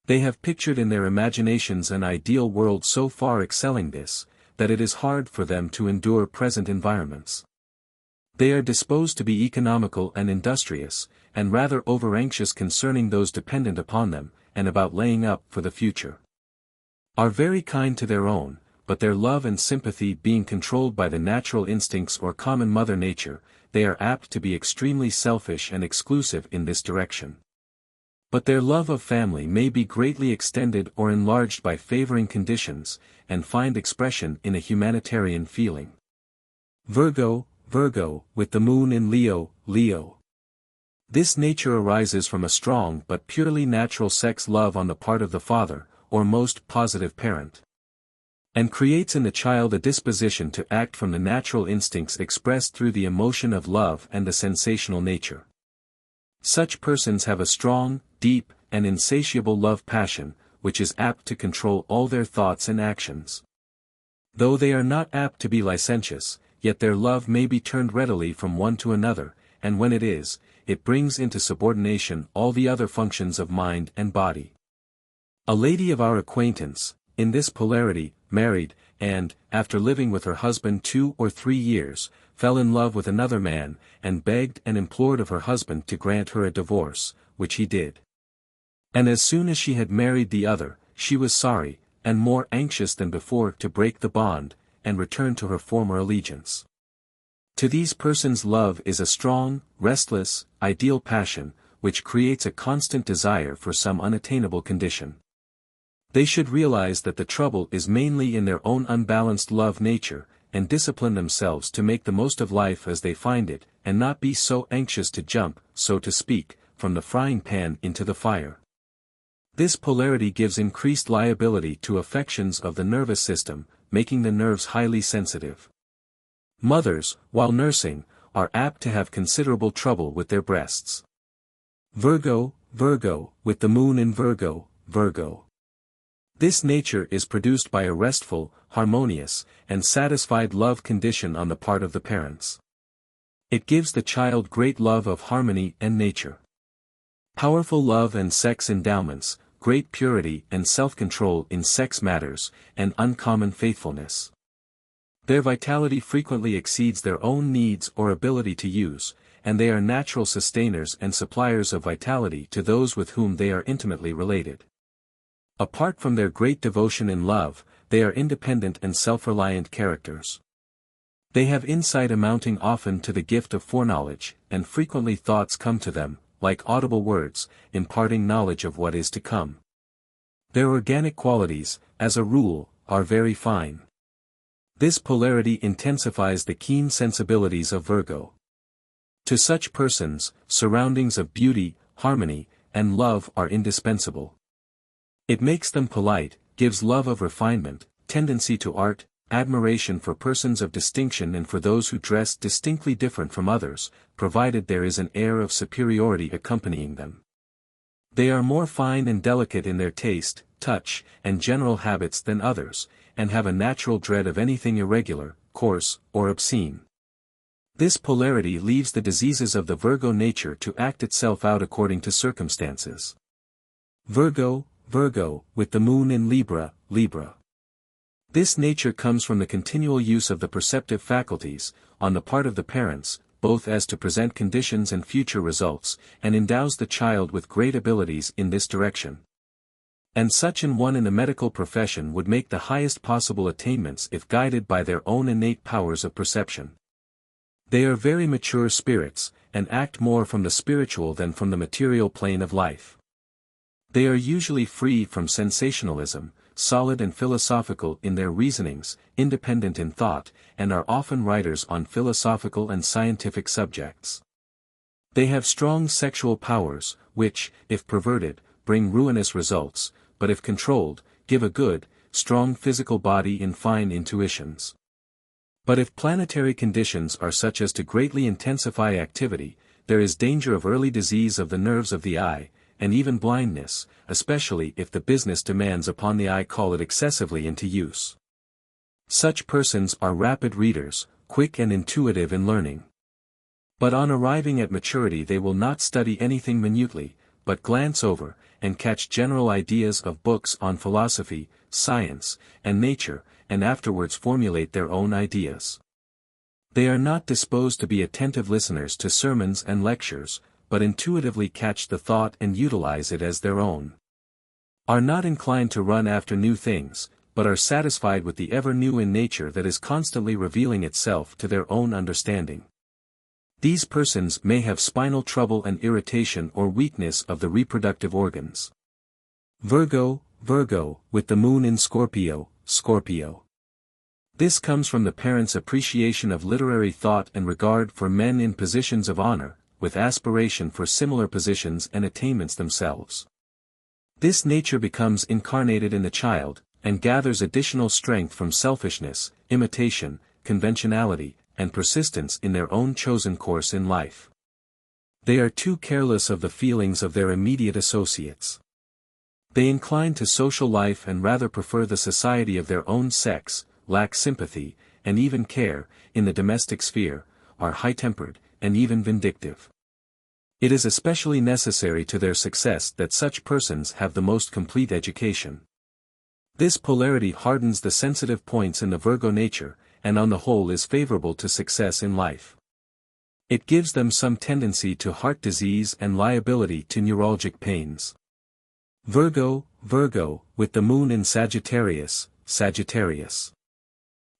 They have pictured in their imaginations an ideal world so far excelling this, that it is hard for them to endure present environments. They are disposed to be economical and industrious, and rather over-anxious concerning those dependent upon them, and about laying up for the future. Are very kind to their own, but their love and sympathy being controlled by the natural instincts or common mother nature, they are apt to be extremely selfish and exclusive in this direction. But their love of family may be greatly extended or enlarged by favoring conditions, and find expression in a humanitarian feeling. Virgo, with the moon in Leo, Leo. This nature arises from a strong but purely natural sex love on the part of the father, or most positive parent. And creates in the child a disposition to act from the natural instincts expressed through the emotion of love and the sensational nature. Such persons have a strong, deep, and insatiable love passion, which is apt to control all their thoughts and actions. Though they are not apt to be licentious, yet their love may be turned readily from one to another, and when it is, it brings into subordination all the other functions of mind and body. A lady of our acquaintance, in this polarity, married, and, after living with her husband 2 or 3 years, fell in love with another man, and begged and implored of her husband to grant her a divorce, which he did. And as soon as she had married the other, she was sorry, and more anxious than before to break the bond, and return to her former allegiance. To these persons love is a strong, restless, ideal passion, which creates a constant desire for some unattainable condition. They should realize that the trouble is mainly in their own unbalanced love nature, and discipline themselves to make the most of life as they find it, and not be so anxious to jump, so to speak, from the frying pan into the fire. This polarity gives increased liability to affections of the nervous system, making the nerves highly sensitive. Mothers, while nursing, are apt to have considerable trouble with their breasts. Virgo, with the moon in Virgo, Virgo. This nature is produced by a restful, harmonious, and satisfied love condition on the part of the parents. It gives the child great love of harmony and nature. Powerful love and sex endowments, great purity and self-control in sex matters, and uncommon faithfulness. Their vitality frequently exceeds their own needs or ability to use, and they are natural sustainers and suppliers of vitality to those with whom they are intimately related. Apart from their great devotion in love, they are independent and self-reliant characters. They have insight amounting often to the gift of foreknowledge, and frequently thoughts come to them, like audible words, imparting knowledge of what is to come. Their organic qualities, as a rule, are very fine. This polarity intensifies the keen sensibilities of Virgo. To such persons, surroundings of beauty, harmony, and love are indispensable. It makes them polite, gives love of refinement, tendency to art, admiration for persons of distinction and for those who dress distinctly different from others, provided there is an air of superiority accompanying them. They are more fine and delicate in their taste, touch, and general habits than others, and have a natural dread of anything irregular, coarse, or obscene. This polarity leaves the diseases of the Virgo nature to act itself out according to circumstances. Virgo, with the moon in Libra, Libra. This nature comes from the continual use of the perceptive faculties, on the part of the parents, both as to present conditions and future results, and endows the child with great abilities in this direction. And such an one in the medical profession would make the highest possible attainments if guided by their own innate powers of perception. They are very mature spirits, and act more from the spiritual than from the material plane of life. They are usually free from sensationalism, solid and philosophical in their reasonings, independent in thought, and are often writers on philosophical and scientific subjects. They have strong sexual powers, which, if perverted, bring ruinous results, but if controlled, give a good, strong physical body in fine intuitions. But if planetary conditions are such as to greatly intensify activity, there is danger of early disease of the nerves of the eye, and even blindness, especially if the business demands upon the eye call it excessively into use. Such persons are rapid readers, quick and intuitive in learning. But on arriving at maturity they will not study anything minutely, but glance over, and catch general ideas of books on philosophy, science, and nature, and afterwards formulate their own ideas. They are not disposed to be attentive listeners to sermons and lectures, but intuitively catch the thought and utilize it as their own. Are not inclined to run after new things, but are satisfied with the ever-new in nature that is constantly revealing itself to their own understanding. These persons may have spinal trouble and irritation or weakness of the reproductive organs. Virgo, with the moon in Scorpio, Scorpio. This comes from the parents' appreciation of literary thought and regard for men in positions of honor, with aspiration for similar positions and attainments themselves. This nature becomes incarnated in the child, and gathers additional strength from selfishness, imitation, conventionality, and persistence in their own chosen course in life. They are too careless of the feelings of their immediate associates. They incline to social life and rather prefer the society of their own sex, lack sympathy, and even care, in the domestic sphere, are high-tempered, and even vindictive. It is especially necessary to their success that such persons have the most complete education. This polarity hardens the sensitive points in the Virgo nature, and on the whole is favorable to success in life. It gives them some tendency to heart disease and liability to neuralgic pains. Virgo, with the moon in Sagittarius, Sagittarius.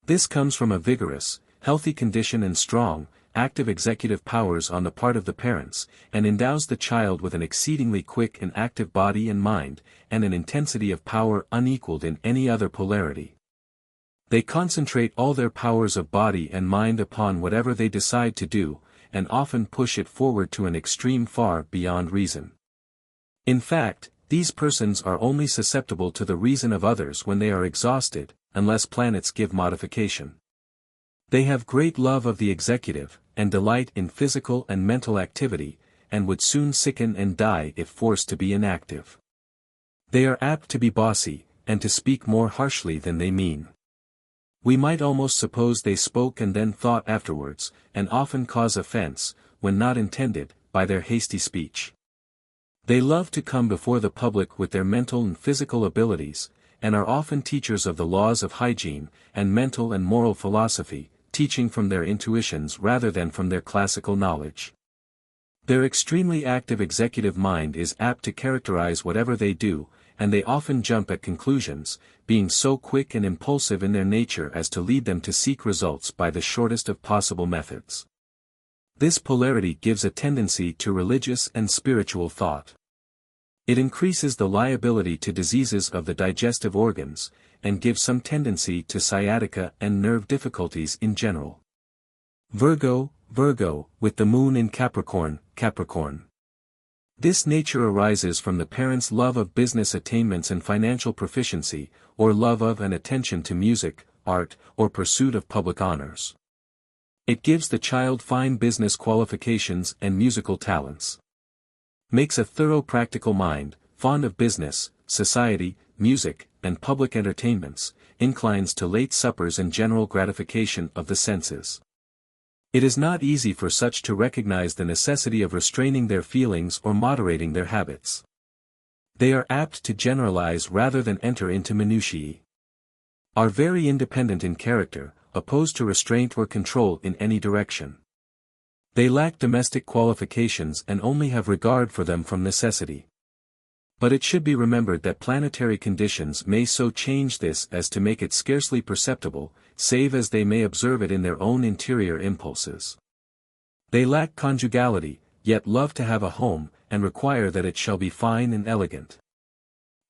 This comes from a vigorous, healthy condition and strong, active executive powers on the part of the parents, and endows the child with an exceedingly quick and active body and mind, and an intensity of power unequaled in any other polarity. They concentrate all their powers of body and mind upon whatever they decide to do, and often push it forward to an extreme far beyond reason. In fact, these persons are only susceptible to the reason of others when they are exhausted, unless planets give modification. They have great love of the executive, and delight in physical and mental activity, and would soon sicken and die if forced to be inactive. They are apt to be bossy, and to speak more harshly than they mean. We might almost suppose they spoke and then thought afterwards, and often cause offense, when not intended, by their hasty speech. They love to come before the public with their mental and physical abilities, and are often teachers of the laws of hygiene, and mental and moral philosophy, teaching from their intuitions rather than from their classical knowledge. Their extremely active executive mind is apt to characterize whatever they do, and they often jump at conclusions, being so quick and impulsive in their nature as to lead them to seek results by the shortest of possible methods. This polarity gives a tendency to religious and spiritual thought. It increases the liability to diseases of the digestive organs, and gives some tendency to sciatica and nerve difficulties in general. Virgo, with the moon in Capricorn, Capricorn. This nature arises from the parent's love of business attainments and financial proficiency, or love of and attention to music, art, or pursuit of public honors. It gives the child fine business qualifications and musical talents. Makes a thorough practical mind, fond of business, society, music, and public entertainments, inclines to late suppers and general gratification of the senses. It is not easy for such to recognize the necessity of restraining their feelings or moderating their habits. They are apt to generalize rather than enter into minutiae. Are very independent in character, opposed to restraint or control in any direction. They lack domestic qualifications and only have regard for them from necessity. But it should be remembered that planetary conditions may so change this as to make it scarcely perceptible, save as they may observe it in their own interior impulses. They lack conjugality, yet love to have a home, and require that it shall be fine and elegant.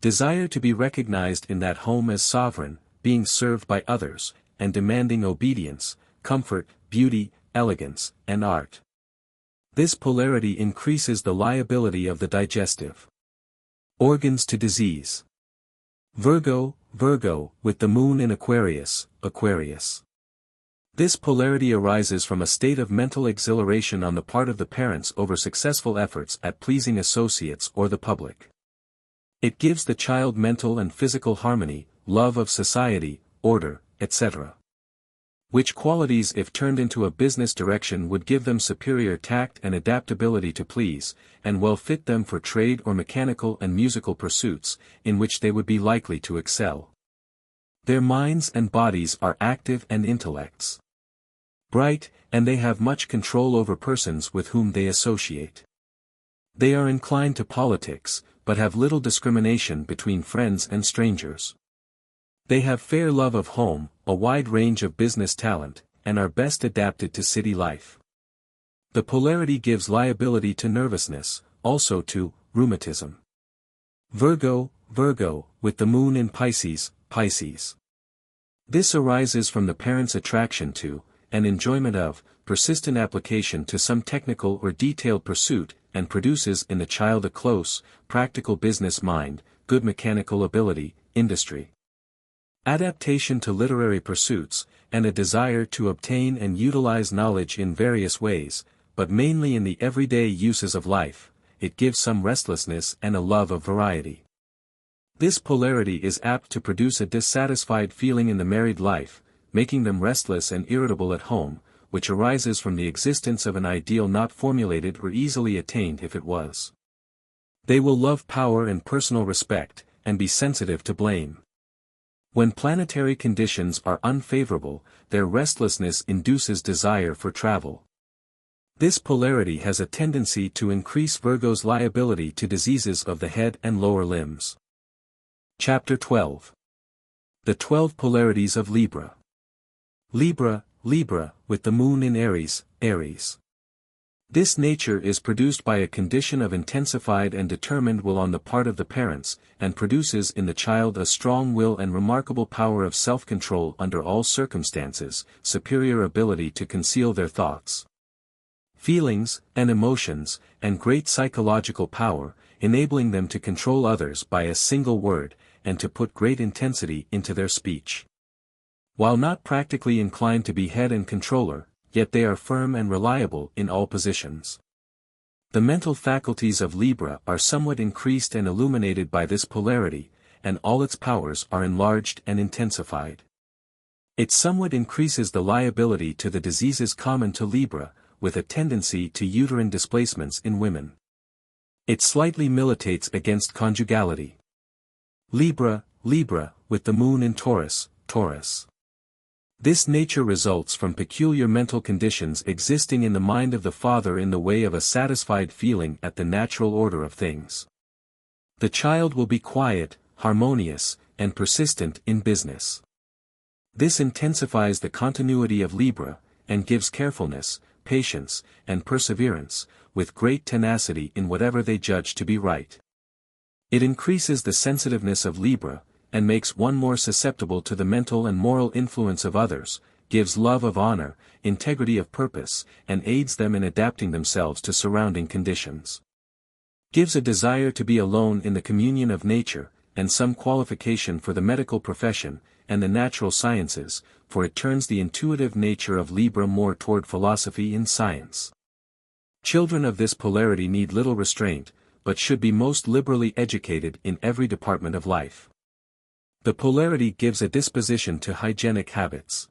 Desire to be recognized in that home as sovereign, being served by others, and demanding obedience, comfort, beauty, elegance, and art. This polarity increases the liability of the digestive organs to disease. Virgo, with the moon in Aquarius, Aquarius. This polarity arises from a state of mental exhilaration on the part of the parents over successful efforts at pleasing associates or the public. It gives the child mental and physical harmony, love of society, order, etc. Which qualities if turned into a business direction would give them superior tact and adaptability to please, and well fit them for trade or mechanical and musical pursuits, in which they would be likely to excel. Their minds and bodies are active and intellects bright, and they have much control over persons with whom they associate. They are inclined to politics, but have little discrimination between friends and strangers. They have fair love of home, a wide range of business talent, and are best adapted to city life. The polarity gives liability to nervousness, also to rheumatism. Virgo, with the moon in Pisces, Pisces. This arises from the parent's attraction to, and enjoyment of, persistent application to some technical or detailed pursuit, and produces in the child a close, practical business mind, good mechanical ability, industry, adaptation to literary pursuits, and a desire to obtain and utilize knowledge in various ways, but mainly in the everyday uses of life. It gives some restlessness and a love of variety. This polarity is apt to produce a dissatisfied feeling in the married life, making them restless and irritable at home, which arises from the existence of an ideal not formulated or easily attained if it was. They will love power and personal respect, and be sensitive to blame. When planetary conditions are unfavorable, their restlessness induces desire for travel. This polarity has a tendency to increase Virgo's liability to diseases of the head and lower limbs. Chapter 12. The 12 Polarities of Libra. Libra, with the moon in Aries, Aries. This nature is produced by a condition of intensified and determined will on the part of the parents, and produces in the child a strong will and remarkable power of self-control under all circumstances, superior ability to conceal their thoughts, feelings, and emotions, and great psychological power, enabling them to control others by a single word, and to put great intensity into their speech. While not practically inclined to be head and controller, yet they are firm and reliable in all positions. The mental faculties of Libra are somewhat increased and illuminated by this polarity, and all its powers are enlarged and intensified. It somewhat increases the liability to the diseases common to Libra, with a tendency to uterine displacements in women. It slightly militates against conjugality. Libra, with the moon in Taurus, Taurus. This nature results from peculiar mental conditions existing in the mind of the father in the way of a satisfied feeling at the natural order of things. The child will be quiet, harmonious, and persistent in business. This intensifies the continuity of Libra, and gives carefulness, patience, and perseverance, with great tenacity in whatever they judge to be right. It increases the sensitiveness of Libra, and makes one more susceptible to the mental and moral influence of others, gives love of honor, integrity of purpose, and aids them in adapting themselves to surrounding conditions. Gives a desire to be alone in the communion of nature, and some qualification for the medical profession, and the natural sciences, for it turns the intuitive nature of Libra more toward philosophy and science. Children of this polarity need little restraint, but should be most liberally educated in every department of life. The polarity gives a disposition to hygienic habits.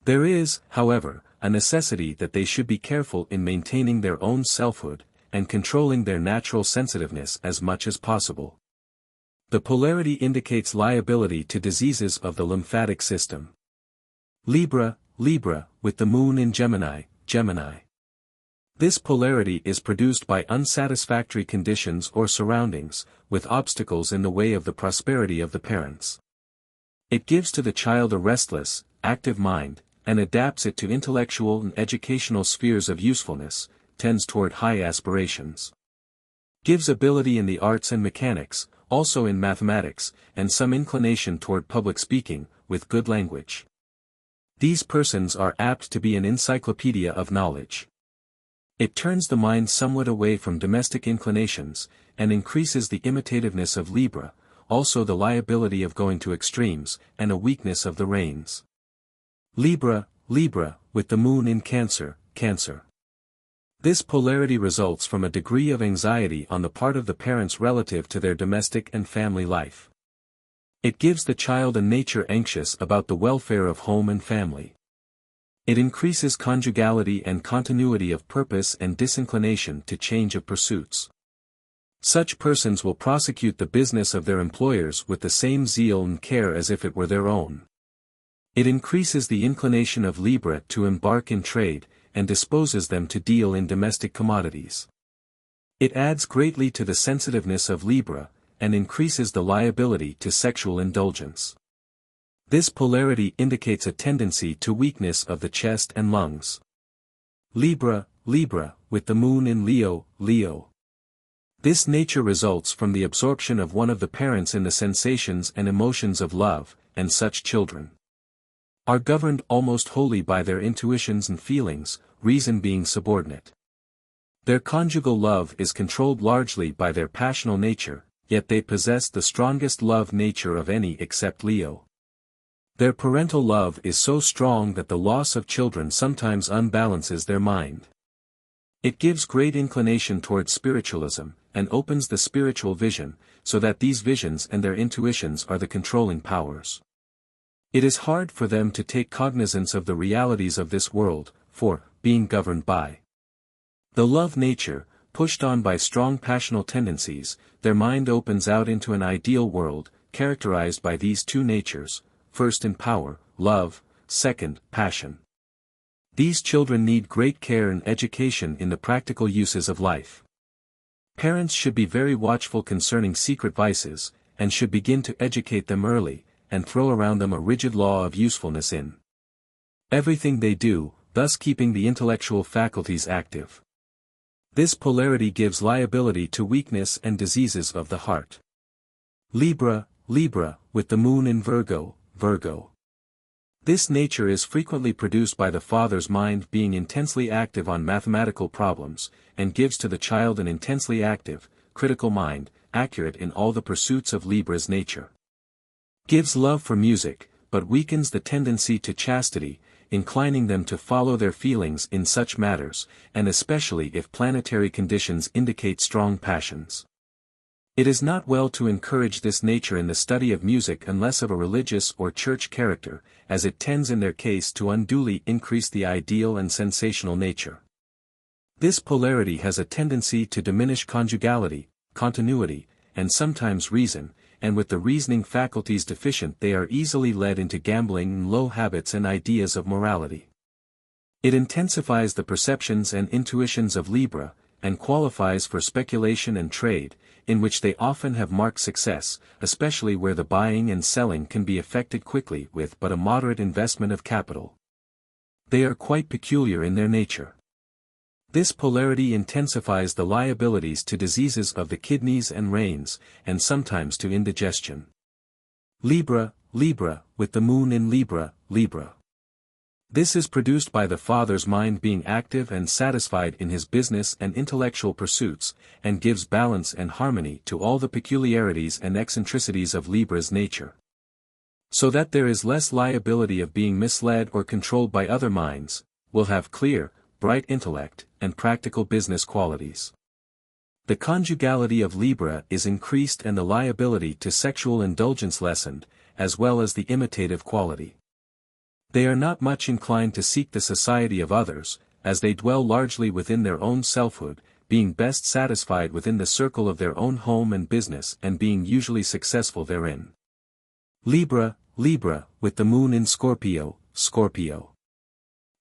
There is, however, a necessity that they should be careful in maintaining their own selfhood, and controlling their natural sensitiveness as much as possible. The polarity indicates liability to diseases of the lymphatic system. Libra, with the moon in Gemini, Gemini. This polarity is produced by unsatisfactory conditions or surroundings, with obstacles in the way of the prosperity of the parents. It gives to the child a restless, active mind, and adapts it to intellectual and educational spheres of usefulness, tends toward high aspirations. Gives ability in the arts and mechanics, also in mathematics, and some inclination toward public speaking, with good language. These persons are apt to be an encyclopedia of knowledge. It turns the mind somewhat away from domestic inclinations, and increases the imitativeness of Libra, also the liability of going to extremes, and a weakness of the reins. Libra, with the moon in Cancer, Cancer. This polarity results from a degree of anxiety on the part of the parents relative to their domestic and family life. It gives the child a nature anxious about the welfare of home and family. It increases conjugality and continuity of purpose and disinclination to change of pursuits. Such persons will prosecute the business of their employers with the same zeal and care as if it were their own. It increases the inclination of Libra to embark in trade, and disposes them to deal in domestic commodities. It adds greatly to the sensitiveness of Libra, and increases the liability to sexual indulgence. This polarity indicates a tendency to weakness of the chest and lungs. Libra, with the moon in Leo, Leo. This nature results from the absorption of one of the parents in the sensations and emotions of love, and such children are governed almost wholly by their intuitions and feelings, reason being subordinate. Their conjugal love is controlled largely by their passional nature, yet they possess the strongest love nature of any except Leo. Their parental love is so strong that the loss of children sometimes unbalances their mind. It gives great inclination towards spiritualism, and opens the spiritual vision, so that these visions and their intuitions are the controlling powers. It is hard for them to take cognizance of the realities of this world, for, being governed by the love nature, pushed on by strong passional tendencies, their mind opens out into an ideal world, characterized by these two natures, first in power, love, second, passion. These children need great care and education in the practical uses of life. Parents should be very watchful concerning secret vices, and should begin to educate them early, and throw around them a rigid law of usefulness in everything they do, thus keeping the intellectual faculties active. This polarity gives liability to weakness and diseases of the heart. Libra, with the moon in Virgo, Virgo. This nature is frequently produced by the father's mind being intensely active on mathematical problems, and gives to the child an intensely active, critical mind, accurate in all the pursuits of Libra's nature. Gives love for music, but weakens the tendency to chastity, inclining them to follow their feelings in such matters, and especially if planetary conditions indicate strong passions. It is not well to encourage this nature in the study of music unless of a religious or church character, as it tends in their case to unduly increase the ideal and sensational nature. This polarity has a tendency to diminish conjugality, continuity, and sometimes reason, and with the reasoning faculties deficient they are easily led into gambling and low habits and ideas of morality. It intensifies the perceptions and intuitions of Libra, and qualifies for speculation and trade, in which they often have marked success, especially where the buying and selling can be effected quickly with but a moderate investment of capital. They are quite peculiar in their nature. This polarity intensifies the liabilities to diseases of the kidneys and reins, and sometimes to indigestion. Libra, with the moon in Libra. This is produced by the father's mind being active and satisfied in his business and intellectual pursuits, and gives balance and harmony to all the peculiarities and eccentricities of Libra's nature. So that there is less liability of being misled or controlled by other minds, will have clear, bright intellect, and practical business qualities. The conjugality of Libra is increased and the liability to sexual indulgence lessened, as well as the imitative quality. They are not much inclined to seek the society of others, as they dwell largely within their own selfhood, being best satisfied within the circle of their own home and business and being usually successful therein. Libra, with the moon in Scorpio.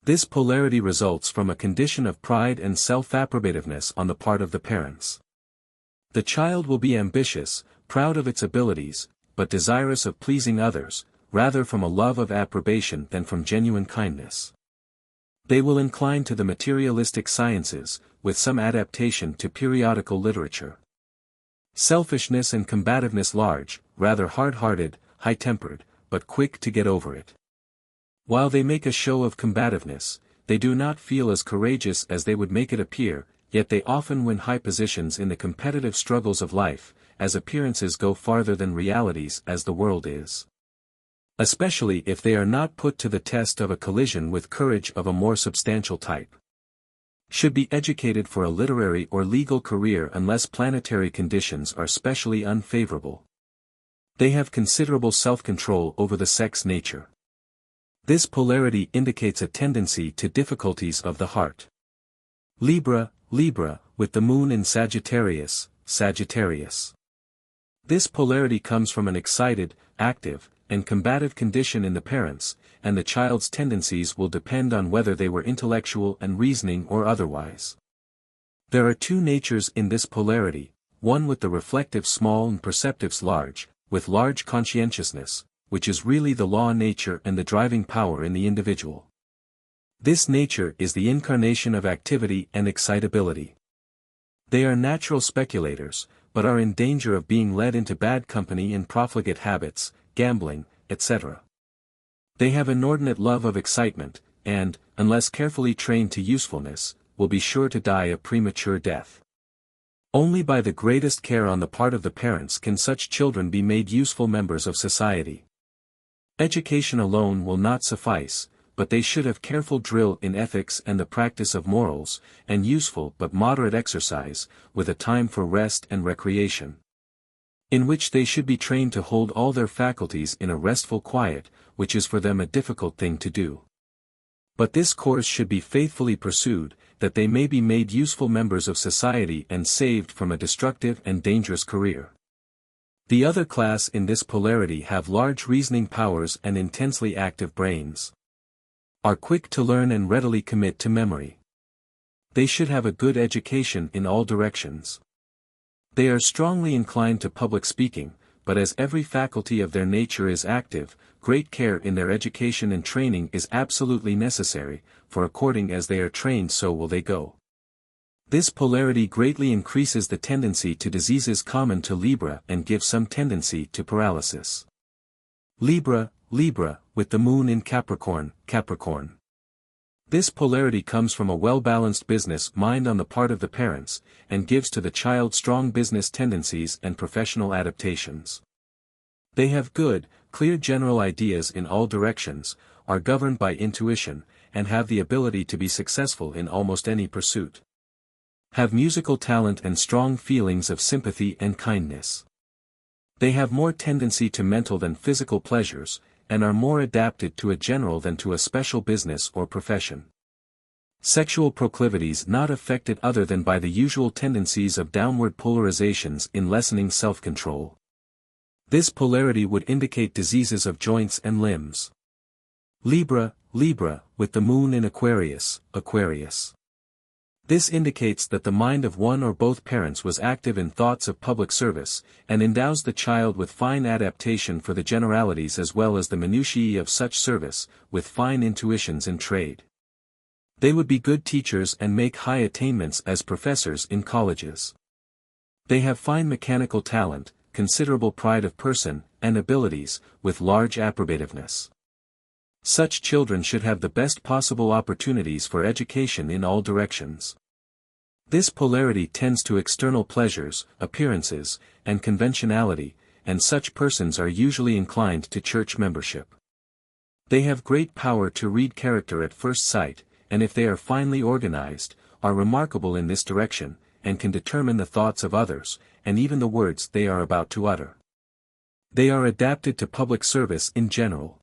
This polarity results from a condition of pride and self-approbativeness on the part of the parents. The child will be ambitious, proud of its abilities, but desirous of pleasing others, rather from a love of approbation than from genuine kindness. They will incline to the materialistic sciences, with some adaptation to periodical literature. Selfishness and combativeness large, rather hard-hearted, high-tempered, but quick to get over it. While they make a show of combativeness, they do not feel as courageous as they would make it appear, yet they often win high positions in the competitive struggles of life, as appearances go farther than realities as the world is. Especially if they are not put to the test of a collision with courage of a more substantial type. Should be educated for a literary or legal career unless planetary conditions are specially unfavorable. They have considerable self-control over the sex nature. This polarity indicates a tendency to difficulties of the heart. Libra, with the moon in Sagittarius. This polarity comes from an excited, active, and combative condition in the parents, and the child's tendencies will depend on whether they were intellectual and reasoning or otherwise. There are two natures in this polarity, one with the reflective small and perceptives large, with large conscientiousness, which is really the law nature and the driving power in the individual. This nature is the incarnation of activity and excitability. They are natural speculators, but are in danger of being led into bad company and profligate habits, gambling, etc. They have inordinate love of excitement, and, unless carefully trained to usefulness, will be sure to die a premature death. Only by the greatest care on the part of the parents can such children be made useful members of society. Education alone will not suffice, but they should have careful drill in ethics and the practice of morals, and useful but moderate exercise, with a time for rest and recreation, in which they should be trained to hold all their faculties in a restful quiet, which is for them a difficult thing to do. But this course should be faithfully pursued, that they may be made useful members of society and saved from a destructive and dangerous career. The other class in this polarity have large reasoning powers and intensely active brains. Are quick to learn and readily commit to memory. They should have a good education in all directions. They are strongly inclined to public speaking, but as every faculty of their nature is active, great care in their education and training is absolutely necessary, for according as they are trained so will they go. This polarity greatly increases the tendency to diseases common to Libra and gives some tendency to paralysis. Libra, with the moon in Capricorn. This polarity comes from a well-balanced business mind on the part of the parents, and gives to the child strong business tendencies and professional adaptations. They have good, clear general ideas in all directions, are governed by intuition, and have the ability to be successful in almost any pursuit. Have musical talent and strong feelings of sympathy and kindness. They have more tendency to mental than physical pleasures, and are more adapted to a general than to a special business or profession. Sexual proclivities not affected other than by the usual tendencies of downward polarizations in lessening self-control. This polarity would indicate diseases of joints and limbs. Libra, with the moon in Aquarius, Aquarius. This indicates that the mind of one or both parents was active in thoughts of public service, and endows the child with fine adaptation for the generalities as well as the minutiae of such service, with fine intuitions in trade. They would be good teachers and make high attainments as professors in colleges. They have fine mechanical talent, considerable pride of person, and abilities, with large approbativeness. Such children should have the best possible opportunities for education in all directions. This polarity tends to external pleasures, appearances, and conventionality, and such persons are usually inclined to church membership. They have great power to read character at first sight, and if they are finely organized, are remarkable in this direction, and can determine the thoughts of others, and even the words they are about to utter. They are adapted to public service in general.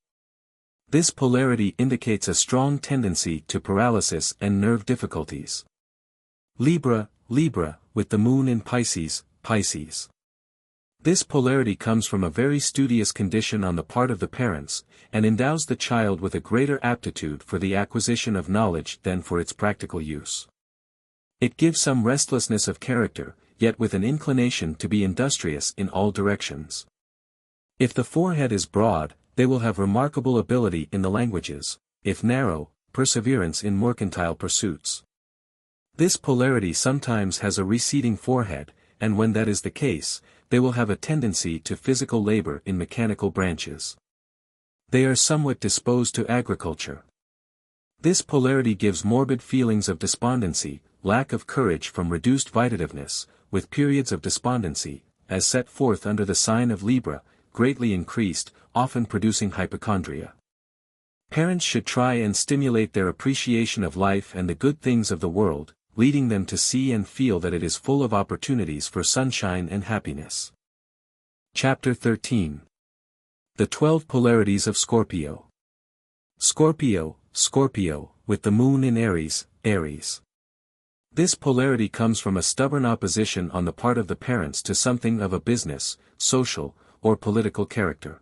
This polarity indicates a strong tendency to paralysis and nerve difficulties. Libra, with the moon in Pisces, Pisces. This polarity comes from a very studious condition on the part of the parents, and endows the child with a greater aptitude for the acquisition of knowledge than for its practical use. It gives some restlessness of character, yet with an inclination to be industrious in all directions. If the forehead is broad, they will have remarkable ability in the languages, if narrow, perseverance in mercantile pursuits. This polarity sometimes has a receding forehead, and when that is the case, they will have a tendency to physical labor in mechanical branches. They are somewhat disposed to agriculture. This polarity gives morbid feelings of despondency, lack of courage from reduced vitativeness, with periods of despondency, as set forth under the sign of Libra, greatly increased, often producing hypochondria. Parents should try and stimulate their appreciation of life and the good things of the world, leading them to see and feel that it is full of opportunities for sunshine and happiness. Chapter 13. The 12 Polarities of Scorpio. Scorpio, with the moon in Aries, Aries. This polarity comes from a stubborn opposition on the part of the parents to something of a business, social, or political character.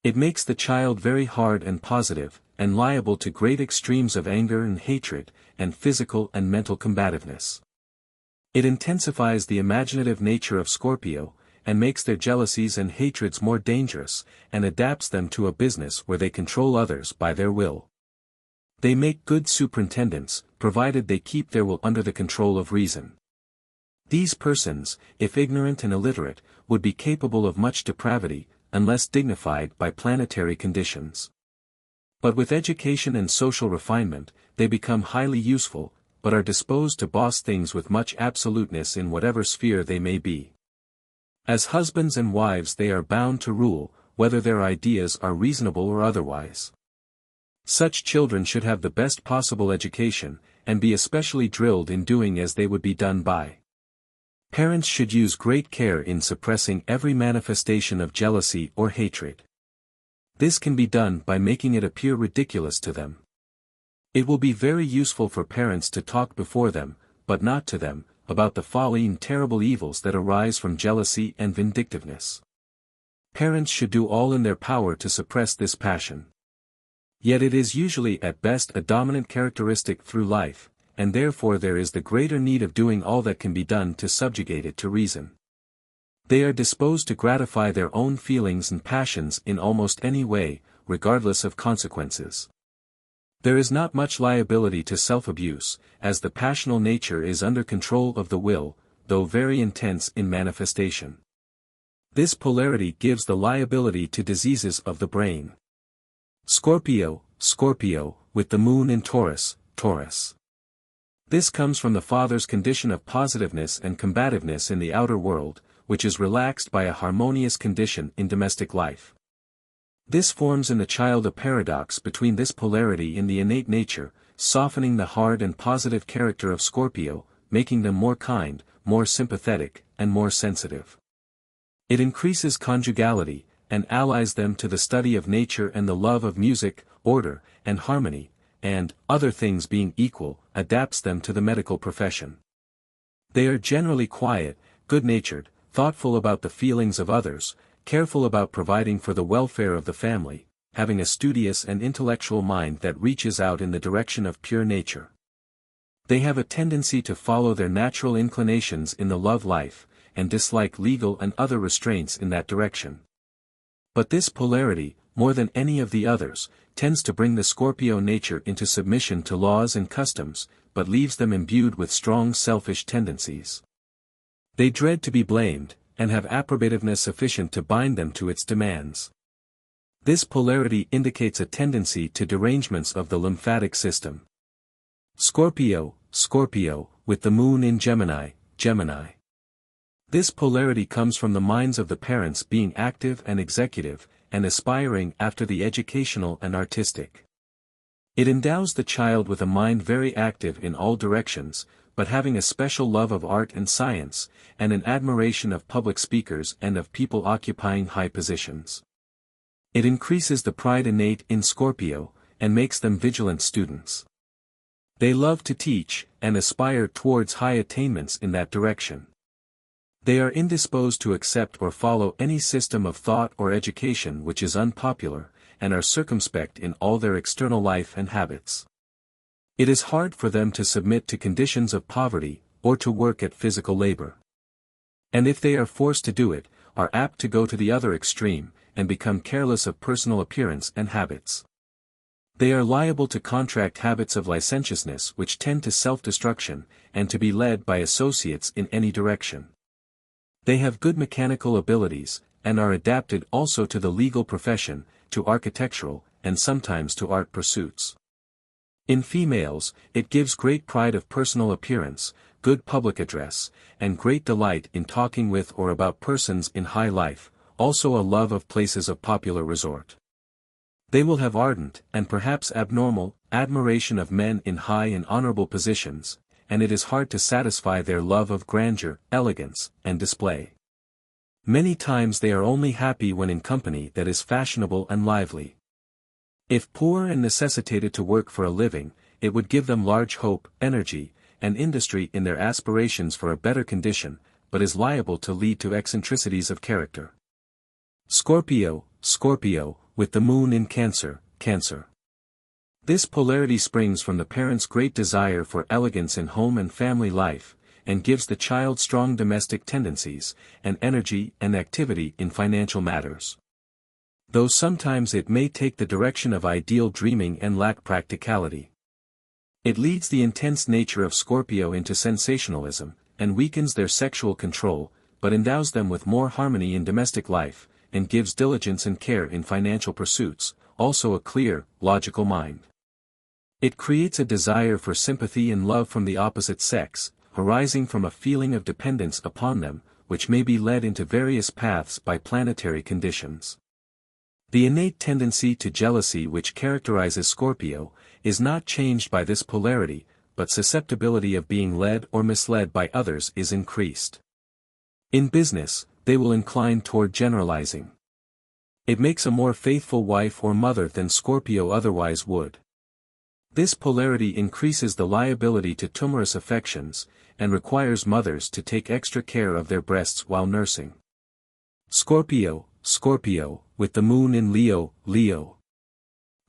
It makes the child very hard and positive, and liable to great extremes of anger and hatred, and physical and mental combativeness. It intensifies the imaginative nature of Scorpio, and makes their jealousies and hatreds more dangerous, and adapts them to a business where they control others by their will. They make good superintendents, provided they keep their will under the control of reason. These persons, if ignorant and illiterate, would be capable of much depravity, unless dignified by planetary conditions. But with education and social refinement, they become highly useful, but are disposed to boss things with much absoluteness in whatever sphere they may be. As husbands and wives they are bound to rule, whether their ideas are reasonable or otherwise. Such children should have the best possible education, and be especially drilled in doing as they would be done by. Parents should use great care in suppressing every manifestation of jealousy or hatred. This can be done by making it appear ridiculous to them. It will be very useful for parents to talk before them, but not to them, about the folly and terrible evils that arise from jealousy and vindictiveness. Parents should do all in their power to suppress this passion. Yet it is usually at best a dominant characteristic through life, and therefore there is the greater need of doing all that can be done to subjugate it to reason. They are disposed to gratify their own feelings and passions in almost any way, regardless of consequences. There is not much liability to self-abuse, as the passional nature is under control of the will, though very intense in manifestation. This polarity gives the liability to diseases of the brain. Scorpio, with the moon in Taurus, Taurus. This comes from the father's condition of positiveness and combativeness in the outer world, which is relaxed by a harmonious condition in domestic life. This forms in the child a paradox between this polarity in the innate nature, softening the hard and positive character of Scorpio, making them more kind, more sympathetic, and more sensitive. It increases conjugality, and allies them to the study of nature and the love of music, order, and harmony, and, other things being equal, adapts them to the medical profession. They are generally quiet, good-natured, thoughtful about the feelings of others, careful about providing for the welfare of the family, having a studious and intellectual mind that reaches out in the direction of pure nature. They have a tendency to follow their natural inclinations in the love life, and dislike legal and other restraints in that direction. But this polarity, more than any of the others, tends to bring the Scorpio nature into submission to laws and customs, but leaves them imbued with strong selfish tendencies. They dread to be blamed, and have approbativeness sufficient to bind them to its demands. This polarity indicates a tendency to derangements of the lymphatic system. Scorpio, with the moon in Gemini. This polarity comes from the minds of the parents being active and executive, and aspiring after the educational and artistic. It endows the child with a mind very active in all directions, but having a special love of art and science, and an admiration of public speakers and of people occupying high positions. It increases the pride innate in Scorpio, and makes them vigilant students. They love to teach, and aspire towards high attainments in that direction. They are indisposed to accept or follow any system of thought or education which is unpopular, and are circumspect in all their external life and habits. It is hard for them to submit to conditions of poverty, or to work at physical labor. And if they are forced to do it, are apt to go to the other extreme, and become careless of personal appearance and habits. They are liable to contract habits of licentiousness which tend to self-destruction, and to be led by associates in any direction. They have good mechanical abilities, and are adapted also to the legal profession, to architectural, and sometimes to art pursuits. In females, it gives great pride of personal appearance, good public address, and great delight in talking with or about persons in high life, also a love of places of popular resort. They will have ardent, and perhaps abnormal, admiration of men in high and honorable positions, and it is hard to satisfy their love of grandeur, elegance, and display. Many times they are only happy when in company that is fashionable and lively. If poor and necessitated to work for a living, it would give them large hope, energy, and industry in their aspirations for a better condition, but is liable to lead to eccentricities of character. Scorpio, with the moon in Cancer. This polarity springs from the parents' great desire for elegance in home and family life, and gives the child strong domestic tendencies, and energy and activity in financial matters. Though sometimes it may take the direction of ideal dreaming and lack practicality. It leads the intense nature of Scorpio into sensationalism, and weakens their sexual control, but endows them with more harmony in domestic life, and gives diligence and care in financial pursuits, also a clear, logical mind. It creates a desire for sympathy and love from the opposite sex, arising from a feeling of dependence upon them, which may be led into various paths by planetary conditions. The innate tendency to jealousy which characterizes Scorpio, is not changed by this polarity, but susceptibility of being led or misled by others is increased. In business, they will incline toward generalizing. It makes a more faithful wife or mother than Scorpio otherwise would. This polarity increases the liability to tumorous affections, and requires mothers to take extra care of their breasts while nursing. Scorpio, with the moon in Leo.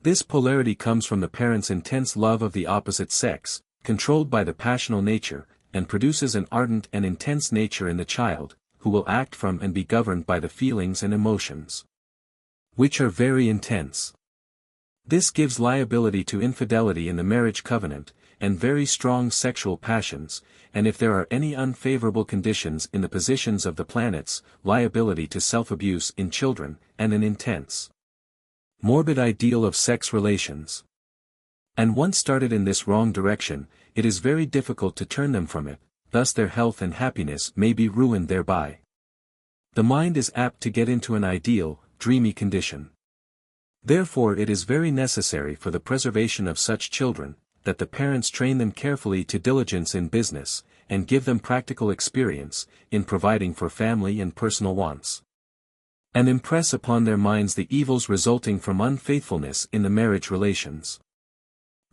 This polarity comes from the parents' intense love of the opposite sex, controlled by the passional nature, and produces an ardent and intense nature in the child, who will act from and be governed by the feelings and emotions, which are very intense. This gives liability to infidelity in the marriage covenant, and very strong sexual passions, and if there are any unfavorable conditions in the positions of the planets, liability to self-abuse in children, and an intense, morbid ideal of sex relations. And once started in this wrong direction, it is very difficult to turn them from it, thus their health and happiness may be ruined thereby. The mind is apt to get into an ideal, dreamy condition. Therefore it is very necessary for the preservation of such children, that the parents train them carefully to diligence in business, and give them practical experience, in providing for family and personal wants. And impress upon their minds the evils resulting from unfaithfulness in the marriage relations.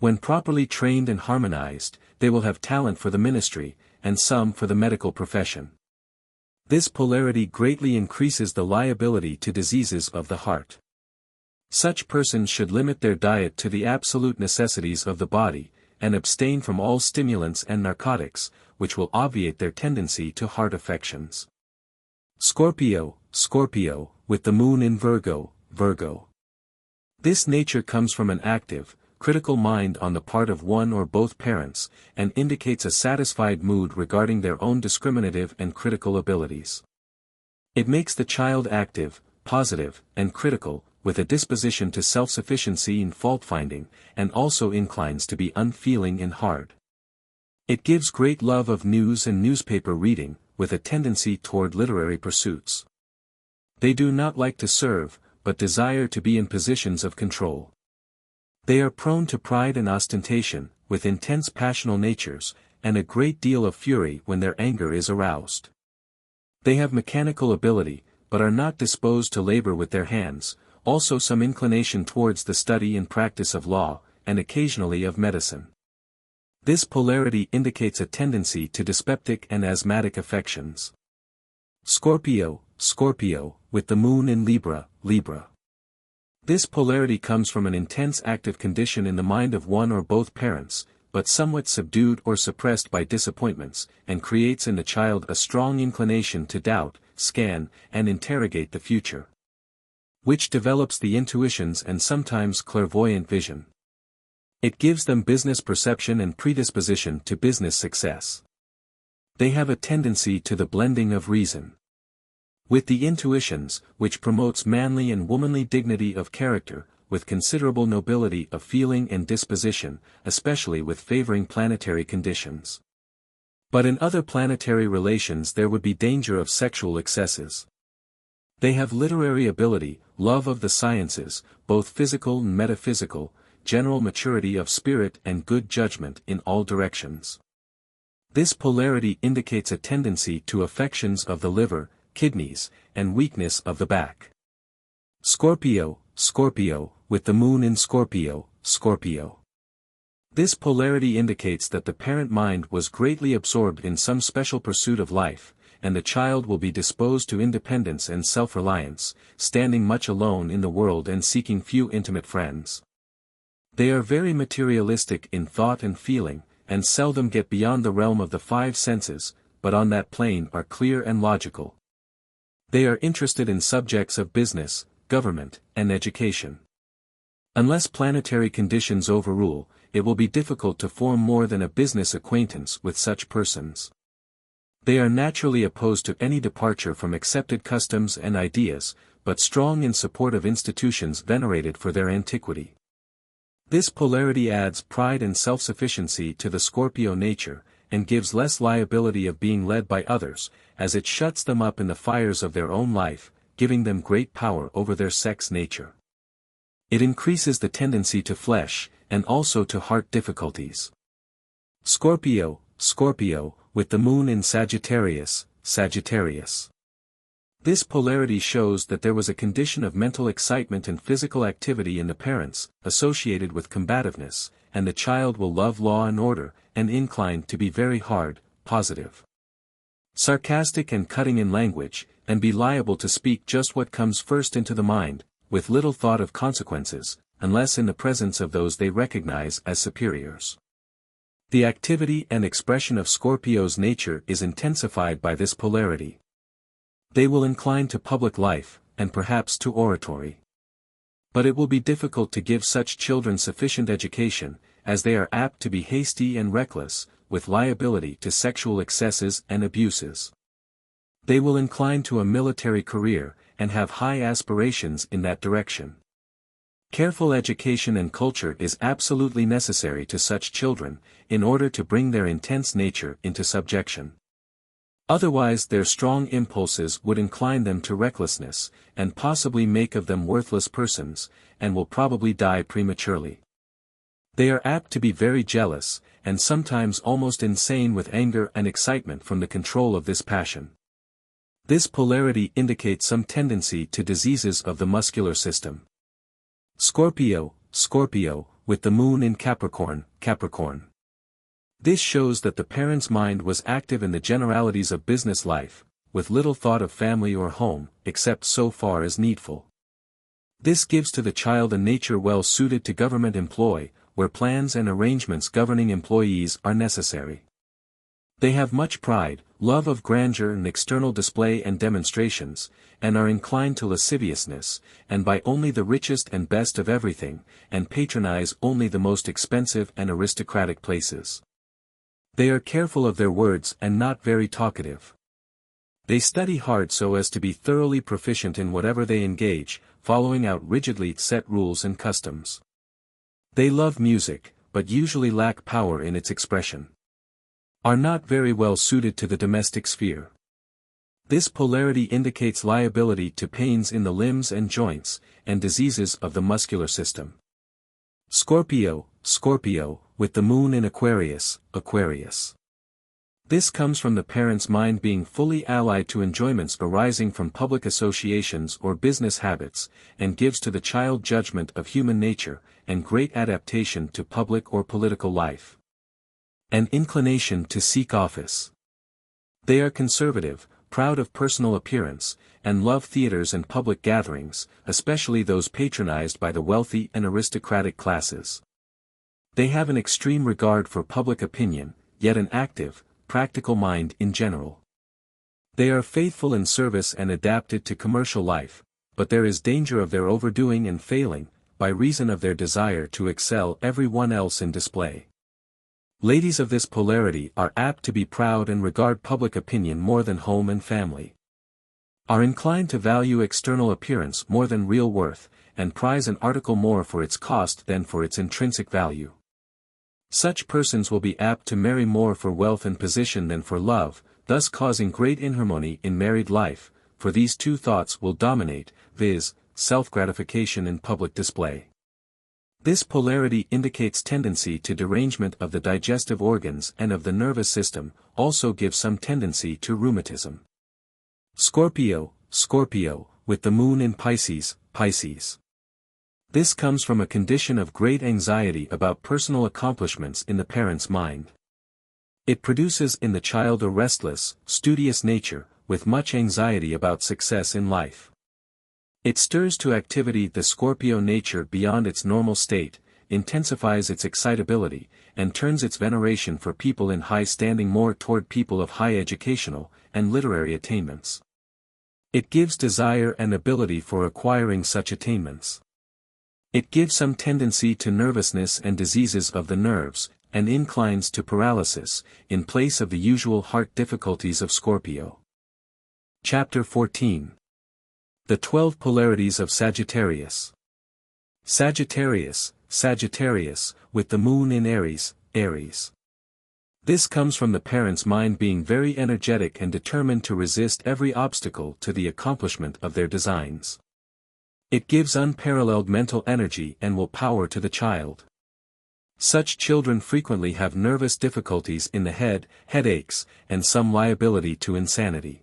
When properly trained and harmonized, they will have talent for the ministry, and some for the medical profession. This polarity greatly increases the liability to diseases of the heart. Such persons should limit their diet to the absolute necessities of the body, and abstain from all stimulants and narcotics, which will obviate their tendency to heart affections. Scorpio, with the moon in Virgo, This nature comes from an active, critical mind on the part of one or both parents, and indicates a satisfied mood regarding their own discriminative and critical abilities. It makes the child active, positive, and critical, with a disposition to self-sufficiency and fault-finding, and also inclines to be unfeeling and hard. It gives great love of news and newspaper reading, with a tendency toward literary pursuits. They do not like to serve, but desire to be in positions of control. They are prone to pride and ostentation, with intense passional natures, and a great deal of fury when their anger is aroused. They have mechanical ability, but are not disposed to labor with their hands, also some inclination towards the study and practice of law, and occasionally of medicine. This polarity indicates a tendency to dyspeptic and asthmatic affections. Scorpio, with the moon in Libra. This polarity comes from an intense active condition in the mind of one or both parents, but somewhat subdued or suppressed by disappointments, and creates in the child a strong inclination to doubt, scan, and interrogate the future, which develops the intuitions and sometimes clairvoyant vision. It gives them business perception and predisposition to business success. They have a tendency to the blending of reason with the intuitions, which promotes manly and womanly dignity of character, with considerable nobility of feeling and disposition, especially with favoring planetary conditions. But in other planetary relations there would be danger of sexual excesses. They have literary ability, love of the sciences, both physical and metaphysical, general maturity of spirit and good judgment in all directions. This polarity indicates a tendency to affections of the liver, kidneys, and weakness of the back. Scorpio, with the moon in Scorpio. This polarity indicates that the parent mind was greatly absorbed in some special pursuit of life, and the child will be disposed to independence and self-reliance, standing much alone in the world and seeking few intimate friends. They are very materialistic in thought and feeling, and seldom get beyond the realm of the five senses, but on that plane are clear and logical. They are interested in subjects of business, government, and education. Unless planetary conditions overrule, it will be difficult to form more than a business acquaintance with such persons. They are naturally opposed to any departure from accepted customs and ideas, but strong in support of institutions venerated for their antiquity. This polarity adds pride and self-sufficiency to the Scorpio nature, and gives less liability of being led by others, as it shuts them up in the fires of their own life, giving them great power over their sex nature. It increases the tendency to flesh, and also to heart difficulties. Scorpio, with the moon in Sagittarius. This polarity shows that there was a condition of mental excitement and physical activity in the parents, associated with combativeness, and the child will love law and order, and inclined to be very hard, positive, sarcastic and cutting in language, and be liable to speak just what comes first into the mind, with little thought of consequences, unless in the presence of those they recognize as superiors. The activity and expression of Scorpio's nature is intensified by this polarity. They will incline to public life, and perhaps to oratory. But it will be difficult to give such children sufficient education, as they are apt to be hasty and reckless, with liability to sexual excesses and abuses. They will incline to a military career, and have high aspirations in that direction. Careful education and culture is absolutely necessary to such children, in order to bring their intense nature into subjection. Otherwise their strong impulses would incline them to recklessness, and possibly make of them worthless persons, and will probably die prematurely. They are apt to be very jealous, and sometimes almost insane with anger and excitement from the control of this passion. This polarity indicates some tendency to diseases of the muscular system. Scorpio, with the moon in Capricorn, Capricorn. This shows that the parent's mind was active in the generalities of business life, with little thought of family or home, except so far as needful. This gives to the child a nature well suited to government employ, where plans and arrangements governing employees are necessary. They have much pride, love of grandeur and external display and demonstrations, and are inclined to lasciviousness, and buy only the richest and best of everything, and patronize only the most expensive and aristocratic places. They are careful of their words and not very talkative. They study hard so as to be thoroughly proficient in whatever they engage, following out rigidly set rules and customs. They love music, but usually lack power in its expression. Are not very well suited to the domestic sphere. This polarity indicates liability to pains in the limbs and joints, and diseases of the muscular system. Scorpio, Scorpio, with the moon in Aquarius, Aquarius. This comes from the parent's mind being fully allied to enjoyments arising from public associations or business habits, and gives to the child judgment of human nature, and great adaptation to public or political life. An inclination to seek office. They are conservative, proud of personal appearance, and love theaters and public gatherings, especially those patronized by the wealthy and aristocratic classes. They have an extreme regard for public opinion, yet an active, practical mind in general. They are faithful in service and adapted to commercial life, but there is danger of their overdoing and failing, by reason of their desire to excel every one else in display. Ladies of this polarity are apt to be proud and regard public opinion more than home and family. Are inclined to value external appearance more than real worth, and prize an article more for its cost than for its intrinsic value. Such persons will be apt to marry more for wealth and position than for love, thus causing great inharmony in married life, for these two thoughts will dominate, viz., self-gratification and public display. This polarity indicates tendency to derangement of the digestive organs and of the nervous system, also gives some tendency to rheumatism. Scorpio, Scorpio, with the moon in Pisces, Pisces. This comes from a condition of great anxiety about personal accomplishments in the parent's mind. It produces in the child a restless, studious nature, with much anxiety about success in life. It stirs to activity the Scorpio nature beyond its normal state, intensifies its excitability, and turns its veneration for people in high standing more toward people of high educational and literary attainments. It gives desire and ability for acquiring such attainments. It gives some tendency to nervousness and diseases of the nerves, and inclines to paralysis, in place of the usual heart difficulties of Scorpio. Chapter 14. The 12 Polarities of Sagittarius. Sagittarius, Sagittarius, with the moon in Aries, Aries. This comes from the parent's mind being very energetic and determined to resist every obstacle to the accomplishment of their designs. It gives unparalleled mental energy and will power to the child. Such children frequently have nervous difficulties in the head, headaches, and some liability to insanity.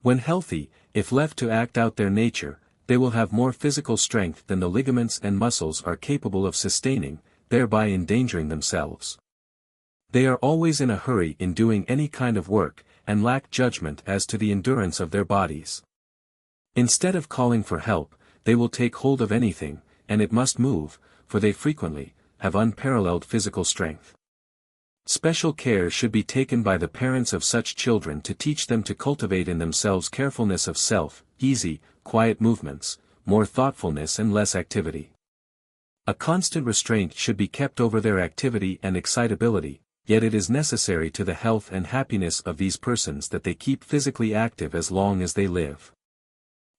When healthy, if left to act out their nature, they will have more physical strength than the ligaments and muscles are capable of sustaining, thereby endangering themselves. They are always in a hurry in doing any kind of work, and lack judgment as to the endurance of their bodies. Instead of calling for help, they will take hold of anything, and it must move, for they frequently have unparalleled physical strength. Special care should be taken by the parents of such children to teach them to cultivate in themselves carefulness of self, easy, quiet movements, more thoughtfulness and less activity. A constant restraint should be kept over their activity and excitability, yet it is necessary to the health and happiness of these persons that they keep physically active as long as they live.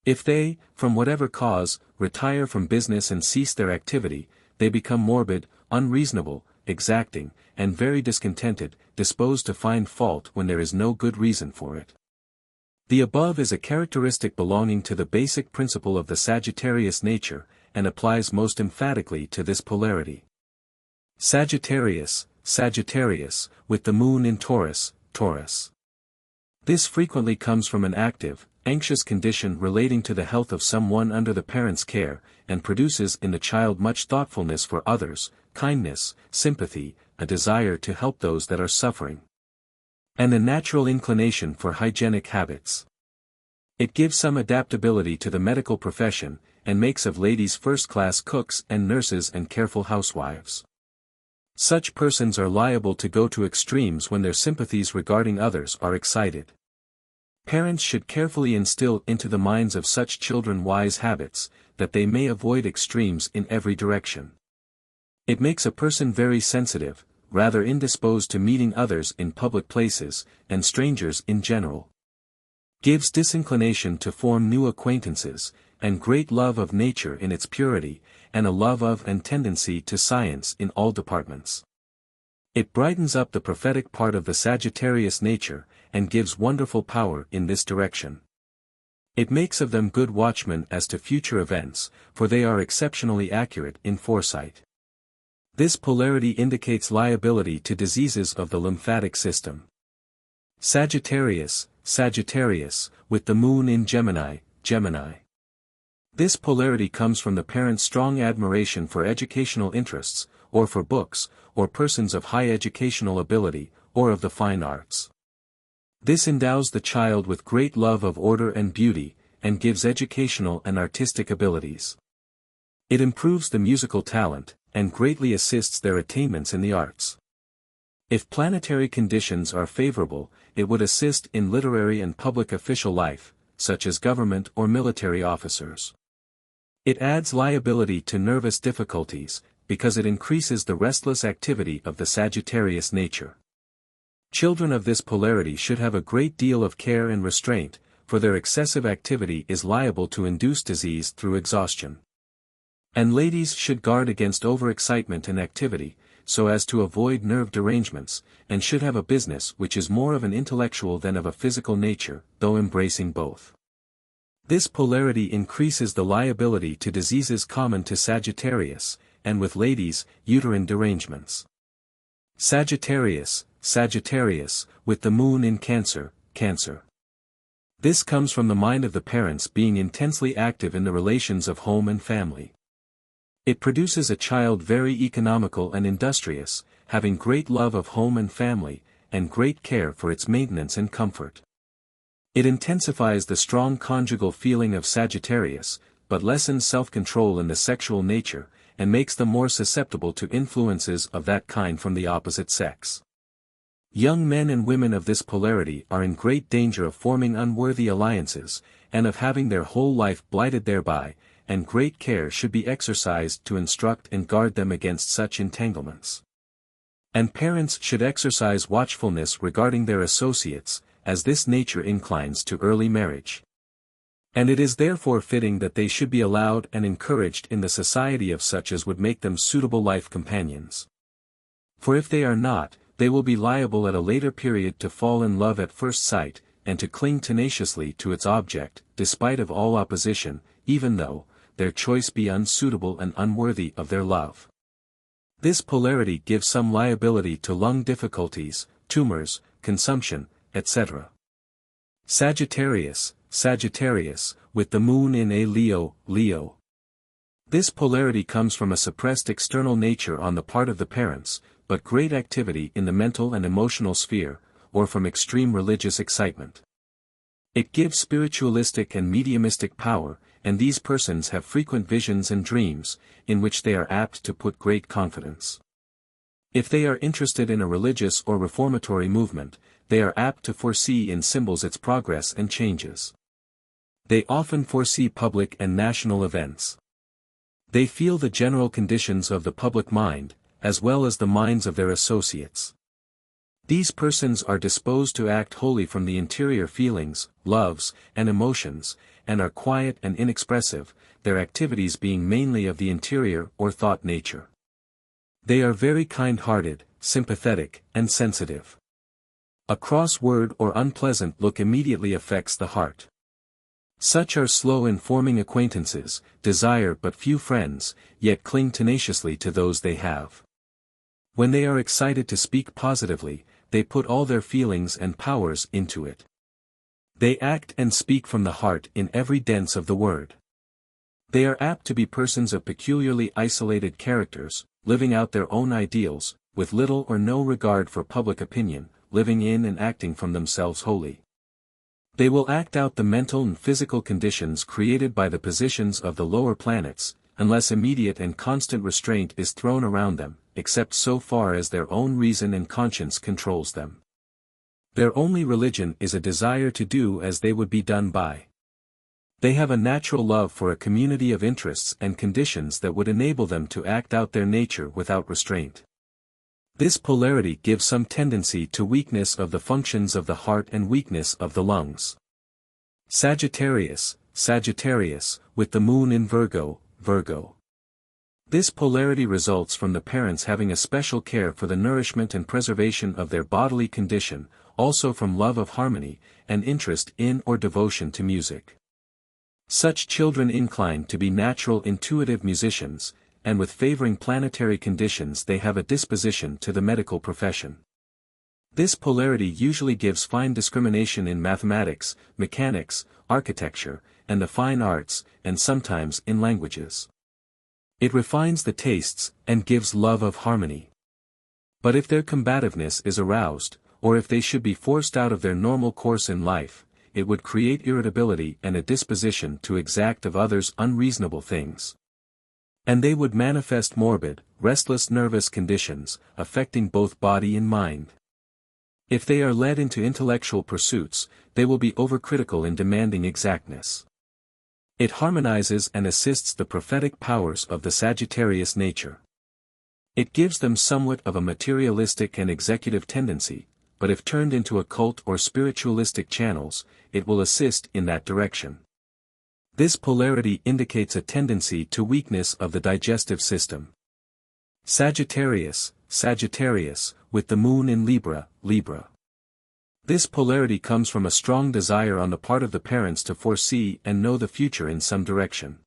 If they, from whatever cause, retire from business and cease their activity, they become morbid, unreasonable, exacting, and very discontented, disposed to find fault when there is no good reason for it. The above is a characteristic belonging to the basic principle of the Sagittarius nature, and applies most emphatically to this polarity. Sagittarius, Sagittarius, with the moon in Taurus, Taurus. This frequently comes from an active, anxious condition relating to the health of someone under the parent's care, and produces in the child much thoughtfulness for others, kindness, sympathy, a desire to help those that are suffering, and a natural inclination for hygienic habits. It gives some adaptability to the medical profession, and makes of ladies first-class cooks and nurses and careful housewives. Such persons are liable to go to extremes when their sympathies regarding others are excited. Parents should carefully instill into the minds of such children wise habits, that they may avoid extremes in every direction. It makes a person very sensitive, rather indisposed to meeting others in public places, and strangers in general. Gives disinclination to form new acquaintances, and great love of nature in its purity, and a love of and tendency to science in all departments. It brightens up the prophetic part of the Sagittarius nature, and gives wonderful power in this direction. It makes of them good watchmen as to future events, for they are exceptionally accurate in foresight. This polarity indicates liability to diseases of the lymphatic system. Sagittarius, with the moon in Gemini. This polarity comes from the parent's strong admiration for educational interests, or for books, or persons of high educational ability, or of the fine arts. This endows the child with great love of order and beauty, and gives educational and artistic abilities. It improves the musical talent, and greatly assists their attainments in the arts. If planetary conditions are favorable, it would assist in literary and public official life, such as government or military officers. It adds liability to nervous difficulties, because it increases the restless activity of the Sagittarius nature. Children of this polarity should have a great deal of care and restraint, for their excessive activity is liable to induce disease through exhaustion. And ladies should guard against overexcitement and activity, so as to avoid nerve derangements, and should have a business which is more of an intellectual than of a physical nature, though embracing both. This polarity increases the liability to diseases common to Sagittarius, and with ladies, uterine derangements. Sagittarius, with the moon in Cancer. This comes from the mind of the parents being intensely active in the relations of home and family. It produces a child very economical and industrious, having great love of home and family, and great care for its maintenance and comfort. It intensifies the strong conjugal feeling of Sagittarius, but lessens self-control in the sexual nature, and makes them more susceptible to influences of that kind from the opposite sex. Young men and women of this polarity are in great danger of forming unworthy alliances, and of having their whole life blighted thereby, and great care should be exercised to instruct and guard them against such entanglements. And parents should exercise watchfulness regarding their associates, as this nature inclines to early marriage. And it is therefore fitting that they should be allowed and encouraged in the society of such as would make them suitable life companions. For if they are not, they will be liable at a later period to fall in love at first sight, and to cling tenaciously to its object, despite of all opposition, even though their choice be unsuitable and unworthy of their love. This polarity gives some liability to lung difficulties, tumors, consumption, etc. Sagittarius, with the moon in a Leo. This polarity comes from a suppressed external nature on the part of the parents, but great activity in the mental and emotional sphere, or from extreme religious excitement. It gives spiritualistic and mediumistic power, and these persons have frequent visions and dreams, in which they are apt to put great confidence. If they are interested in a religious or reformatory movement, they are apt to foresee in symbols its progress and changes. They often foresee public and national events. They feel the general conditions of the public mind, as well as the minds of their associates. These persons are disposed to act wholly from the interior feelings, loves, and emotions, and are quiet and inexpressive, their activities being mainly of the interior or thought nature. They are very kind-hearted, sympathetic, and sensitive. A cross word or unpleasant look immediately affects the heart. Such are slow in forming acquaintances, desire but few friends, yet cling tenaciously to those they have. When they are excited to speak positively, they put all their feelings and powers into it. They act and speak from the heart in every sense of the word. They are apt to be persons of peculiarly isolated characters, living out their own ideals, with little or no regard for public opinion, living in and acting from themselves wholly. They will act out the mental and physical conditions created by the positions of the lower planets, unless immediate and constant restraint is thrown around them, except so far as their own reason and conscience controls them. Their only religion is a desire to do as they would be done by. They have a natural love for a community of interests and conditions that would enable them to act out their nature without restraint. This polarity gives some tendency to weakness of the functions of the heart and weakness of the lungs. Sagittarius, with the moon in Virgo, This polarity results from the parents having a special care for the nourishment and preservation of their bodily condition, also from love of harmony, and interest in or devotion to music. Such children incline to be natural intuitive musicians, and with favoring planetary conditions they have a disposition to the medical profession. This polarity usually gives fine discrimination in mathematics, mechanics, architecture, and the fine arts, and sometimes in languages. It refines the tastes, and gives love of harmony. But if their combativeness is aroused, or if they should be forced out of their normal course in life, it would create irritability and a disposition to exact of others unreasonable things. And they would manifest morbid, restless nervous conditions, affecting both body and mind. If they are led into intellectual pursuits, they will be overcritical in demanding exactness. It harmonizes and assists the prophetic powers of the Sagittarius nature. It gives them somewhat of a materialistic and executive tendency, but if turned into occult or spiritualistic channels, it will assist in that direction. This polarity indicates a tendency to weakness of the digestive system. Sagittarius, with the moon in Libra. This polarity comes from a strong desire on the part of the parents to foresee and know the future in some direction.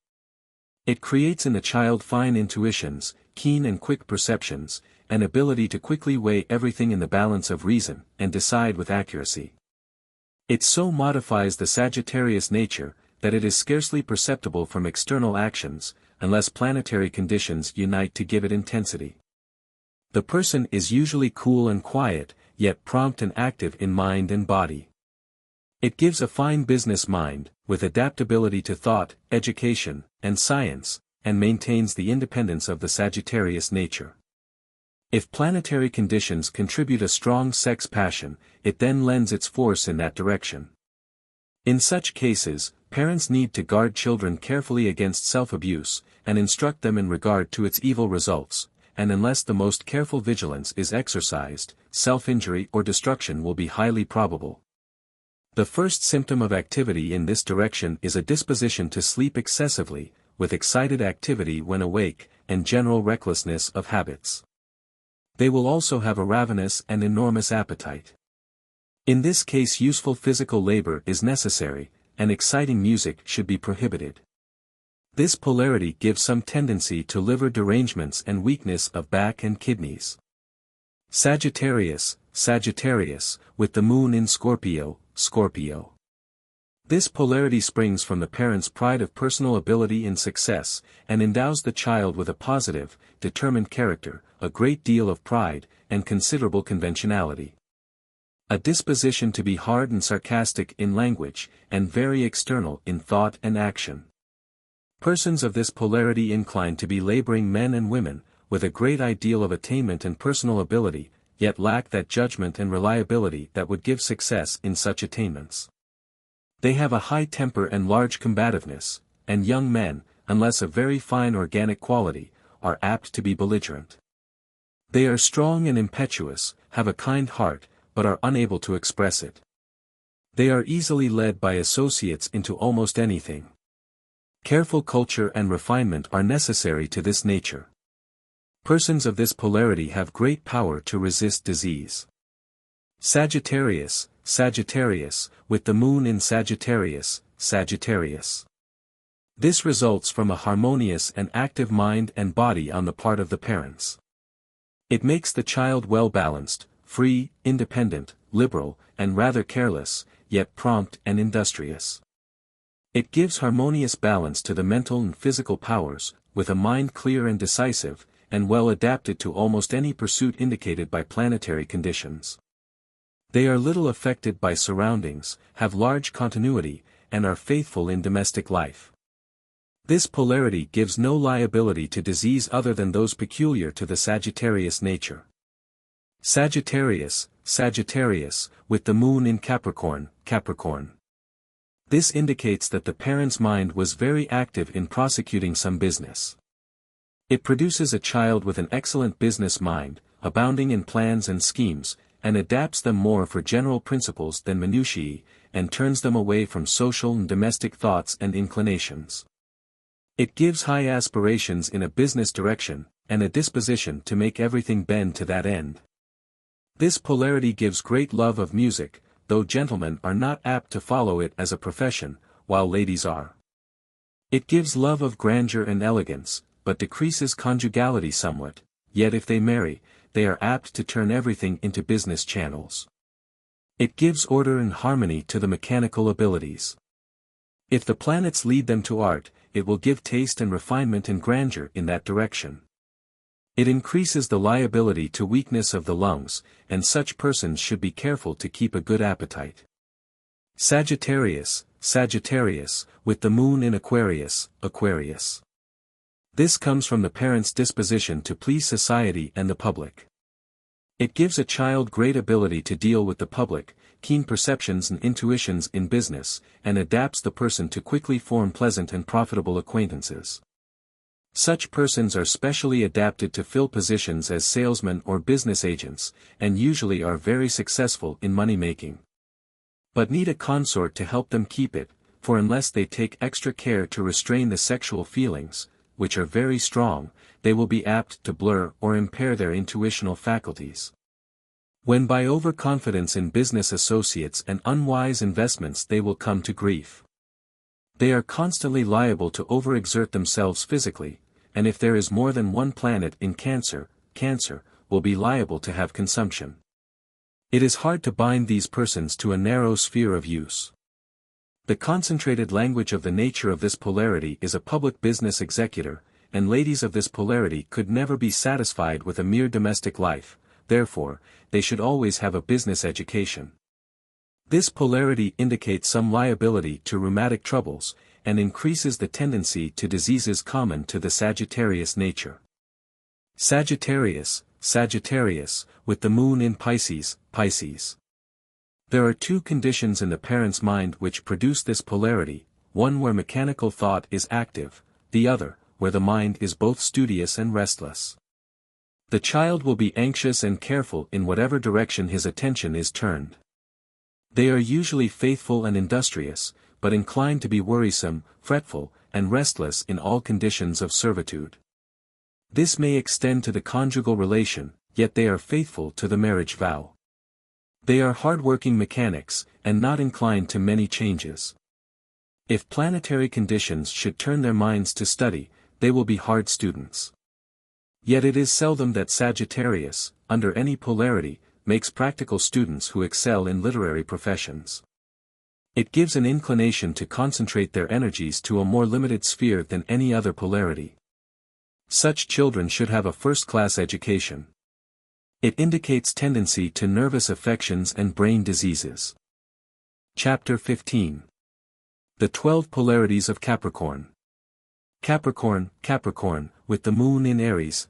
It creates in the child fine intuitions, keen and quick perceptions, an ability to quickly weigh everything in the balance of reason, and decide with accuracy. It so modifies the Sagittarius nature, that it is scarcely perceptible from external actions, unless planetary conditions unite to give it intensity. The person is usually cool and quiet, yet prompt and active in mind and body. It gives a fine business mind, with adaptability to thought, education, and science, and maintains the independence of the Sagittarius nature. If planetary conditions contribute a strong sex passion, it then lends its force in that direction. In such cases, parents need to guard children carefully against self-abuse, and instruct them in regard to its evil results, and unless the most careful vigilance is exercised, self-injury or destruction will be highly probable. The first symptom of activity in this direction is a disposition to sleep excessively, with excited activity when awake, and general recklessness of habits. They will also have a ravenous and enormous appetite. In this case useful physical labor is necessary, and exciting music should be prohibited. This polarity gives some tendency to liver derangements and weakness of back and kidneys. Sagittarius, with the moon in Scorpio. This polarity springs from the parent's pride of personal ability and success, and endows the child with a positive, determined character, a great deal of pride, and considerable conventionality. A disposition to be hard and sarcastic in language, and very external in thought and action. Persons of this polarity incline to be laboring men and women, with a great ideal of attainment and personal ability, yet lack that judgment and reliability that would give success in such attainments. They have a high temper and large combativeness, and young men, unless of very fine organic quality, are apt to be belligerent. They are strong and impetuous, have a kind heart, but are unable to express it. They are easily led by associates into almost anything. Careful culture and refinement are necessary to this nature. Persons of this polarity have great power to resist disease. Sagittarius, with the moon in Sagittarius. This results from a harmonious and active mind and body on the part of the parents. It makes the child well-balanced, free, independent, liberal, and rather careless, yet prompt and industrious. It gives harmonious balance to the mental and physical powers, with a mind clear and decisive, and well adapted to almost any pursuit indicated by planetary conditions. They are little affected by surroundings, have large continuity, and are faithful in domestic life. This polarity gives no liability to disease other than those peculiar to the Sagittarius nature. Sagittarius, with the moon in Capricorn. This indicates that the parent's mind was very active in prosecuting some business. It produces a child with an excellent business mind, abounding in plans and schemes, and adapts them more for general principles than minutiae, and turns them away from social and domestic thoughts and inclinations. It gives high aspirations in a business direction, and a disposition to make everything bend to that end. This polarity gives great love of music, though gentlemen are not apt to follow it as a profession, while ladies are. It gives love of grandeur and elegance, but decreases conjugality somewhat, yet if they marry, they are apt to turn everything into business channels. It gives order and harmony to the mechanical abilities. If the planets lead them to art, it will give taste and refinement and grandeur in that direction. It increases the liability to weakness of the lungs, and such persons should be careful to keep a good appetite. Sagittarius, with the moon in Aquarius. This comes from the parent's disposition to please society and the public. It gives a child great ability to deal with the public, keen perceptions and intuitions in business, and adapts the person to quickly form pleasant and profitable acquaintances. Such persons are specially adapted to fill positions as salesmen or business agents, and usually are very successful in money-making. But need a consort to help them keep it, for unless they take extra care to restrain the sexual feelings, which are very strong, they will be apt to blur or impair their intuitional faculties. When by overconfidence in business associates and unwise investments they will come to grief. They are constantly liable to overexert themselves physically, and if there is more than one planet in Cancer will be liable to have consumption. It is hard to bind these persons to a narrow sphere of use. The concentrated language of the nature of this polarity is a public business executor, and ladies of this polarity could never be satisfied with a mere domestic life, therefore, they should always have a business education. This polarity indicates some liability to rheumatic troubles, and increases the tendency to diseases common to the Sagittarius nature. Sagittarius, with the moon in Pisces. There are two conditions in the parent's mind which produce this polarity, one where mechanical thought is active, the other, where the mind is both studious and restless. The child will be anxious and careful in whatever direction his attention is turned. They are usually faithful and industrious, but inclined to be worrisome, fretful, and restless in all conditions of servitude. This may extend to the conjugal relation, yet they are faithful to the marriage vow. They are hard-working mechanics, and not inclined to many changes. If planetary conditions should turn their minds to study, they will be hard students. Yet it is seldom that Sagittarius, under any polarity, makes practical students who excel in literary professions. It gives an inclination to concentrate their energies to a more limited sphere than any other polarity. Such children should have a first-class education. It indicates tendency to nervous affections and brain diseases. Chapter 15. The 12 Polarities of Capricorn. Capricorn, with the moon in Aries.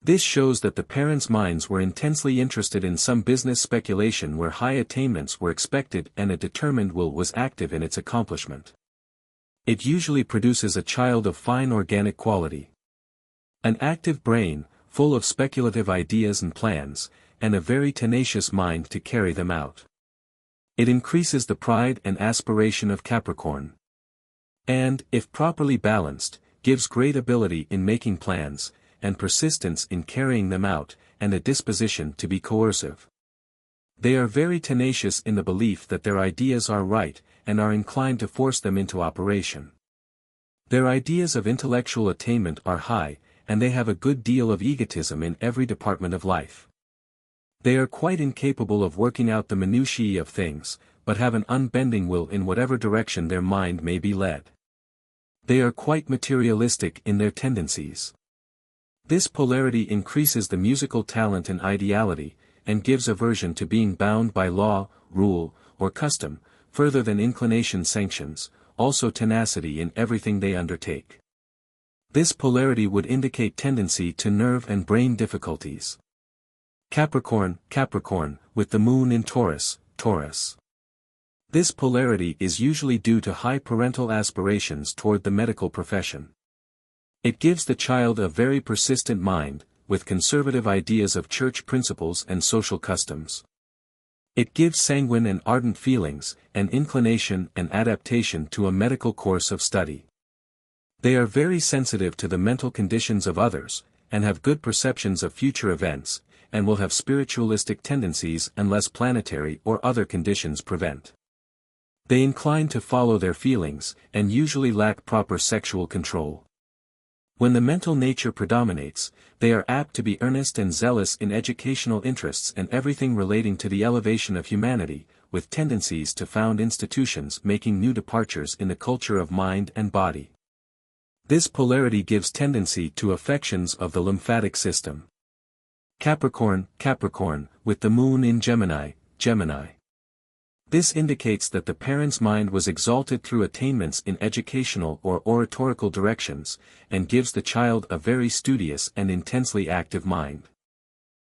This shows that the parents' minds were intensely interested in some business speculation where high attainments were expected and a determined will was active in its accomplishment. It usually produces a child of fine organic quality. An active brain, full of speculative ideas and plans, and a very tenacious mind to carry them out. It increases the pride and aspiration of Capricorn. And, if properly balanced, gives great ability in making plans, and persistence in carrying them out, and a disposition to be coercive. They are very tenacious in the belief that their ideas are right, and are inclined to force them into operation. Their ideas of intellectual attainment are high, and they have a good deal of egotism in every department of life. They are quite incapable of working out the minutiae of things, but have an unbending will in whatever direction their mind may be led. They are quite materialistic in their tendencies. This polarity increases the musical talent and ideality, and gives aversion to being bound by law, rule, or custom, further than inclination sanctions, also tenacity in everything they undertake. This polarity would indicate tendency to nerve and brain difficulties. Capricorn, with the moon in Taurus, Taurus. This polarity is usually due to high parental aspirations toward the medical profession. It gives the child a very persistent mind, with conservative ideas of church principles and social customs. It gives sanguine and ardent feelings, an inclination and adaptation to a medical course of study. They are very sensitive to the mental conditions of others, and have good perceptions of future events, and will have spiritualistic tendencies unless planetary or other conditions prevent. They incline to follow their feelings, and usually lack proper sexual control. When the mental nature predominates, they are apt to be earnest and zealous in educational interests and everything relating to the elevation of humanity, with tendencies to found institutions making new departures in the culture of mind and body. This polarity gives tendency to affections of the lymphatic system. Capricorn, with the moon in Gemini, Gemini. This indicates that the parent's mind was exalted through attainments in educational or oratorical directions, and gives the child a very studious and intensely active mind.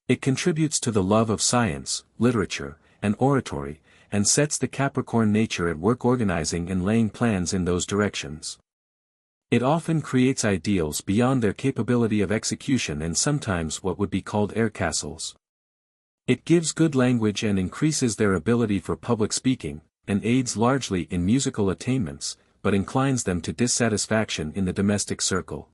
It contributes to the love of science, literature, and oratory, and sets the Capricorn nature at work organizing and laying plans in those directions. It often creates ideals beyond their capability of execution and sometimes what would be called air castles. It gives good language and increases their ability for public speaking, and aids largely in musical attainments, but inclines them to dissatisfaction in the domestic circle.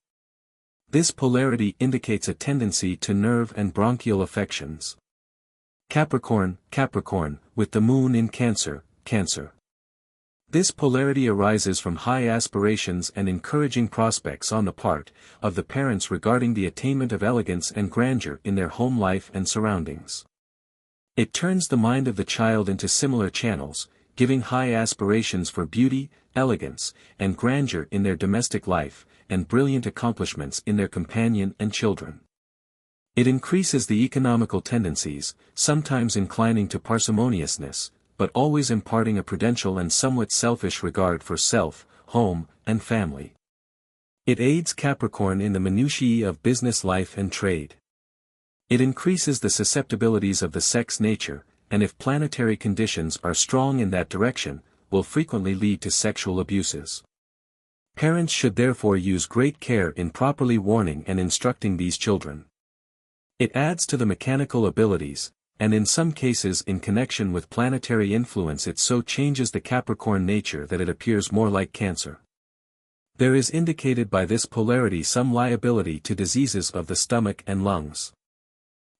This polarity indicates a tendency to nerve and bronchial affections. Capricorn, with the moon in Cancer, Cancer. This polarity arises from high aspirations and encouraging prospects on the part of the parents regarding the attainment of elegance and grandeur in their home life and surroundings. It turns the mind of the child into similar channels, giving high aspirations for beauty, elegance, and grandeur in their domestic life, and brilliant accomplishments in their companion and children. It increases the economical tendencies, sometimes inclining to parsimoniousness, but always imparting a prudential and somewhat selfish regard for self, home, and family. It aids Capricorn in the minutiae of business life and trade. It increases the susceptibilities of the sex nature, and if planetary conditions are strong in that direction, will frequently lead to sexual abuses. Parents should therefore use great care in properly warning and instructing these children. It adds to the mechanical abilities, and in some cases in connection with planetary influence it so changes the Capricorn nature that it appears more like Cancer. There is indicated by this polarity some liability to diseases of the stomach and lungs.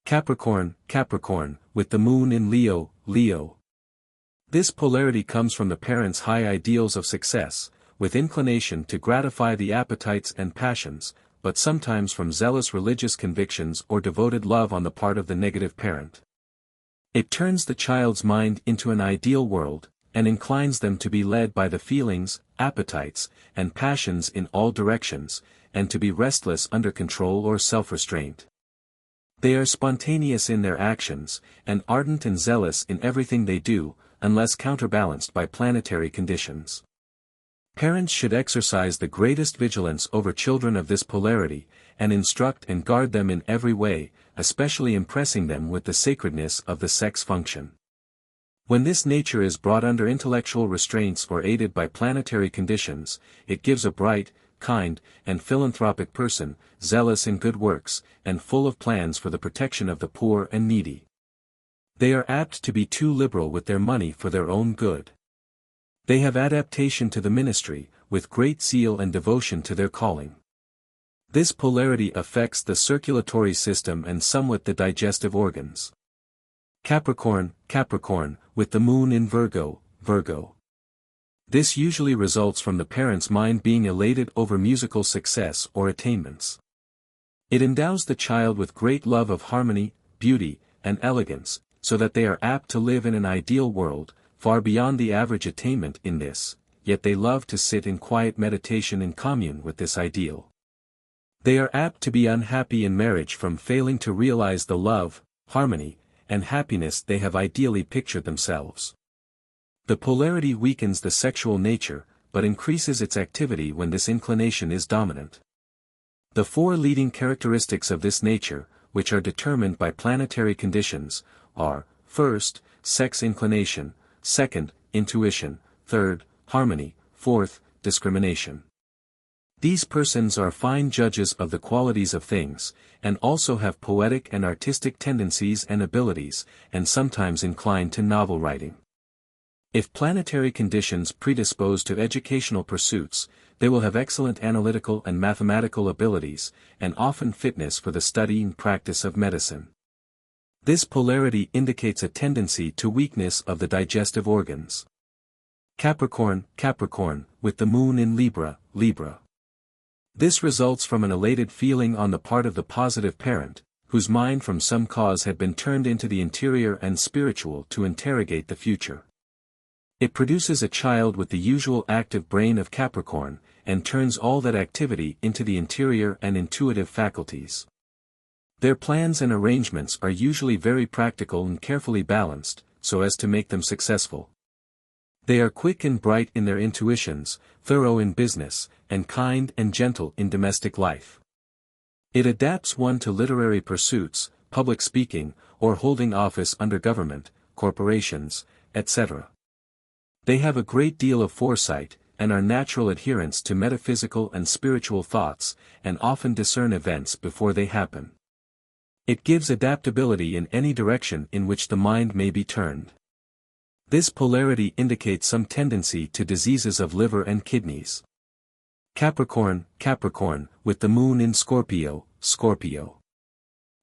Capricorn, with the moon in Leo, Leo. This polarity comes from the parents' high ideals of success, with inclination to gratify the appetites and passions, but sometimes from zealous religious convictions or devoted love on the part of the negative parent. It turns the child's mind into an ideal world, and inclines them to be led by the feelings, appetites, and passions in all directions, and to be restless under control or self-restraint. They are spontaneous in their actions, and ardent and zealous in everything they do, unless counterbalanced by planetary conditions. Parents should exercise the greatest vigilance over children of this polarity, and instruct and guard them in every way, especially impressing them with the sacredness of the sex function. When this nature is brought under intellectual restraints or aided by planetary conditions, it gives a bright, kind, and philanthropic person, zealous in good works, and full of plans for the protection of the poor and needy. They are apt to be too liberal with their money for their own good. They have adaptation to the ministry, with great zeal and devotion to their calling. This polarity affects the circulatory system and somewhat the digestive organs. Capricorn, with the moon in Virgo, Virgo. This usually results from the parent's mind being elated over musical success or attainments. It endows the child with great love of harmony, beauty, and elegance, so that they are apt to live in an ideal world, far beyond the average attainment in this, yet they love to sit in quiet meditation in commune with this ideal. They are apt to be unhappy in marriage from failing to realize the love, harmony, and happiness they have ideally pictured themselves. The polarity weakens the sexual nature, but increases its activity when this inclination is dominant. The four leading characteristics of this nature, which are determined by planetary conditions, are, first, sex inclination, second, intuition, third, harmony, fourth, discrimination. These persons are fine judges of the qualities of things, and also have poetic and artistic tendencies and abilities, and sometimes incline to novel writing. If planetary conditions predispose to educational pursuits, they will have excellent analytical and mathematical abilities, and often fitness for the study and practice of medicine. This polarity indicates a tendency to weakness of the digestive organs. Capricorn, with the moon in Libra, This results from an elated feeling on the part of the positive parent, whose mind from some cause had been turned into the interior and spiritual to interrogate the future. It produces a child with the usual active brain of Capricorn, and turns all that activity into the interior and intuitive faculties. Their plans and arrangements are usually very practical and carefully balanced, so as to make them successful. They are quick and bright in their intuitions, thorough in business, and kind and gentle in domestic life. It adapts one to literary pursuits, public speaking, or holding office under government, corporations, etc. They have a great deal of foresight, and are natural adherents to metaphysical and spiritual thoughts, and often discern events before they happen. It gives adaptability in any direction in which the mind may be turned. This polarity indicates some tendency to diseases of liver and kidneys. Capricorn, with the moon in Scorpio.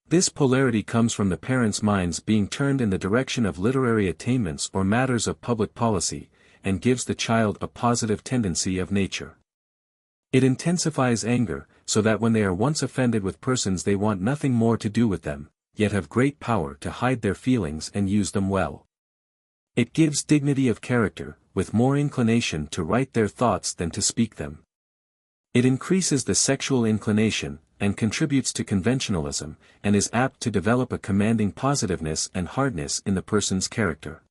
This polarity comes from the parents' minds being turned in the direction of literary attainments or matters of public policy, and gives the child a positive tendency of nature. It intensifies anger, so that when they are once offended with persons they want nothing more to do with them, yet have great power to hide their feelings and use them well. It gives dignity of character, with more inclination to write their thoughts than to speak them. It increases the sexual inclination, and contributes to conventionalism, and is apt to develop a commanding positiveness and hardness in the person's character.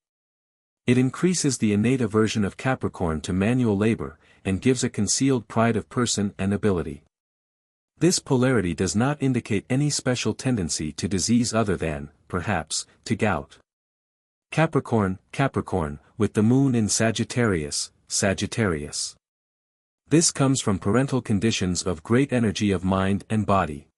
It increases the innate aversion of Capricorn to manual labor, and gives a concealed pride of person and ability. This polarity does not indicate any special tendency to disease other than, perhaps, to gout. Capricorn, with the moon in Sagittarius. This comes from parental conditions of great energy of mind and body.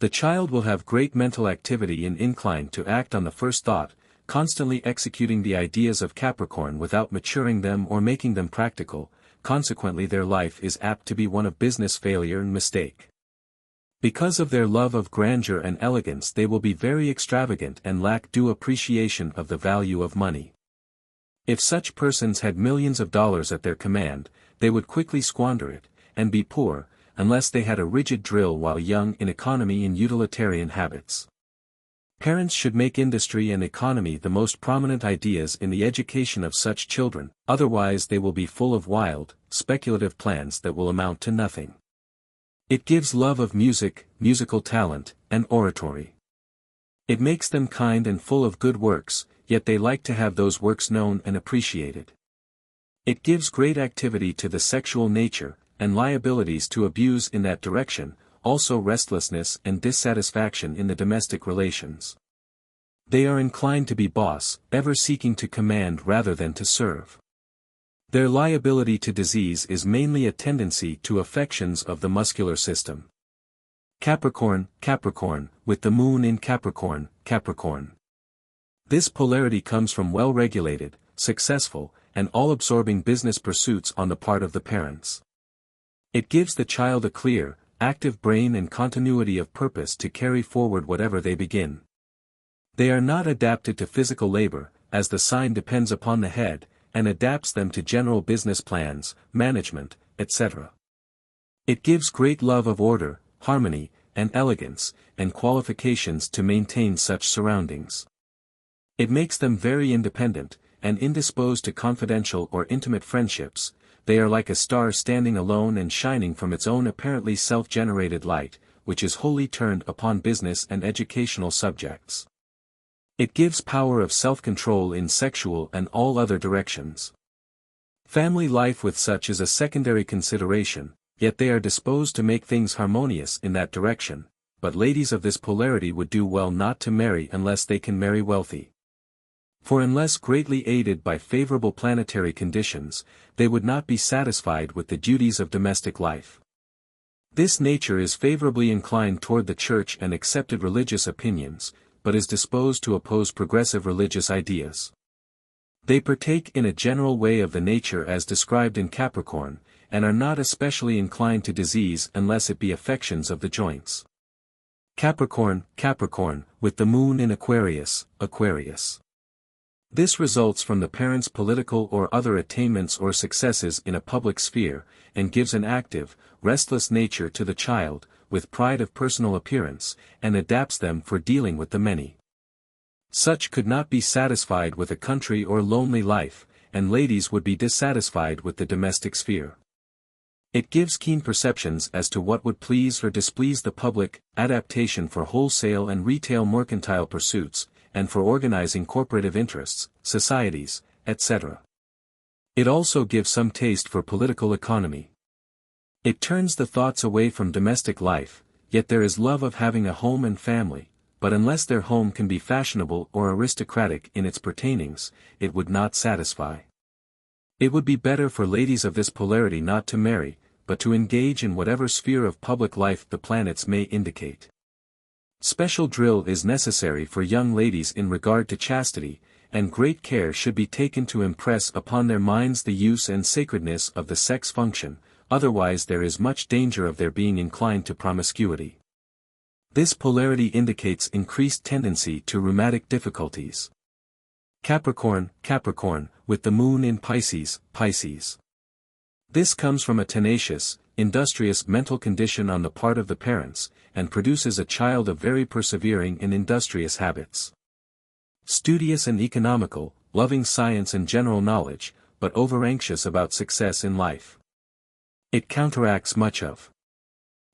The child will have great mental activity and incline to act on the first thought, constantly executing the ideas of Capricorn without maturing them or making them practical. Consequently their life is apt to be one of business failure and mistake. Because of their love of grandeur and elegance they will be very extravagant and lack due appreciation of the value of money. If such persons had millions of dollars at their command, they would quickly squander it, and be poor, unless they had a rigid drill while young in economy and utilitarian habits. Parents should make industry and economy the most prominent ideas in the education of such children, otherwise they will be full of wild, speculative plans that will amount to nothing. It gives love of music, musical talent, and oratory. It makes them kind and full of good works, yet they like to have those works known and appreciated. It gives great activity to the sexual nature, and liabilities to abuse in that direction, also restlessness and dissatisfaction in the domestic relations. They are inclined to be boss, ever seeking to command rather than to serve. Their liability to disease is mainly a tendency to affections of the muscular system. Capricorn, with the moon in Capricorn. This polarity comes from well-regulated, successful, and all-absorbing business pursuits on the part of the parents. It gives the child a clear, active brain and continuity of purpose to carry forward whatever they begin. They are not adapted to physical labor, as the sign depends upon the head, and adapts them to general business plans, management, etc. It gives great love of order, harmony, and elegance, and qualifications to maintain such surroundings. It makes them very independent, and indisposed to confidential or intimate friendships. They are like a star standing alone and shining from its own apparently self-generated light, which is wholly turned upon business and educational subjects. It gives power of self-control in sexual and all other directions. Family life with such is a secondary consideration, yet they are disposed to make things harmonious in that direction, but ladies of this polarity would do well not to marry unless they can marry wealthy. For unless greatly aided by favorable planetary conditions, they would not be satisfied with the duties of domestic life. This nature is favorably inclined toward the church and accepted religious opinions, but is disposed to oppose progressive religious ideas. They partake in a general way of the nature as described in Capricorn, and are not especially inclined to disease unless it be affections of the joints. Capricorn, with the moon in Aquarius. This results from the parent's political or other attainments or successes in a public sphere, and gives an active, restless nature to the child, with pride of personal appearance, and adapts them for dealing with the many. Such could not be satisfied with a country or lonely life, and ladies would be dissatisfied with the domestic sphere. It gives keen perceptions as to what would please or displease the public, adaptation for wholesale and retail mercantile pursuits, and for organizing corporative interests, societies, etc. It also gives some taste for political economy. It turns the thoughts away from domestic life, yet there is love of having a home and family, but unless their home can be fashionable or aristocratic in its pertainings, it would not satisfy. It would be better for ladies of this polarity not to marry, but to engage in whatever sphere of public life the planets may indicate. Special drill is necessary for young ladies in regard to chastity, and great care should be taken to impress upon their minds the use and sacredness of the sex function, otherwise there is much danger of their being inclined to promiscuity. This polarity indicates increased tendency to rheumatic difficulties. Capricorn, with the moon in Pisces. This comes from a tenacious, industrious mental condition on the part of the parents, and produces a child of very persevering and industrious habits. Studious and economical, loving science and general knowledge, but over-anxious about success in life. It counteracts much of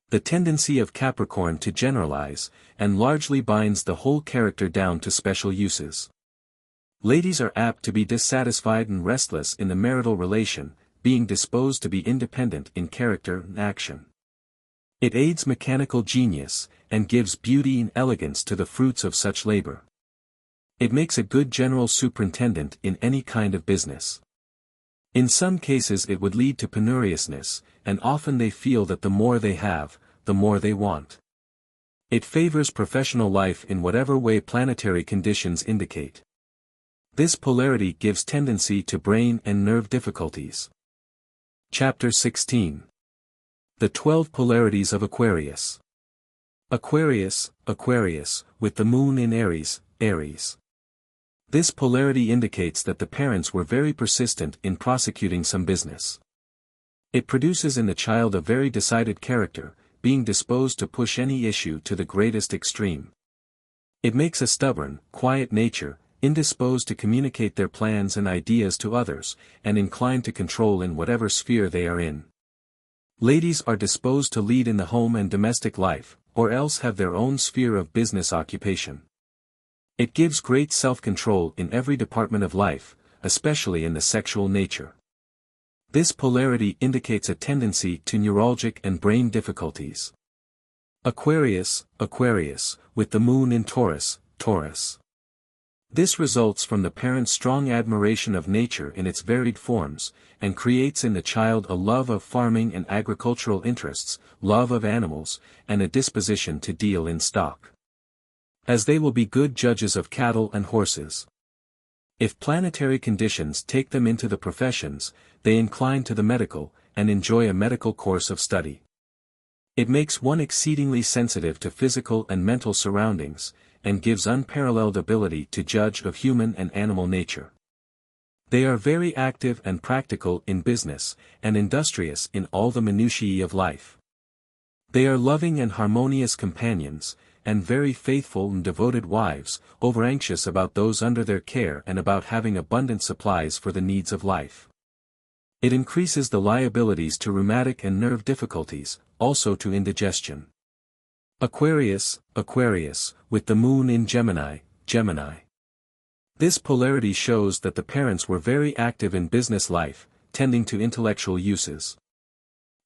the tendency of Capricorn to generalize, and largely binds the whole character down to special uses. Ladies are apt to be dissatisfied and restless in the marital relation, being disposed to be independent in character and action. It aids mechanical genius, and gives beauty and elegance to the fruits of such labor. It makes a good general superintendent in any kind of business. In some cases it would lead to penuriousness, and often they feel that the more they have, the more they want. It favors professional life in whatever way planetary conditions indicate. This polarity gives tendency to brain and nerve difficulties. Chapter 16. The 12 Polarities of Aquarius. Aquarius, with the moon in Aries. This polarity indicates that the parents were very persistent in prosecuting some business. It produces in the child a very decided character, being disposed to push any issue to the greatest extreme. It makes a stubborn, quiet nature, indisposed to communicate their plans and ideas to others, and inclined to control in whatever sphere they are in. Ladies are disposed to lead in the home and domestic life, or else have their own sphere of business occupation. It gives great self-control in every department of life, especially in the sexual nature. This polarity indicates a tendency to neuralgic and brain difficulties. Aquarius, with the moon in Taurus. This results from the parent's strong admiration of nature in its varied forms, and creates in the child a love of farming and agricultural interests, love of animals, and a disposition to deal in stock. As they will be good judges of cattle and horses. If planetary conditions take them into the professions, they incline to the medical, and enjoy a medical course of study. It makes one exceedingly sensitive to physical and mental surroundings, and gives unparalleled ability to judge of human and animal nature. They are very active and practical in business, and industrious in all the minutiae of life. They are loving and harmonious companions, and very faithful and devoted wives, overanxious about those under their care and about having abundant supplies for the needs of life. It increases the liabilities to rheumatic and nerve difficulties, also to indigestion. Aquarius, with the moon in Gemini. This polarity shows that the parents were very active in business life, tending to intellectual uses.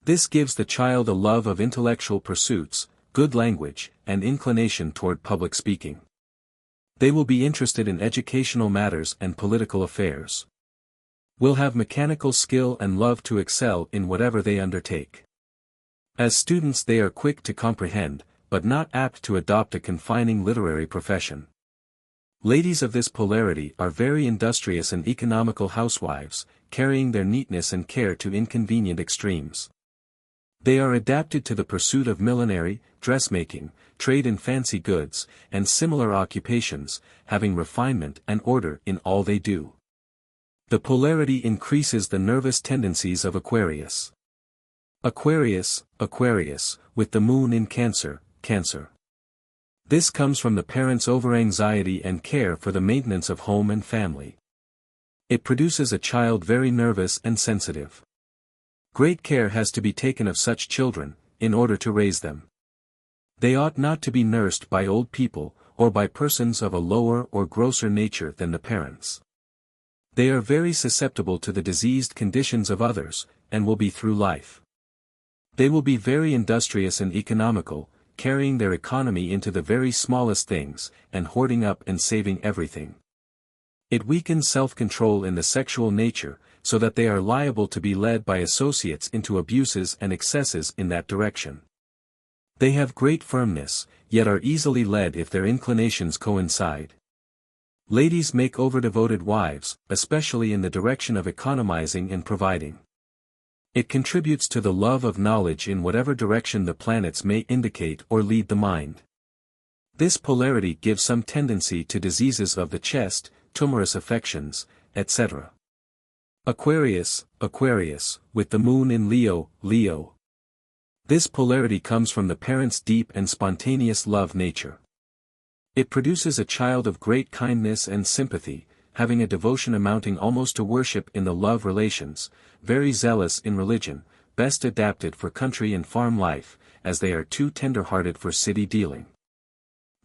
This gives the child a love of intellectual pursuits, good language, and inclination toward public speaking. They will be interested in educational matters and political affairs. Will have mechanical skill and love to excel in whatever they undertake. As students they are quick to comprehend, but not apt to adopt a confining literary profession. Ladies of this polarity are very industrious and economical housewives, carrying their neatness and care to inconvenient extremes. They are adapted to the pursuit of millinery, dressmaking, trade in fancy goods, and similar occupations, having refinement and order in all they do. The polarity increases the nervous tendencies of Aquarius. Aquarius, with the moon in Cancer. This comes from the parents' overanxiety and care for the maintenance of home and family. It produces a child very nervous and sensitive. Great care has to be taken of such children, in order to raise them. They ought not to be nursed by old people, or by persons of a lower or grosser nature than the parents. They are very susceptible to the diseased conditions of others, and will be through life. They will be very industrious and economical, carrying their economy into the very smallest things, and hoarding up and saving everything. It weakens self-control in the sexual nature, so that they are liable to be led by associates into abuses and excesses in that direction. They have great firmness, yet are easily led if their inclinations coincide. Ladies make over-devoted wives, especially in the direction of economizing and providing. It contributes to the love of knowledge in whatever direction the planets may indicate or lead the mind. This polarity gives some tendency to diseases of the chest, tumorous affections, etc. Aquarius, with the moon in Leo. This polarity comes from the parents' deep and spontaneous love nature. It produces a child of great kindness and sympathy, having a devotion amounting almost to worship in the love relations, very zealous in religion, best adapted for country and farm life, as they are too tender-hearted for city dealing.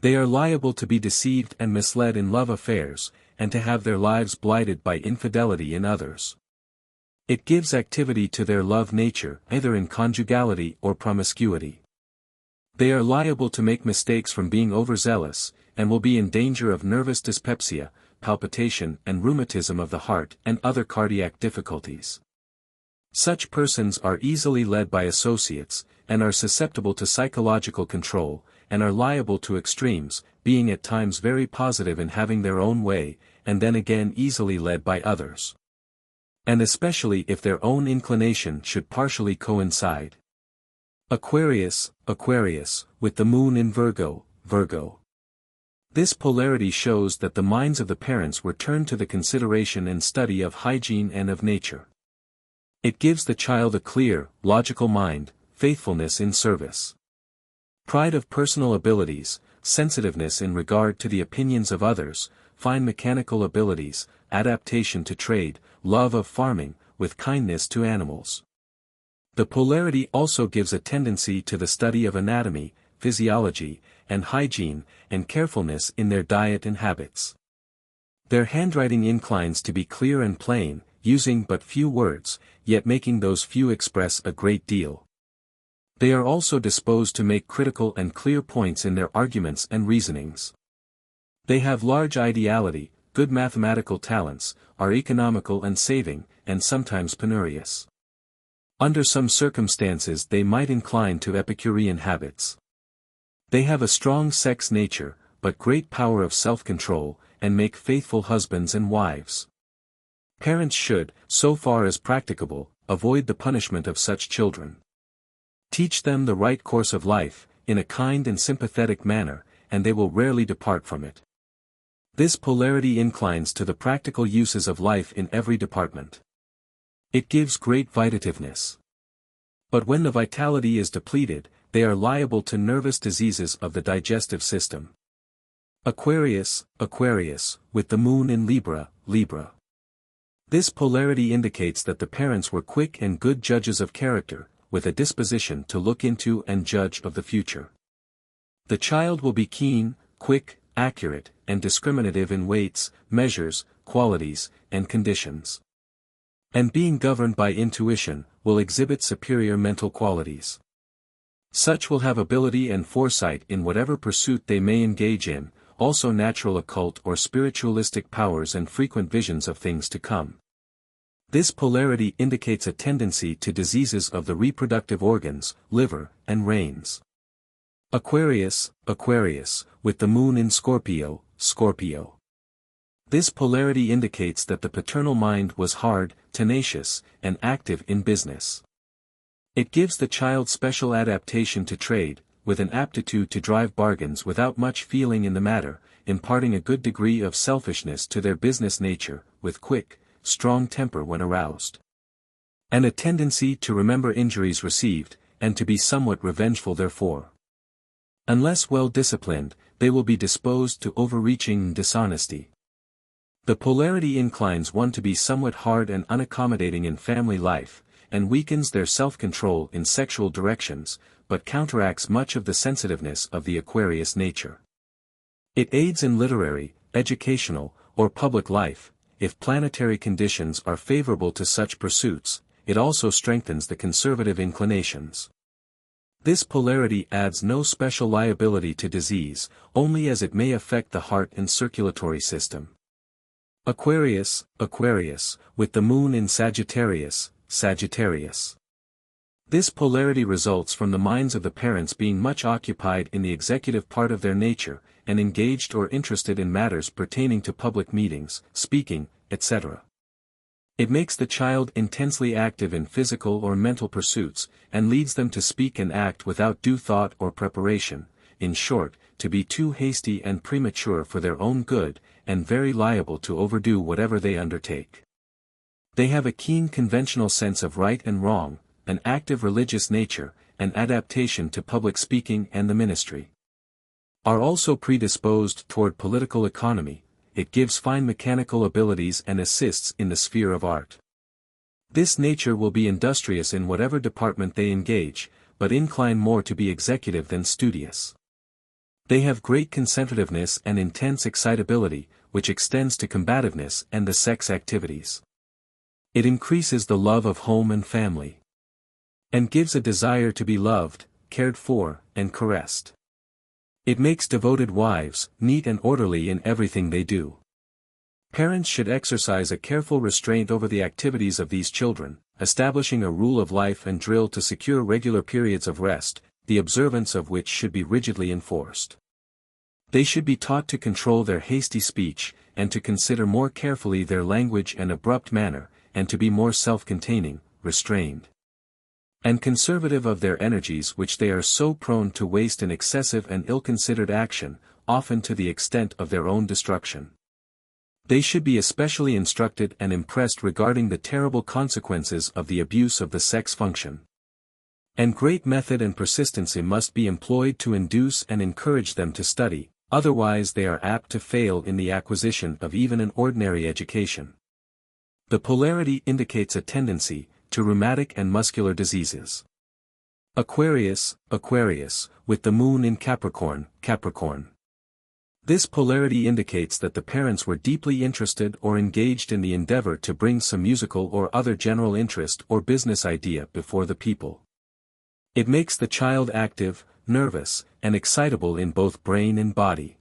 They are liable to be deceived and misled in love affairs, and to have their lives blighted by infidelity in others. It gives activity to their love nature, either in conjugality or promiscuity. They are liable to make mistakes from being overzealous, and will be in danger of nervous dyspepsia, palpitation and rheumatism of the heart and other cardiac difficulties. Such persons are easily led by associates, and are susceptible to psychological control, and are liable to extremes, being at times very positive in having their own way, and then again easily led by others. And especially if their own inclination should partially coincide. Aquarius, with the moon in Virgo. This polarity shows that the minds of the parents were turned to the consideration and study of hygiene and of nature. It gives the child a clear, logical mind, faithfulness in service. Pride of personal abilities, sensitiveness in regard to the opinions of others, fine mechanical abilities, adaptation to trade, love of farming, with kindness to animals. The polarity also gives a tendency to the study of anatomy, physiology, and hygiene, and carefulness in their diet and habits. Their handwriting inclines to be clear and plain, using but few words, yet making those few express a great deal. They are also disposed to make critical and clear points in their arguments and reasonings. They have large ideality, good mathematical talents, are economical and saving, and sometimes penurious. Under some circumstances they might incline to Epicurean habits. They have a strong sex nature, but great power of self-control, and make faithful husbands and wives. Parents should, so far as practicable, avoid the punishment of such children. Teach them the right course of life, in a kind and sympathetic manner, and they will rarely depart from it. This polarity inclines to the practical uses of life in every department. It gives great vitativeness. But when the vitality is depleted, they are liable to nervous diseases of the digestive system. Aquarius, with the moon in Libra, This polarity indicates that the parents were quick and good judges of character, with a disposition to look into and judge of the future. The child will be keen, quick, accurate, and discriminative in weights, measures, qualities, and conditions. And being governed by intuition, will exhibit superior mental qualities. Such will have ability and foresight in whatever pursuit they may engage in, also natural occult or spiritualistic powers and frequent visions of things to come. This polarity indicates a tendency to diseases of the reproductive organs, liver, and reins. Aquarius, with the moon in Scorpio. This polarity indicates that the paternal mind was hard, tenacious, and active in business. It gives the child special adaptation to trade, with an aptitude to drive bargains without much feeling in the matter, imparting a good degree of selfishness to their business nature, with quick, strong temper when aroused. And a tendency to remember injuries received, and to be somewhat revengeful therefore. Unless well disciplined, they will be disposed to overreaching dishonesty. The polarity inclines one to be somewhat hard and unaccommodating in family life, and weakens their self-control in sexual directions, but counteracts much of the sensitiveness of the Aquarius nature. It aids in literary, educational, or public life. If planetary conditions are favorable to such pursuits, it also strengthens the conservative inclinations. This polarity adds no special liability to disease, only as it may affect the heart and circulatory system. Aquarius, with the moon in Sagittarius. This polarity results from the minds of the parents being much occupied in the executive part of their nature, and engaged or interested in matters pertaining to public meetings, speaking, etc. It makes the child intensely active in physical or mental pursuits, and leads them to speak and act without due thought or preparation, in short, to be too hasty and premature for their own good, and very liable to overdo whatever they undertake. They have a keen conventional sense of right and wrong, an active religious nature, and adaptation to public speaking and the ministry. Are also predisposed toward political economy. It gives fine mechanical abilities and assists in the sphere of art. This nature will be industrious in whatever department they engage, but incline more to be executive than studious. They have great concentrativeness and intense excitability, which extends to combativeness and the sex activities. It increases the love of home and family, and gives a desire to be loved, cared for, and caressed. It makes devoted wives, neat and orderly in everything they do. Parents should exercise a careful restraint over the activities of these children, establishing a rule of life and drill to secure regular periods of rest, the observance of which should be rigidly enforced. They should be taught to control their hasty speech, and to consider more carefully their language and abrupt manner, and to be more self-containing, restrained, and conservative of their energies, which they are so prone to waste in excessive and ill-considered action, often to the extent of their own destruction. They should be especially instructed and impressed regarding the terrible consequences of the abuse of the sex function. And great method and persistency must be employed to induce and encourage them to study, otherwise they are apt to fail in the acquisition of even an ordinary education. The polarity indicates a tendency to rheumatic and muscular diseases. Aquarius, with the moon in Capricorn. This polarity indicates that the parents were deeply interested or engaged in the endeavor to bring some musical or other general interest or business idea before the people. It makes the child active, nervous, and excitable in both brain and body.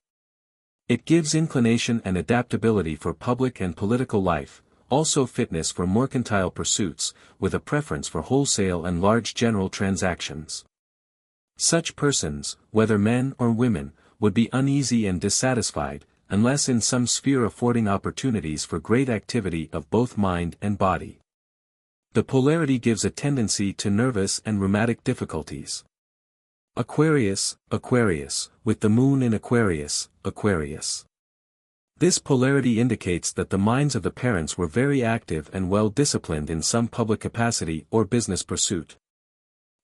It gives inclination and adaptability for public and political life, also fitness for mercantile pursuits, with a preference for wholesale and large general transactions. Such persons, whether men or women, would be uneasy and dissatisfied, unless in some sphere affording opportunities for great activity of both mind and body. The polarity gives a tendency to nervous and rheumatic difficulties. Aquarius, with the moon in Aquarius. This polarity indicates that the minds of the parents were very active and well disciplined in some public capacity or business pursuit.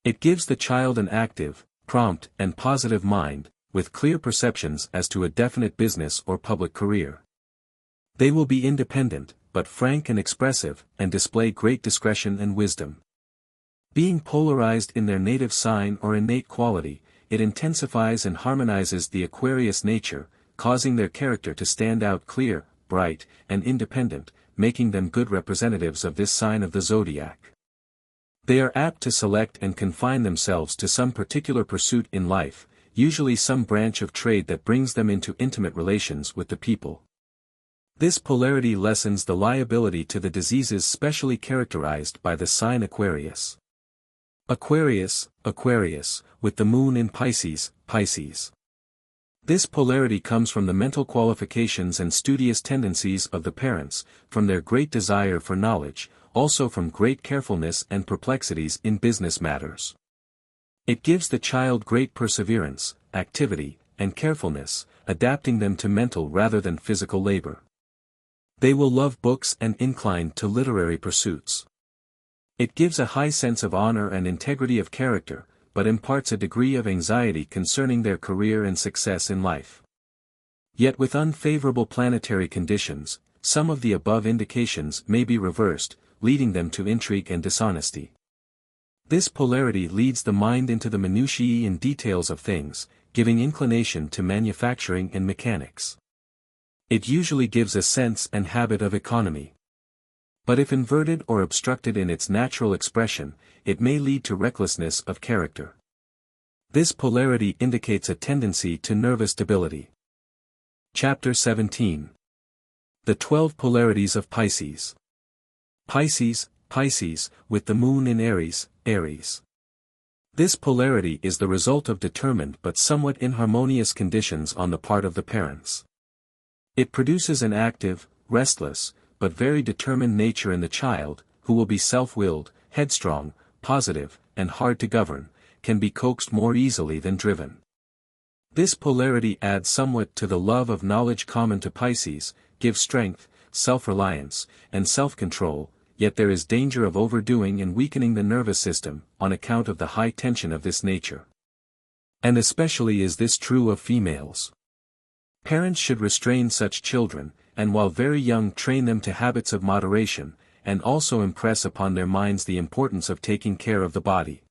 It gives the child an active, prompt, and positive mind, with clear perceptions as to a definite business or public career. They will be independent, but frank and expressive, and display great discretion and wisdom. Being polarized in their native sign or innate quality, it intensifies and harmonizes the Aquarius nature, causing their character to stand out clear, bright, and independent, making them good representatives of this sign of the zodiac. They are apt to select and confine themselves to some particular pursuit in life, usually some branch of trade that brings them into intimate relations with the people. This polarity lessens the liability to the diseases specially characterized by the sign Aquarius. Aquarius, with the moon in Pisces, Pisces. This polarity comes from the mental qualifications and studious tendencies of the parents, from their great desire for knowledge, also from great carefulness and perplexities in business matters. It gives the child great perseverance, activity, and carefulness, adapting them to mental rather than physical labor. They will love books and incline to literary pursuits. It gives a high sense of honor and integrity of character, but imparts a degree of anxiety concerning their career and success in life. Yet with unfavorable planetary conditions, some of the above indications may be reversed, leading them to intrigue and dishonesty. This polarity leads the mind into the minutiae and details of things, giving inclination to manufacturing and mechanics. It usually gives a sense and habit of economy. But if inverted or obstructed in its natural expression, it may lead to recklessness of character. This polarity indicates a tendency to nervous debility. Chapter 17. The 12 Polarities of Pisces. Pisces, with the moon in Aries, Aries. This polarity is the result of determined but somewhat inharmonious conditions on the part of the parents. It produces an active, restless, but very determined nature in the child, who will be self-willed, headstrong, positive, and hard to govern, can be coaxed more easily than driven. This polarity adds somewhat to the love of knowledge common to Pisces, gives strength, self-reliance, and self-control, yet there is danger of overdoing and weakening the nervous system, on account of the high tension of this nature. And especially is this true of females. Parents should restrain such children, and while very young train them to habits of moderation, and also impress upon their minds the importance of taking care of the body.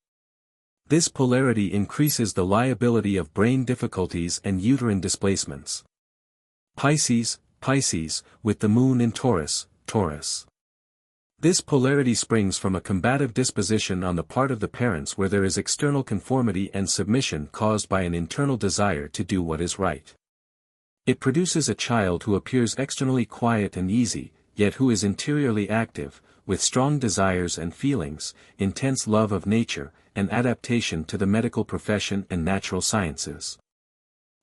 This polarity increases the liability of brain difficulties and uterine displacements. Pisces, with the moon in Taurus, Taurus. This polarity springs from a combative disposition on the part of the parents where there is external conformity and submission caused by an internal desire to do what is right. It produces a child who appears externally quiet and easy, yet who is interiorly active, with strong desires and feelings, intense love of nature, and adaptation to the medical profession and natural sciences.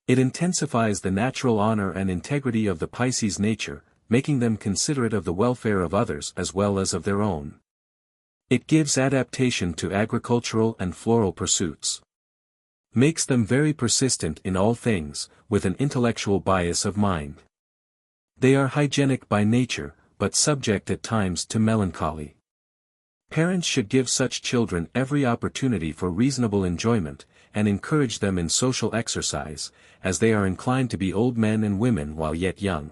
It intensifies the natural honor and integrity of the Pisces nature, making them considerate of the welfare of others as well as of their own. It gives adaptation to agricultural and floral pursuits. Makes them very persistent in all things, with an intellectual bias of mind. They are hygienic by nature, but subject at times to melancholy. Parents should give such children every opportunity for reasonable enjoyment, and encourage them in social exercise, as they are inclined to be old men and women while yet young.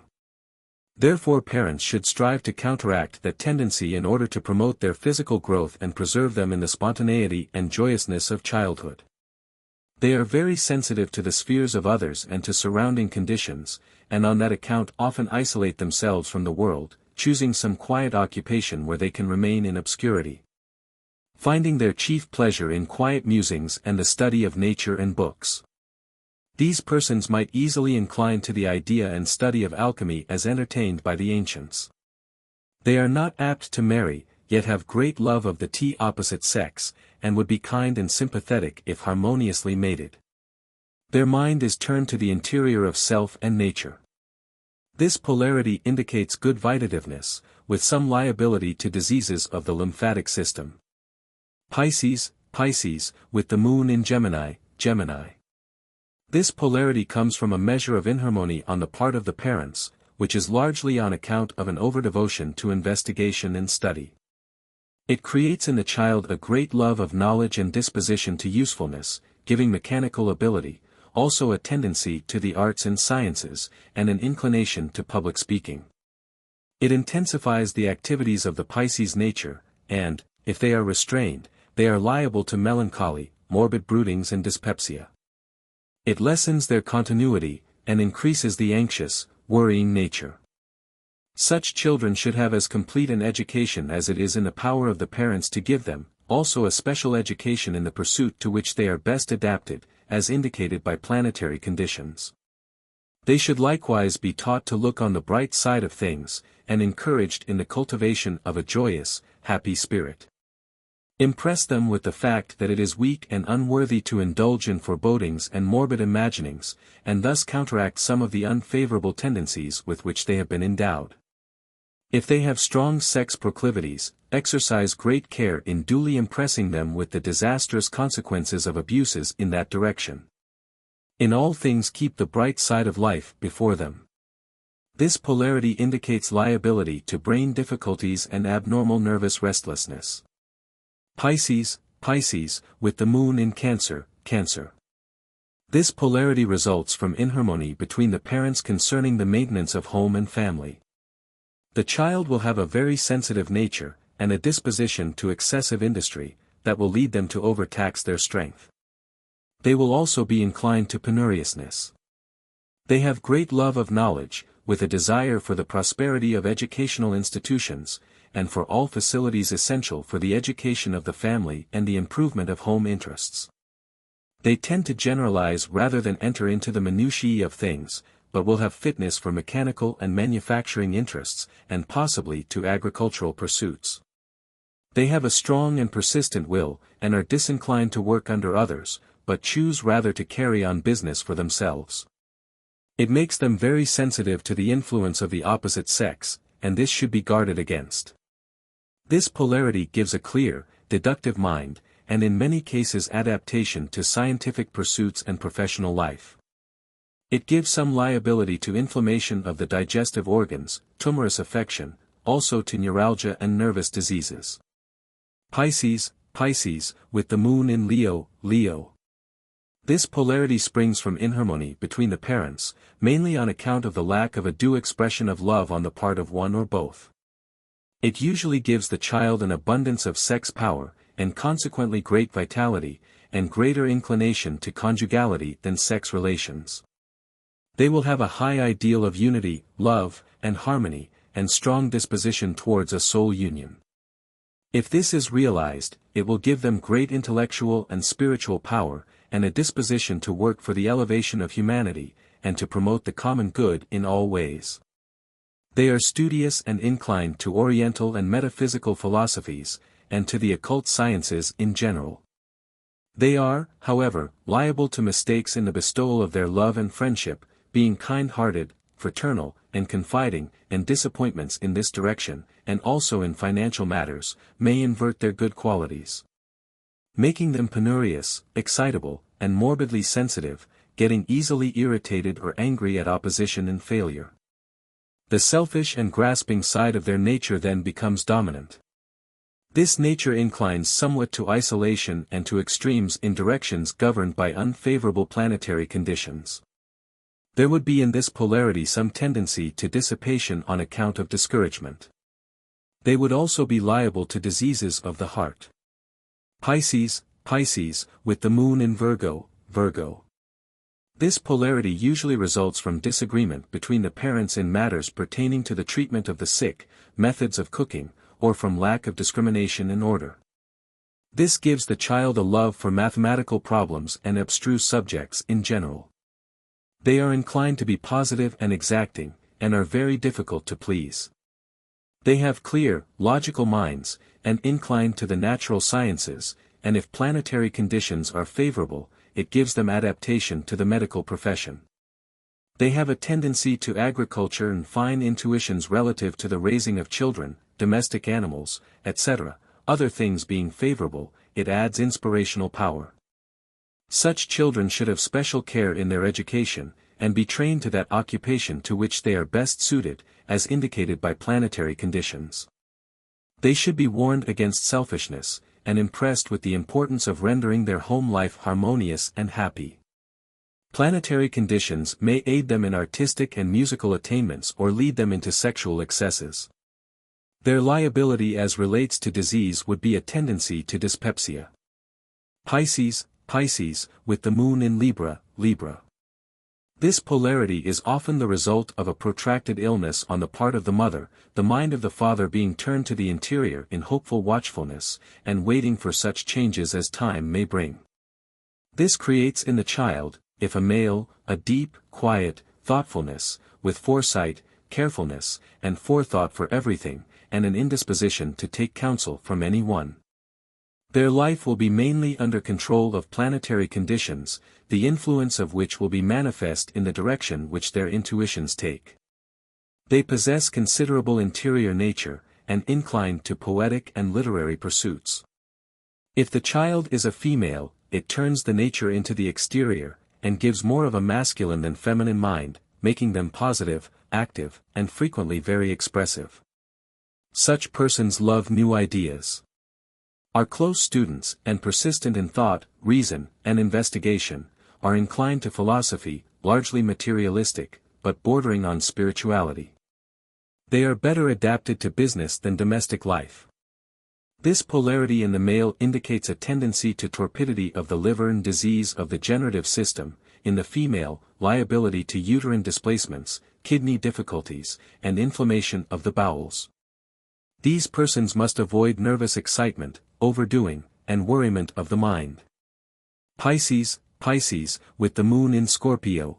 Therefore parents should strive to counteract that tendency in order to promote their physical growth and preserve them in the spontaneity and joyousness of childhood. They are very sensitive to the spheres of others and to surrounding conditions, and on that account often isolate themselves from the world, choosing some quiet occupation where they can remain in obscurity. Finding their chief pleasure in quiet musings and the study of nature and books. These persons might easily incline to the idea and study of alchemy as entertained by the ancients. They are not apt to marry, yet have great love of the opposite sex, and would be kind and sympathetic if harmoniously mated. Their mind is turned to the interior of self and nature. This polarity indicates good vitativeness, with some liability to diseases of the lymphatic system. Pisces, with the moon in Gemini, Gemini. This polarity comes from a measure of inharmony on the part of the parents, which is largely on account of an overdevotion to investigation and study. It creates in the child a great love of knowledge and disposition to usefulness, giving mechanical ability, also a tendency to the arts and sciences, and an inclination to public speaking. It intensifies the activities of the Pisces nature, and, if they are restrained, they are liable to melancholy, morbid broodings and dyspepsia. It lessens their continuity, and increases the anxious, worrying nature. Such children should have as complete an education as it is in the power of the parents to give them, also a special education in the pursuit to which they are best adapted, as indicated by planetary conditions. They should likewise be taught to look on the bright side of things, and encouraged in the cultivation of a joyous, happy spirit. Impress them with the fact that it is weak and unworthy to indulge in forebodings and morbid imaginings, and thus counteract some of the unfavorable tendencies with which they have been endowed. If they have strong sex proclivities, exercise great care in duly impressing them with the disastrous consequences of abuses in that direction. In all things keep the bright side of life before them. This polarity indicates liability to brain difficulties and abnormal nervous restlessness. Pisces, with the moon in Cancer. This polarity results from inharmony between the parents concerning the maintenance of home and family. The child will have a very sensitive nature, and a disposition to excessive industry, that will lead them to overtax their strength. They will also be inclined to penuriousness. They have great love of knowledge, with a desire for the prosperity of educational institutions, and for all facilities essential for the education of the family and the improvement of home interests. They tend to generalize rather than enter into the minutiae of things, but will have fitness for mechanical and manufacturing interests, and possibly to agricultural pursuits. They have a strong and persistent will, and are disinclined to work under others, but choose rather to carry on business for themselves. It makes them very sensitive to the influence of the opposite sex, and this should be guarded against. This polarity gives a clear, deductive mind, and in many cases adaptation to scientific pursuits and professional life. It gives some liability to inflammation of the digestive organs, tumorous affection, also to neuralgia and nervous diseases. Pisces, with the moon in Leo. This polarity springs from inharmony between the parents, mainly on account of the lack of a due expression of love on the part of one or both. It usually gives the child an abundance of sex power, and consequently great vitality, and greater inclination to conjugality than sex relations. They will have a high ideal of unity, love, and harmony, and strong disposition towards a soul union. If this is realized, it will give them great intellectual and spiritual power, and a disposition to work for the elevation of humanity, and to promote the common good in all ways. They are studious and inclined to Oriental and metaphysical philosophies, and to the occult sciences in general. They are, however, liable to mistakes in the bestowal of their love and friendship, being kind-hearted, fraternal, and confiding, and disappointments in this direction, and also in financial matters, may invert their good qualities, making them penurious, excitable, and morbidly sensitive, getting easily irritated or angry at opposition and failure. The selfish and grasping side of their nature then becomes dominant. This nature inclines somewhat to isolation and to extremes in directions governed by unfavorable planetary conditions. There would be in this polarity some tendency to dissipation on account of discouragement. They would also be liable to diseases of the heart. Pisces, with the moon in Virgo. This polarity usually results from disagreement between the parents in matters pertaining to the treatment of the sick, methods of cooking, or from lack of discrimination and order. This gives the child a love for mathematical problems and abstruse subjects in general. They are inclined to be positive and exacting, and are very difficult to please. They have clear, logical minds, and incline to the natural sciences, and if planetary conditions are favorable, it gives them adaptation to the medical profession. They have a tendency to agriculture and fine intuitions relative to the raising of children, domestic animals, etc., other things being favorable, it adds inspirational power. Such children should have special care in their education, and be trained to that occupation to which they are best suited, as indicated by planetary conditions. They should be warned against selfishness, and impressed with the importance of rendering their home life harmonious and happy. Planetary conditions may aid them in artistic and musical attainments or lead them into sexual excesses. Their liability as relates to disease would be a tendency to dyspepsia. Pisces, with the moon in Libra. This polarity is often the result of a protracted illness on the part of the mother, the mind of the father being turned to the interior in hopeful watchfulness, and waiting for such changes as time may bring. This creates in the child, if a male, a deep, quiet, thoughtfulness, with foresight, carefulness, and forethought for everything, and an indisposition to take counsel from any one. Their life will be mainly under control of planetary conditions, the influence of which will be manifest in the direction which their intuitions take. They possess considerable interior nature, and inclined to poetic and literary pursuits. If the child is a female, it turns the nature into the exterior, and gives more of a masculine than feminine mind, making them positive, active, and frequently very expressive. Such persons love new ideas, are close students, and persistent in thought, reason, and investigation, are inclined to philosophy, largely materialistic, but bordering on spirituality. They are better adapted to business than domestic life. This polarity in the male indicates a tendency to torpidity of the liver and disease of the generative system, in the female, liability to uterine displacements, kidney difficulties, and inflammation of the bowels. These persons must avoid nervous excitement, overdoing, and worriment of the mind. Pisces, with the moon in Scorpio.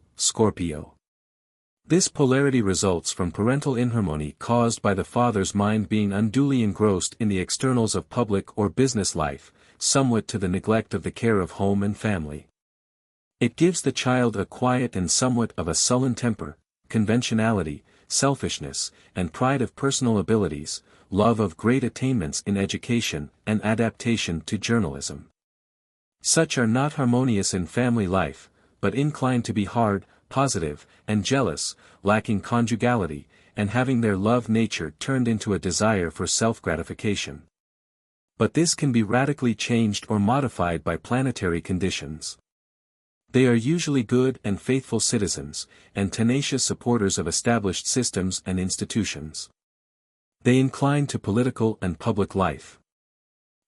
This polarity results from parental inharmony caused by the father's mind being unduly engrossed in the externals of public or business life, somewhat to the neglect of the care of home and family. It gives the child a quiet and somewhat of a sullen temper, conventionality, selfishness, and pride of personal abilities, love of great attainments in education, and adaptation to journalism. Such are not harmonious in family life, but inclined to be hard, positive, and jealous, lacking conjugality, and having their love nature turned into a desire for self-gratification. But this can be radically changed or modified by planetary conditions. They are usually good and faithful citizens, and tenacious supporters of established systems and institutions. They incline to political and public life.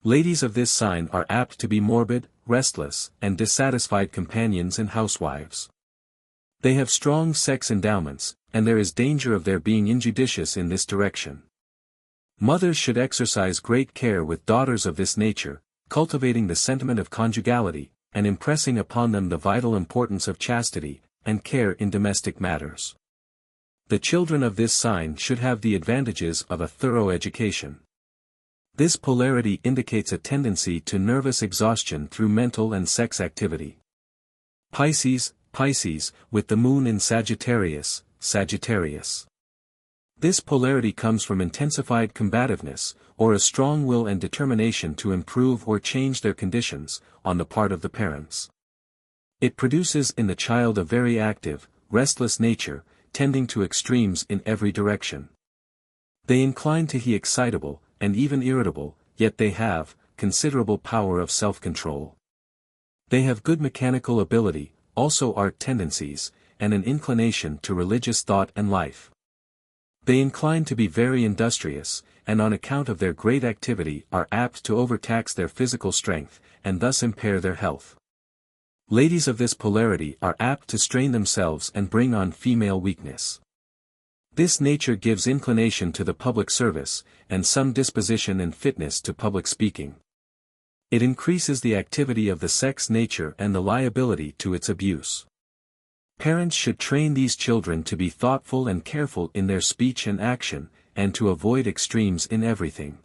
Ladies of this sign are apt to be morbid, restless, and dissatisfied companions and housewives. They have strong sex endowments, and there is danger of their being injudicious in this direction. Mothers should exercise great care with daughters of this nature, cultivating the sentiment of conjugality, and impressing upon them the vital importance of chastity, and care in domestic matters. The children of this sign should have the advantages of a thorough education. This polarity indicates a tendency to nervous exhaustion through mental and sex activity. Pisces, with the moon in Sagittarius. This polarity comes from intensified combativeness, or a strong will and determination to improve or change their conditions, on the part of the parents. It produces in the child a very active, restless nature, tending to extremes in every direction. They incline to be excitable, and even irritable, yet they have considerable power of self-control. They have good mechanical ability, also art tendencies, and an inclination to religious thought and life. They incline to be very industrious, and on account of their great activity are apt to overtax their physical strength, and thus impair their health. Ladies of this polarity are apt to strain themselves and bring on female weakness. This nature gives inclination to the public service, and some disposition and fitness to public speaking. It increases the activity of the sex nature and the liability to its abuse. Parents should train these children to be thoughtful and careful in their speech and action, and to avoid extremes in everything.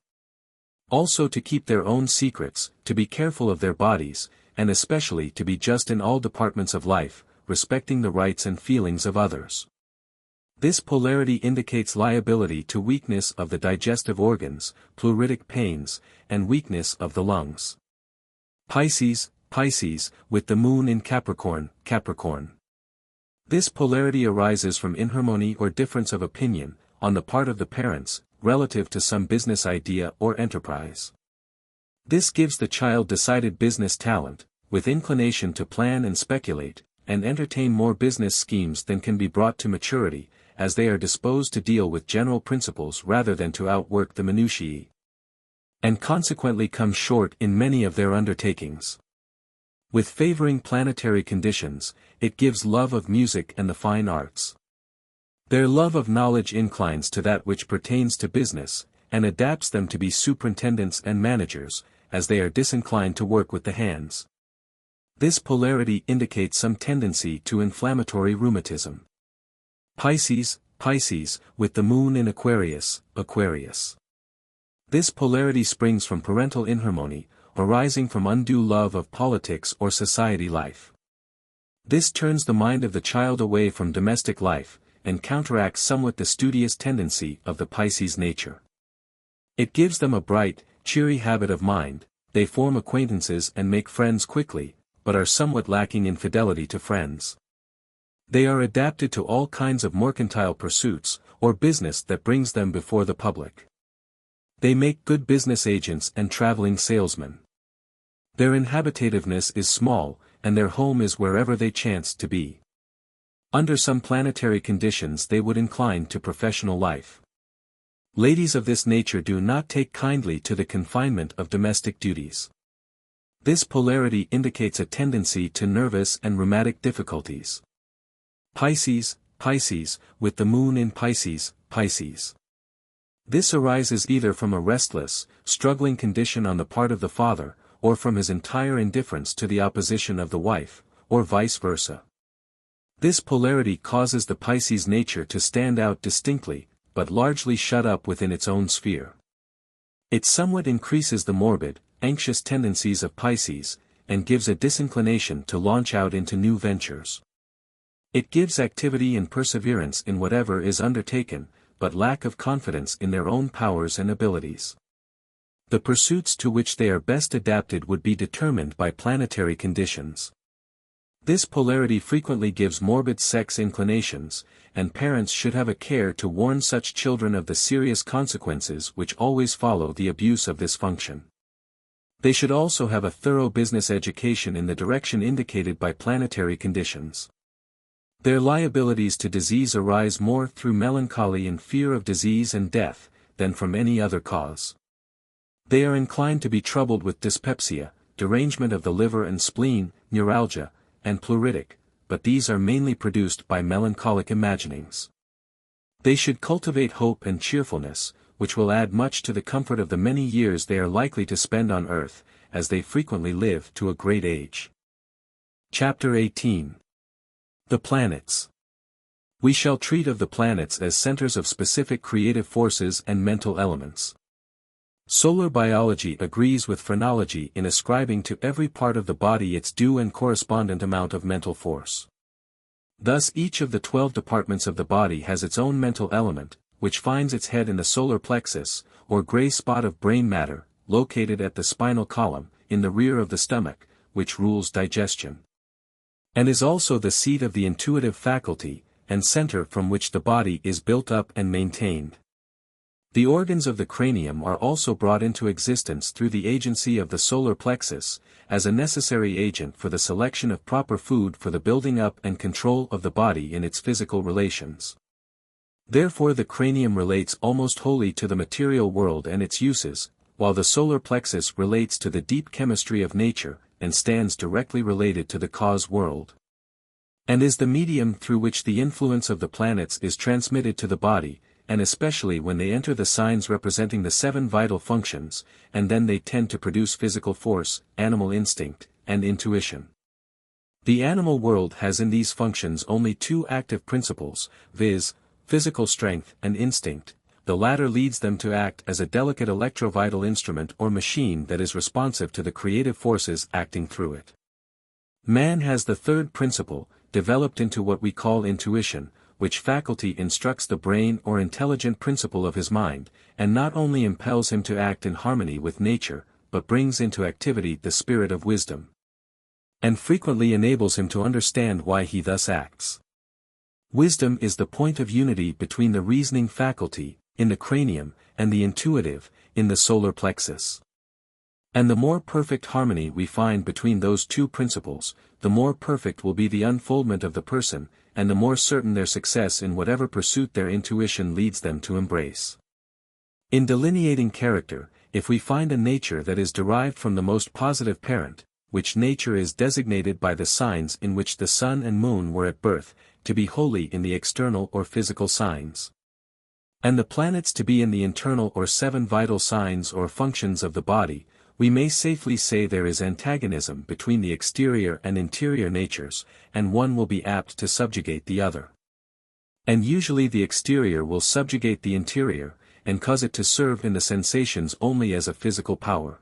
Also to keep their own secrets, to be careful of their bodies, and especially to be just in all departments of life, respecting the rights and feelings of others. This polarity indicates liability to weakness of the digestive organs, pleuritic pains, and weakness of the lungs. Pisces, with the moon in Capricorn. This polarity arises from inharmony or difference of opinion, on the part of the parents, relative to some business idea or enterprise. This gives the child decided business talent, with inclination to plan and speculate, and entertain more business schemes than can be brought to maturity, as they are disposed to deal with general principles rather than to outwork the minutiae, and consequently come short in many of their undertakings. With favoring planetary conditions, it gives love of music and the fine arts. Their love of knowledge inclines to that which pertains to business, and adapts them to be superintendents and managers, as they are disinclined to work with the hands. This polarity indicates some tendency to inflammatory rheumatism. Pisces, with the moon in Aquarius, This polarity springs from parental inharmony, arising from undue love of politics or society life. This turns the mind of the child away from domestic life, and counteracts somewhat the studious tendency of the Pisces nature. It gives them a bright, cheery habit of mind, they form acquaintances and make friends quickly, but are somewhat lacking in fidelity to friends. They are adapted to all kinds of mercantile pursuits, or business that brings them before the public. They make good business agents and traveling salesmen. Their inhabitativeness is small, and their home is wherever they chance to be. Under some planetary conditions they would incline to professional life. Ladies of this nature do not take kindly to the confinement of domestic duties. This polarity indicates a tendency to nervous and rheumatic difficulties. Pisces, with the moon in Pisces. This arises either from a restless, struggling condition on the part of the father, or from his entire indifference to the opposition of the wife, or vice versa. This polarity causes the Pisces nature to stand out distinctly, but largely shut up within its own sphere. It somewhat increases the morbid, anxious tendencies of Pisces, and gives a disinclination to launch out into new ventures. It gives activity and perseverance in whatever is undertaken, but lack of confidence in their own powers and abilities. The pursuits to which they are best adapted would be determined by planetary conditions. This polarity frequently gives morbid sex inclinations, and parents should have a care to warn such children of the serious consequences which always follow the abuse of this function. They should also have a thorough business education in the direction indicated by planetary conditions. Their liabilities to disease arise more through melancholy and fear of disease and death, than from any other cause. They are inclined to be troubled with dyspepsia, derangement of the liver and spleen, neuralgia, and pleuritic, but these are mainly produced by melancholic imaginings. They should cultivate hope and cheerfulness, which will add much to the comfort of the many years they are likely to spend on earth, as they frequently live to a great age. Chapter 18. The Planets. We shall treat of the planets as centers of specific creative forces and mental elements. Solar biology agrees with phrenology in ascribing to every part of the body its due and correspondent amount of mental force. Thus each of the 12 departments of the body has its own mental element, which finds its head in the solar plexus, or gray spot of brain matter, located at the spinal column, in the rear of the stomach, which rules digestion, and is also the seat of the intuitive faculty, and center from which the body is built up and maintained. The organs of the cranium are also brought into existence through the agency of the solar plexus, as a necessary agent for the selection of proper food for the building up and control of the body in its physical relations. Therefore the cranium relates almost wholly to the material world and its uses, while the solar plexus relates to the deep chemistry of nature, and stands directly related to the cause world, and is the medium through which the influence of the planets is transmitted to the body, and especially when they enter the signs representing the 7 vital functions, and then they tend to produce physical force, animal instinct, and intuition. The animal world has in these functions only 2 active principles, viz., physical strength and instinct. The latter leads them to act as a delicate electrovital instrument or machine that is responsive to the creative forces acting through it. Man has the 3rd principle, developed into what we call intuition, which faculty instructs the brain or intelligent principle of his mind, and not only impels him to act in harmony with nature, but brings into activity the spirit of wisdom, and frequently enables him to understand why he thus acts. Wisdom is the point of unity between the reasoning faculty, in the cranium, and the intuitive, in the solar plexus. And the more perfect harmony we find between those two principles, the more perfect will be the unfoldment of the person, and the more certain their success in whatever pursuit their intuition leads them to embrace. In delineating character, if we find a nature that is derived from the most positive parent, which nature is designated by the signs in which the sun and moon were at birth, to be wholly in the external or physical signs, and the planets to be in the internal or 7 vital signs or functions of the body, we may safely say there is antagonism between the exterior and interior natures, and one will be apt to subjugate the other. And usually the exterior will subjugate the interior, and cause it to serve in the sensations only as a physical power.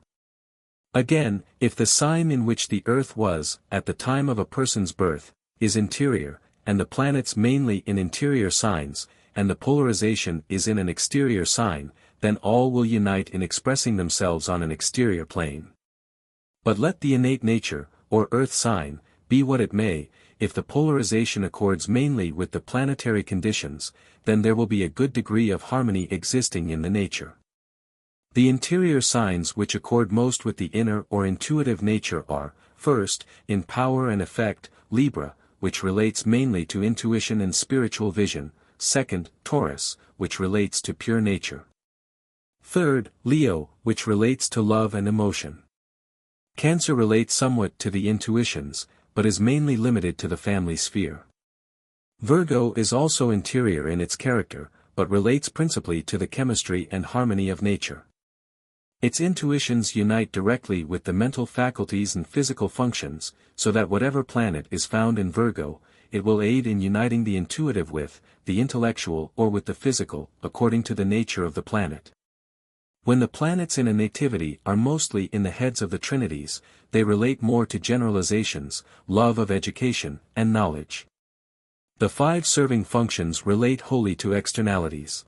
Again, if the sign in which the earth was, at the time of a person's birth, is interior, and the planets mainly in interior signs, and the polarization is in an exterior sign, then all will unite in expressing themselves on an exterior plane. But let the innate nature, or earth sign, be what it may, if the polarization accords mainly with the planetary conditions, then there will be a good degree of harmony existing in the nature. The interior signs which accord most with the inner or intuitive nature are, first, in power and effect, Libra, which relates mainly to intuition and spiritual vision, second, Taurus, which relates to pure nature. Third, Leo, which relates to love and emotion. Cancer relates somewhat to the intuitions, but is mainly limited to the family sphere. Virgo is also interior in its character, but relates principally to the chemistry and harmony of nature. Its intuitions unite directly with the mental faculties and physical functions, so that whatever planet is found in Virgo, it will aid in uniting the intuitive with, the intellectual or with the physical, according to the nature of the planet. When the planets in a nativity are mostly in the heads of the trinities, they relate more to generalizations, love of education, and knowledge. The 5 serving functions relate wholly to externalities.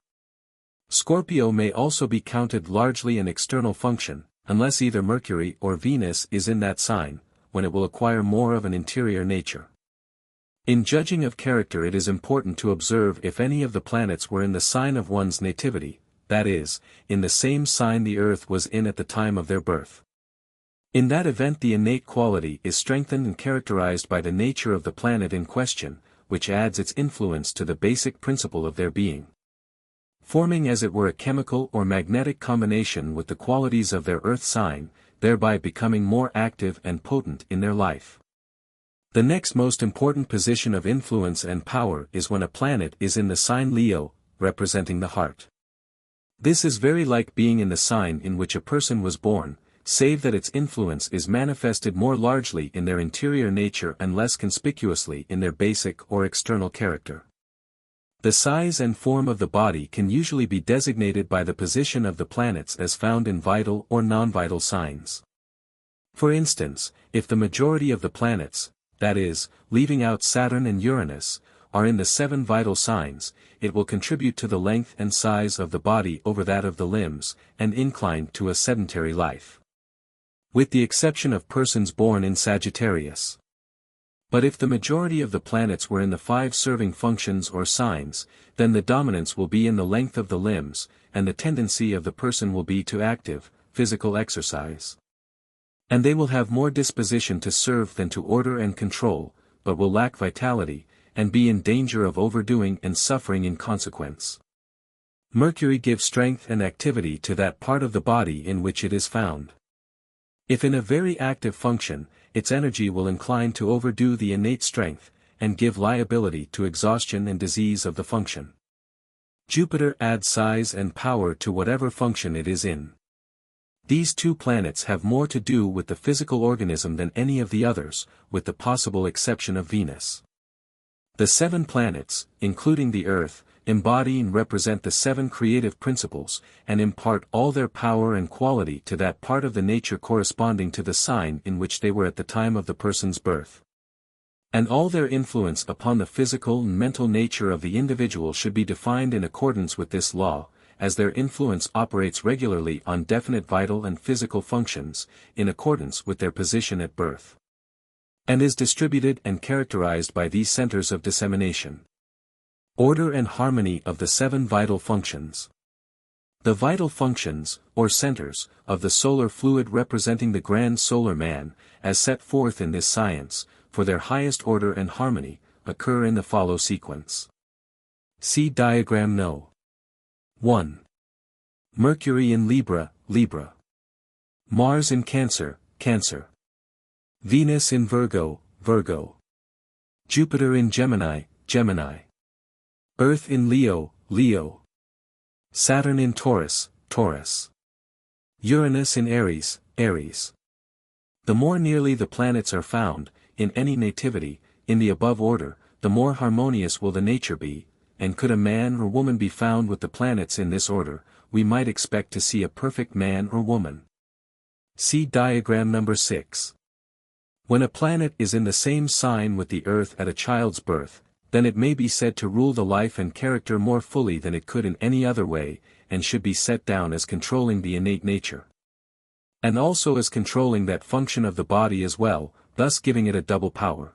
Scorpio may also be counted largely an external function, unless either Mercury or Venus is in that sign, when it will acquire more of an interior nature. In judging of character it is important to observe if any of the planets were in the sign of one's nativity, that is, in the same sign the earth was in at the time of their birth. In that event the innate quality is strengthened and characterized by the nature of the planet in question, which adds its influence to the basic principle of their being, forming as it were a chemical or magnetic combination with the qualities of their earth sign, thereby becoming more active and potent in their life. The next most important position of influence and power is when a planet is in the sign Leo, representing the heart. This is very like being in the sign in which a person was born, save that its influence is manifested more largely in their interior nature and less conspicuously in their basic or external character. The size and form of the body can usually be designated by the position of the planets as found in vital or non-vital signs. For instance, if the majority of the planets, that is, leaving out Saturn and Uranus, are in the 7 vital signs, it will contribute to the length and size of the body over that of the limbs, and incline to a sedentary life. With the exception of persons born in Sagittarius. But if the majority of the planets were in the 5 serving functions or signs, then the dominance will be in the length of the limbs, and the tendency of the person will be to active, physical exercise. And they will have more disposition to serve than to order and control, but will lack vitality, and be in danger of overdoing and suffering in consequence. Mercury gives strength and activity to that part of the body in which it is found. If in a very active function, its energy will incline to overdo the innate strength, and give liability to exhaustion and disease of the function. Jupiter adds size and power to whatever function it is in. These 2 planets have more to do with the physical organism than any of the others, with the possible exception of Venus. The 7 planets, including the Earth, embody and represent the 7 creative principles, and impart all their power and quality to that part of the nature corresponding to the sign in which they were at the time of the person's birth. And all their influence upon the physical and mental nature of the individual should be defined in accordance with this law, as their influence operates regularly on definite vital and physical functions, in accordance with their position at birth, and is distributed and characterized by these centers of dissemination. Order and harmony of the 7 vital functions. The vital functions, or centers, of the solar fluid representing the grand solar man, as set forth in this science, for their highest order and harmony, occur in the follow sequence. See diagram No. 1. Mercury in Libra, Libra. Mars in Cancer, Cancer. Venus in Virgo, Virgo. Jupiter in Gemini, Gemini. Earth in Leo, Leo. Saturn in Taurus, Taurus. Uranus in Aries, Aries. The more nearly the planets are found, in any nativity, in the above order, the more harmonious will the nature be, and could a man or woman be found with the planets in this order, we might expect to see a perfect man or woman. See diagram number 6. When a planet is in the same sign with the Earth at a child's birth, then it may be said to rule the life and character more fully than it could in any other way, and should be set down as controlling the innate nature. And also as controlling that function of the body as well, thus giving it a double power.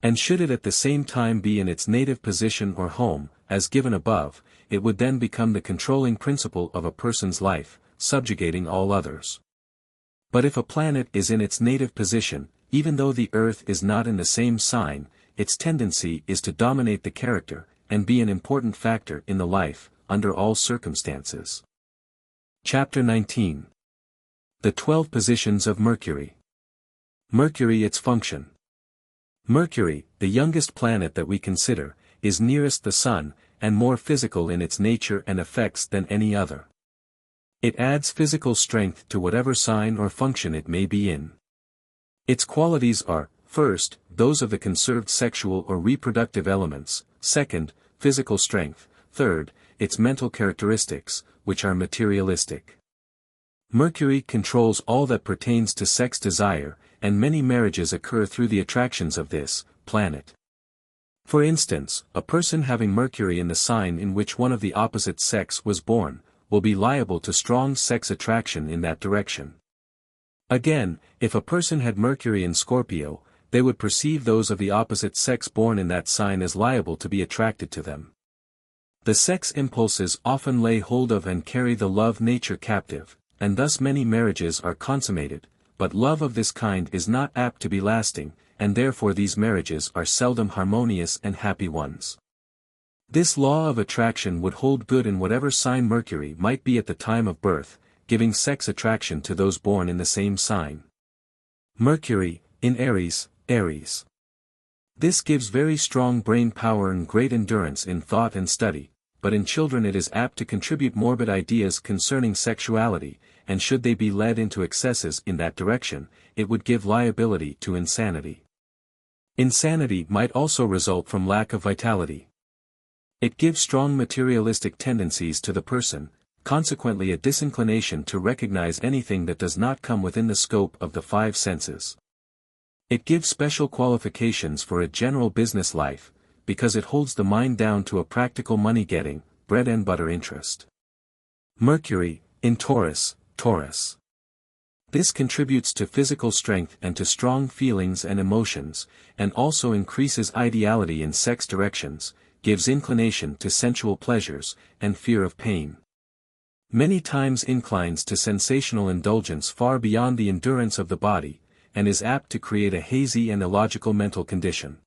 And should it at the same time be in its native position or home, as given above, it would then become the controlling principle of a person's life, subjugating all others. But if a planet is in its native position, even though the Earth is not in the same sign, its tendency is to dominate the character, and be an important factor in the life, under all circumstances. Chapter 19. The 12 Positions of Mercury. Mercury its function. Mercury, the youngest planet that we consider, is nearest the Sun, and more physical in its nature and effects than any other. It adds physical strength to whatever sign or function it may be in. Its qualities are, first, those of the conserved sexual or reproductive elements, second, physical strength, third, its mental characteristics, which are materialistic. Mercury controls all that pertains to sex desire, and many marriages occur through the attractions of this planet. For instance, a person having Mercury in the sign in which one of the opposite sex was born, will be liable to strong sex attraction in that direction. Again, if a person had Mercury in Scorpio, they would perceive those of the opposite sex born in that sign as liable to be attracted to them. The sex impulses often lay hold of and carry the love nature captive, and thus many marriages are consummated, but love of this kind is not apt to be lasting, and therefore these marriages are seldom harmonious and happy ones. This law of attraction would hold good in whatever sign Mercury might be at the time of birth, giving sex attraction to those born in the same sign. Mercury, in Aries, Aries. This gives very strong brain power and great endurance in thought and study, but in children it is apt to contribute morbid ideas concerning sexuality, and should they be led into excesses in that direction, it would give liability to insanity. Insanity might also result from lack of vitality. It gives strong materialistic tendencies to the person, consequently a disinclination to recognize anything that does not come within the scope of the 5 senses. It gives special qualifications for a general business life, because it holds the mind down to a practical money-getting, bread-and-butter interest. Mercury, in Taurus, Taurus. This contributes to physical strength and to strong feelings and emotions, and also increases ideality in sex directions, gives inclination to sensual pleasures, and fear of pain. Many times inclines to sensational indulgence far beyond the endurance of the body, and is apt to create a hazy and illogical mental condition.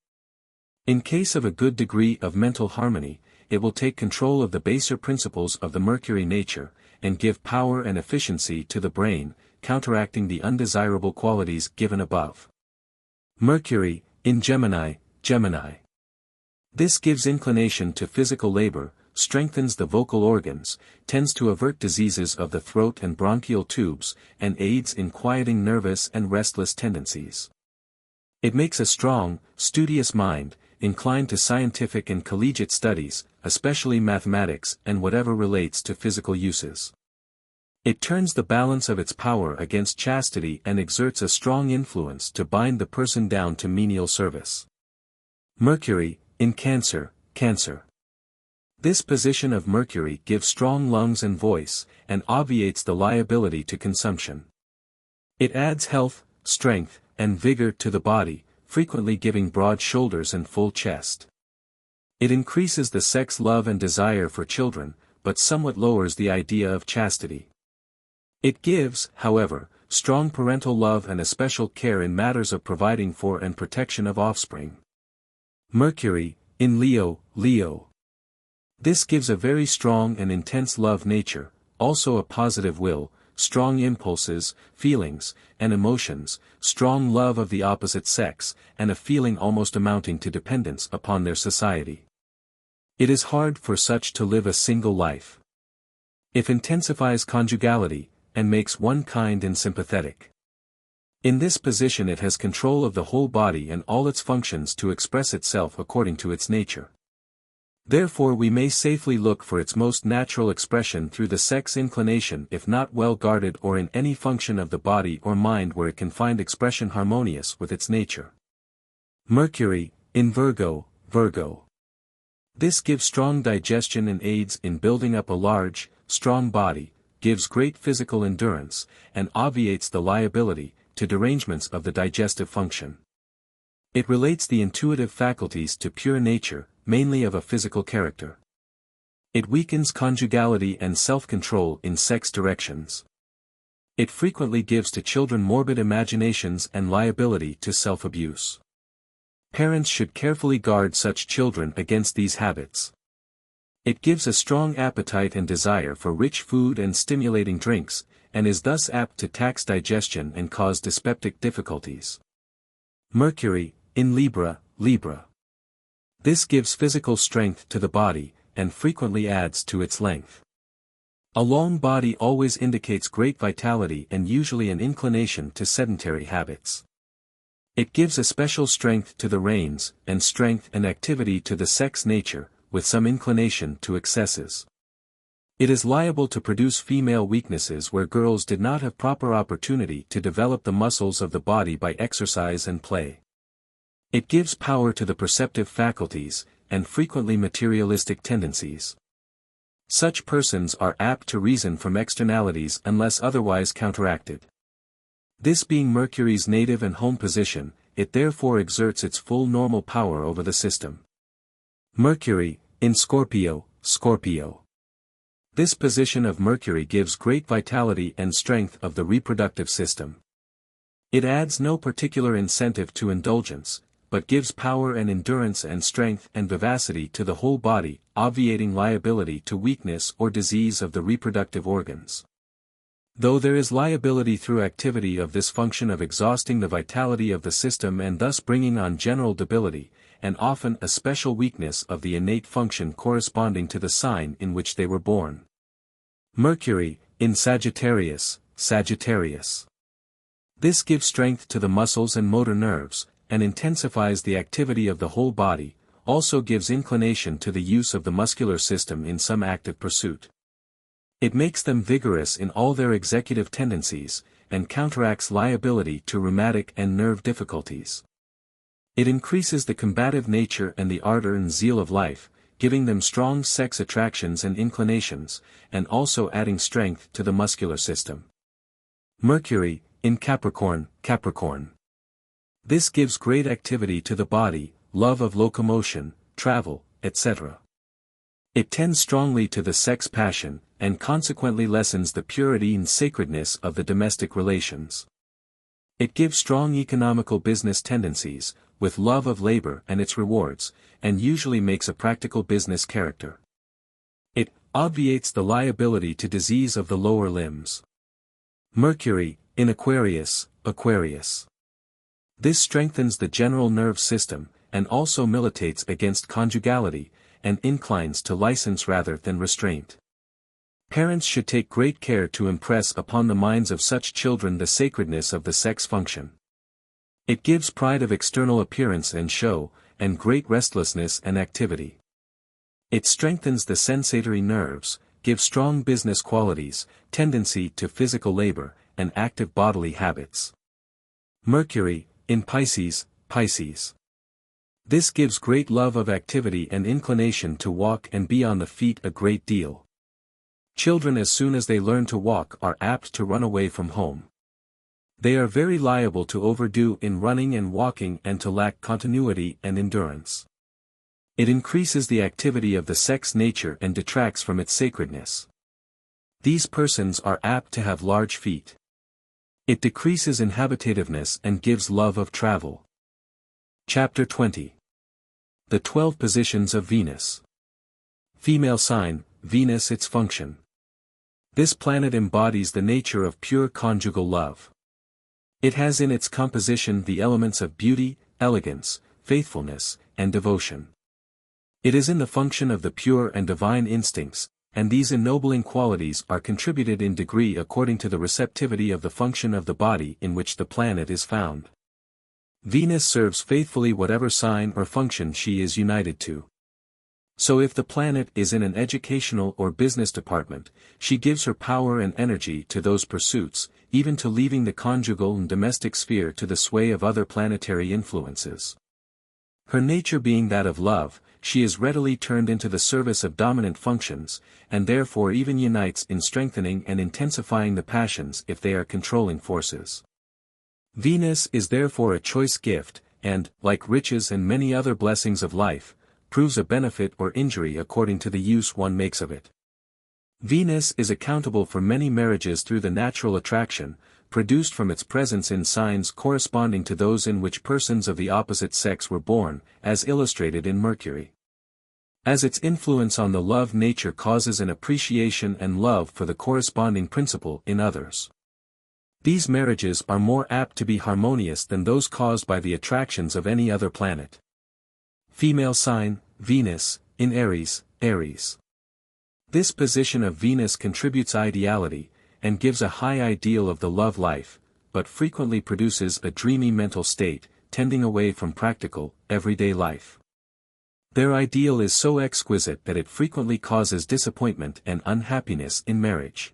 In case of a good degree of mental harmony, it will take control of the baser principles of the Mercury nature, and give power and efficiency to the brain, counteracting the undesirable qualities given above. Mercury, in Gemini, Gemini. This gives inclination to physical labor, strengthens the vocal organs, tends to avert diseases of the throat and bronchial tubes, and aids in quieting nervous and restless tendencies. It makes a strong, studious mind, inclined to scientific and collegiate studies, especially mathematics and whatever relates to physical uses. It turns the balance of its power against chastity and exerts a strong influence to bind the person down to menial service. Mercury, in Cancer, Cancer. This position of Mercury gives strong lungs and voice, and obviates the liability to consumption. It adds health, strength, and vigor to the body, frequently giving broad shoulders and full chest. It increases the sex love and desire for children, but somewhat lowers the idea of chastity. It gives, however, strong parental love and especial care in matters of providing for and protection of offspring. Mercury, in Leo. This gives a very strong and intense love nature, also a positive will, strong impulses, feelings, and emotions, strong love of the opposite sex, and a feeling almost amounting to dependence upon their society. It is hard for such to live a single life. It intensifies conjugality, and makes one kind and sympathetic. In this position it has control of the whole body and all its functions to express itself according to its nature. Therefore we may safely look for its most natural expression through the sex inclination if not well guarded, or in any function of the body or mind where it can find expression harmonious with its nature. Mercury, in Virgo. This gives strong digestion and aids in building up a large, strong body, gives great physical endurance, and obviates the liability to derangements of the digestive function. It relates the intuitive faculties to pure nature, mainly of a physical character. It weakens conjugality and self-control in sex directions. It frequently gives to children morbid imaginations and liability to self-abuse. Parents should carefully guard such children against these habits. It gives a strong appetite and desire for rich food and stimulating drinks, and is thus apt to tax digestion and cause dyspeptic difficulties. Mercury, in Libra. This gives physical strength to the body, and frequently adds to its length. A long body always indicates great vitality and usually an inclination to sedentary habits. It gives a special strength to the reins, and strength and activity to the sex nature, with some inclination to excesses. It is liable to produce female weaknesses where girls did not have proper opportunity to develop the muscles of the body by exercise and play. It gives power to the perceptive faculties, and frequently materialistic tendencies. Such persons are apt to reason from externalities unless otherwise counteracted. This being Mercury's native and home position, it therefore exerts its full normal power over the system. Mercury, in Scorpio. This position of Mercury gives great vitality and strength of the reproductive system. It adds no particular incentive to indulgence, but gives power and endurance and strength and vivacity to the whole body, obviating liability to weakness or disease of the reproductive organs. Though there is liability through activity of this function of exhausting the vitality of the system and thus bringing on general debility, and often a special weakness of the innate function corresponding to the sign in which they were born. Mercury, in Sagittarius. This gives strength to the muscles and motor nerves, and intensifies the activity of the whole body, also gives inclination to the use of the muscular system in some active pursuit. It makes them vigorous in all their executive tendencies, and counteracts liability to rheumatic and nerve difficulties. It increases the combative nature and the ardor and zeal of life, giving them strong sex attractions and inclinations, and also adding strength to the muscular system. Mercury, in Capricorn. This gives great activity to the body, love of locomotion, travel, etc. It tends strongly to the sex passion, and consequently lessens the purity and sacredness of the domestic relations. It gives strong economical business tendencies, with love of labor and its rewards, and usually makes a practical business character. It obviates the liability to disease of the lower limbs. Mercury, in Aquarius. This strengthens the general nerve system, and also militates against conjugality, and inclines to license rather than restraint. Parents should take great care to impress upon the minds of such children the sacredness of the sex function. It gives pride of external appearance and show, and great restlessness and activity. It strengthens the sensatory nerves, gives strong business qualities, tendency to physical labor, and active bodily habits. Mercury, in Pisces. This gives great love of activity and inclination to walk and be on the feet a great deal. Children as soon as they learn to walk are apt to run away from home. They are very liable to overdo in running and walking and to lack continuity and endurance. It increases the activity of the sex nature and detracts from its sacredness. These persons are apt to have large feet. It decreases inhabitativeness and gives love of travel. Chapter 20. The 12 Positions of Venus. Female sign, Venus its function. This planet embodies the nature of pure conjugal love. It has in its composition the elements of beauty, elegance, faithfulness, and devotion. It is in the function of the pure and divine instincts, and these ennobling qualities are contributed in degree according to the receptivity of the function of the body in which the planet is found. Venus serves faithfully whatever sign or function she is united to. So if the planet is in an educational or business department, she gives her power and energy to those pursuits, even to leaving the conjugal and domestic sphere to the sway of other planetary influences. Her nature being that of love, she is readily turned into the service of dominant functions, and therefore even unites in strengthening and intensifying the passions if they are controlling forces. Venus is therefore a choice gift, and, like riches and many other blessings of life, proves a benefit or injury according to the use one makes of it. Venus is accountable for many marriages through the natural attraction, produced from its presence in signs corresponding to those in which persons of the opposite sex were born, as illustrated in Mercury. As its influence on the love nature causes an appreciation and love for the corresponding principle in others. These marriages are more apt to be harmonious than those caused by the attractions of any other planet. Female sign, Venus, in Aries, Aries. This position of Venus contributes ideality, and gives a high ideal of the love life, but frequently produces a dreamy mental state, tending away from practical, everyday life. Their ideal is so exquisite that it frequently causes disappointment and unhappiness in marriage.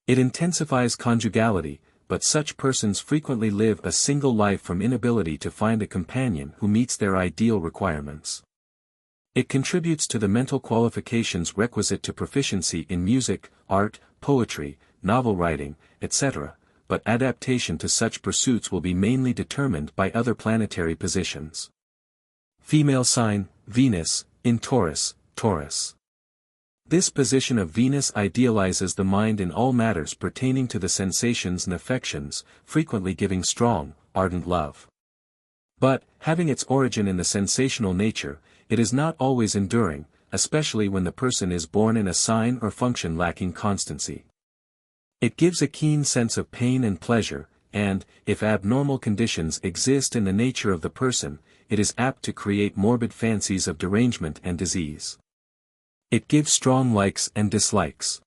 It intensifies conjugality, but such persons frequently live a single life from inability to find a companion who meets their ideal requirements. It contributes to the mental qualifications requisite to proficiency in music, art, poetry, novel writing, etc., but adaptation to such pursuits will be mainly determined by other planetary positions. Female sign, Venus, in Taurus, Taurus. This position of Venus idealizes the mind in all matters pertaining to the sensations and affections, frequently giving strong, ardent love. But, having its origin in the sensational nature, it is not always enduring, especially when the person is born in a sign or function lacking constancy. It gives a keen sense of pain and pleasure, and, if abnormal conditions exist in the nature of the person, it is apt to create morbid fancies of derangement and disease. It gives strong likes and dislikes.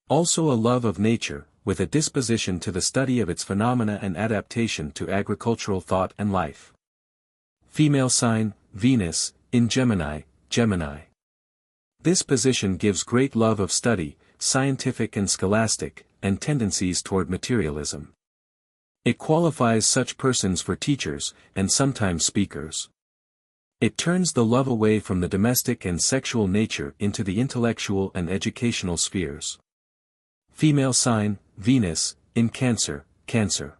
Also a love of nature, with a disposition to the study of its phenomena and adaptation to agricultural thought and life. Female sign, Venus, in Gemini, Gemini. This position gives great love of study, scientific and scholastic, and tendencies toward materialism. It qualifies such persons for teachers, and sometimes speakers. It turns the love away from the domestic and sexual nature into the intellectual and educational spheres. Female sign, Venus, in Cancer, Cancer.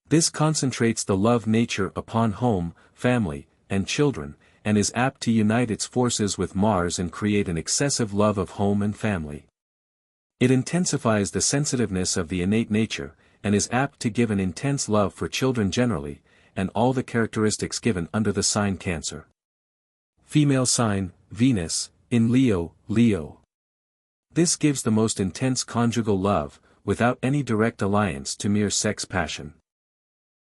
This concentrates the love nature upon home, family, and children, and is apt to unite its forces with Mars and create an excessive love of home and family. It intensifies the sensitiveness of the innate nature, and is apt to give an intense love for children generally, and all the characteristics given under the sign Cancer. Female sign, Venus, in Leo, Leo. This gives the most intense conjugal love, without any direct alliance to mere sex passion.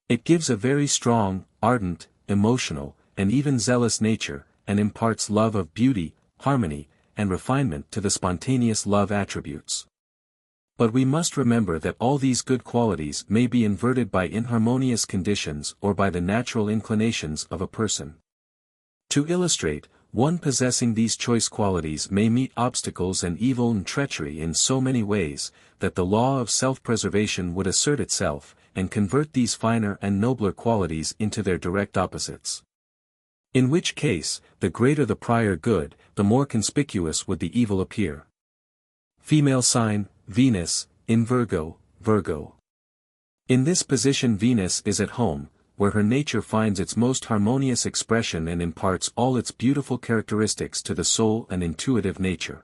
It gives a very strong, ardent, emotional, and even zealous nature, and imparts love of beauty, harmony, and refinement to the spontaneous love attributes. But we must remember that all these good qualities may be inverted by inharmonious conditions or by the natural inclinations of a person. To illustrate, one possessing these choice qualities may meet obstacles and evil and treachery in so many ways, that the law of self-preservation would assert itself, and convert these finer and nobler qualities into their direct opposites. In which case, the greater the prior good, the more conspicuous would the evil appear. Female sign, Venus, in Virgo, Virgo. In this position Venus is at home, where her nature finds its most harmonious expression and imparts all its beautiful characteristics to the soul and intuitive nature.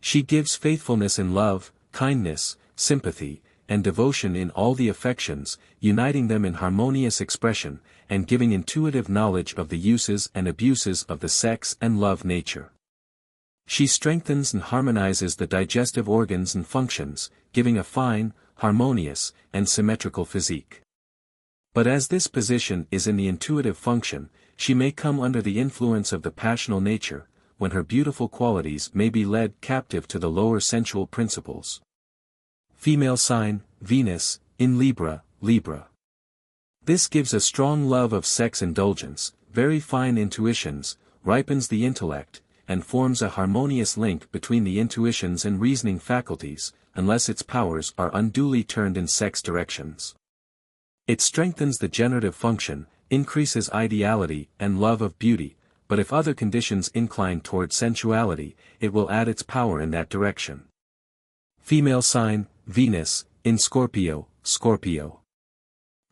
She gives faithfulness in love, kindness, sympathy, and devotion in all the affections, uniting them in harmonious expression, and giving intuitive knowledge of the uses and abuses of the sex and love nature. She strengthens and harmonizes the digestive organs and functions, giving a fine, harmonious, and symmetrical physique. But as this position is in the intuitive function, she may come under the influence of the passional nature, when her beautiful qualities may be led captive to the lower sensual principles. Female sign, Venus, in Libra, Libra. This gives a strong love of sex indulgence, very fine intuitions, ripens the intellect, and forms a harmonious link between the intuitions and reasoning faculties, unless its powers are unduly turned in sex directions. It strengthens the generative function, increases ideality and love of beauty, but if other conditions incline toward sensuality, it will add its power in that direction. Female sign, Venus, in Scorpio, Scorpio.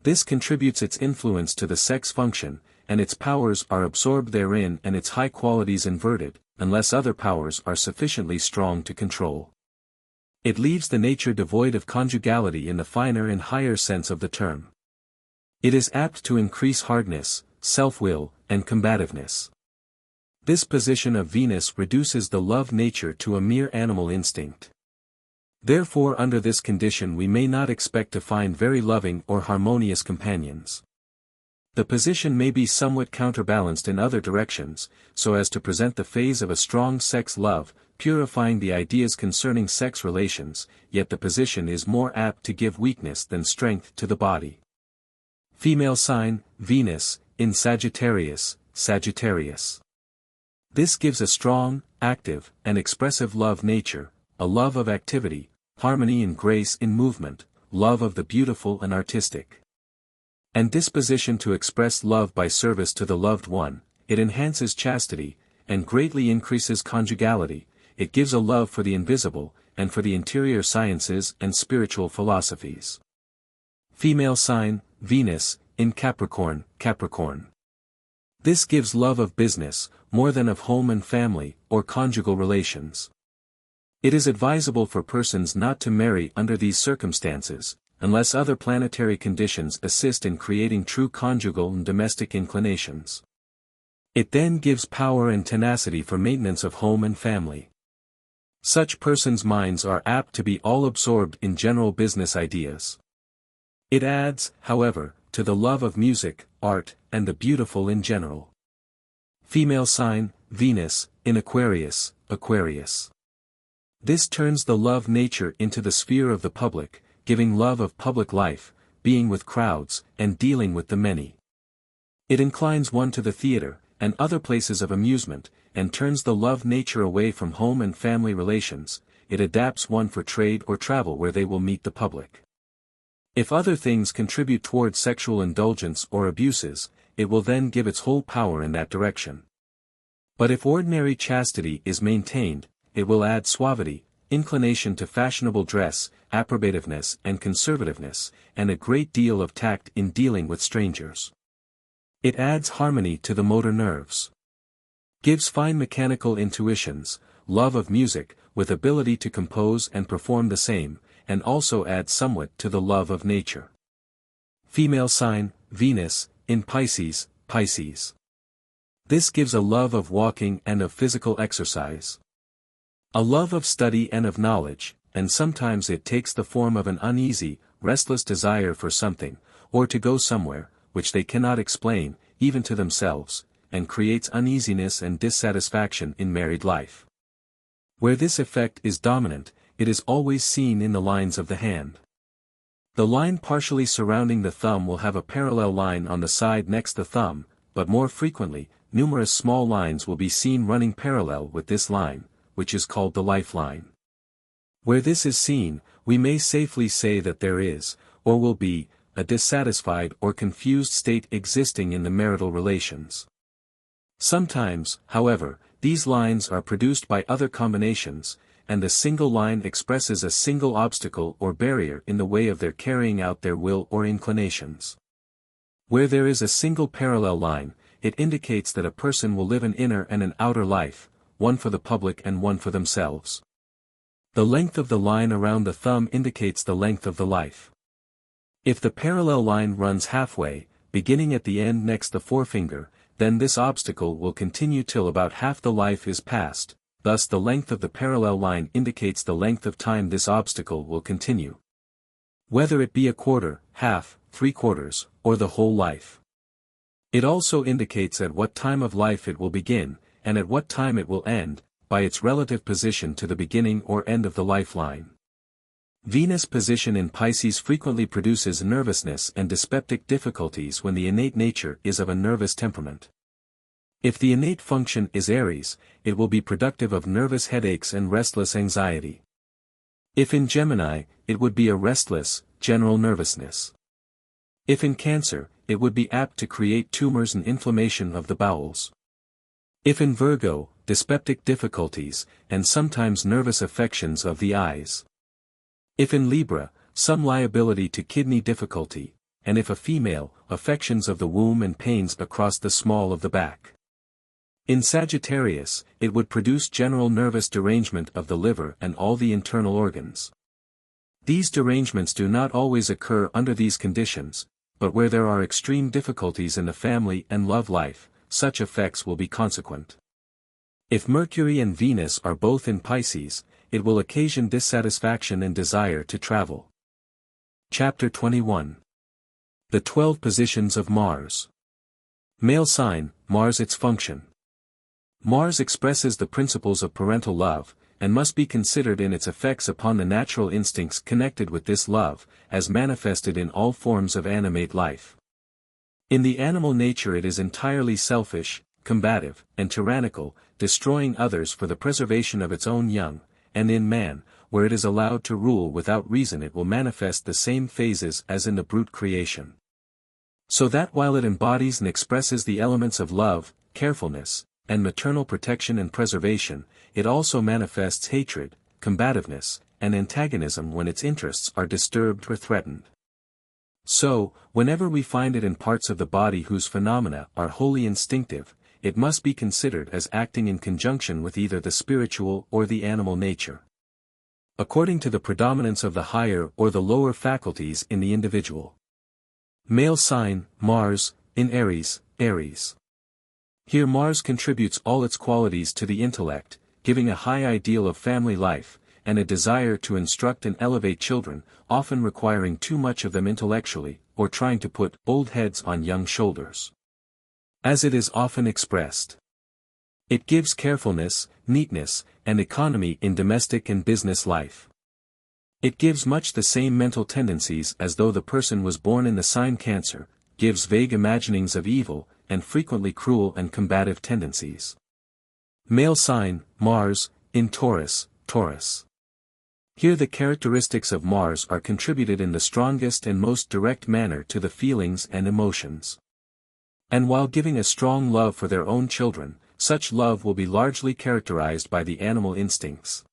This contributes its influence to the sex function, and its powers are absorbed therein and its high qualities inverted, unless other powers are sufficiently strong to control. It leaves the nature devoid of conjugality in the finer and higher sense of the term. It is apt to increase hardness, self-will, and combativeness. This position of Venus reduces the love nature to a mere animal instinct. Therefore, under this condition we may not expect to find very loving or harmonious companions. The position may be somewhat counterbalanced in other directions, so as to present the phase of a strong sex love, purifying the ideas concerning sex relations, yet the position is more apt to give weakness than strength to the body. Female sign, Venus, in Sagittarius, Sagittarius. This gives a strong, active, and expressive love nature, a love of activity, harmony and grace in movement, love of the beautiful and artistic. And disposition to express love by service to the loved one, it enhances chastity, and greatly increases conjugality, it gives a love for the invisible, and for the interior sciences and spiritual philosophies. Female sign, Venus, in Capricorn, Capricorn. This gives love of business, more than of home and family, or conjugal relations. It is advisable for persons not to marry under these circumstances, unless other planetary conditions assist in creating true conjugal and domestic inclinations. It then gives power and tenacity for maintenance of home and family. Such persons' minds are apt to be all absorbed in general business ideas. It adds, however, to the love of music, art, and the beautiful in general. Female sign, Venus, in Aquarius, Aquarius. This turns the love nature into the sphere of the public, giving love of public life, being with crowds, and dealing with the many. It inclines one to the theater, and other places of amusement, and turns the love nature away from home and family relations, it adapts one for trade or travel where they will meet the public. If other things contribute toward sexual indulgence or abuses, it will then give its whole power in that direction. But if ordinary chastity is maintained, it will add suavity, inclination to fashionable dress, approbativeness and conservativeness, and a great deal of tact in dealing with strangers. It adds harmony to the motor nerves. Gives fine mechanical intuitions, love of music, with ability to compose and perform the same, and also adds somewhat to the love of nature. Female sign, Venus, in Pisces, Pisces. This gives a love of walking and of physical exercise. A love of study and of knowledge, and sometimes it takes the form of an uneasy, restless desire for something, or to go somewhere, which they cannot explain, even to themselves, and creates uneasiness and dissatisfaction in married life. Where this effect is dominant, it is always seen in the lines of the hand. The line partially surrounding the thumb will have a parallel line on the side next the thumb, but more frequently, numerous small lines will be seen running parallel with this line, which is called the lifeline. Where this is seen, we may safely say that there is, or will be, a dissatisfied or confused state existing in the marital relations. Sometimes, however, these lines are produced by other combinations, and the single line expresses a single obstacle or barrier in the way of their carrying out their will or inclinations. Where there is a single parallel line, it indicates that a person will live an inner and an outer life, one for the public and one for themselves. The length of the line around the thumb indicates the length of the life. If the parallel line runs halfway, beginning at the end next the forefinger, then this obstacle will continue till about half the life is passed, thus the length of the parallel line indicates the length of time this obstacle will continue. Whether it be a quarter, half, 3/4, or the whole life. It also indicates at what time of life it will begin, and at what time it will end, by its relative position to the beginning or end of the lifeline. Venus' position in Pisces frequently produces nervousness and dyspeptic difficulties when the innate nature is of a nervous temperament. If the innate function is Aries, it will be productive of nervous headaches and restless anxiety. If in Gemini, it would be a restless, general nervousness. If in Cancer, it would be apt to create tumors and inflammation of the bowels. If in Virgo, dyspeptic difficulties, and sometimes nervous affections of the eyes. If in Libra, some liability to kidney difficulty, and if a female, affections of the womb and pains across the small of the back. In Sagittarius, it would produce general nervous derangement of the liver and all the internal organs. These derangements do not always occur under these conditions, but where there are extreme difficulties in the family and love life, such effects will be consequent. If Mercury and Venus are both in Pisces, it will occasion dissatisfaction and desire to travel. Chapter 21. The 12 Positions of Mars. Male sign, Mars. Its function. Mars expresses the principles of parental love, and must be considered in its effects upon the natural instincts connected with this love, as manifested in all forms of animate life. In the animal nature it is entirely selfish, combative, and tyrannical, destroying others for the preservation of its own young, and in man, where it is allowed to rule without reason, it will manifest the same phases as in the brute creation. So that while it embodies and expresses the elements of love, carefulness, and maternal protection and preservation, it also manifests hatred, combativeness, and antagonism when its interests are disturbed or threatened. So, whenever we find it in parts of the body whose phenomena are wholly instinctive, it must be considered as acting in conjunction with either the spiritual or the animal nature, according to the predominance of the higher or the lower faculties in the individual. Male sign, Mars, in Aries, Aries. Here Mars contributes all its qualities to the intellect, giving a high ideal of family life, and a desire to instruct and elevate children, often requiring too much of them intellectually, or trying to put old heads on young shoulders. As it is often expressed, it gives carefulness, neatness, and economy in domestic and business life. It gives much the same mental tendencies as though the person was born in the sign Cancer, gives vague imaginings of evil, and frequently cruel and combative tendencies. Male sign, Mars, in Taurus, Taurus. Here the characteristics of Mars are contributed in the strongest and most direct manner to the feelings and emotions. And while giving a strong love for their own children, such love will be largely characterized by the animal instincts.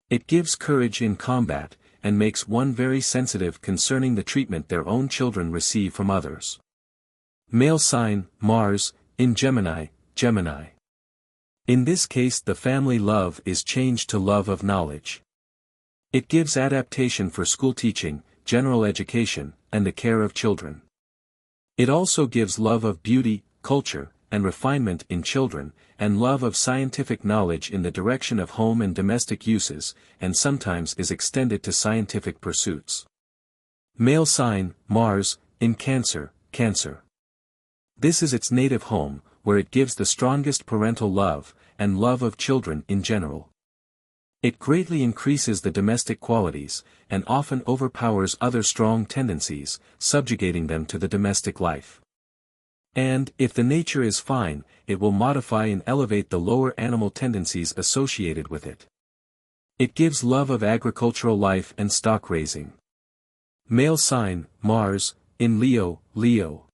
It gives courage in combat, and makes one very sensitive concerning the treatment their own children receive from others. Male sign, Mars, in Gemini, Gemini. In this case the family love is changed to love of knowledge. It gives adaptation for school teaching, general education, and the care of children. It also gives love of beauty, culture, and refinement in children, and love of scientific knowledge in the direction of home and domestic uses, and sometimes is extended to scientific pursuits. Male sign, Mars, in Cancer, Cancer. This is its native home, where it gives the strongest parental love, and love of children in general. It greatly increases the domestic qualities, and often overpowers other strong tendencies, subjugating them to the domestic life. And, if the nature is fine, it will modify and elevate the lower animal tendencies associated with it. It gives love of agricultural life and stock raising. Male sign, Mars, in Leo, Leo.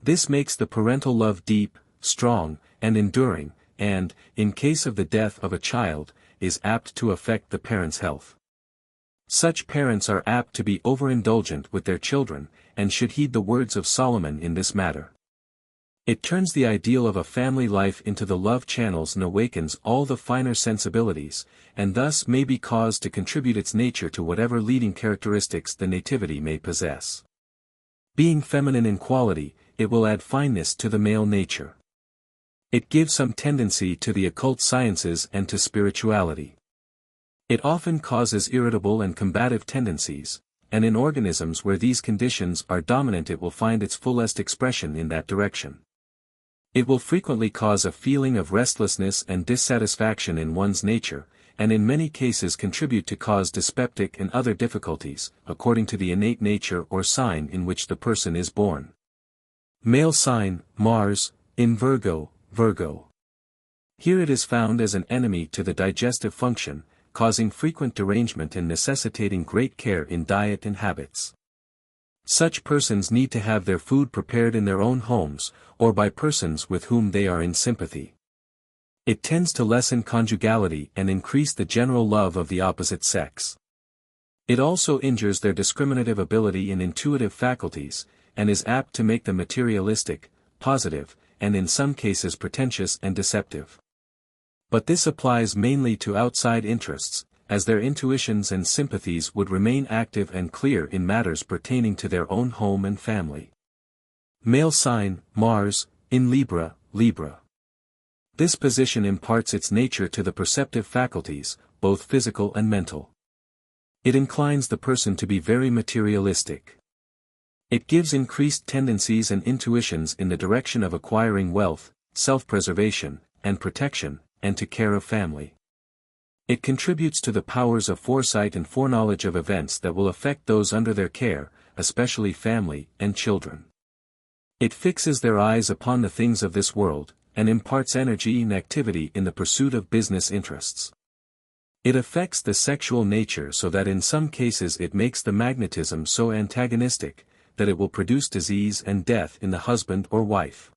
This makes the parental love deep, strong, and enduring, and, in case of the death of a child, is apt to affect the parent's health. Such parents are apt to be overindulgent with their children, and should heed the words of Solomon in this matter. It turns the ideal of a family life into the love channels and awakens all the finer sensibilities, and thus may be caused to contribute its nature to whatever leading characteristics the nativity may possess. Being feminine in quality, it will add fineness to the male nature. It gives some tendency to the occult sciences and to spirituality. It often causes irritable and combative tendencies, and in organisms where these conditions are dominant it will find its fullest expression in that direction. It will frequently cause a feeling of restlessness and dissatisfaction in one's nature, and in many cases contribute to cause dyspeptic and other difficulties, according to the innate nature or sign in which the person is born. Male sign, Mars, in Virgo, Virgo. Here it is found as an enemy to the digestive function, causing frequent derangement and necessitating great care in diet and habits. Such persons need to have their food prepared in their own homes, or by persons with whom they are in sympathy. It tends to lessen conjugality and increase the general love of the opposite sex. It also injures their discriminative ability and intuitive faculties, and is apt to make them materialistic, positive, and in some cases pretentious and deceptive. But this applies mainly to outside interests, as their intuitions and sympathies would remain active and clear in matters pertaining to their own home and family. Male sign, Mars, in Libra, Libra. This position imparts its nature to the perceptive faculties, both physical and mental. It inclines the person to be very materialistic. It gives increased tendencies and intuitions in the direction of acquiring wealth, self-preservation, and protection, and to care of family. It contributes to the powers of foresight and foreknowledge of events that will affect those under their care, especially family and children. It fixes their eyes upon the things of this world, and imparts energy and activity in the pursuit of business interests. It affects the sexual nature so that in some cases it makes the magnetism so antagonistic, that it will produce disease and death in the husband or wife.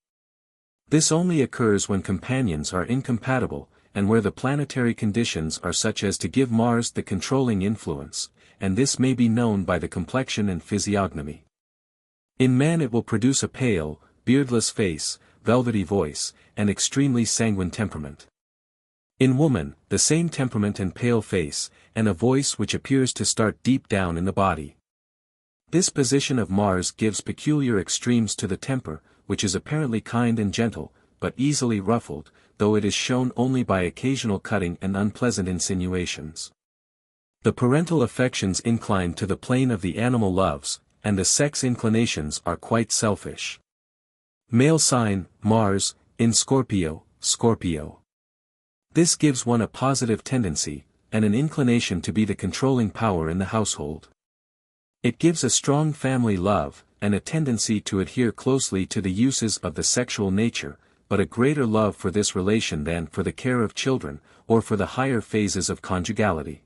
This only occurs when companions are incompatible, and where the planetary conditions are such as to give Mars the controlling influence, and this may be known by the complexion and physiognomy. In man it will produce a pale, beardless face, velvety voice, and extremely sanguine temperament. In woman, the same temperament and pale face, and a voice which appears to start deep down in the body. This position of Mars gives peculiar extremes to the temper, which is apparently kind and gentle, but easily ruffled, though it is shown only by occasional cutting and unpleasant insinuations. The parental affections incline to the plane of the animal loves, and the sex inclinations are quite selfish. Male sign, Mars, in Scorpio, Scorpio. This gives one a positive tendency, and an inclination to be the controlling power in the household. It gives a strong family love, and a tendency to adhere closely to the uses of the sexual nature, but a greater love for this relation than for the care of children, or for the higher phases of conjugality.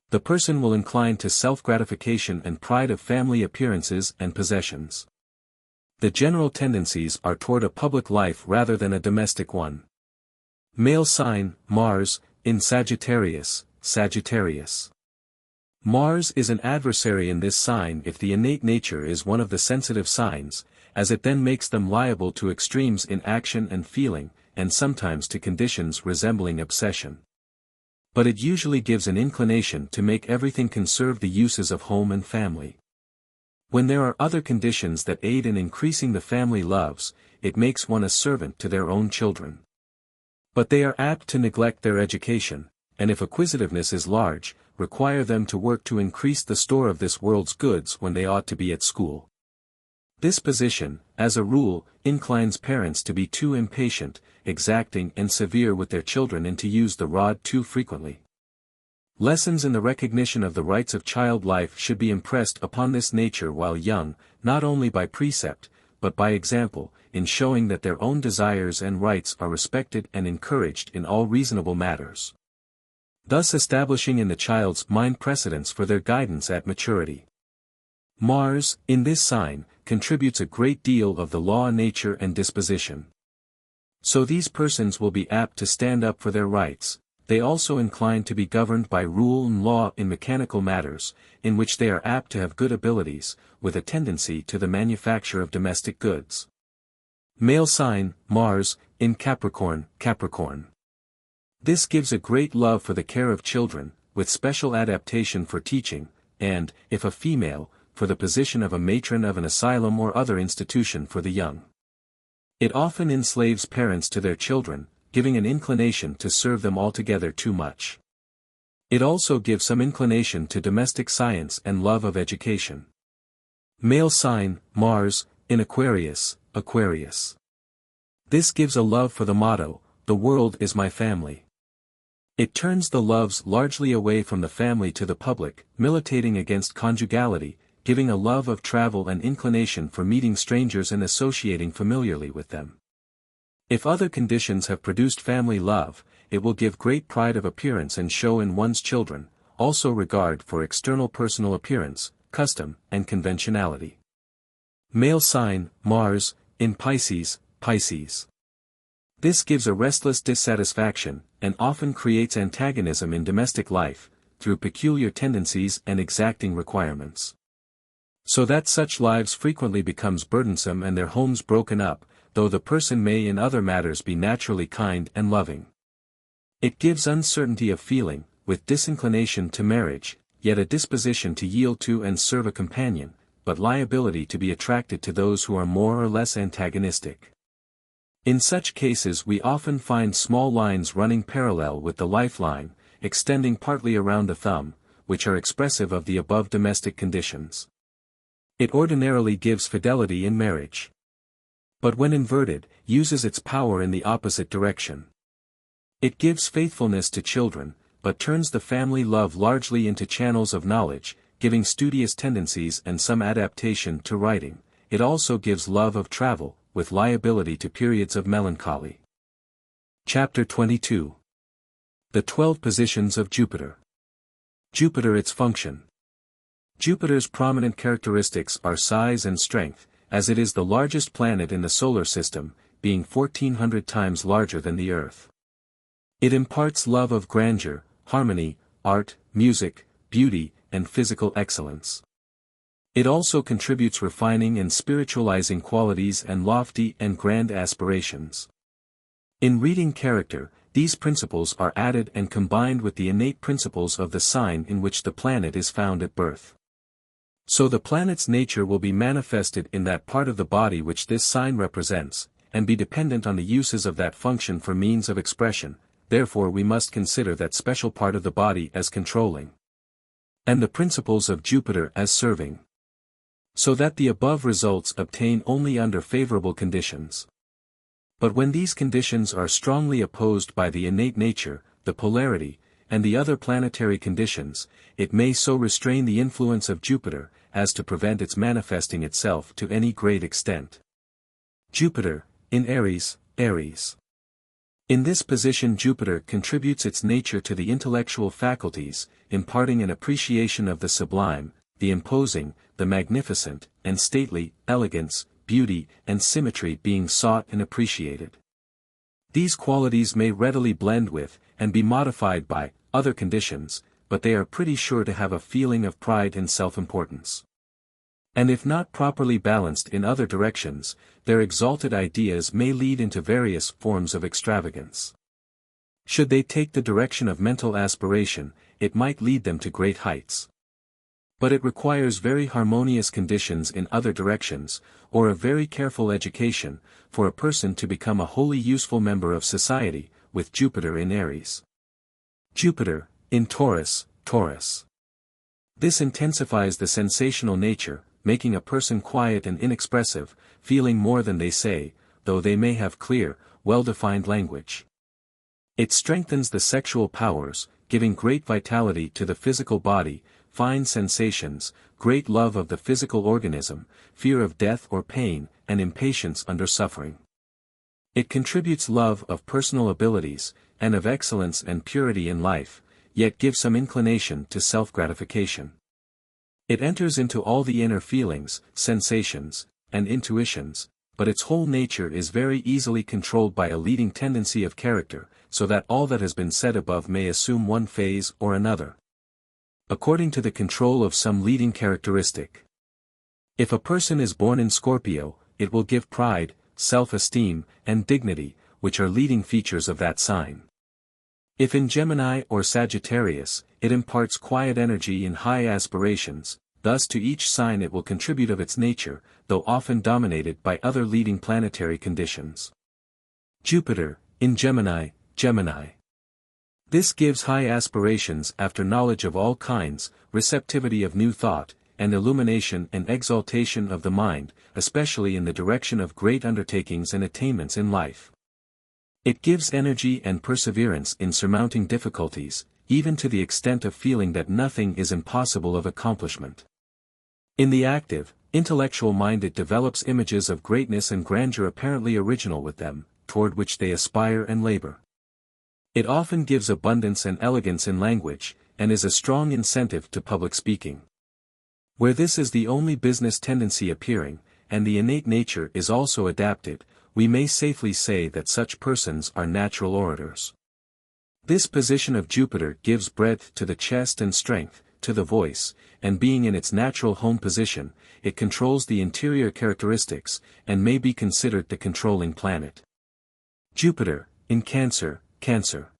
The person will incline to self-gratification and pride of family appearances and possessions. The general tendencies are toward a public life rather than a domestic one. Male sign, Mars, in Sagittarius, Sagittarius. Mars is an adversary in this sign if the innate nature is one of the sensitive signs, as it then makes them liable to extremes in action and feeling, and sometimes to conditions resembling obsession. But it usually gives an inclination to make everything conserve the uses of home and family. When there are other conditions that aid in increasing the family loves, it makes one a servant to their own children. But they are apt to neglect their education, and if acquisitiveness is large, require them to work to increase the store of this world's goods when they ought to be at school. This position, as a rule, inclines parents to be too impatient, exacting and severe with their children and to use the rod too frequently. Lessons in the recognition of the rights of child life should be impressed upon this nature while young, not only by precept, but by example, in showing that their own desires and rights are respected and encouraged in all reasonable matters, thus establishing in the child's mind precedents for their guidance at maturity. Mars, in this sign, contributes a great deal of the law nature and disposition. So these persons will be apt to stand up for their rights, they also incline to be governed by rule and law in mechanical matters, in which they are apt to have good abilities, with a tendency to the manufacture of domestic goods. Male sign, Mars, in Capricorn, Capricorn. This gives a great love for the care of children, with special adaptation for teaching, and, if a female, for the position of a matron of an asylum or other institution for the young. It often enslaves parents to their children, giving an inclination to serve them altogether too much. It also gives some inclination to domestic science and love of education. Male sign, Mars, in Aquarius, Aquarius. This gives a love for the motto, "The world is my family." It turns the loves largely away from the family to the public, militating against conjugality, giving a love of travel and inclination for meeting strangers and associating familiarly with them. If other conditions have produced family love, it will give great pride of appearance and show in one's children, also regard for external personal appearance, custom, and conventionality. Male sign, Mars, in Pisces, Pisces. This gives a restless dissatisfaction, and often creates antagonism in domestic life, through peculiar tendencies and exacting requirements. So that such lives frequently becomes burdensome and their homes broken up, though the person may in other matters be naturally kind and loving. It gives uncertainty of feeling, with disinclination to marriage, yet a disposition to yield to and serve a companion, but liability to be attracted to those who are more or less antagonistic. In such cases we often find small lines running parallel with the lifeline, extending partly around the thumb, which are expressive of the above domestic conditions. It ordinarily gives fidelity in marriage. But when inverted, uses its power in the opposite direction. It gives faithfulness to children, but turns the family love largely into channels of knowledge, giving studious tendencies and some adaptation to writing. It also gives love of travel, with liability to periods of melancholy. Chapter 22. The 12 positions of Jupiter. Jupiter, its function. Jupiter's prominent characteristics are size and strength, as it is the largest planet in the solar system, being 1,400 times larger than the Earth. It imparts love of grandeur, harmony, art, music, beauty, and physical excellence. It also contributes refining and spiritualizing qualities and lofty and grand aspirations. In reading character, these principles are added and combined with the innate principles of the sign in which the planet is found at birth. So the planet's nature will be manifested in that part of the body which this sign represents, and be dependent on the uses of that function for means of expression. Therefore we must consider that special part of the body as controlling, and the principles of Jupiter as serving. So that the above results obtain only under favorable conditions. But when these conditions are strongly opposed by the innate nature, the polarity, and the other planetary conditions, it may so restrain the influence of Jupiter, as to prevent its manifesting itself to any great extent. Jupiter, in Aries, Aries. In this position Jupiter contributes its nature to the intellectual faculties, imparting an appreciation of the sublime, the imposing, the magnificent, and stately, elegance, beauty, and symmetry being sought and appreciated. These qualities may readily blend with, and be modified by, other conditions, but they are pretty sure to have a feeling of pride and self-importance. And if not properly balanced in other directions, their exalted ideas may lead into various forms of extravagance. Should they take the direction of mental aspiration, it might lead them to great heights. But it requires very harmonious conditions in other directions, or a very careful education, for a person to become a wholly useful member of society, with Jupiter in Aries. Jupiter, in Taurus, Taurus. This intensifies the sensational nature, making a person quiet and inexpressive, feeling more than they say, though they may have clear, well-defined language. It strengthens the sexual powers, giving great vitality to the physical body, fine sensations, great love of the physical organism, fear of death or pain, and impatience under suffering. It contributes love of personal abilities, and of excellence and purity in life, yet gives some inclination to self-gratification. It enters into all the inner feelings, sensations, and intuitions, but its whole nature is very easily controlled by a leading tendency of character, so that all that has been said above may assume one phase or another. According to the control of some leading characteristic. If a person is born in Scorpio, it will give pride, self-esteem, and dignity, which are leading features of that sign. If in Gemini or Sagittarius, it imparts quiet energy and high aspirations, thus to each sign it will contribute of its nature, though often dominated by other leading planetary conditions. Jupiter, in Gemini, Gemini. This gives high aspirations after knowledge of all kinds, receptivity of new thought, and illumination and exaltation of the mind, especially in the direction of great undertakings and attainments in life. It gives energy and perseverance in surmounting difficulties, even to the extent of feeling that nothing is impossible of accomplishment. In the active, intellectual mind it develops images of greatness and grandeur apparently original with them, toward which they aspire and labor. It often gives abundance and elegance in language, and is a strong incentive to public speaking. Where this is the only business tendency appearing, and the innate nature is also adapted, we may safely say that such persons are natural orators. This position of Jupiter gives breadth to the chest and strength to the voice, and being in its natural home position, it controls the interior characteristics, and may be considered the controlling planet. Jupiter, in Cancer, Cancer.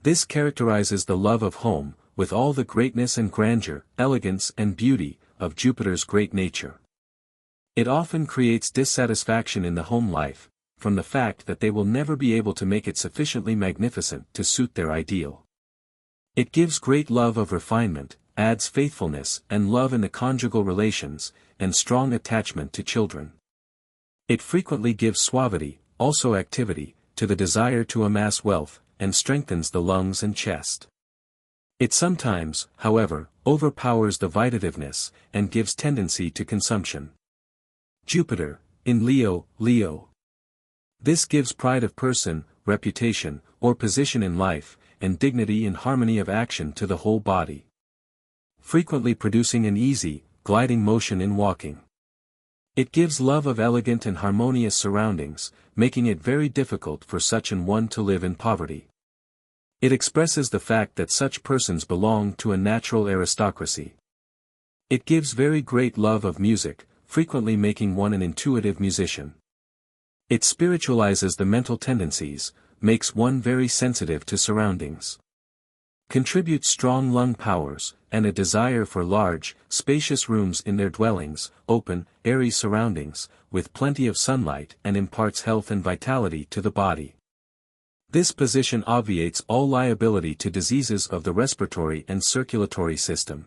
This characterizes the love of home, with all the greatness and grandeur, elegance and beauty, of Jupiter's great nature. It often creates dissatisfaction in the home life, from the fact that they will never be able to make it sufficiently magnificent to suit their ideal. It gives great love of refinement, adds faithfulness and love in the conjugal relations, and strong attachment to children. It frequently gives suavity, also activity, to the desire to amass wealth, and strengthens the lungs and chest. It sometimes, however, overpowers the vitativeness, and gives tendency to consumption. Jupiter, in Leo, Leo. This gives pride of person, reputation, or position in life, and dignity and harmony of action to the whole body. Frequently producing an easy, gliding motion in walking. It gives love of elegant and harmonious surroundings, making it very difficult for such an one to live in poverty. It expresses the fact that such persons belong to a natural aristocracy. It gives very great love of music, frequently making one an intuitive musician. It spiritualizes the mental tendencies, makes one very sensitive to surroundings. Contributes strong lung powers, and a desire for large, spacious rooms in their dwellings, open, airy surroundings, with plenty of sunlight, and imparts health and vitality to the body. This position obviates all liability to diseases of the respiratory and circulatory system.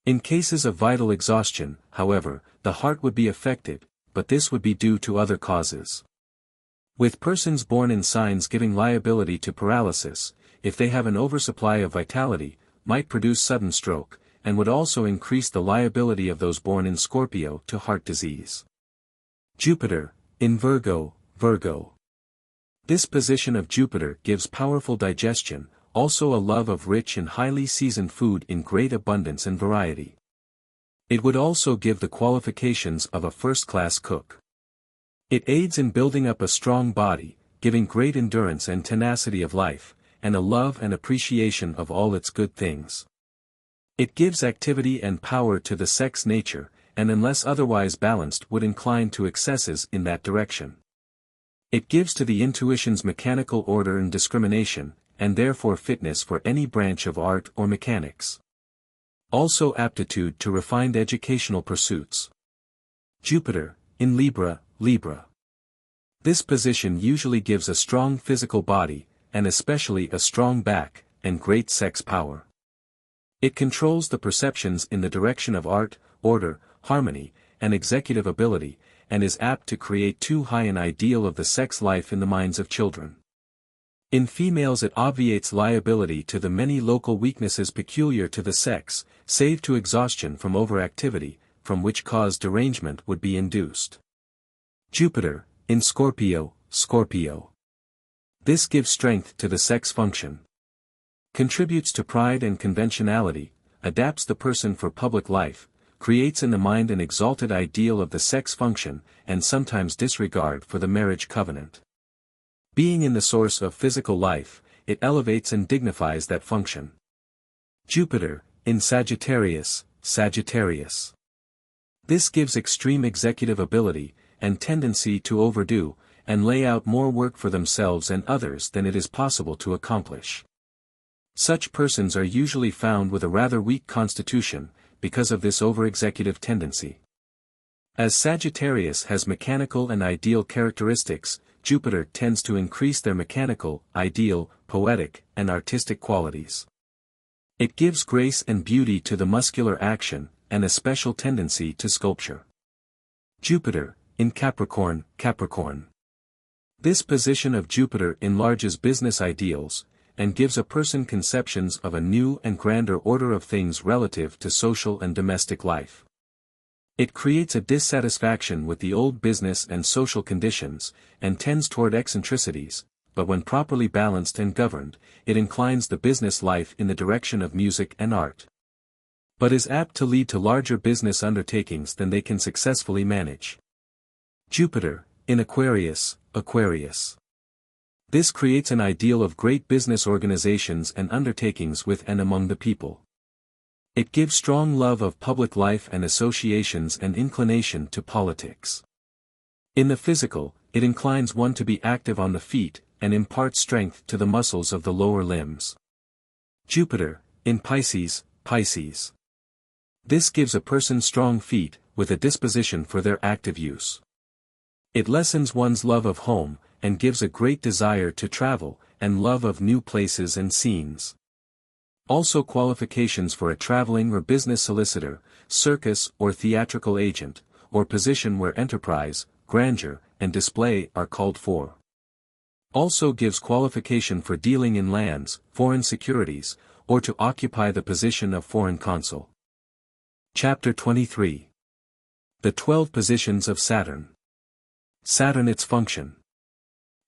In cases of vital exhaustion, however, the heart would be affected, but this would be due to other causes. With persons born in signs giving liability to paralysis, if they have an oversupply of vitality, might produce sudden stroke, and would also increase the liability of those born in Scorpio to heart disease. Jupiter, in Virgo, Virgo. This position of Jupiter gives powerful digestion, also a love of rich and highly seasoned food in great abundance and variety. It would also give the qualifications of a first-class cook. It aids in building up a strong body, giving great endurance and tenacity of life, and a love and appreciation of all its good things. It gives activity and power to the sex nature, and unless otherwise balanced would incline to excesses in that direction. It gives to the intuitions mechanical order and discrimination, and therefore fitness for any branch of art or mechanics. Also aptitude to refined educational pursuits. Jupiter, in Libra, Libra. This position usually gives a strong physical body, and especially a strong back, and great sex power. It controls the perceptions in the direction of art, order, harmony, and executive ability, and is apt to create too high an ideal of the sex life in the minds of children. In females it obviates liability to the many local weaknesses peculiar to the sex, save to exhaustion from overactivity, from which cause derangement would be induced. Jupiter, in Scorpio, Scorpio. This gives strength to the sex function. Contributes to pride and conventionality, adapts the person for public life, creates in the mind an exalted ideal of the sex function, and sometimes disregard for the marriage covenant. Being in the source of physical life, it elevates and dignifies that function. Jupiter, in Sagittarius, Sagittarius. This gives extreme executive ability, and tendency to overdo, and lay out more work for themselves and others than it is possible to accomplish. Such persons are usually found with a rather weak constitution, because of this over-executive tendency. As Sagittarius has mechanical and ideal characteristics, Jupiter tends to increase their mechanical, ideal, poetic, and artistic qualities. It gives grace and beauty to the muscular action, and a special tendency to sculpture. Jupiter, in Capricorn, Capricorn. This position of Jupiter enlarges business ideals, and gives a person conceptions of a new and grander order of things relative to social and domestic life. It creates a dissatisfaction with the old business and social conditions, and tends toward eccentricities, but when properly balanced and governed, it inclines the business life in the direction of music and art. But is apt to lead to larger business undertakings than they can successfully manage. Jupiter, in Aquarius, Aquarius. This creates an ideal of great business organizations and undertakings with and among the people. It gives strong love of public life and associations and inclination to politics. In the physical, it inclines one to be active on the feet, and imparts strength to the muscles of the lower limbs. Jupiter, in Pisces, Pisces. This gives a person strong feet, with a disposition for their active use. It lessens one's love of home, and gives a great desire to travel, and love of new places and scenes. Also qualifications for a traveling or business solicitor, circus or theatrical agent, or position where enterprise, grandeur, and display are called for. Also gives qualification for dealing in lands, foreign securities, or to occupy the position of foreign consul. Chapter 23. The 12 positions of Saturn. Saturn, its function.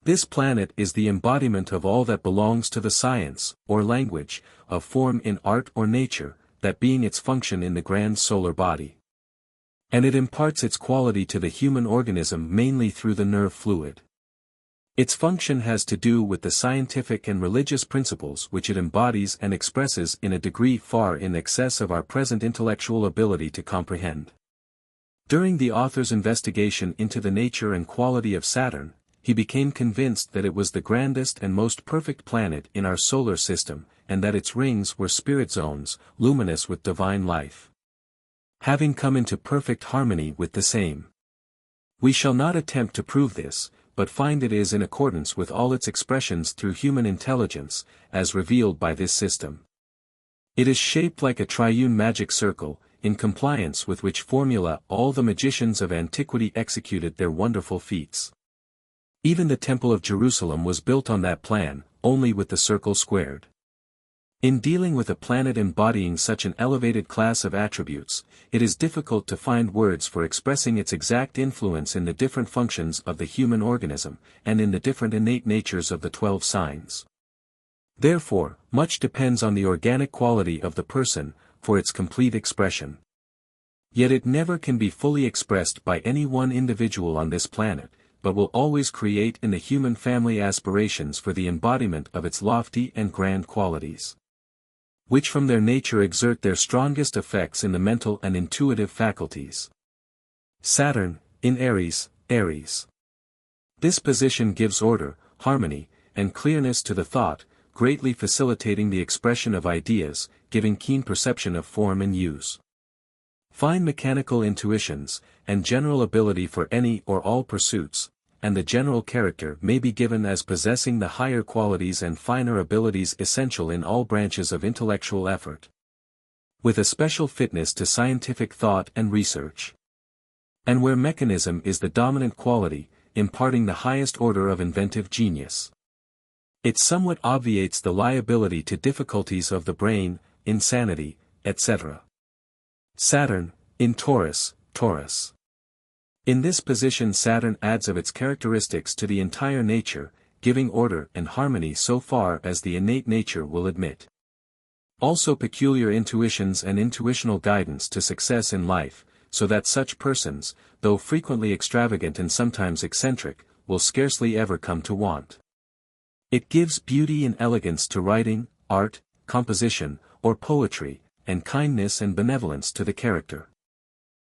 This planet is the embodiment of all that belongs to the science, or language, of form in art or nature, that being its function in the grand solar body. And it imparts its quality to the human organism mainly through the nerve fluid. Its function has to do with the scientific and religious principles which it embodies and expresses in a degree far in excess of our present intellectual ability to comprehend. During the author's investigation into the nature and quality of Saturn, he became convinced that it was the grandest and most perfect planet in our solar system, and that its rings were spirit zones, luminous with divine life. Having come into perfect harmony with the same. We shall not attempt to prove this, but find it is in accordance with all its expressions through human intelligence, as revealed by this system. It is shaped like a triune magic circle, in compliance with which formula all the magicians of antiquity executed their wonderful feats. Even the Temple of Jerusalem was built on that plan, only with the circle squared. In dealing with a planet embodying such an elevated class of attributes, it is difficult to find words for expressing its exact influence in the different functions of the human organism, and in the different innate natures of the 12 signs. Therefore, much depends on the organic quality of the person, for its complete expression. Yet it never can be fully expressed by any one individual on this planet, but will always create in the human family aspirations for the embodiment of its lofty and grand qualities, which from their nature exert their strongest effects in the mental and intuitive faculties. Saturn, in Aries, Aries. This position gives order, harmony, and clearness to the thought, greatly facilitating the expression of ideas, giving keen perception of form and use. Fine mechanical intuitions, and general ability for any or all pursuits, and the general character may be given as possessing the higher qualities and finer abilities essential in all branches of intellectual effort, with a special fitness to scientific thought and research. And where mechanism is the dominant quality, imparting the highest order of inventive genius. It somewhat obviates the liability to difficulties of the brain, insanity, etc. Saturn, in Taurus, Taurus. In this position Saturn adds of its characteristics to the entire nature, giving order and harmony so far as the innate nature will admit. Also peculiar intuitions and intuitional guidance to success in life, so that such persons, though frequently extravagant and sometimes eccentric, will scarcely ever come to want. It gives beauty and elegance to writing, art, composition, or poetry, and kindness and benevolence to the character.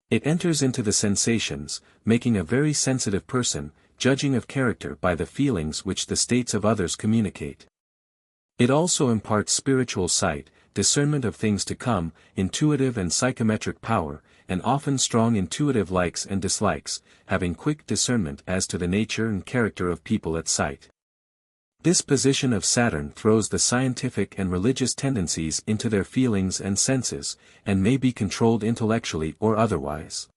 It enters into the sensations, making a very sensitive person, judging of character by the feelings which the states of others communicate. It also imparts spiritual sight, discernment of things to come, intuitive and psychometric power, and often strong intuitive likes and dislikes, having quick discernment as to the nature and character of people at sight. This position of Saturn throws the scientific and religious tendencies into their feelings and senses, and may be controlled intellectually or otherwise.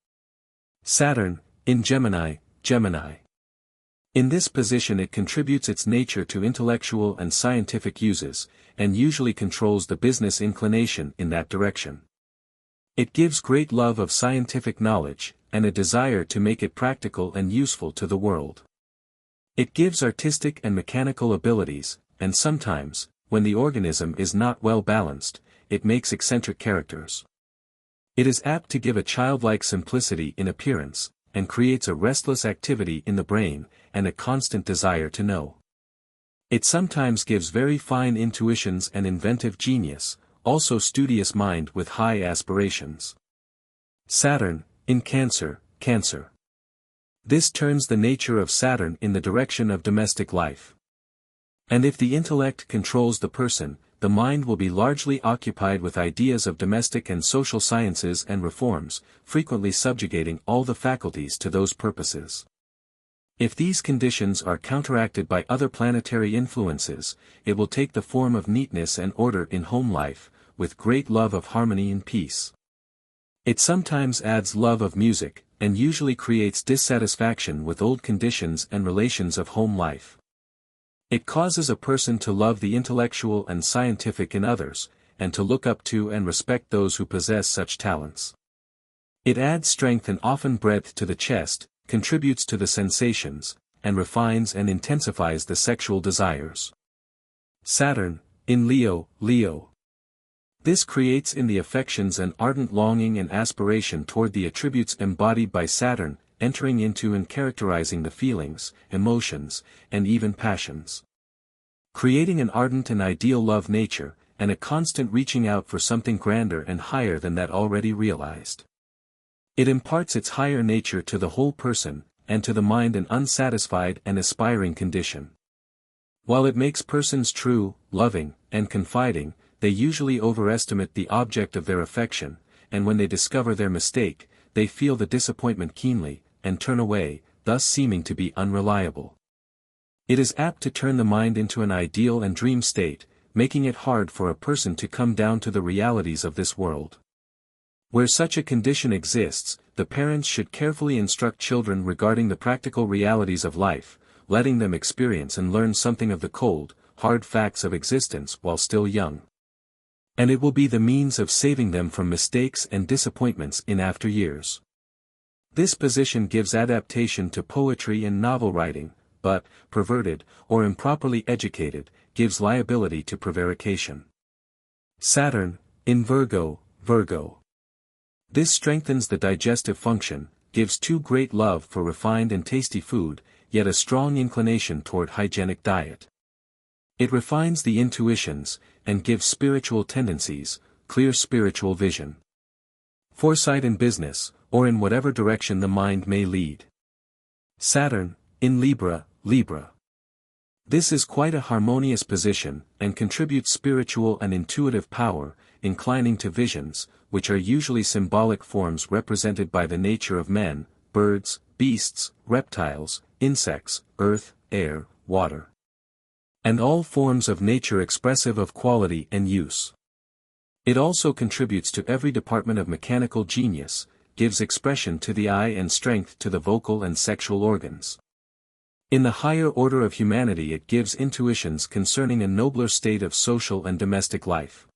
Saturn, in Gemini, Gemini. In this position it contributes its nature to intellectual and scientific uses, and usually controls the business inclination in that direction. It gives great love of scientific knowledge, and a desire to make it practical and useful to the world. It gives artistic and mechanical abilities, and sometimes, when the organism is not well balanced, it makes eccentric characters. It is apt to give a childlike simplicity in appearance, and creates a restless activity in the brain, and a constant desire to know. It sometimes gives very fine intuitions and inventive genius, also studious mind with high aspirations. Saturn, in Cancer, Cancer. This turns the nature of Saturn in the direction of domestic life. And if the intellect controls the person, the mind will be largely occupied with ideas of domestic and social sciences and reforms, frequently subjugating all the faculties to those purposes. If these conditions are counteracted by other planetary influences, it will take the form of neatness and order in home life, with great love of harmony and peace. It sometimes adds love of music, and usually creates dissatisfaction with old conditions and relations of home life. It causes a person to love the intellectual and scientific in others, and to look up to and respect those who possess such talents. It adds strength and often breadth to the chest, contributes to the sensations, and refines and intensifies the sexual desires. Saturn, in Leo, Leo. This creates in the affections an ardent longing and aspiration toward the attributes embodied by Saturn, entering into and characterizing the feelings, emotions, and even passions. Creating an ardent and ideal love nature, and a constant reaching out for something grander and higher than that already realized. It imparts its higher nature to the whole person, and to the mind an unsatisfied and aspiring condition. While it makes persons true, loving, and confiding, they usually overestimate the object of their affection, and when they discover their mistake, they feel the disappointment keenly, and turn away, thus seeming to be unreliable. It is apt to turn the mind into an ideal and dream state, making it hard for a person to come down to the realities of this world. Where such a condition exists, the parents should carefully instruct children regarding the practical realities of life, letting them experience and learn something of the cold, hard facts of existence while still young. And it will be the means of saving them from mistakes and disappointments in after years. This position gives adaptation to poetry and novel writing, but, perverted, or improperly educated, gives liability to prevarication. Saturn, in Virgo, Virgo. This strengthens the digestive function, gives too great love for refined and tasty food, yet a strong inclination toward hygienic diet. It refines the intuitions, and gives spiritual tendencies, clear spiritual vision. Foresight in business, or in whatever direction the mind may lead. Saturn, in Libra, Libra. This is quite a harmonious position, and contributes spiritual and intuitive power, inclining to visions, which are usually symbolic forms represented by the nature of men, birds, beasts, reptiles, insects, earth, air, water. And all forms of nature expressive of quality and use. It also contributes to every department of mechanical genius, gives expression to the eye and strength to the vocal and sexual organs. In the higher order of humanity it gives intuitions concerning a nobler state of social and domestic life.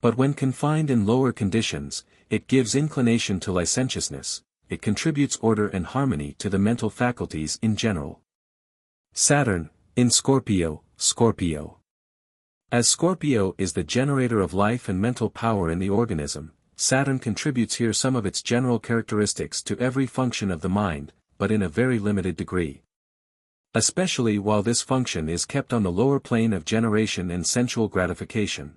But when confined in lower conditions, it gives inclination to licentiousness, it contributes order and harmony to the mental faculties in general. Saturn, in Scorpio, Scorpio. As Scorpio is the generator of life and mental power in the organism, Saturn contributes here some of its general characteristics to every function of the mind, but in a very limited degree. especially while this function is kept on the lower plane of generation and sensual gratification.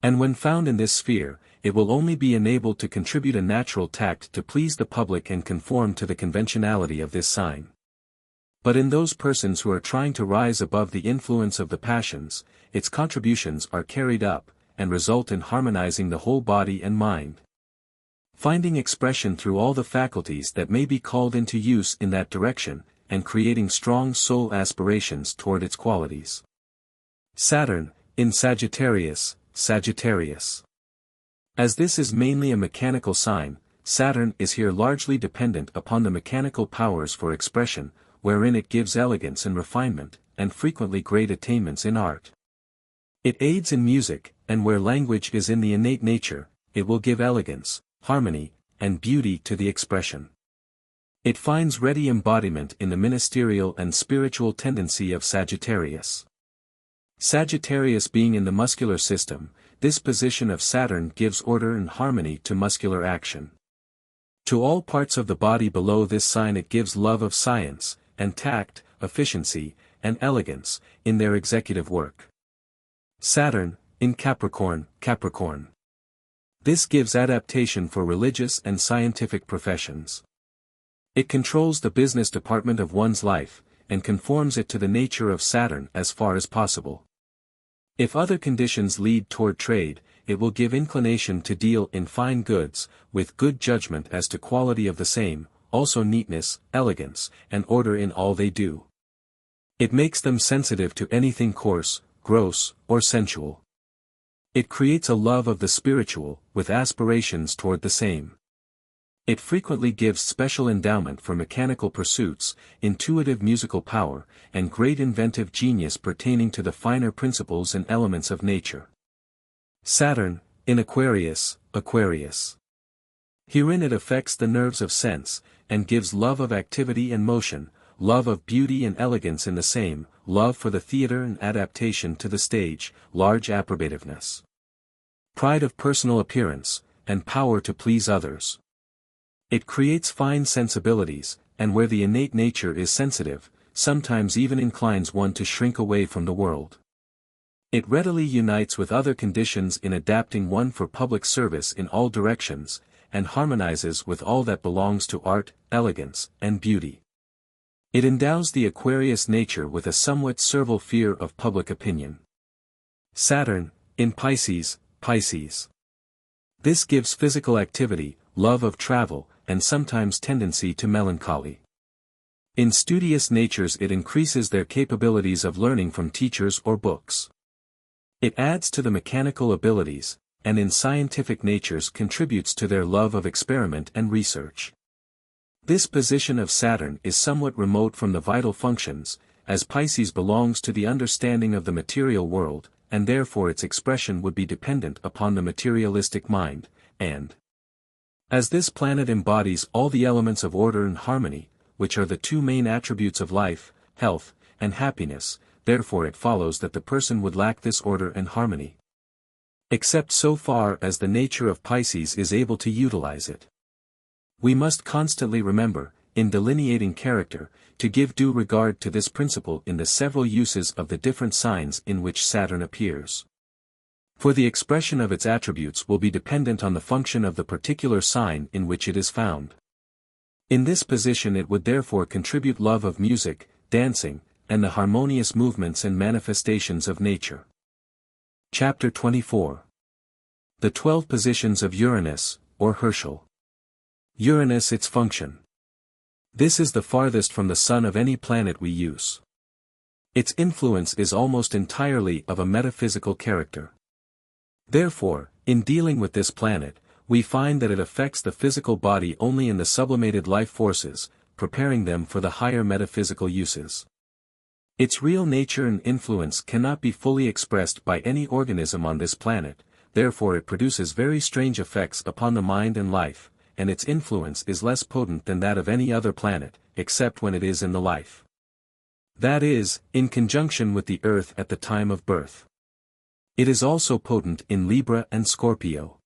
And when found in this sphere, it will only be enabled to contribute a natural tact to please the public and conform to the conventionality of this sign. But in those persons who are trying to rise above the influence of the passions, its contributions are carried up, and result in harmonizing the whole body and mind, finding expression through all the faculties that may be called into use in that direction, and creating strong soul aspirations toward its qualities. Saturn, in Sagittarius, Sagittarius. As this is mainly a mechanical sign, Saturn is here largely dependent upon the mechanical powers for expression, wherein it gives elegance and refinement, and frequently great attainments in art. It aids in music, and where language is in the innate nature, it will give elegance, harmony, and beauty to the expression. It finds ready embodiment in the ministerial and spiritual tendency of Sagittarius. Sagittarius being in the muscular system, this position of Saturn gives order and harmony to muscular action. To all parts of the body below this sign it gives love of science, and tact, efficiency, and elegance, in their executive work. Saturn, in Capricorn, Capricorn. This gives adaptation for religious and scientific professions. It controls the business department of one's life, and conforms it to the nature of Saturn as far as possible. If other conditions lead toward trade, it will give inclination to deal in fine goods, with good judgment as to quality of the same, also neatness, elegance, and order in all they do. It makes them sensitive to anything coarse, gross, or sensual. It creates a love of the spiritual, with aspirations toward the same. It frequently gives special endowment for mechanical pursuits, intuitive musical power, and great inventive genius pertaining to the finer principles and elements of nature. Saturn, in Aquarius, Aquarius. Herein it affects the nerves of sense, and gives love of activity and motion, love of beauty and elegance in the same, love for the theater and adaptation to the stage, large approbativeness, pride of personal appearance, and power to please others. It creates fine sensibilities, and where the innate nature is sensitive, sometimes even inclines one to shrink away from the world. It readily unites with other conditions in adapting one for public service in all directions, and harmonizes with all that belongs to art, elegance, and beauty. It endows the Aquarius nature with a somewhat servile fear of public opinion. Saturn, in Pisces, Pisces. This gives physical activity, love of travel, and sometimes tendency to melancholy. In studious natures it increases their capabilities of learning from teachers or books. It adds to the mechanical abilities, and in scientific natures contributes to their love of experiment and research. This position of Saturn is somewhat remote from the vital functions, as Pisces belongs to the understanding of the material world, and therefore its expression would be dependent upon the materialistic mind, and as this planet embodies all the elements of order and harmony, which are the two main attributes of life, health, and happiness, therefore it follows that the person would lack this order and harmony, except so far as the nature of Pisces is able to utilize it. We must constantly remember, in delineating character, to give due regard to this principle in the several uses of the different signs in which Saturn appears. For the expression of its attributes will be dependent on the function of the particular sign in which it is found. In this position it would therefore contribute love of music, dancing, and the harmonious movements and manifestations of nature. Chapter 24. The 12 positions of Uranus, or Herschel. Uranus its function. This is the farthest from the Sun of any planet we use. Its influence is almost entirely of a metaphysical character. Therefore, in dealing with this planet, we find that it affects the physical body only in the sublimated life forces, preparing them for the higher metaphysical uses. Its real nature and influence cannot be fully expressed by any organism on this planet, therefore it produces very strange effects upon the mind and life, and its influence is less potent than that of any other planet, except when it is in the life. That is, in conjunction with the Earth at the time of birth. It is also potent in Libra and Scorpio.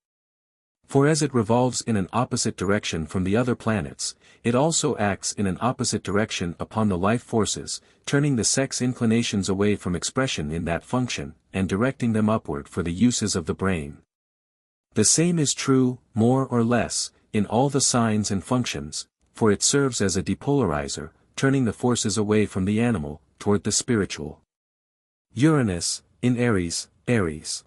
For as it revolves in an opposite direction from the other planets, it also acts in an opposite direction upon the life forces, turning the sex inclinations away from expression in that function, and directing them upward for the uses of the brain. The same is true, more or less, in all the signs and functions, for it serves as a depolarizer, turning the forces away from the animal, toward the spiritual. Uranus, in Aries, Aries.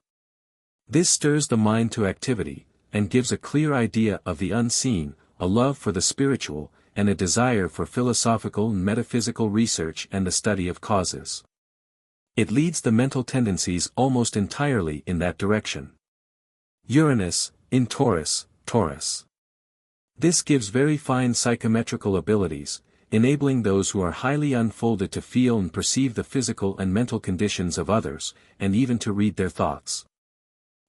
This stirs the mind to activity, and gives a clear idea of the unseen, a love for the spiritual, and a desire for philosophical and metaphysical research and the study of causes. It leads the mental tendencies almost entirely in that direction. Uranus, in Taurus, Taurus. This gives very fine psychometrical abilities, enabling those who are highly unfolded to feel and perceive the physical and mental conditions of others, and even to read their thoughts.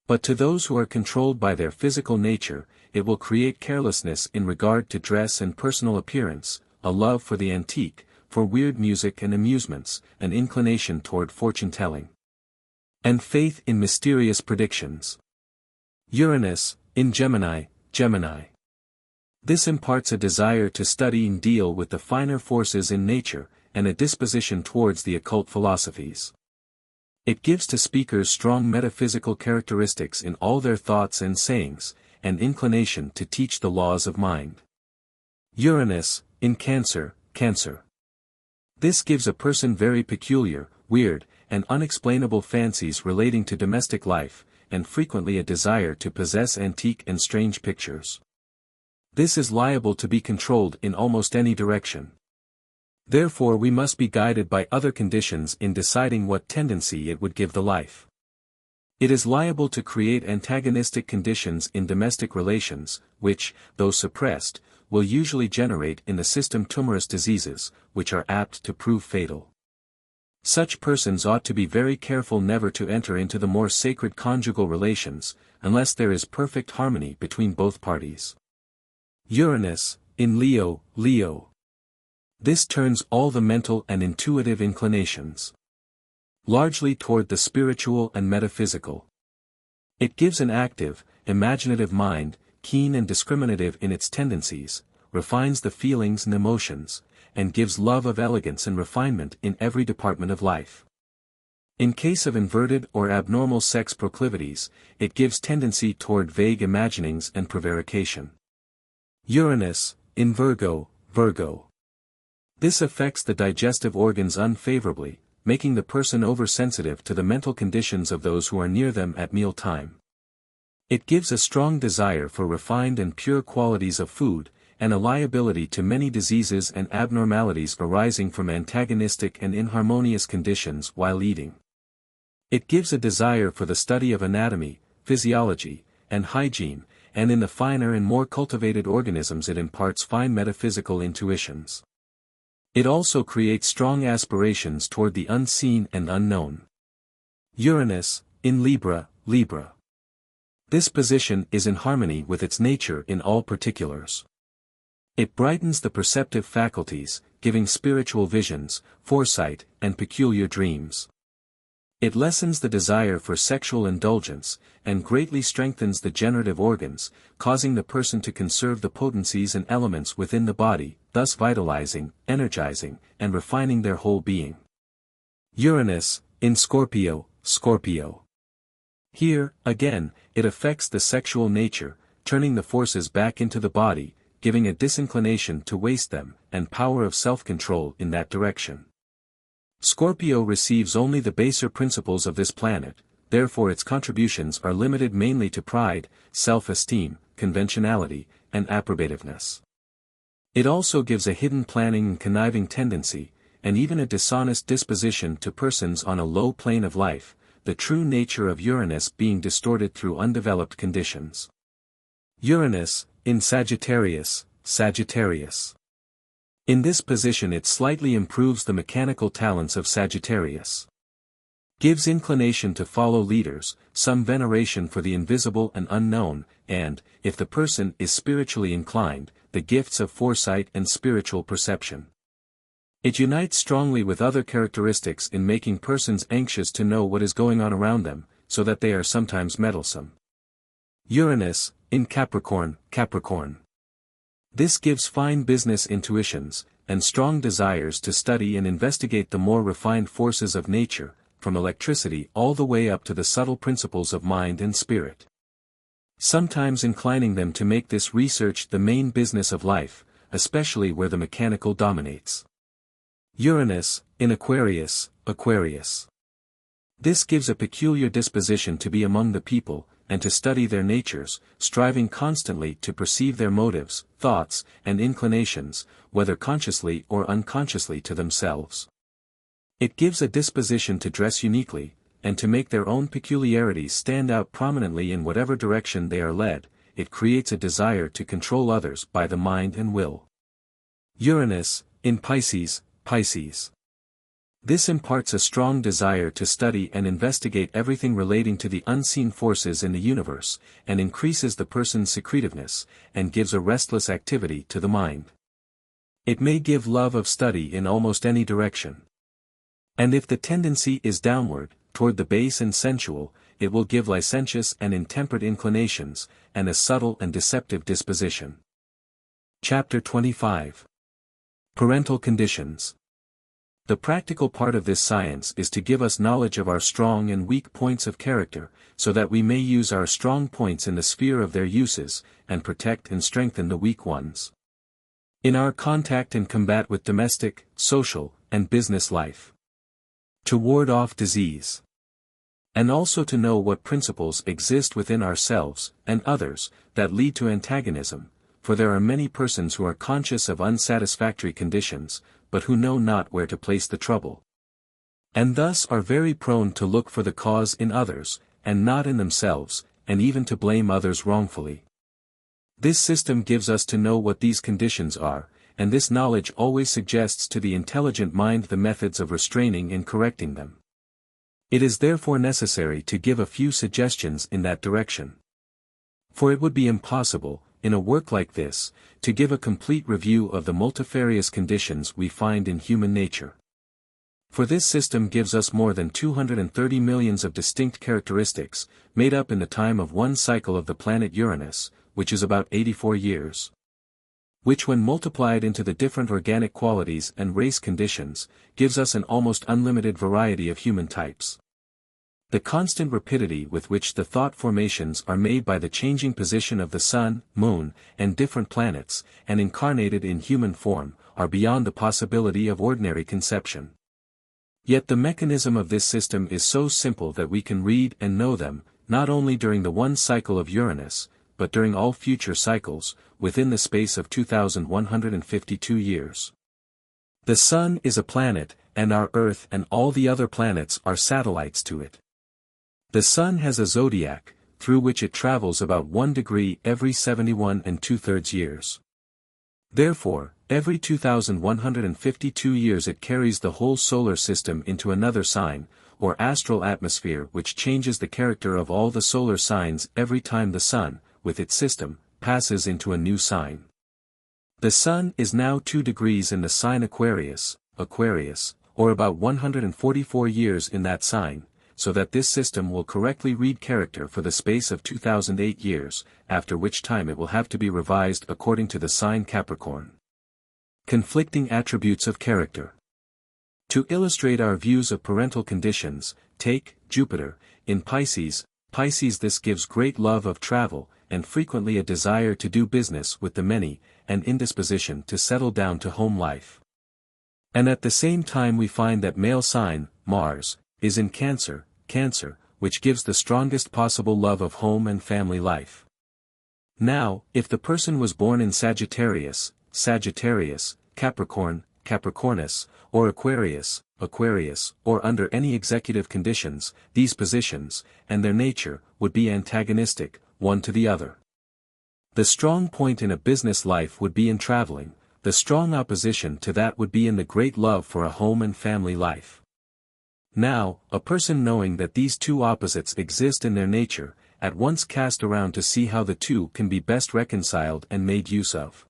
But to those who are controlled by their physical nature, it will create carelessness in regard to dress and personal appearance, a love for the antique, for weird music and amusements, an inclination toward fortune-telling, and faith in mysterious predictions. Uranus, in Gemini, Gemini. This imparts a desire to study and deal with the finer forces in nature, and a disposition towards the occult philosophies. It gives to speakers strong metaphysical characteristics in all their thoughts and sayings, an inclination to teach the laws of mind. Uranus, in Cancer, Cancer. This gives a person very peculiar, weird, and unexplainable fancies relating to domestic life, and frequently a desire to possess antique and strange pictures. This is liable to be controlled in almost any direction. Therefore we must be guided by other conditions in deciding what tendency it would give the life. It is liable to create antagonistic conditions in domestic relations, which, though suppressed, will usually generate in the system tumorous diseases, which are apt to prove fatal. Such persons ought to be very careful never to enter into the more sacred conjugal relations, unless there is perfect harmony between both parties. Uranus, in Leo, Leo. This turns all the mental and intuitive inclinations largely toward the spiritual and metaphysical. It gives an active, imaginative mind, keen and discriminative in its tendencies, refines the feelings and emotions, and gives love of elegance and refinement in every department of life. In case of inverted or abnormal sex proclivities, it gives tendency toward vague imaginings and prevarication. Uranus, in Virgo, Virgo. This affects the digestive organs unfavorably, making the person oversensitive to the mental conditions of those who are near them at meal time. It gives a strong desire for refined and pure qualities of food, and a liability to many diseases and abnormalities arising from antagonistic and inharmonious conditions while eating. It gives a desire for the study of anatomy, physiology, and hygiene, and in the finer and more cultivated organisms it imparts fine metaphysical intuitions. It also creates strong aspirations toward the unseen and unknown. Uranus, in Libra, Libra. This position is in harmony with its nature in all particulars. It brightens the perceptive faculties, giving spiritual visions, foresight, and peculiar dreams. It lessens the desire for sexual indulgence, and greatly strengthens the generative organs, causing the person to conserve the potencies and elements within the body, thus vitalizing, energizing, and refining their whole being. Uranus, in Scorpio, Scorpio. Here, again, it affects the sexual nature, turning the forces back into the body, giving a disinclination to waste them, and power of self-control in that direction. Scorpio receives only the baser principles of this planet, therefore its contributions are limited mainly to pride, self-esteem, conventionality, and approbativeness. It also gives a hidden planning and conniving tendency, and even a dishonest disposition to persons on a low plane of life, the true nature of Uranus being distorted through undeveloped conditions. Uranus, in Sagittarius, Sagittarius. In this position it slightly improves the mechanical talents of Sagittarius. Gives inclination to follow leaders, some veneration for the invisible and unknown, and, if the person is spiritually inclined, the gifts of foresight and spiritual perception. It unites strongly with other characteristics in making persons anxious to know what is going on around them, so that they are sometimes meddlesome. Uranus, in Capricorn, Capricorn. This gives fine business intuitions, and strong desires to study and investigate the more refined forces of nature, from electricity all the way up to the subtle principles of mind and spirit. Sometimes inclining them to make this research the main business of life, especially where the mechanical dominates. Uranus, in Aquarius, Aquarius. This gives a peculiar disposition to be among the people, and to study their natures, striving constantly to perceive their motives, thoughts, and inclinations, whether consciously or unconsciously to themselves. It gives a disposition to dress uniquely, and to make their own peculiarities stand out prominently in whatever direction they are led. It creates a desire to control others by the mind and will. Uranus, in Pisces, Pisces. This imparts a strong desire to study and investigate everything relating to the unseen forces in the universe, and increases the person's secretiveness, and gives a restless activity to the mind. It may give love of study in almost any direction. And if the tendency is downward, toward the base and sensual, it will give licentious and intemperate inclinations, and a subtle and deceptive disposition. Chapter 25. Parental Conditions. The practical part of this science is to give us knowledge of our strong and weak points of character, so that we may use our strong points in the sphere of their uses, and protect and strengthen the weak ones. In our contact and combat with domestic, social, and business life. To ward off disease. And also to know what principles exist within ourselves, and others, that lead to antagonism, for there are many persons who are conscious of unsatisfactory conditions, but who know not where to place the trouble. And thus are very prone to look for the cause in others, and not in themselves, and even to blame others wrongfully. This system gives us to know what these conditions are, and this knowledge always suggests to the intelligent mind the methods of restraining and correcting them. It is therefore necessary to give a few suggestions in that direction. For it would be impossible, in a work like this, to give a complete review of the multifarious conditions we find in human nature. For this system gives us more than 230 millions of distinct characteristics, made up in the time of one cycle of the planet Uranus, which is about 84 years. Which when multiplied into the different organic qualities and race conditions, gives us an almost unlimited variety of human types. The constant rapidity with which the thought formations are made by the changing position of the sun, moon, and different planets, and incarnated in human form, are beyond the possibility of ordinary conception. Yet the mechanism of this system is so simple that we can read and know them, not only during the one cycle of Uranus, but during all future cycles, within the space of 2,152 years. The sun is a planet, and our Earth and all the other planets are satellites to it. The sun has a zodiac, through which it travels about 1 degree every 71 2/3 years. Therefore, every 2,152 years it carries the whole solar system into another sign, or astral atmosphere, which changes the character of all the solar signs every time the sun, with its system, passes into a new sign. The sun is now 2 degrees in the sign Aquarius, Aquarius, or about 144 years in that sign, so that this system will correctly read character for the space of 2008 years, after which time it will have to be revised according to the sign Capricorn. Conflicting attributes of character. To illustrate our views of parental conditions, take Jupiter, in Pisces. Pisces. This gives great love of travel, and frequently a desire to do business with the many, and indisposition to settle down to home life. And at the same time we find that male sign, Mars, is in Cancer, Cancer, which gives the strongest possible love of home and family life. Now, if the person was born in Sagittarius, Sagittarius, Capricorn, Capricornus, or Aquarius, Aquarius, or under any executive conditions, these positions, and their nature, would be antagonistic, one to the other. The strong point in a business life would be in traveling, the strong opposition to that would be in the great love for a home and family life. Now, a person knowing that these two opposites exist in their nature, at once cast around to see how the two can be best reconciled and made use of.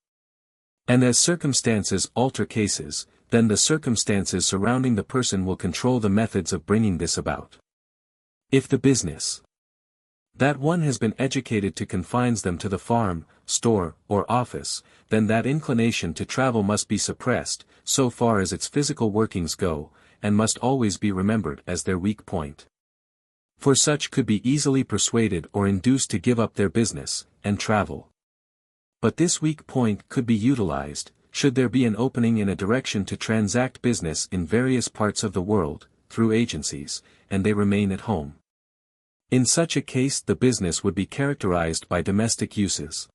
And as circumstances alter cases, then the circumstances surrounding the person will control the methods of bringing this about. If the business That one has been educated to confines them to the farm, store, or office, then that inclination to travel must be suppressed, so far as its physical workings go, and must always be remembered as their weak point. For such could be easily persuaded or induced to give up their business, and travel. But this weak point could be utilized, should there be an opening in a direction to transact business in various parts of the world, through agencies, and they remain at home. In such a case the business would be characterized by domestic uses.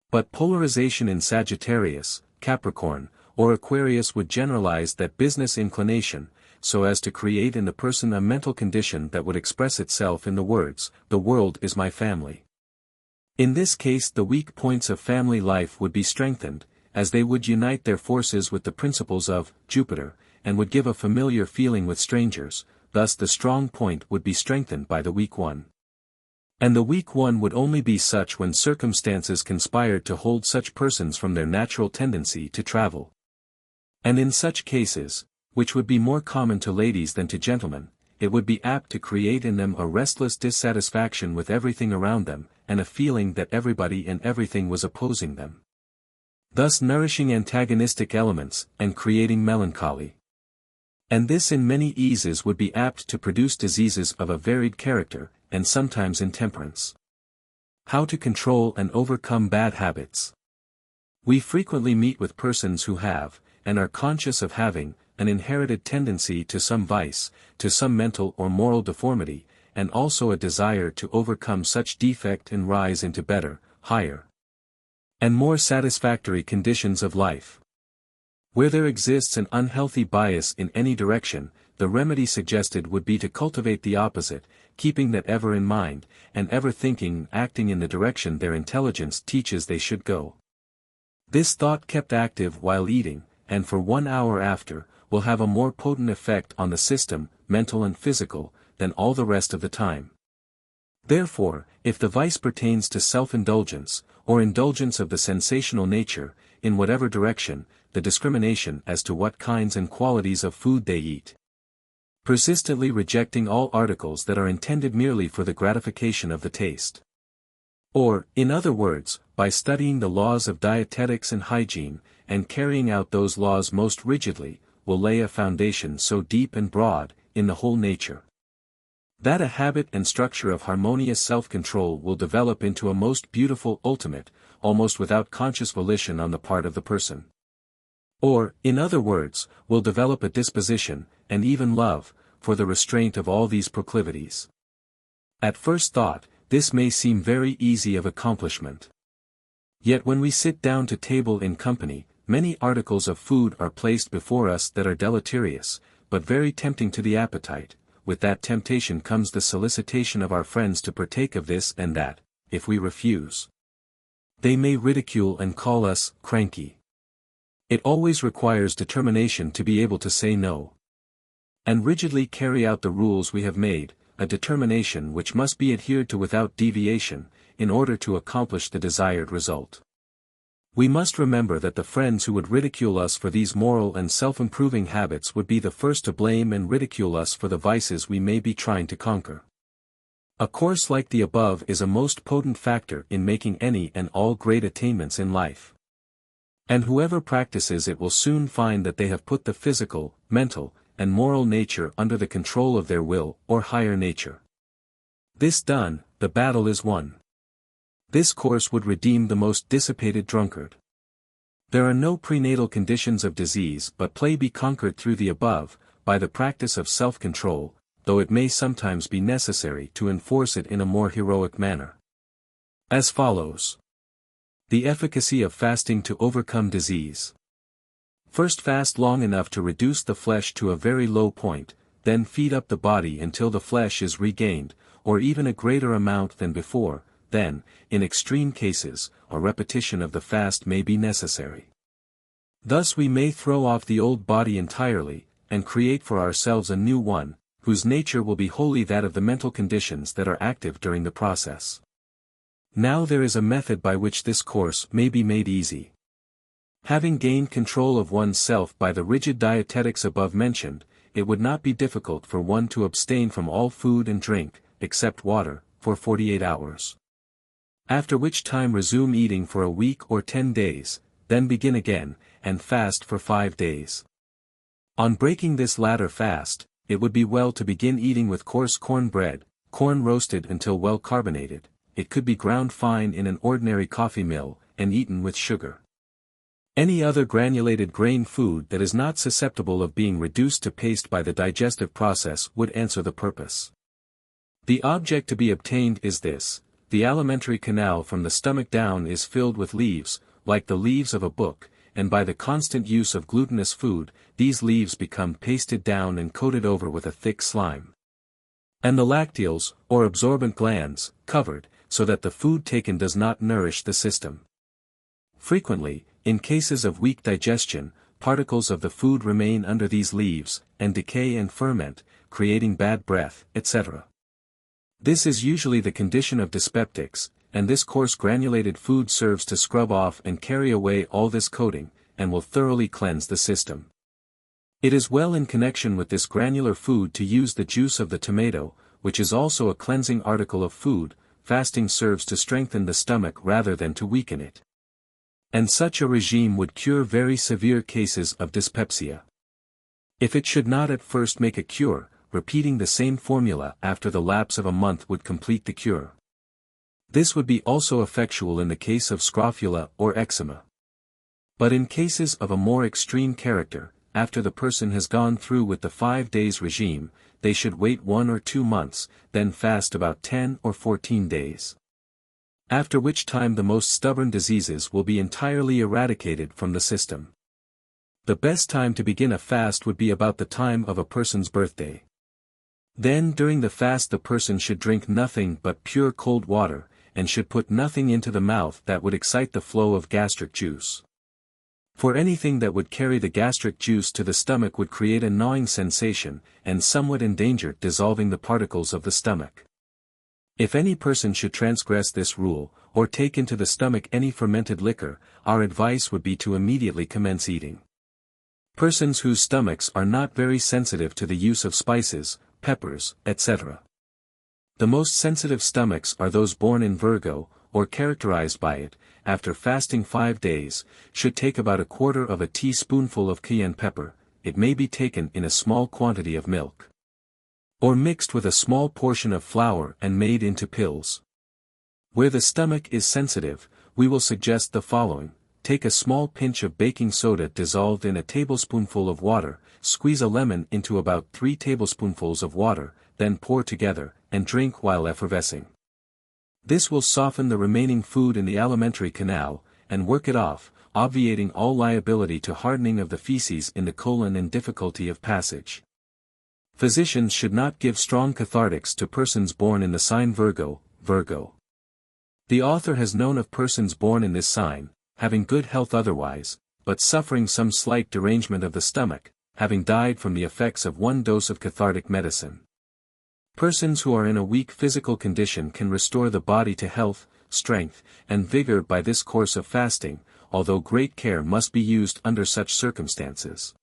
But polarization in Sagittarius, Capricorn, or Aquarius would generalize that business inclination, so as to create in the person a mental condition that would express itself in the words, "The world is my family." In this case the weak points of family life would be strengthened, as they would unite their forces with the principles of Jupiter, and would give a familiar feeling with strangers, thus the strong point would be strengthened by the weak one. And the weak one would only be such when circumstances conspired to hold such persons from their natural tendency to travel. And in such cases, which would be more common to ladies than to gentlemen, it would be apt to create in them a restless dissatisfaction with everything around them, and a feeling that everybody and everything was opposing them, thus nourishing antagonistic elements, and creating melancholy. And this in many eases would be apt to produce diseases of a varied character, and sometimes intemperance. How to control and overcome bad habits. We frequently meet with persons who have, and are conscious of having, an inherited tendency to some vice, to some mental or moral deformity, and also a desire to overcome such defect and rise into better, higher, and more satisfactory conditions of life. Where there exists an unhealthy bias in any direction, the remedy suggested would be to cultivate the opposite, keeping that ever in mind, and ever thinking and acting in the direction their intelligence teaches they should go. This thought kept active while eating, and for 1 hour after, will have a more potent effect on the system, mental and physical, than all the rest of the time. Therefore, if the vice pertains to self-indulgence, or indulgence of the sensational nature, in whatever direction, the discrimination as to what kinds and qualities of food they eat, persistently rejecting all articles that are intended merely for the gratification of the taste. Or, in other words, by studying the laws of dietetics and hygiene, and carrying out those laws most rigidly, will lay a foundation so deep and broad, in the whole nature, that a habit and structure of harmonious self-control will develop into a most beautiful ultimate, almost without conscious volition on the part of the person. Or, in other words, will develop a disposition, and even love, for the restraint of all these proclivities. At first thought, this may seem very easy of accomplishment. Yet when we sit down to table in company, many articles of food are placed before us that are deleterious, but very tempting to the appetite. With that temptation comes the solicitation of our friends to partake of this and that. If we refuse, they may ridicule and call us cranky. It always requires determination to be able to say no, and rigidly carry out the rules we have made, a determination which must be adhered to without deviation, in order to accomplish the desired result. We must remember that the friends who would ridicule us for these moral and self-improving habits would be the first to blame and ridicule us for the vices we may be trying to conquer. A course like the above is a most potent factor in making any and all great attainments in life. And whoever practices it will soon find that they have put the physical, mental, and moral nature under the control of their will, or higher nature. This done, the battle is won. This course would redeem the most dissipated drunkard. There are no prenatal conditions of disease but play be conquered through the above, by the practice of self-control, though it may sometimes be necessary to enforce it in a more heroic manner. As follows. The efficacy of fasting to overcome disease. First fast long enough to reduce the flesh to a very low point, then feed up the body until the flesh is regained, or even a greater amount than before, then, in extreme cases, a repetition of the fast may be necessary. Thus we may throw off the old body entirely, and create for ourselves a new one, whose nature will be wholly that of the mental conditions that are active during the process. Now there is a method by which this course may be made easy. Having gained control of one's self by the rigid dietetics above mentioned, it would not be difficult for one to abstain from all food and drink, except water, for 48 hours. After which time resume eating for a week or 10 days, then begin again, and fast for 5 days. On breaking this latter fast, it would be well to begin eating with coarse corn bread, corn roasted until well carbonated. It could be ground fine in an ordinary coffee mill, and eaten with sugar. Any other granulated grain food that is not susceptible of being reduced to paste by the digestive process would answer the purpose. The object to be obtained is this: the alimentary canal from the stomach down is filled with leaves, like the leaves of a book, and by the constant use of glutinous food, these leaves become pasted down and coated over with a thick slime. And the lacteals, or absorbent glands, covered, so that the food taken does not nourish the system. Frequently, in cases of weak digestion, particles of the food remain under these leaves, and decay and ferment, creating bad breath, etc. This is usually the condition of dyspeptics, and this coarse granulated food serves to scrub off and carry away all this coating, and will thoroughly cleanse the system. It is well in connection with this granular food to use the juice of the tomato, which is also a cleansing article of food. Fasting serves to strengthen the stomach rather than to weaken it. And such a regime would cure very severe cases of dyspepsia. If it should not at first make a cure, repeating the same formula after the lapse of a month would complete the cure. This would be also effectual in the case of scrofula or eczema. But in cases of a more extreme character, after the person has gone through with the 5 days regime, they should wait 1 or 2 months, then fast about 10 or 14 days. After which time the most stubborn diseases will be entirely eradicated from the system. The best time to begin a fast would be about the time of a person's birthday. Then during the fast the person should drink nothing but pure cold water, and should put nothing into the mouth that would excite the flow of gastric juice. For anything that would carry the gastric juice to the stomach would create a gnawing sensation, and somewhat endanger dissolving the particles of the stomach. If any person should transgress this rule, or take into the stomach any fermented liquor, our advice would be to immediately commence eating. Persons whose stomachs are not very sensitive to the use of spices, peppers, etc. The most sensitive stomachs are those born in Virgo, or characterized by it, after fasting 5 days, should take about 1/4 of a teaspoonful of cayenne pepper. It may be taken in a small quantity of milk, or mixed with a small portion of flour and made into pills. Where the stomach is sensitive, we will suggest the following: take a small pinch of baking soda dissolved in a tablespoonful of water, squeeze a lemon into about 3 tablespoonfuls of water, then pour together, and drink while effervescing. This will soften the remaining food in the alimentary canal, and work it off, obviating all liability to hardening of the feces in the colon and difficulty of passage. Physicians should not give strong cathartics to persons born in the sign Virgo. The author has known of persons born in this sign, having good health otherwise, but suffering some slight derangement of the stomach, having died from the effects of 1 dose of cathartic medicine. Persons who are in a weak physical condition can restore the body to health, strength, and vigor by this course of fasting, although great care must be used under such circumstances.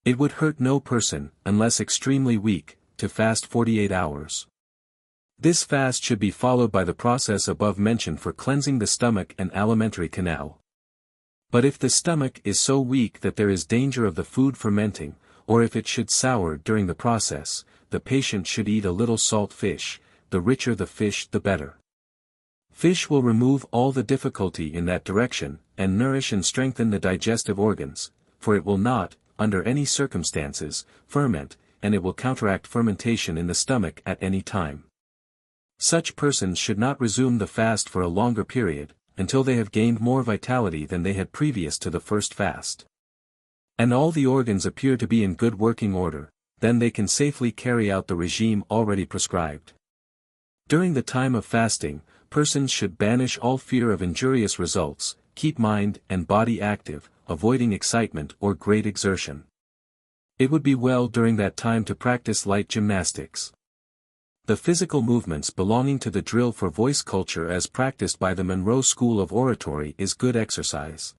It would hurt no person, unless extremely weak, to fast 48 hours. This fast should be followed by the process above mentioned for cleansing the stomach and alimentary canal. But if the stomach is so weak that there is danger of the food fermenting, or if it should sour during the process, the patient should eat a little salt fish. The richer the fish the better. Fish will remove all the difficulty in that direction, and nourish and strengthen the digestive organs, for it will not, under any circumstances, ferment, and it will counteract fermentation in the stomach at any time. Such persons should not resume the fast for a longer period, until they have gained more vitality than they had previous to the first fast. And all the organs appear to be in good working order, then they can safely carry out the regime already prescribed. During the time of fasting, persons should banish all fear of injurious results, keep mind and body active, avoiding excitement or great exertion. It would be well during that time to practice light gymnastics. The physical movements belonging to the drill for voice culture as practiced by the Monroe School of Oratory is good exercise.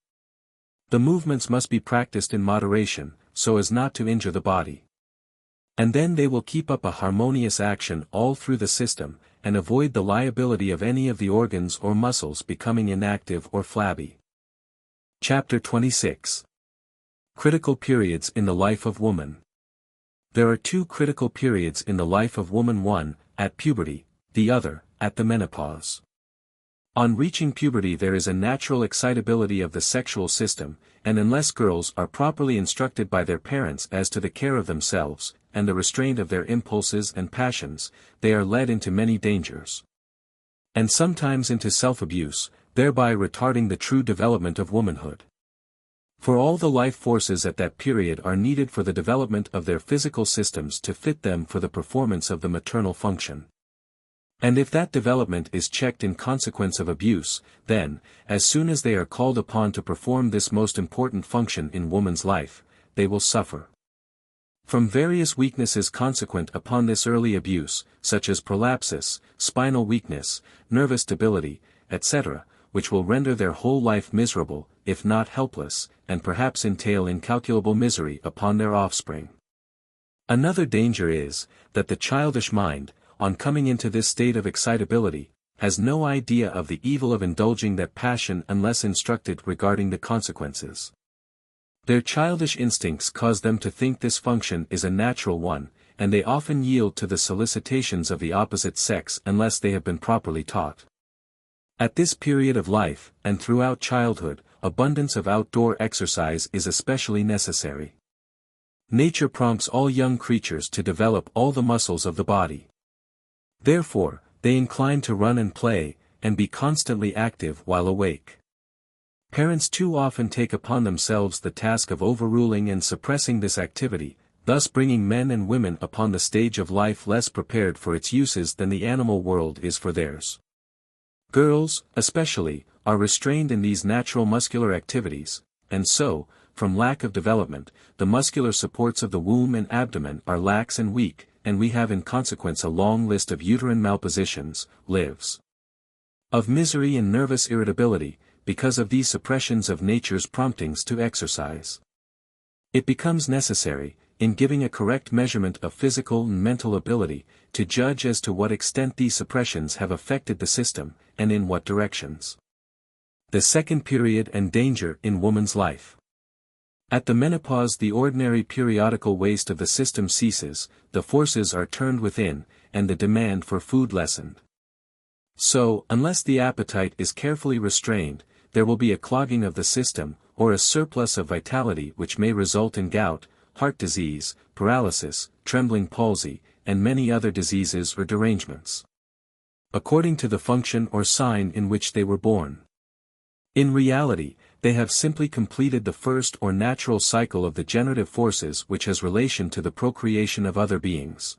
The movements must be practiced in moderation, so as not to injure the body. And then they will keep up a harmonious action all through the system, and avoid the liability of any of the organs or muscles becoming inactive or flabby. Chapter 26. Critical periods in the life of woman. There are two critical periods in the life of woman, one, at puberty, the other, at the menopause. On reaching puberty there is a natural excitability of the sexual system, and unless girls are properly instructed by their parents as to the care of themselves, and the restraint of their impulses and passions, they are led into many dangers. And sometimes into self-abuse, thereby retarding the true development of womanhood. For all the life forces at that period are needed for the development of their physical systems to fit them for the performance of the maternal function. And if that development is checked in consequence of abuse, then, as soon as they are called upon to perform this most important function in woman's life, they will suffer from various weaknesses consequent upon this early abuse, such as prolapsus, spinal weakness, nervous debility, etc., which will render their whole life miserable, if not helpless, and perhaps entail incalculable misery upon their offspring. Another danger is, that the childish mind, on coming into this state of excitability, has no idea of the evil of indulging that passion unless instructed regarding the consequences. Their childish instincts cause them to think this function is a natural one, and they often yield to the solicitations of the opposite sex unless they have been properly taught. At this period of life, and throughout childhood, abundance of outdoor exercise is especially necessary. Nature prompts all young creatures to develop all the muscles of the body. Therefore, they incline to run and play, and be constantly active while awake. Parents too often take upon themselves the task of overruling and suppressing this activity, thus bringing men and women upon the stage of life less prepared for its uses than the animal world is for theirs. Girls, especially, are restrained in these natural muscular activities, and so, from lack of development, the muscular supports of the womb and abdomen are lax and weak, and we have in consequence a long list of uterine malpositions, lives of misery and nervous irritability, because of these suppressions of nature's promptings to exercise. It becomes necessary, in giving a correct measurement of physical and mental ability, to judge as to what extent these suppressions have affected the system, and in what directions. The second period and danger in woman's life. At the menopause the ordinary periodical waste of the system ceases, the forces are turned within, and the demand for food lessened. So, unless the appetite is carefully restrained, there will be a clogging of the system, or a surplus of vitality which may result in gout, heart disease, paralysis, trembling palsy, and many other diseases or derangements, according to the function or sign in which they were born. In reality, they have simply completed the first or natural cycle of the generative forces which has relation to the procreation of other beings.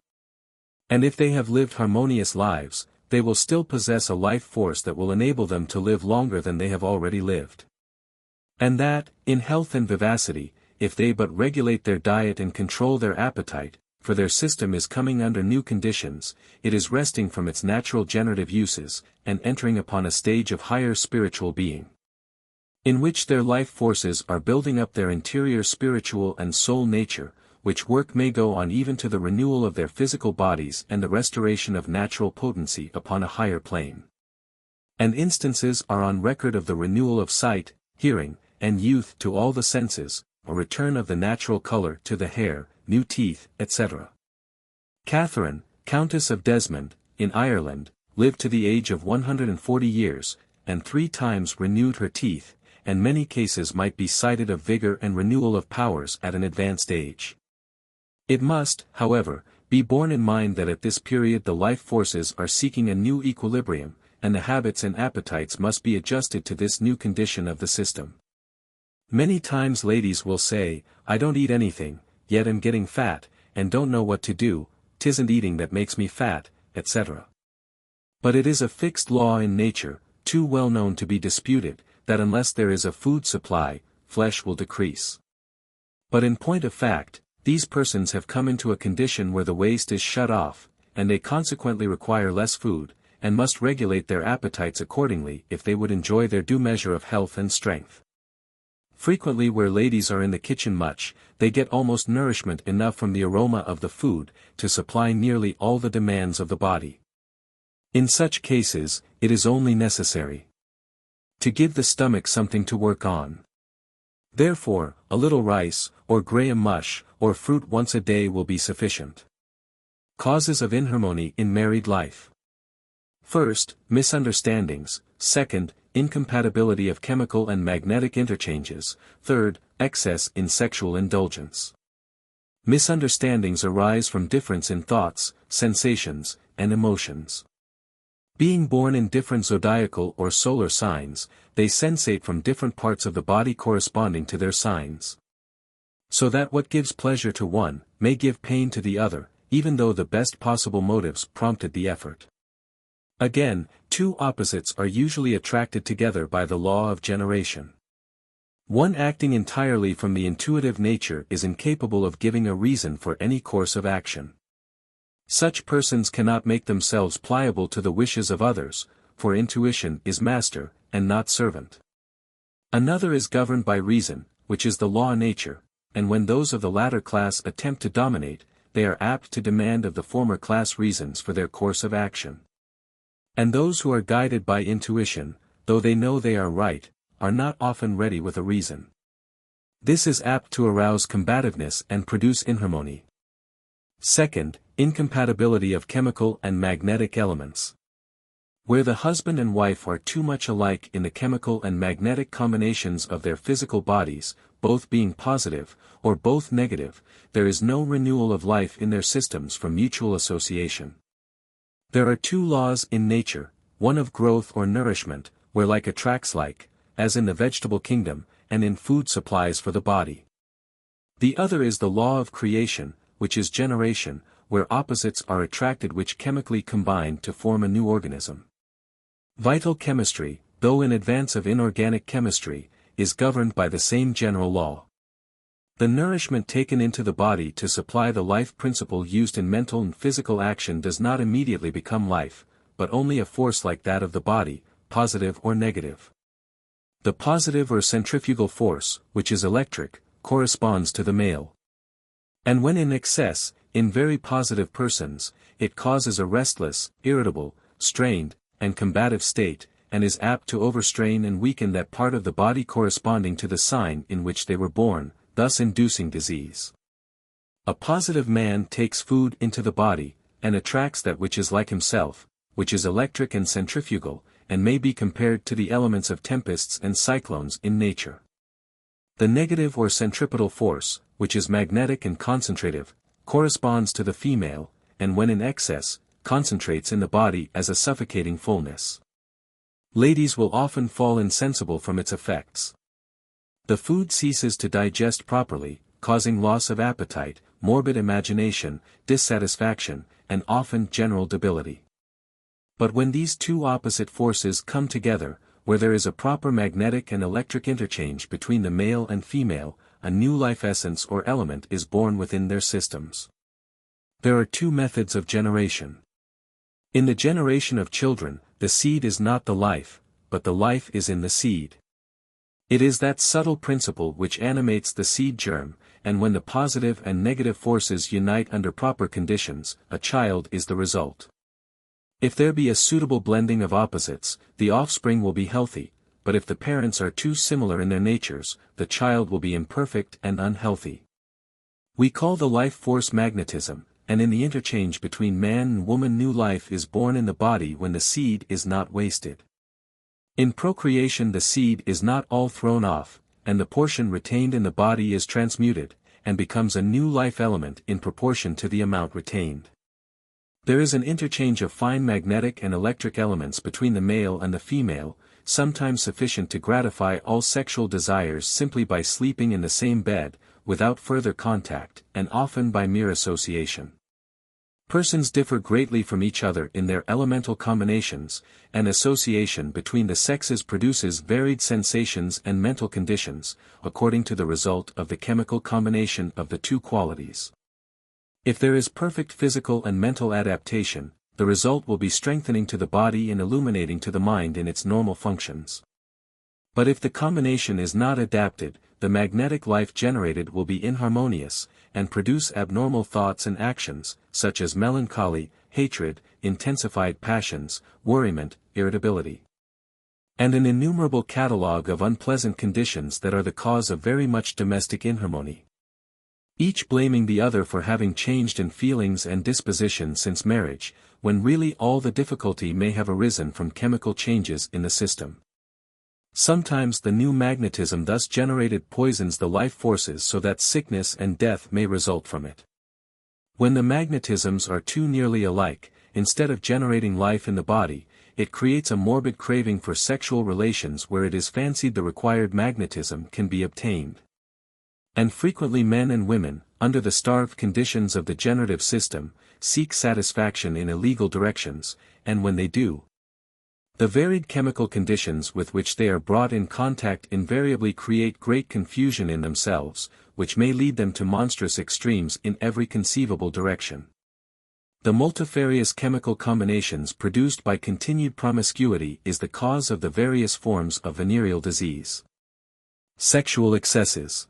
And if they have lived harmonious lives, they will still possess a life force that will enable them to live longer than they have already lived. And that, in health and vivacity, if they but regulate their diet and control their appetite, for their system is coming under new conditions, it is resting from its natural generative uses, and entering upon a stage of higher spiritual being, in which their life forces are building up their interior spiritual and soul nature, which work may go on even to the renewal of their physical bodies and the restoration of natural potency upon a higher plane. And instances are on record of the renewal of sight, hearing, and youth to all the senses, a return of the natural color to the hair, new teeth, etc. Catherine, Countess of Desmond, in Ireland, lived to the age of 140 years, and 3 times renewed her teeth, and many cases might be cited of vigor and renewal of powers at an advanced age. It must, however, be borne in mind that at this period the life forces are seeking a new equilibrium, and the habits and appetites must be adjusted to this new condition of the system. Many times ladies will say, "I don't eat anything, yet am getting fat, and don't know what to do, 'tisn't eating that makes me fat," etc. But it is a fixed law in nature, too well known to be disputed, that unless there is a food supply, flesh will decrease. But in point of fact, these persons have come into a condition where the waste is shut off, and they consequently require less food, and must regulate their appetites accordingly if they would enjoy their due measure of health and strength. Frequently where ladies are in the kitchen much, they get almost nourishment enough from the aroma of the food to supply nearly all the demands of the body. In such cases, it is only necessary to give the stomach something to work on. Therefore, a little rice, or graham mush, or fruit once a day will be sufficient. Causes of inharmony in married life. First, misunderstandings. Second, incompatibility of chemical and magnetic interchanges. Third, excess in sexual indulgence. Misunderstandings arise from difference in thoughts, sensations, and emotions. Being born in different zodiacal or solar signs, they sensate from different parts of the body corresponding to their signs. So that what gives pleasure to one, may give pain to the other, even though the best possible motives prompted the effort. Again, two opposites are usually attracted together by the law of generation. One acting entirely from the intuitive nature is incapable of giving a reason for any course of action. Such persons cannot make themselves pliable to the wishes of others, for intuition is master, and not servant. Another is governed by reason, which is the law of nature, and when those of the latter class attempt to dominate, they are apt to demand of the former class reasons for their course of action. And those who are guided by intuition, though they know they are right, are not often ready with a reason. This is apt to arouse combativeness and produce inharmony. Second, incompatibility of chemical and magnetic elements. Where the husband and wife are too much alike in the chemical and magnetic combinations of their physical bodies, both being positive, or both negative, there is no renewal of life in their systems from mutual association. There are two laws in nature, one of growth or nourishment, where like attracts like, as in the vegetable kingdom, and in food supplies for the body. The other is the law of creation, which is generation, where opposites are attracted which chemically combine to form a new organism. Vital chemistry, though in advance of inorganic chemistry, is governed by the same general law. The nourishment taken into the body to supply the life principle used in mental and physical action does not immediately become life, but only a force like that of the body, positive or negative. The positive or centrifugal force, which is electric, corresponds to the male. And when in excess, in very positive persons, it causes a restless, irritable, strained, and combative state, and is apt to overstrain and weaken that part of the body corresponding to the sign in which they were born, thus inducing disease. A positive man takes food into the body, and attracts that which is like himself, which is electric and centrifugal, and may be compared to the elements of tempests and cyclones in nature. The negative or centripetal force, which is magnetic and concentrative, corresponds to the female, and when in excess, concentrates in the body as a suffocating fullness. Ladies will often fall insensible from its effects. The food ceases to digest properly, causing loss of appetite, morbid imagination, dissatisfaction, and often general debility. But when these two opposite forces come together, where there is a proper magnetic and electric interchange between the male and female, a new life essence or element is born within their systems. There are two methods of generation. In the generation of children, the seed is not the life, but the life is in the seed. It is that subtle principle which animates the seed germ, and when the positive and negative forces unite under proper conditions, a child is the result. If there be a suitable blending of opposites, the offspring will be healthy, but if the parents are too similar in their natures, the child will be imperfect and unhealthy. We call the life force magnetism, and in the interchange between man and woman new life is born in the body when the seed is not wasted. In procreation the seed is not all thrown off, and the portion retained in the body is transmuted, and becomes a new life element in proportion to the amount retained. There is an interchange of fine magnetic and electric elements between the male and the female, sometimes sufficient to gratify all sexual desires simply by sleeping in the same bed, without further contact, and often by mere association. Persons differ greatly from each other in their elemental combinations, and association between the sexes produces varied sensations and mental conditions, according to the result of the chemical combination of the two qualities. If there is perfect physical and mental adaptation, the result will be strengthening to the body and illuminating to the mind in its normal functions. But if the combination is not adapted, the magnetic life generated will be inharmonious, and produce abnormal thoughts and actions, such as melancholy, hatred, intensified passions, worriment, irritability, and an innumerable catalogue of unpleasant conditions that are the cause of very much domestic inharmony. Each blaming the other for having changed in feelings and disposition since marriage, when really all the difficulty may have arisen from chemical changes in the system. Sometimes the new magnetism thus generated poisons the life forces so that sickness and death may result from it. When the magnetisms are too nearly alike, instead of generating life in the body, it creates a morbid craving for sexual relations where it is fancied the required magnetism can be obtained. And frequently men and women, under the starved conditions of the generative system, seek satisfaction in illegal directions, and when they do, the varied chemical conditions with which they are brought in contact invariably create great confusion in themselves, which may lead them to monstrous extremes in every conceivable direction. The multifarious chemical combinations produced by continued promiscuity is the cause of the various forms of venereal disease. Sexual excesses.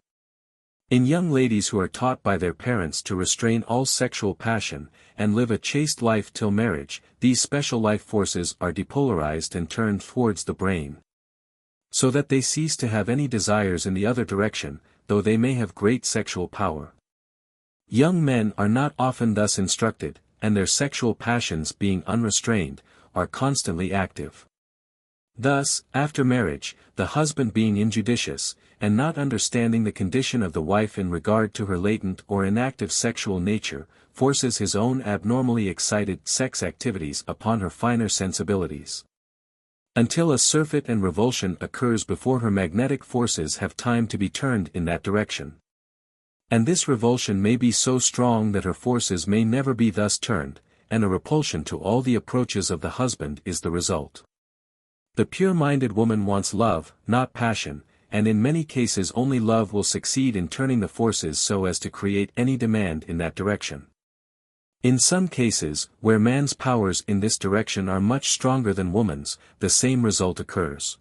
In young ladies who are taught by their parents to restrain all sexual passion, and live a chaste life till marriage, these special life forces are depolarized and turned towards the brain, so that they cease to have any desires in the other direction, though they may have great sexual power. Young men are not often thus instructed, and their sexual passions being unrestrained, are constantly active. Thus, after marriage, the husband being injudicious, and not understanding the condition of the wife in regard to her latent or inactive sexual nature, forces his own abnormally excited sex activities upon her finer sensibilities, until a surfeit and revulsion occurs before her magnetic forces have time to be turned in that direction. And this revulsion may be so strong that her forces may never be thus turned, and a repulsion to all the approaches of the husband is the result. The pure-minded woman wants love, not passion, and in many cases only love will succeed in turning the forces so as to create any demand in that direction. In some cases, where man's powers in this direction are much stronger than woman's, the same result occurs.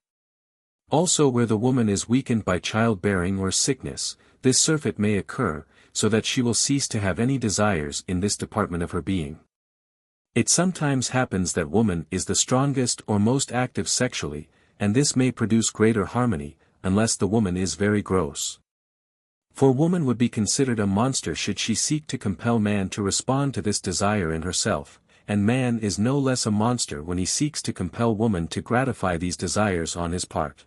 Also where the woman is weakened by childbearing or sickness, this surfeit may occur, so that she will cease to have any desires in this department of her being. It sometimes happens that woman is the strongest or most active sexually, and this may produce greater harmony, unless the woman is very gross. For woman would be considered a monster should she seek to compel man to respond to this desire in herself, and man is no less a monster when he seeks to compel woman to gratify these desires on his part.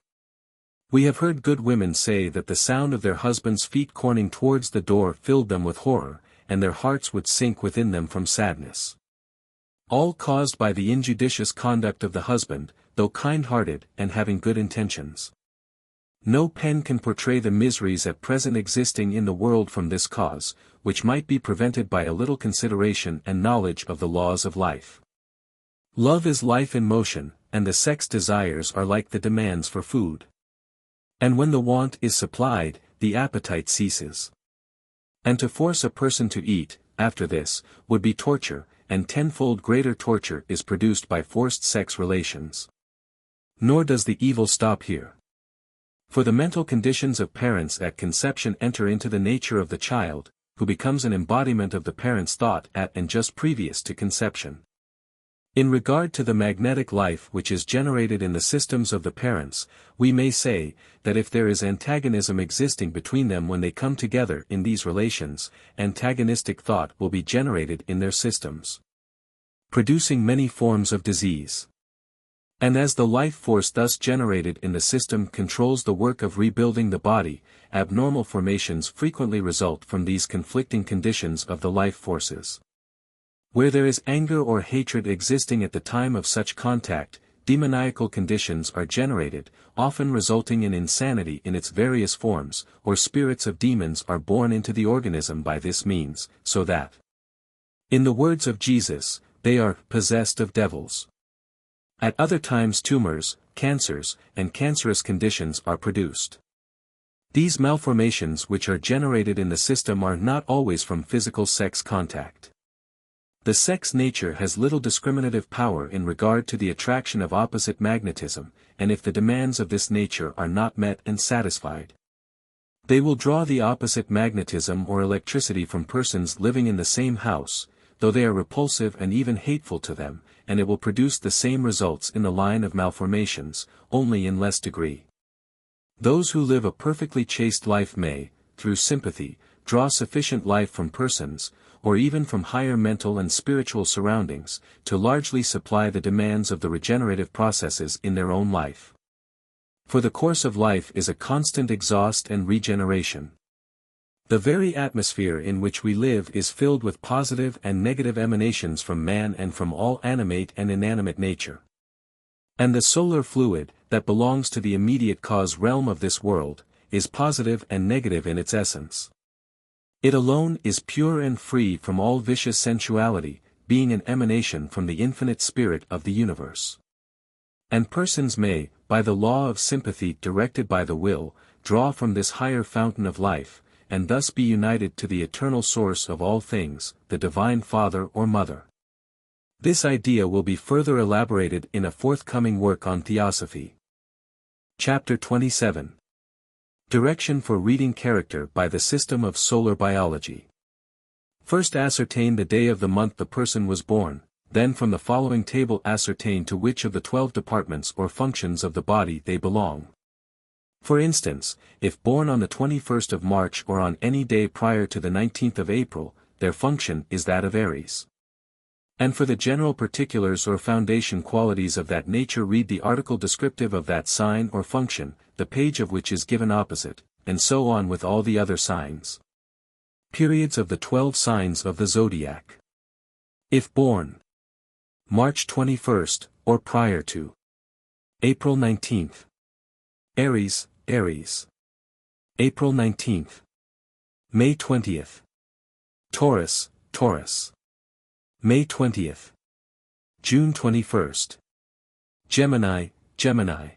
We have heard good women say that the sound of their husbands' feet corning towards the door filled them with horror, and their hearts would sink within them from sadness. All caused by the injudicious conduct of the husband, though kind-hearted and having good intentions. No pen can portray the miseries at present existing in the world from this cause, which might be prevented by a little consideration and knowledge of the laws of life. Love is life in motion, and the sex desires are like the demands for food. And when the want is supplied, the appetite ceases. And to force a person to eat, after this, would be torture, and tenfold greater torture is produced by forced sex relations. Nor does the evil stop here. For the mental conditions of parents at conception enter into the nature of the child, who becomes an embodiment of the parent's thought at and just previous to conception. In regard to the magnetic life which is generated in the systems of the parents, we may say, that if there is antagonism existing between them when they come together in these relations, antagonistic thought will be generated in their systems, producing many forms of disease. And as the life force thus generated in the system controls the work of rebuilding the body, abnormal formations frequently result from these conflicting conditions of the life forces. Where there is anger or hatred existing at the time of such contact, demoniacal conditions are generated, often resulting in insanity in its various forms, or spirits of demons are born into the organism by this means, so that, in the words of Jesus, they are possessed of devils. At other times tumors, cancers, and cancerous conditions are produced. These malformations which are generated in the system are not always from physical sex contact. The sex nature has little discriminative power in regard to the attraction of opposite magnetism, and if the demands of this nature are not met and satisfied, They will draw the opposite magnetism or electricity from persons living in the same house, though they are repulsive and even hateful to them, and it will produce the same results in the line of malformations, only in less degree. Those who live a perfectly chaste life may, through sympathy, draw sufficient life from persons, or even from higher mental and spiritual surroundings, to largely supply the demands of the regenerative processes in their own life. For the course of life is a constant exhaust and regeneration. The very atmosphere in which we live is filled with positive and negative emanations from man and from all animate and inanimate nature. And the solar fluid, that belongs to the immediate cause realm of this world, is positive and negative in its essence. It alone is pure and free from all vicious sensuality, being an emanation from the infinite spirit of the universe. And persons may, by the law of sympathy directed by the will, draw from this higher fountain of life, and thus be united to the eternal source of all things, the Divine Father or Mother. This idea will be further elaborated in a forthcoming work on Theosophy. Chapter 27. Direction for reading character by the system of solar biology. First ascertain the day of the month the person was born, then from the following table ascertain to which of the 12 departments or functions of the body they belong. For instance, if born on the 21st of March or on any day prior to the 19th of April, their function is that of Aries. And for the general particulars or foundation qualities of that nature read the article descriptive of that sign or function, the page of which is given opposite, and so on with all the other signs. Periods of the 12 signs of the Zodiac. If born March 21st, or prior to April 19th. Aries, Aries. April 19th. May 20th. Taurus, Taurus. May 20th. June 21st. Gemini, Gemini.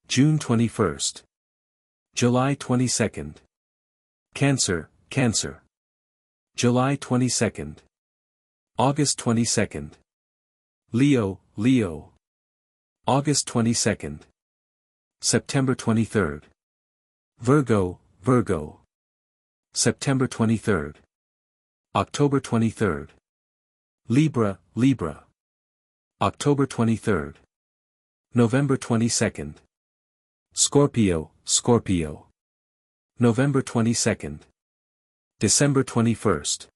June 21st. July 22nd. Cancer, Cancer. July 22nd. August 22nd. Leo, Leo. August 22nd. September 23rd. Virgo, Virgo. September 23rd. October 23rd. Libra, Libra. October 23rd. November 22nd. Scorpio, Scorpio. November 22nd. December 21st.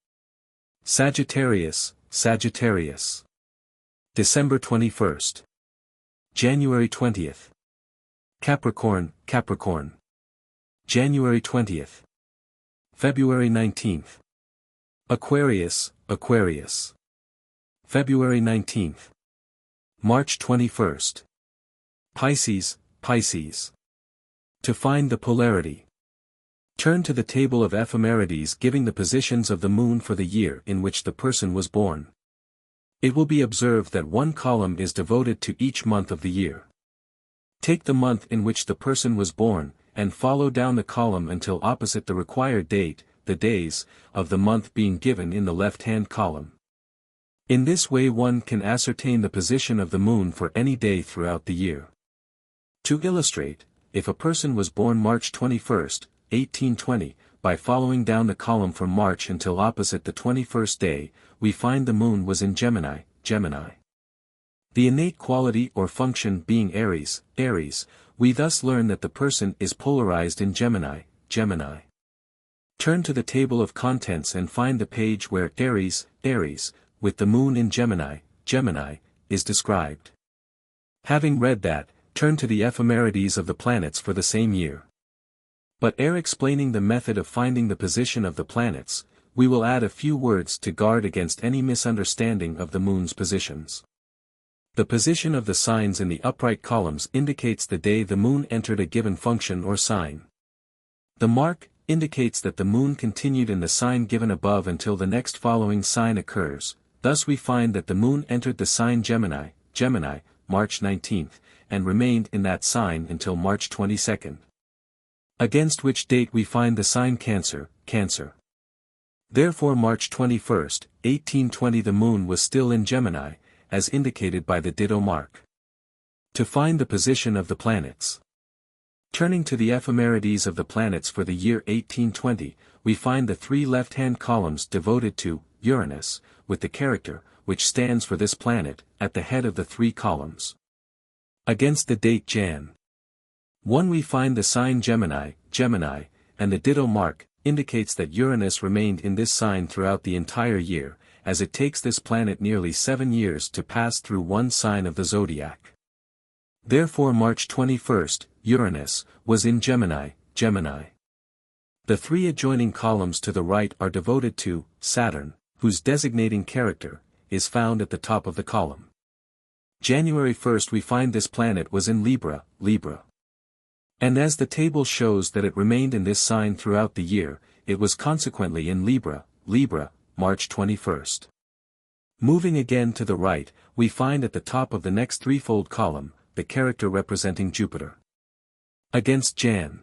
Sagittarius, Sagittarius. December 21st. January 20th. Capricorn, Capricorn. January 20th. February 19th. Aquarius, Aquarius. February 19th. March 21st. Pisces, Pisces. To find the polarity, turn to the table of ephemerides giving the positions of the moon for the year in which the person was born. It will be observed that one column is devoted to each month of the year. Take the month in which the person was born, and follow down the column until opposite the required date, the days of the month being given in the left-hand column. In this way one can ascertain the position of the moon for any day throughout the year. To illustrate, if a person was born March 21st, 1820, by following down the column from March until opposite the 21st day, we find the moon was in Gemini, Gemini. The innate quality or function being Aries, Aries, we thus learn that the person is polarized in Gemini, Gemini. Turn to the table of contents and find the page where Aries, Aries, with the moon in Gemini, Gemini, is described. Having read that, turn to the ephemerides of the planets for the same year. But ere explaining the method of finding the position of the planets, we will add a few words to guard against any misunderstanding of the moon's positions. The position of the signs in the upright columns indicates the day the moon entered a given function or sign. The mark indicates that the moon continued in the sign given above until the next following sign occurs. Thus we find that the moon entered the sign Gemini, Gemini, March 19th, and remained in that sign until March 22nd. Against which date we find the sign Cancer, Cancer. Therefore March 21st, 1820 the moon was still in Gemini, as indicated by the ditto mark. To find the position of the planets. Turning to the ephemerides of the planets for the year 1820, we find the three left-hand columns devoted to Uranus, with the character, which stands for this planet, at the head of the three columns. Against the date Jan. 1 we find the sign Gemini, and the ditto mark, indicates that Uranus remained in this sign throughout the entire year, as it takes this planet nearly 7 years to pass through one sign of the zodiac. Therefore March 21st, Uranus, was in Gemini. The three adjoining columns to the right are devoted to Saturn, whose designating character is found at the top of the column. January 1st we find this planet was in Libra. And as the table shows that it remained in this sign throughout the year, it was consequently in Libra, March 21st. Moving again to the right, we find at the top of the next threefold column, the character representing Jupiter. Against Jan.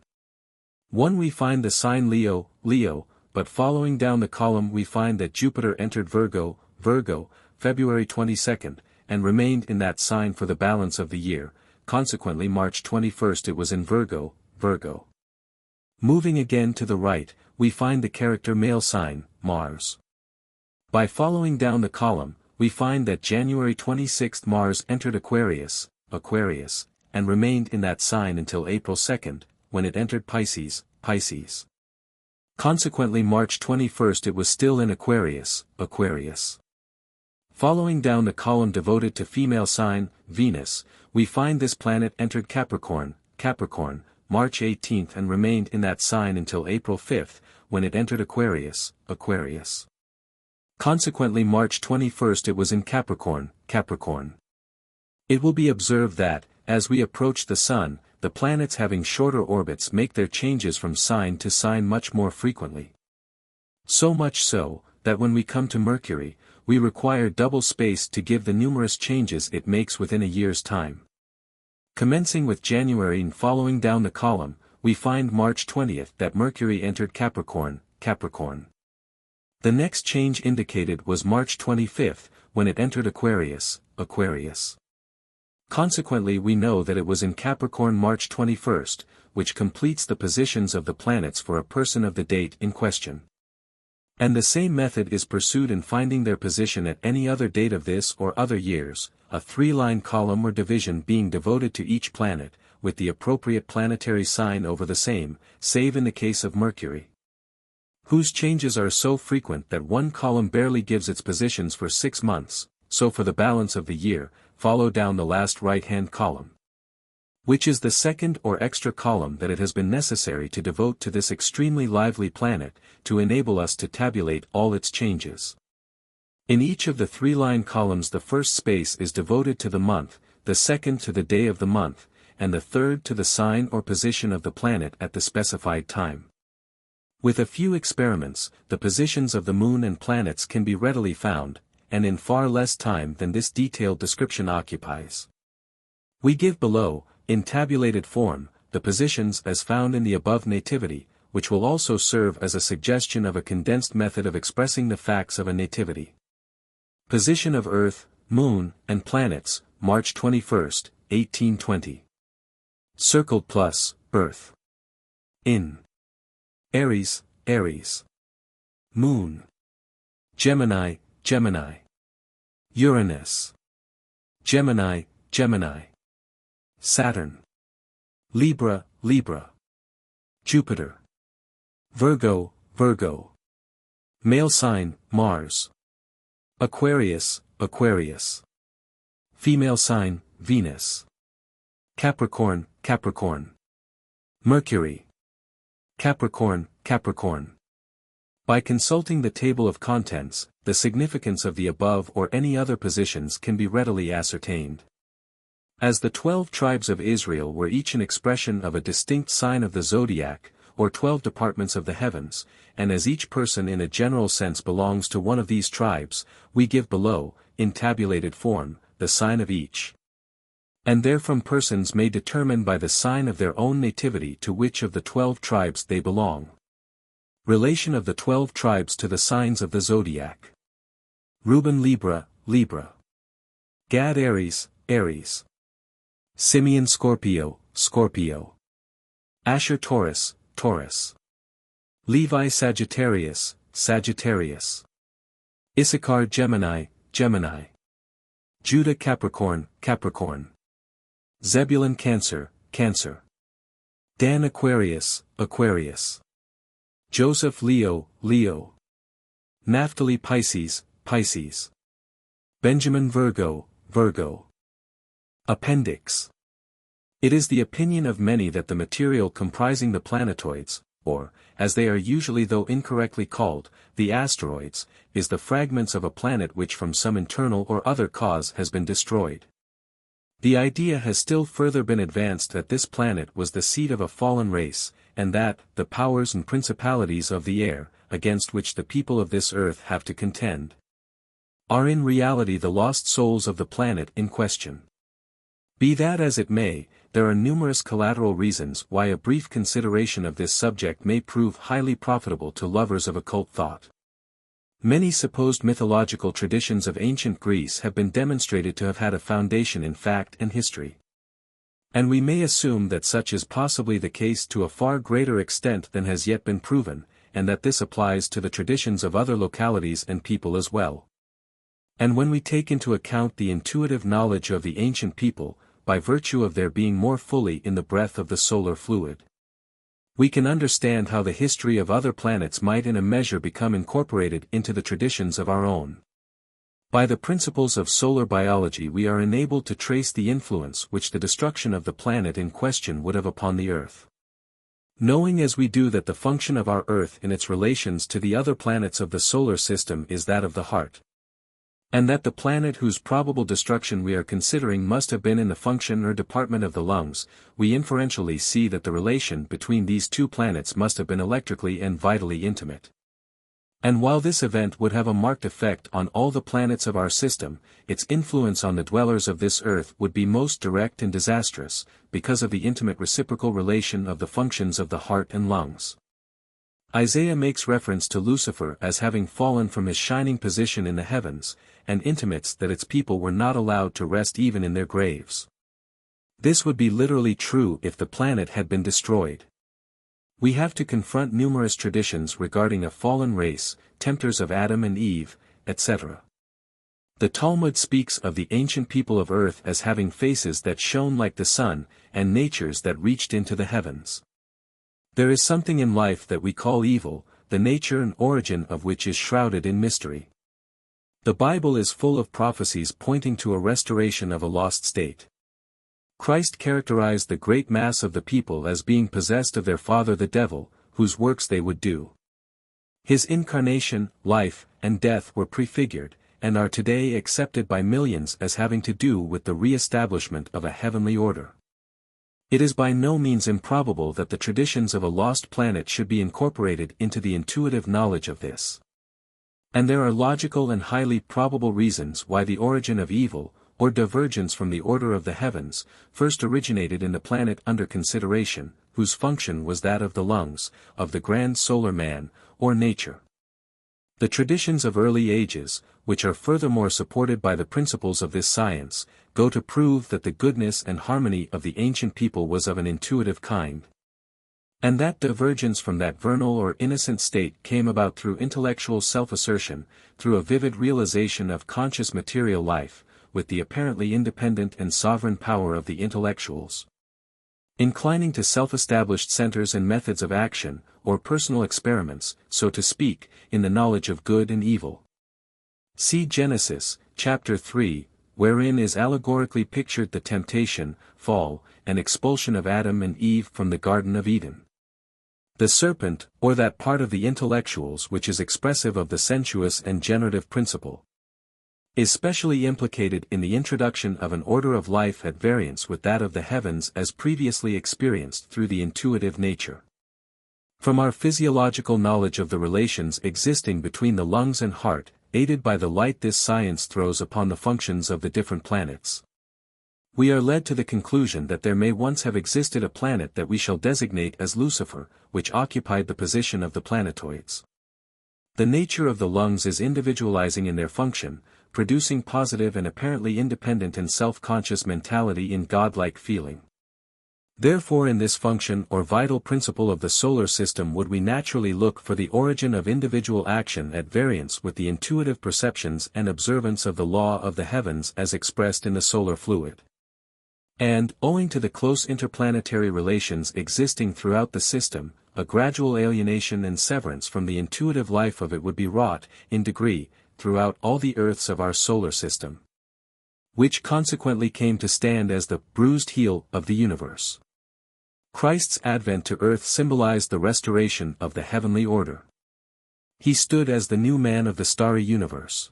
1 we find the sign Leo, but following down the column we find that Jupiter entered Virgo, February 22nd, and remained in that sign for the balance of the year, consequently March 21st it was in Virgo. Moving again to the right, we find the character male sign, Mars. By following down the column, we find that January 26th Mars entered Aquarius, and remained in that sign until April 2nd, when it entered Pisces. Consequently March 21st it was still in Aquarius. Following down the column devoted to female sign, Venus, we find this planet entered Capricorn, March 18th and remained in that sign until April 5th, when it entered Aquarius. Consequently March 21st it was in Capricorn. It will be observed that, as we approach the Sun, the planets having shorter orbits make their changes from sign to sign much more frequently. So much so, that when we come to Mercury, we require double space to give the numerous changes it makes within a year's time. Commencing with January and following down the column, we find March 20th that Mercury entered Capricorn. The next change indicated was March 25th, when it entered Aquarius. Consequently we know that it was in Capricorn March 21st, which completes the positions of the planets for a person of the date in question. And the same method is pursued in finding their position at any other date of this or other years, a three-line column or division being devoted to each planet, with the appropriate planetary sign over the same, save in the case of Mercury, whose changes are so frequent that one column barely gives its positions for 6 months, so for the balance of the year, follow down the last right-hand column, which is the second or extra column that it has been necessary to devote to this extremely lively planet, to enable us to tabulate all its changes. In each of the three-line columns the first space is devoted to the month, the second to the day of the month, and the third to the sign or position of the planet at the specified time. With a few experiments, the positions of the moon and planets can be readily found, and in far less time than this detailed description occupies. We give below, in tabulated form, the positions as found in the above nativity, which will also serve as a suggestion of a condensed method of expressing the facts of a nativity. Position of Earth, Moon, and planets, March 21st, 1820. Circled plus, Earth. In Aries, Moon. Gemini, Uranus. Gemini. Saturn. Libra. Jupiter. Virgo. Male sign, Mars. Aquarius. Female sign, Venus. Capricorn. Mercury. Capricorn. By consulting the table of contents, the significance of the above or any other positions can be readily ascertained. As the 12 tribes of Israel were each an expression of a distinct sign of the zodiac, or 12 departments of the heavens, and as each person in a general sense belongs to one of these tribes, we give below, in tabulated form, the sign of each. And therefrom persons may determine by the sign of their own nativity to which of the 12 tribes they belong. Relation of the 12 tribes to the signs of the zodiac. Reuben Libra. Gad Aries. Simeon Scorpio. Asher Taurus, Taurus. Levi Sagittarius, Sagittarius. Issachar Gemini, Gemini. Judah Capricorn, Capricorn. Zebulun Cancer, Cancer. Dan Aquarius, Aquarius. Joseph Leo, Leo. Naphtali Pisces, Pisces. Benjamin Virgo, Virgo. Appendix. It is the opinion of many that the material comprising the planetoids, or, as they are usually though incorrectly called, the asteroids, is the fragments of a planet which from some internal or other cause has been destroyed. The idea has still further been advanced that this planet was the seat of a fallen race, and that, the powers and principalities of the air, against which the people of this earth have to contend, are in reality the lost souls of the planet in question. Be that as it may, there are numerous collateral reasons why a brief consideration of this subject may prove highly profitable to lovers of occult thought. Many supposed mythological traditions of ancient Greece have been demonstrated to have had a foundation in fact and history. And we may assume that such is possibly the case to a far greater extent than has yet been proven, and that this applies to the traditions of other localities and people as well. And when we take into account the intuitive knowledge of the ancient people, by virtue of their being more fully in the breath of the solar fluid, we can understand how the history of other planets might in a measure become incorporated into the traditions of our own. By the principles of solar biology we are enabled to trace the influence which the destruction of the planet in question would have upon the Earth. Knowing as we do that the function of our Earth in its relations to the other planets of the solar system is that of the heart, and that the planet whose probable destruction we are considering must have been in the function or department of the lungs, we inferentially see that the relation between these two planets must have been electrically and vitally intimate. And while this event would have a marked effect on all the planets of our system, its influence on the dwellers of this earth would be most direct and disastrous, because of the intimate reciprocal relation of the functions of the heart and lungs. Isaiah makes reference to Lucifer as having fallen from his shining position in the heavens, and intimates that its people were not allowed to rest even in their graves. This would be literally true if the planet had been destroyed. We have to confront numerous traditions regarding a fallen race, tempters of Adam and Eve, etc. The Talmud speaks of the ancient people of earth as having faces that shone like the sun, and natures that reached into the heavens. There is something in life that we call evil, the nature and origin of which is shrouded in mystery. The Bible is full of prophecies pointing to a restoration of a lost state. Christ characterized the great mass of the people as being possessed of their father the devil, whose works they would do. His incarnation, life, and death were prefigured, and are today accepted by millions as having to do with the re-establishment of a heavenly order. It is by no means improbable that the traditions of a lost planet should be incorporated into the intuitive knowledge of this. And there are logical and highly probable reasons why the origin of evil, or divergence from the order of the heavens, first originated in the planet under consideration, whose function was that of the lungs, of the grand solar man, or nature. The traditions of early ages, which are furthermore supported by the principles of this science, go to prove that the goodness and harmony of the ancient people was of an intuitive kind, and that divergence from that vernal or innocent state came about through intellectual self-assertion, through a vivid realization of conscious material life, with the apparently independent and sovereign power of the intellectuals, inclining to self-established centers and methods of action, or personal experiments, so to speak, in the knowledge of good and evil. See Genesis, chapter 3, wherein is allegorically pictured the temptation, fall, and expulsion of Adam and Eve from the Garden of Eden. The serpent, or that part of the intellectuals which is expressive of the sensuous and generative principle, is specially implicated in the introduction of an order of life at variance with that of the heavens as previously experienced through the intuitive nature. From our physiological knowledge of the relations existing between the lungs and heart, aided by the light this science throws upon the functions of the different planets, we are led to the conclusion that there may once have existed a planet that we shall designate as Lucifer, which occupied the position of the planetoids. The nature of the lungs is individualizing in their function, producing positive and apparently independent and self-conscious mentality in godlike feeling. Therefore in this function or vital principle of the solar system would we naturally look for the origin of individual action at variance with the intuitive perceptions and observance of the law of the heavens as expressed in the solar fluid. And, owing to the close interplanetary relations existing throughout the system, a gradual alienation and severance from the intuitive life of it would be wrought, in degree, throughout all the earths of our solar system, which consequently came to stand as the bruised heel of the universe. Christ's advent to earth symbolized the restoration of the heavenly order. He stood as the new man of the starry universe.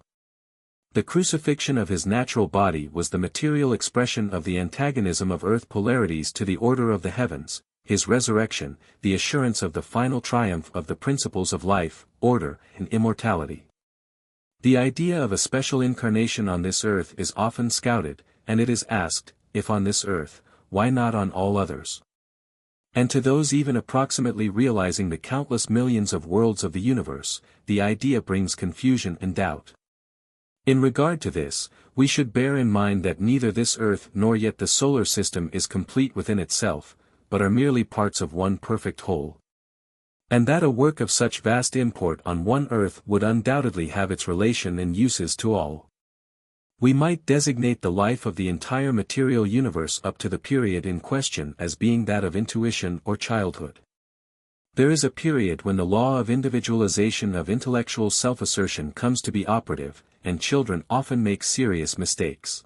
The crucifixion of his natural body was the material expression of the antagonism of earth polarities to the order of the heavens, his resurrection, the assurance of the final triumph of the principles of life, order, and immortality. The idea of a special incarnation on this earth is often scouted, and it is asked, if on this earth, why not on all others? And to those even approximately realizing the countless millions of worlds of the universe, the idea brings confusion and doubt. In regard to this, we should bear in mind that neither this earth nor yet the solar system is complete within itself, but are merely parts of one perfect whole. And that a work of such vast import on one earth would undoubtedly have its relation and uses to all. We might designate the life of the entire material universe up to the period in question as being that of intuition or childhood. There is a period when the law of individualization of intellectual self-assertion comes to be operative, and children often make serious mistakes.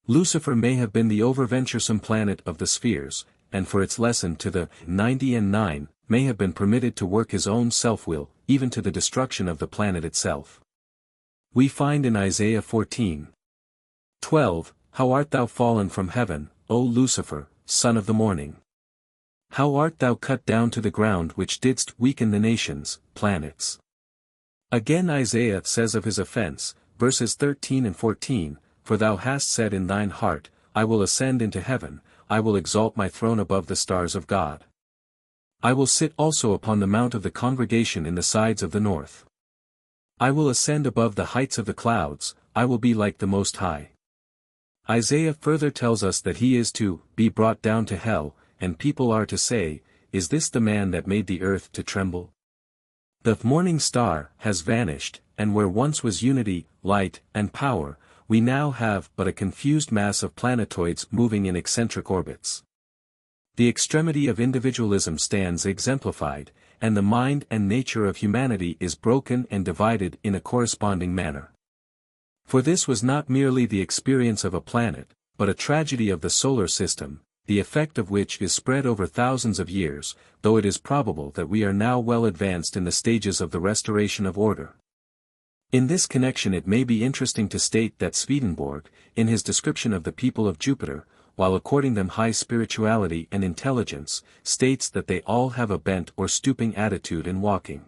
Lucifer may have been the overventuresome planet of the spheres, and for its lesson to the 90 and 9, may have been permitted to work his own self-will, even to the destruction of the planet itself. We find in Isaiah 14:12, How art thou fallen from heaven, O Lucifer, son of the morning? How art thou cut down to the ground which didst weaken the nations, planets? Again Isaiah says of his offense, verses 13 and 14, For thou hast said in thine heart, I will ascend into heaven, I will exalt my throne above the stars of God. I will sit also upon the mount of the congregation in the sides of the north. I will ascend above the heights of the clouds, I will be like the Most High. Isaiah further tells us that he is to be brought down to hell, and people are to say, Is this the man that made the earth to tremble? The morning star has vanished, and where once was unity, light, and power, we now have but a confused mass of planetoids moving in eccentric orbits. The extremity of individualism stands exemplified, and the mind and nature of humanity is broken and divided in a corresponding manner. For this was not merely the experience of a planet, but a tragedy of the solar system, the effect of which is spread over thousands of years, though it is probable that we are now well advanced in the stages of the restoration of order. In this connection it may be interesting to state that Swedenborg, in his description of the people of Jupiter, while according them high spirituality and intelligence, states that they all have a bent or stooping attitude in walking.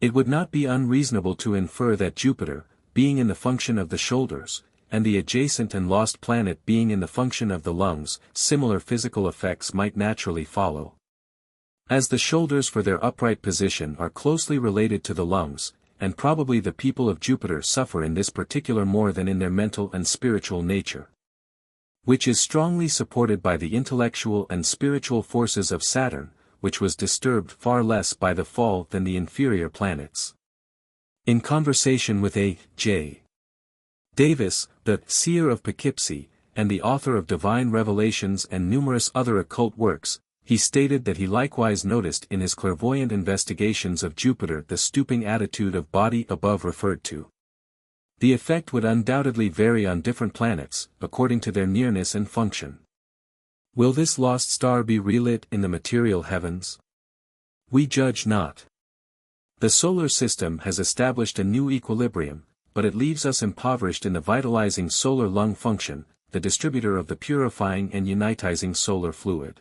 It would not be unreasonable to infer that Jupiter, being in the function of the shoulders, and the adjacent and lost planet being in the function of the lungs, similar physical effects might naturally follow. As the shoulders for their upright position are closely related to the lungs, and probably the people of Jupiter suffer in this particular more than in their mental and spiritual nature, which is strongly supported by the intellectual and spiritual forces of Saturn, which was disturbed far less by the fall than the inferior planets. In conversation with A. J. Davis, the seer of Poughkeepsie, and the author of Divine Revelations and numerous other occult works, he stated that he likewise noticed in his clairvoyant investigations of Jupiter the stooping attitude of body above referred to. The effect would undoubtedly vary on different planets, according to their nearness and function. Will this lost star be relit in the material heavens? We judge not. The solar system has established a new equilibrium, but it leaves us impoverished in the vitalizing solar lung function, the distributor of the purifying and unitizing solar fluid.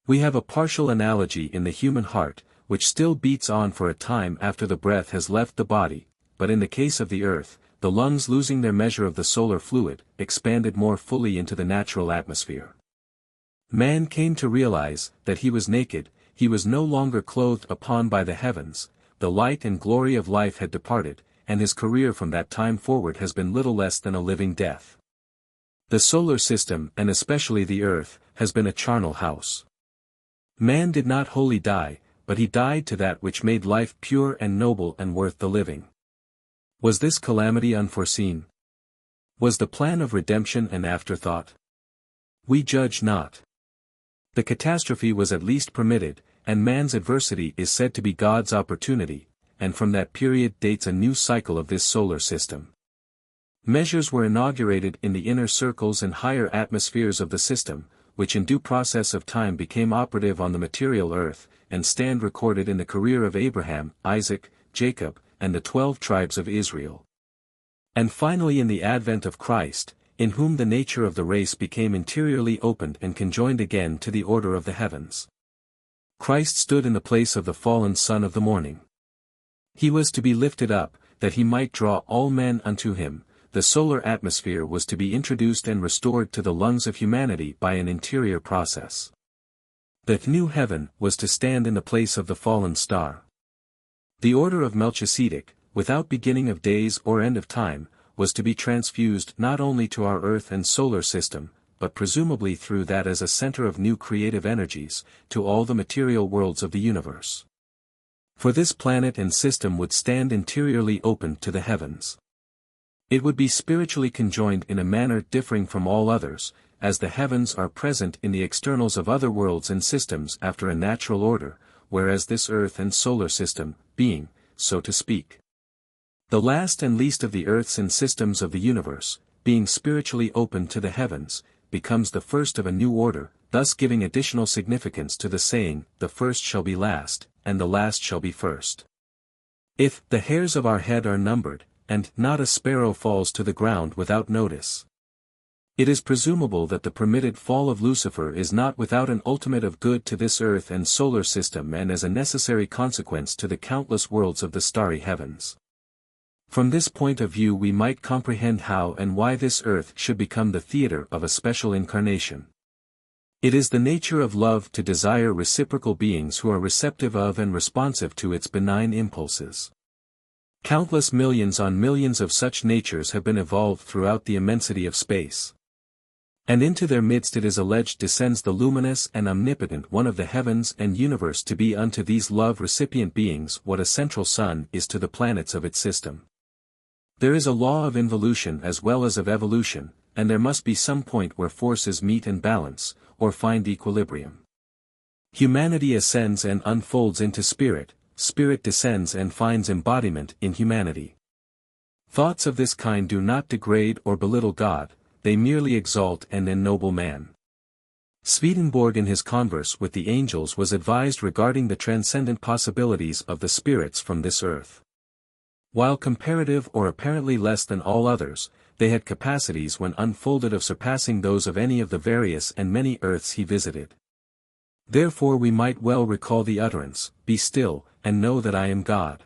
We have a partial analogy in the human heart, which still beats on for a time after the breath has left the body, but in the case of the earth, the lungs losing their measure of the solar fluid, expanded more fully into the natural atmosphere. Man came to realize that he was naked, he was no longer clothed upon by the heavens, the light and glory of life had departed, and his career from that time forward has been little less than a living death. The solar system, and especially the Earth, has been a charnel house. Man did not wholly die, but he died to that which made life pure and noble and worth the living. Was this calamity unforeseen? Was the plan of redemption an afterthought? We judge not. The catastrophe was at least permitted, and man's adversity is said to be God's opportunity, and from that period dates a new cycle of this solar system. Measures were inaugurated in the inner circles and higher atmospheres of the system, which in due process of time became operative on the material earth, and stand recorded in the career of Abraham, Isaac, Jacob, and the 12 tribes of Israel. And finally in the advent of Christ, in whom the nature of the race became interiorly opened and conjoined again to the order of the heavens. Christ stood in the place of the fallen son of the morning. He was to be lifted up, that he might draw all men unto him. The solar atmosphere was to be introduced and restored to the lungs of humanity by an interior process. The new heaven was to stand in the place of the fallen star. The order of Melchizedek, without beginning of days or end of time, was to be transfused not only to our earth and solar system, but presumably through that as a center of new creative energies, to all the material worlds of the universe. For this planet and system would stand interiorly open to the heavens. It would be spiritually conjoined in a manner differing from all others, as the heavens are present in the externals of other worlds and systems after a natural order, whereas this earth and solar system, being, so to speak, the last and least of the earths and systems of the universe, being spiritually open to the heavens, becomes the first of a new order, thus giving additional significance to the saying, the first shall be last, and the last shall be first. If the hairs of our head are numbered, and not a sparrow falls to the ground without notice, it is presumable that the permitted fall of Lucifer is not without an ultimate of good to this earth and solar system and as a necessary consequence to the countless worlds of the starry heavens. From this point of view we might comprehend how and why this earth should become the theater of a special incarnation. It is the nature of love to desire reciprocal beings who are receptive of and responsive to its benign impulses. Countless millions on millions of such natures have been evolved throughout the immensity of space. And into their midst it is alleged descends the luminous and omnipotent one of the heavens and universe to be unto these love-recipient beings what a central sun is to the planets of its system. There is a law of involution as well as of evolution, and there must be some point where forces meet and balance, or find equilibrium. Humanity ascends and unfolds into spirit, spirit descends and finds embodiment in humanity. Thoughts of this kind do not degrade or belittle God, they merely exalt and ennoble man. Swedenborg in his converse with the angels was advised regarding the transcendent possibilities of the spirits from this earth. While comparative or apparently less than all others, they had capacities when unfolded of surpassing those of any of the various and many earths he visited. Therefore we might well recall the utterance, "Be still, and know that I am God."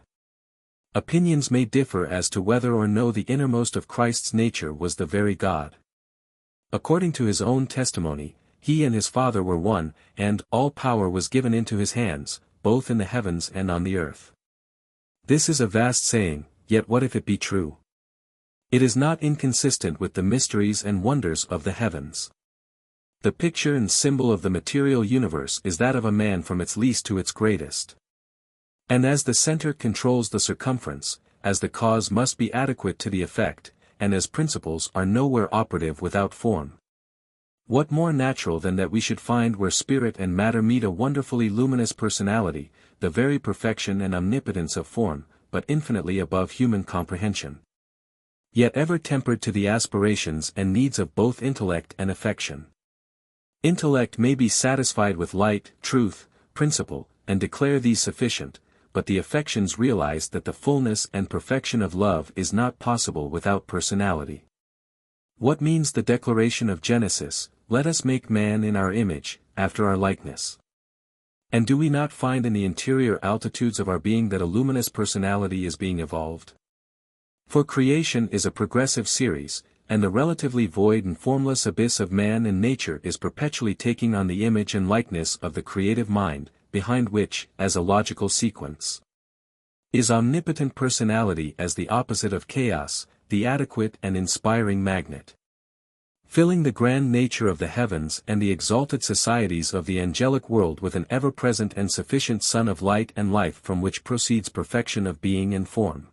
Opinions may differ as to whether or no the innermost of Christ's nature was the very God. According to his own testimony, he and his Father were one, and all power was given into his hands, both in the heavens and on the earth. This is a vast saying, yet what if it be true? It is not inconsistent with the mysteries and wonders of the heavens. The picture and symbol of the material universe is that of a man from its least to its greatest. And as the center controls the circumference, as the cause must be adequate to the effect, and as principles are nowhere operative without form. What more natural than that we should find where spirit and matter meet a wonderfully luminous personality, the very perfection and omnipotence of form, but infinitely above human comprehension. Yet ever tempered to the aspirations and needs of both intellect and affection. Intellect may be satisfied with light, truth, principle, and declare these sufficient, but the affections realize that the fullness and perfection of love is not possible without personality. What means the declaration of Genesis, "Let us make man in our image, after our likeness"? And do we not find in the interior altitudes of our being that a luminous personality is being evolved? For creation is a progressive series, and the relatively void and formless abyss of man and nature is perpetually taking on the image and likeness of the creative mind, behind which, as a logical sequence, is omnipotent personality as the opposite of chaos, the adequate and inspiring magnet. filling the grand nature of the heavens and the exalted societies of the angelic world with an ever-present and sufficient sun of light and life from which proceeds perfection of being and form.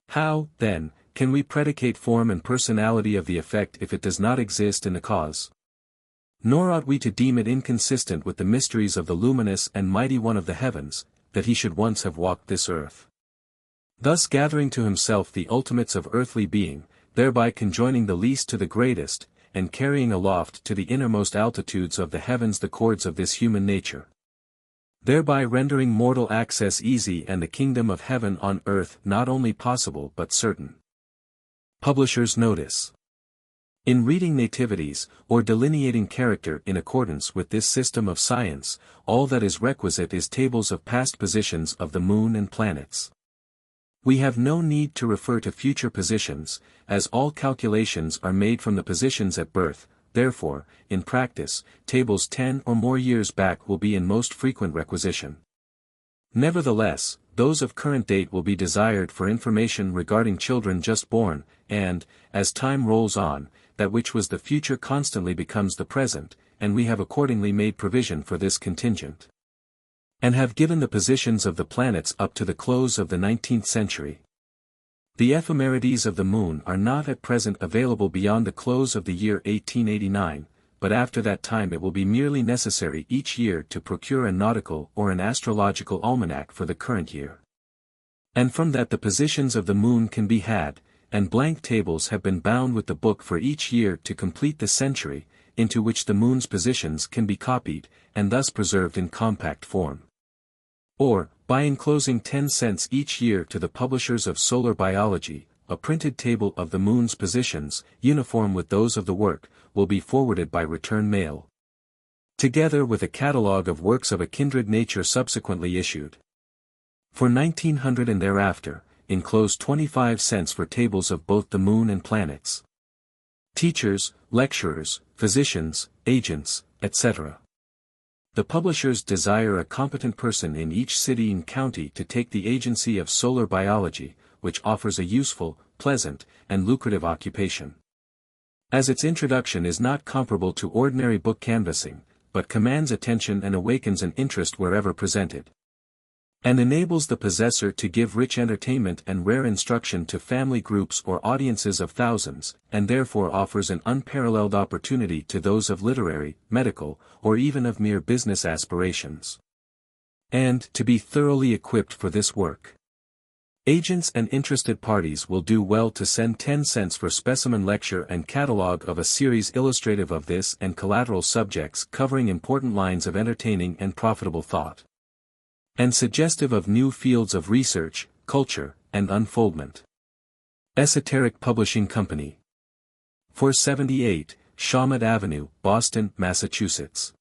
How, then, can we predicate form and personality of the effect if it does not exist in the cause? Nor ought we to deem it inconsistent with the mysteries of the luminous and mighty One of the heavens, that he should once have walked this earth. Thus gathering to himself the ultimates of earthly being, thereby conjoining the least to the greatest, and carrying aloft to the innermost altitudes of the heavens the chords of this human nature. Thereby rendering mortal access easy and the kingdom of heaven on earth not only possible but certain. Publisher's notice. In reading nativities, or delineating character in accordance with this system of science, all that is requisite is tables of past positions of the moon and planets. We have no need to refer to future positions, as all calculations are made from the positions at birth. Therefore, in practice, tables 10 or more years back will be in most frequent requisition. Nevertheless, those of current date will be desired for information regarding children just born, and, as time rolls on, that which was the future constantly becomes the present, and we have accordingly made provision for this contingent. And have given the positions of the planets up to the close of the 19th century. The ephemerides of the moon are not at present available beyond the close of the year 1889, but after that time it will be merely necessary each year to procure a nautical or an astrological almanac for the current year. And from that the positions of the moon can be had, and blank tables have been bound with the book for each year to complete the century, into which the moon's positions can be copied, and thus preserved in compact form. Or, by enclosing 10 cents each year to the publishers of Solar Biology, a printed table of the moon's positions, uniform with those of the work, will be forwarded by return mail. Together with a catalogue of works of a kindred nature subsequently issued. For 1900 and thereafter, enclose 25 cents for tables of both the moon and planets. Teachers, lecturers, physicians, agents, etc. The publishers desire a competent person in each city and county to take the agency of solar biology, which offers a useful, pleasant, and lucrative occupation. As its introduction is not comparable to ordinary book canvassing, but commands attention and awakens an interest wherever presented. And enables the possessor to give rich entertainment and rare instruction to family groups or audiences of thousands, and therefore offers an unparalleled opportunity to those of literary, medical, or even of mere business aspirations. And to be thoroughly equipped for this work. Agents and interested parties will do well to send 10 cents for specimen lecture and catalogue of a series illustrative of this and collateral subjects covering important lines of entertaining and profitable thought. And suggestive of new fields of research, culture, and unfoldment. Esoteric Publishing Company. 478, Shawmut Avenue, Boston, Massachusetts.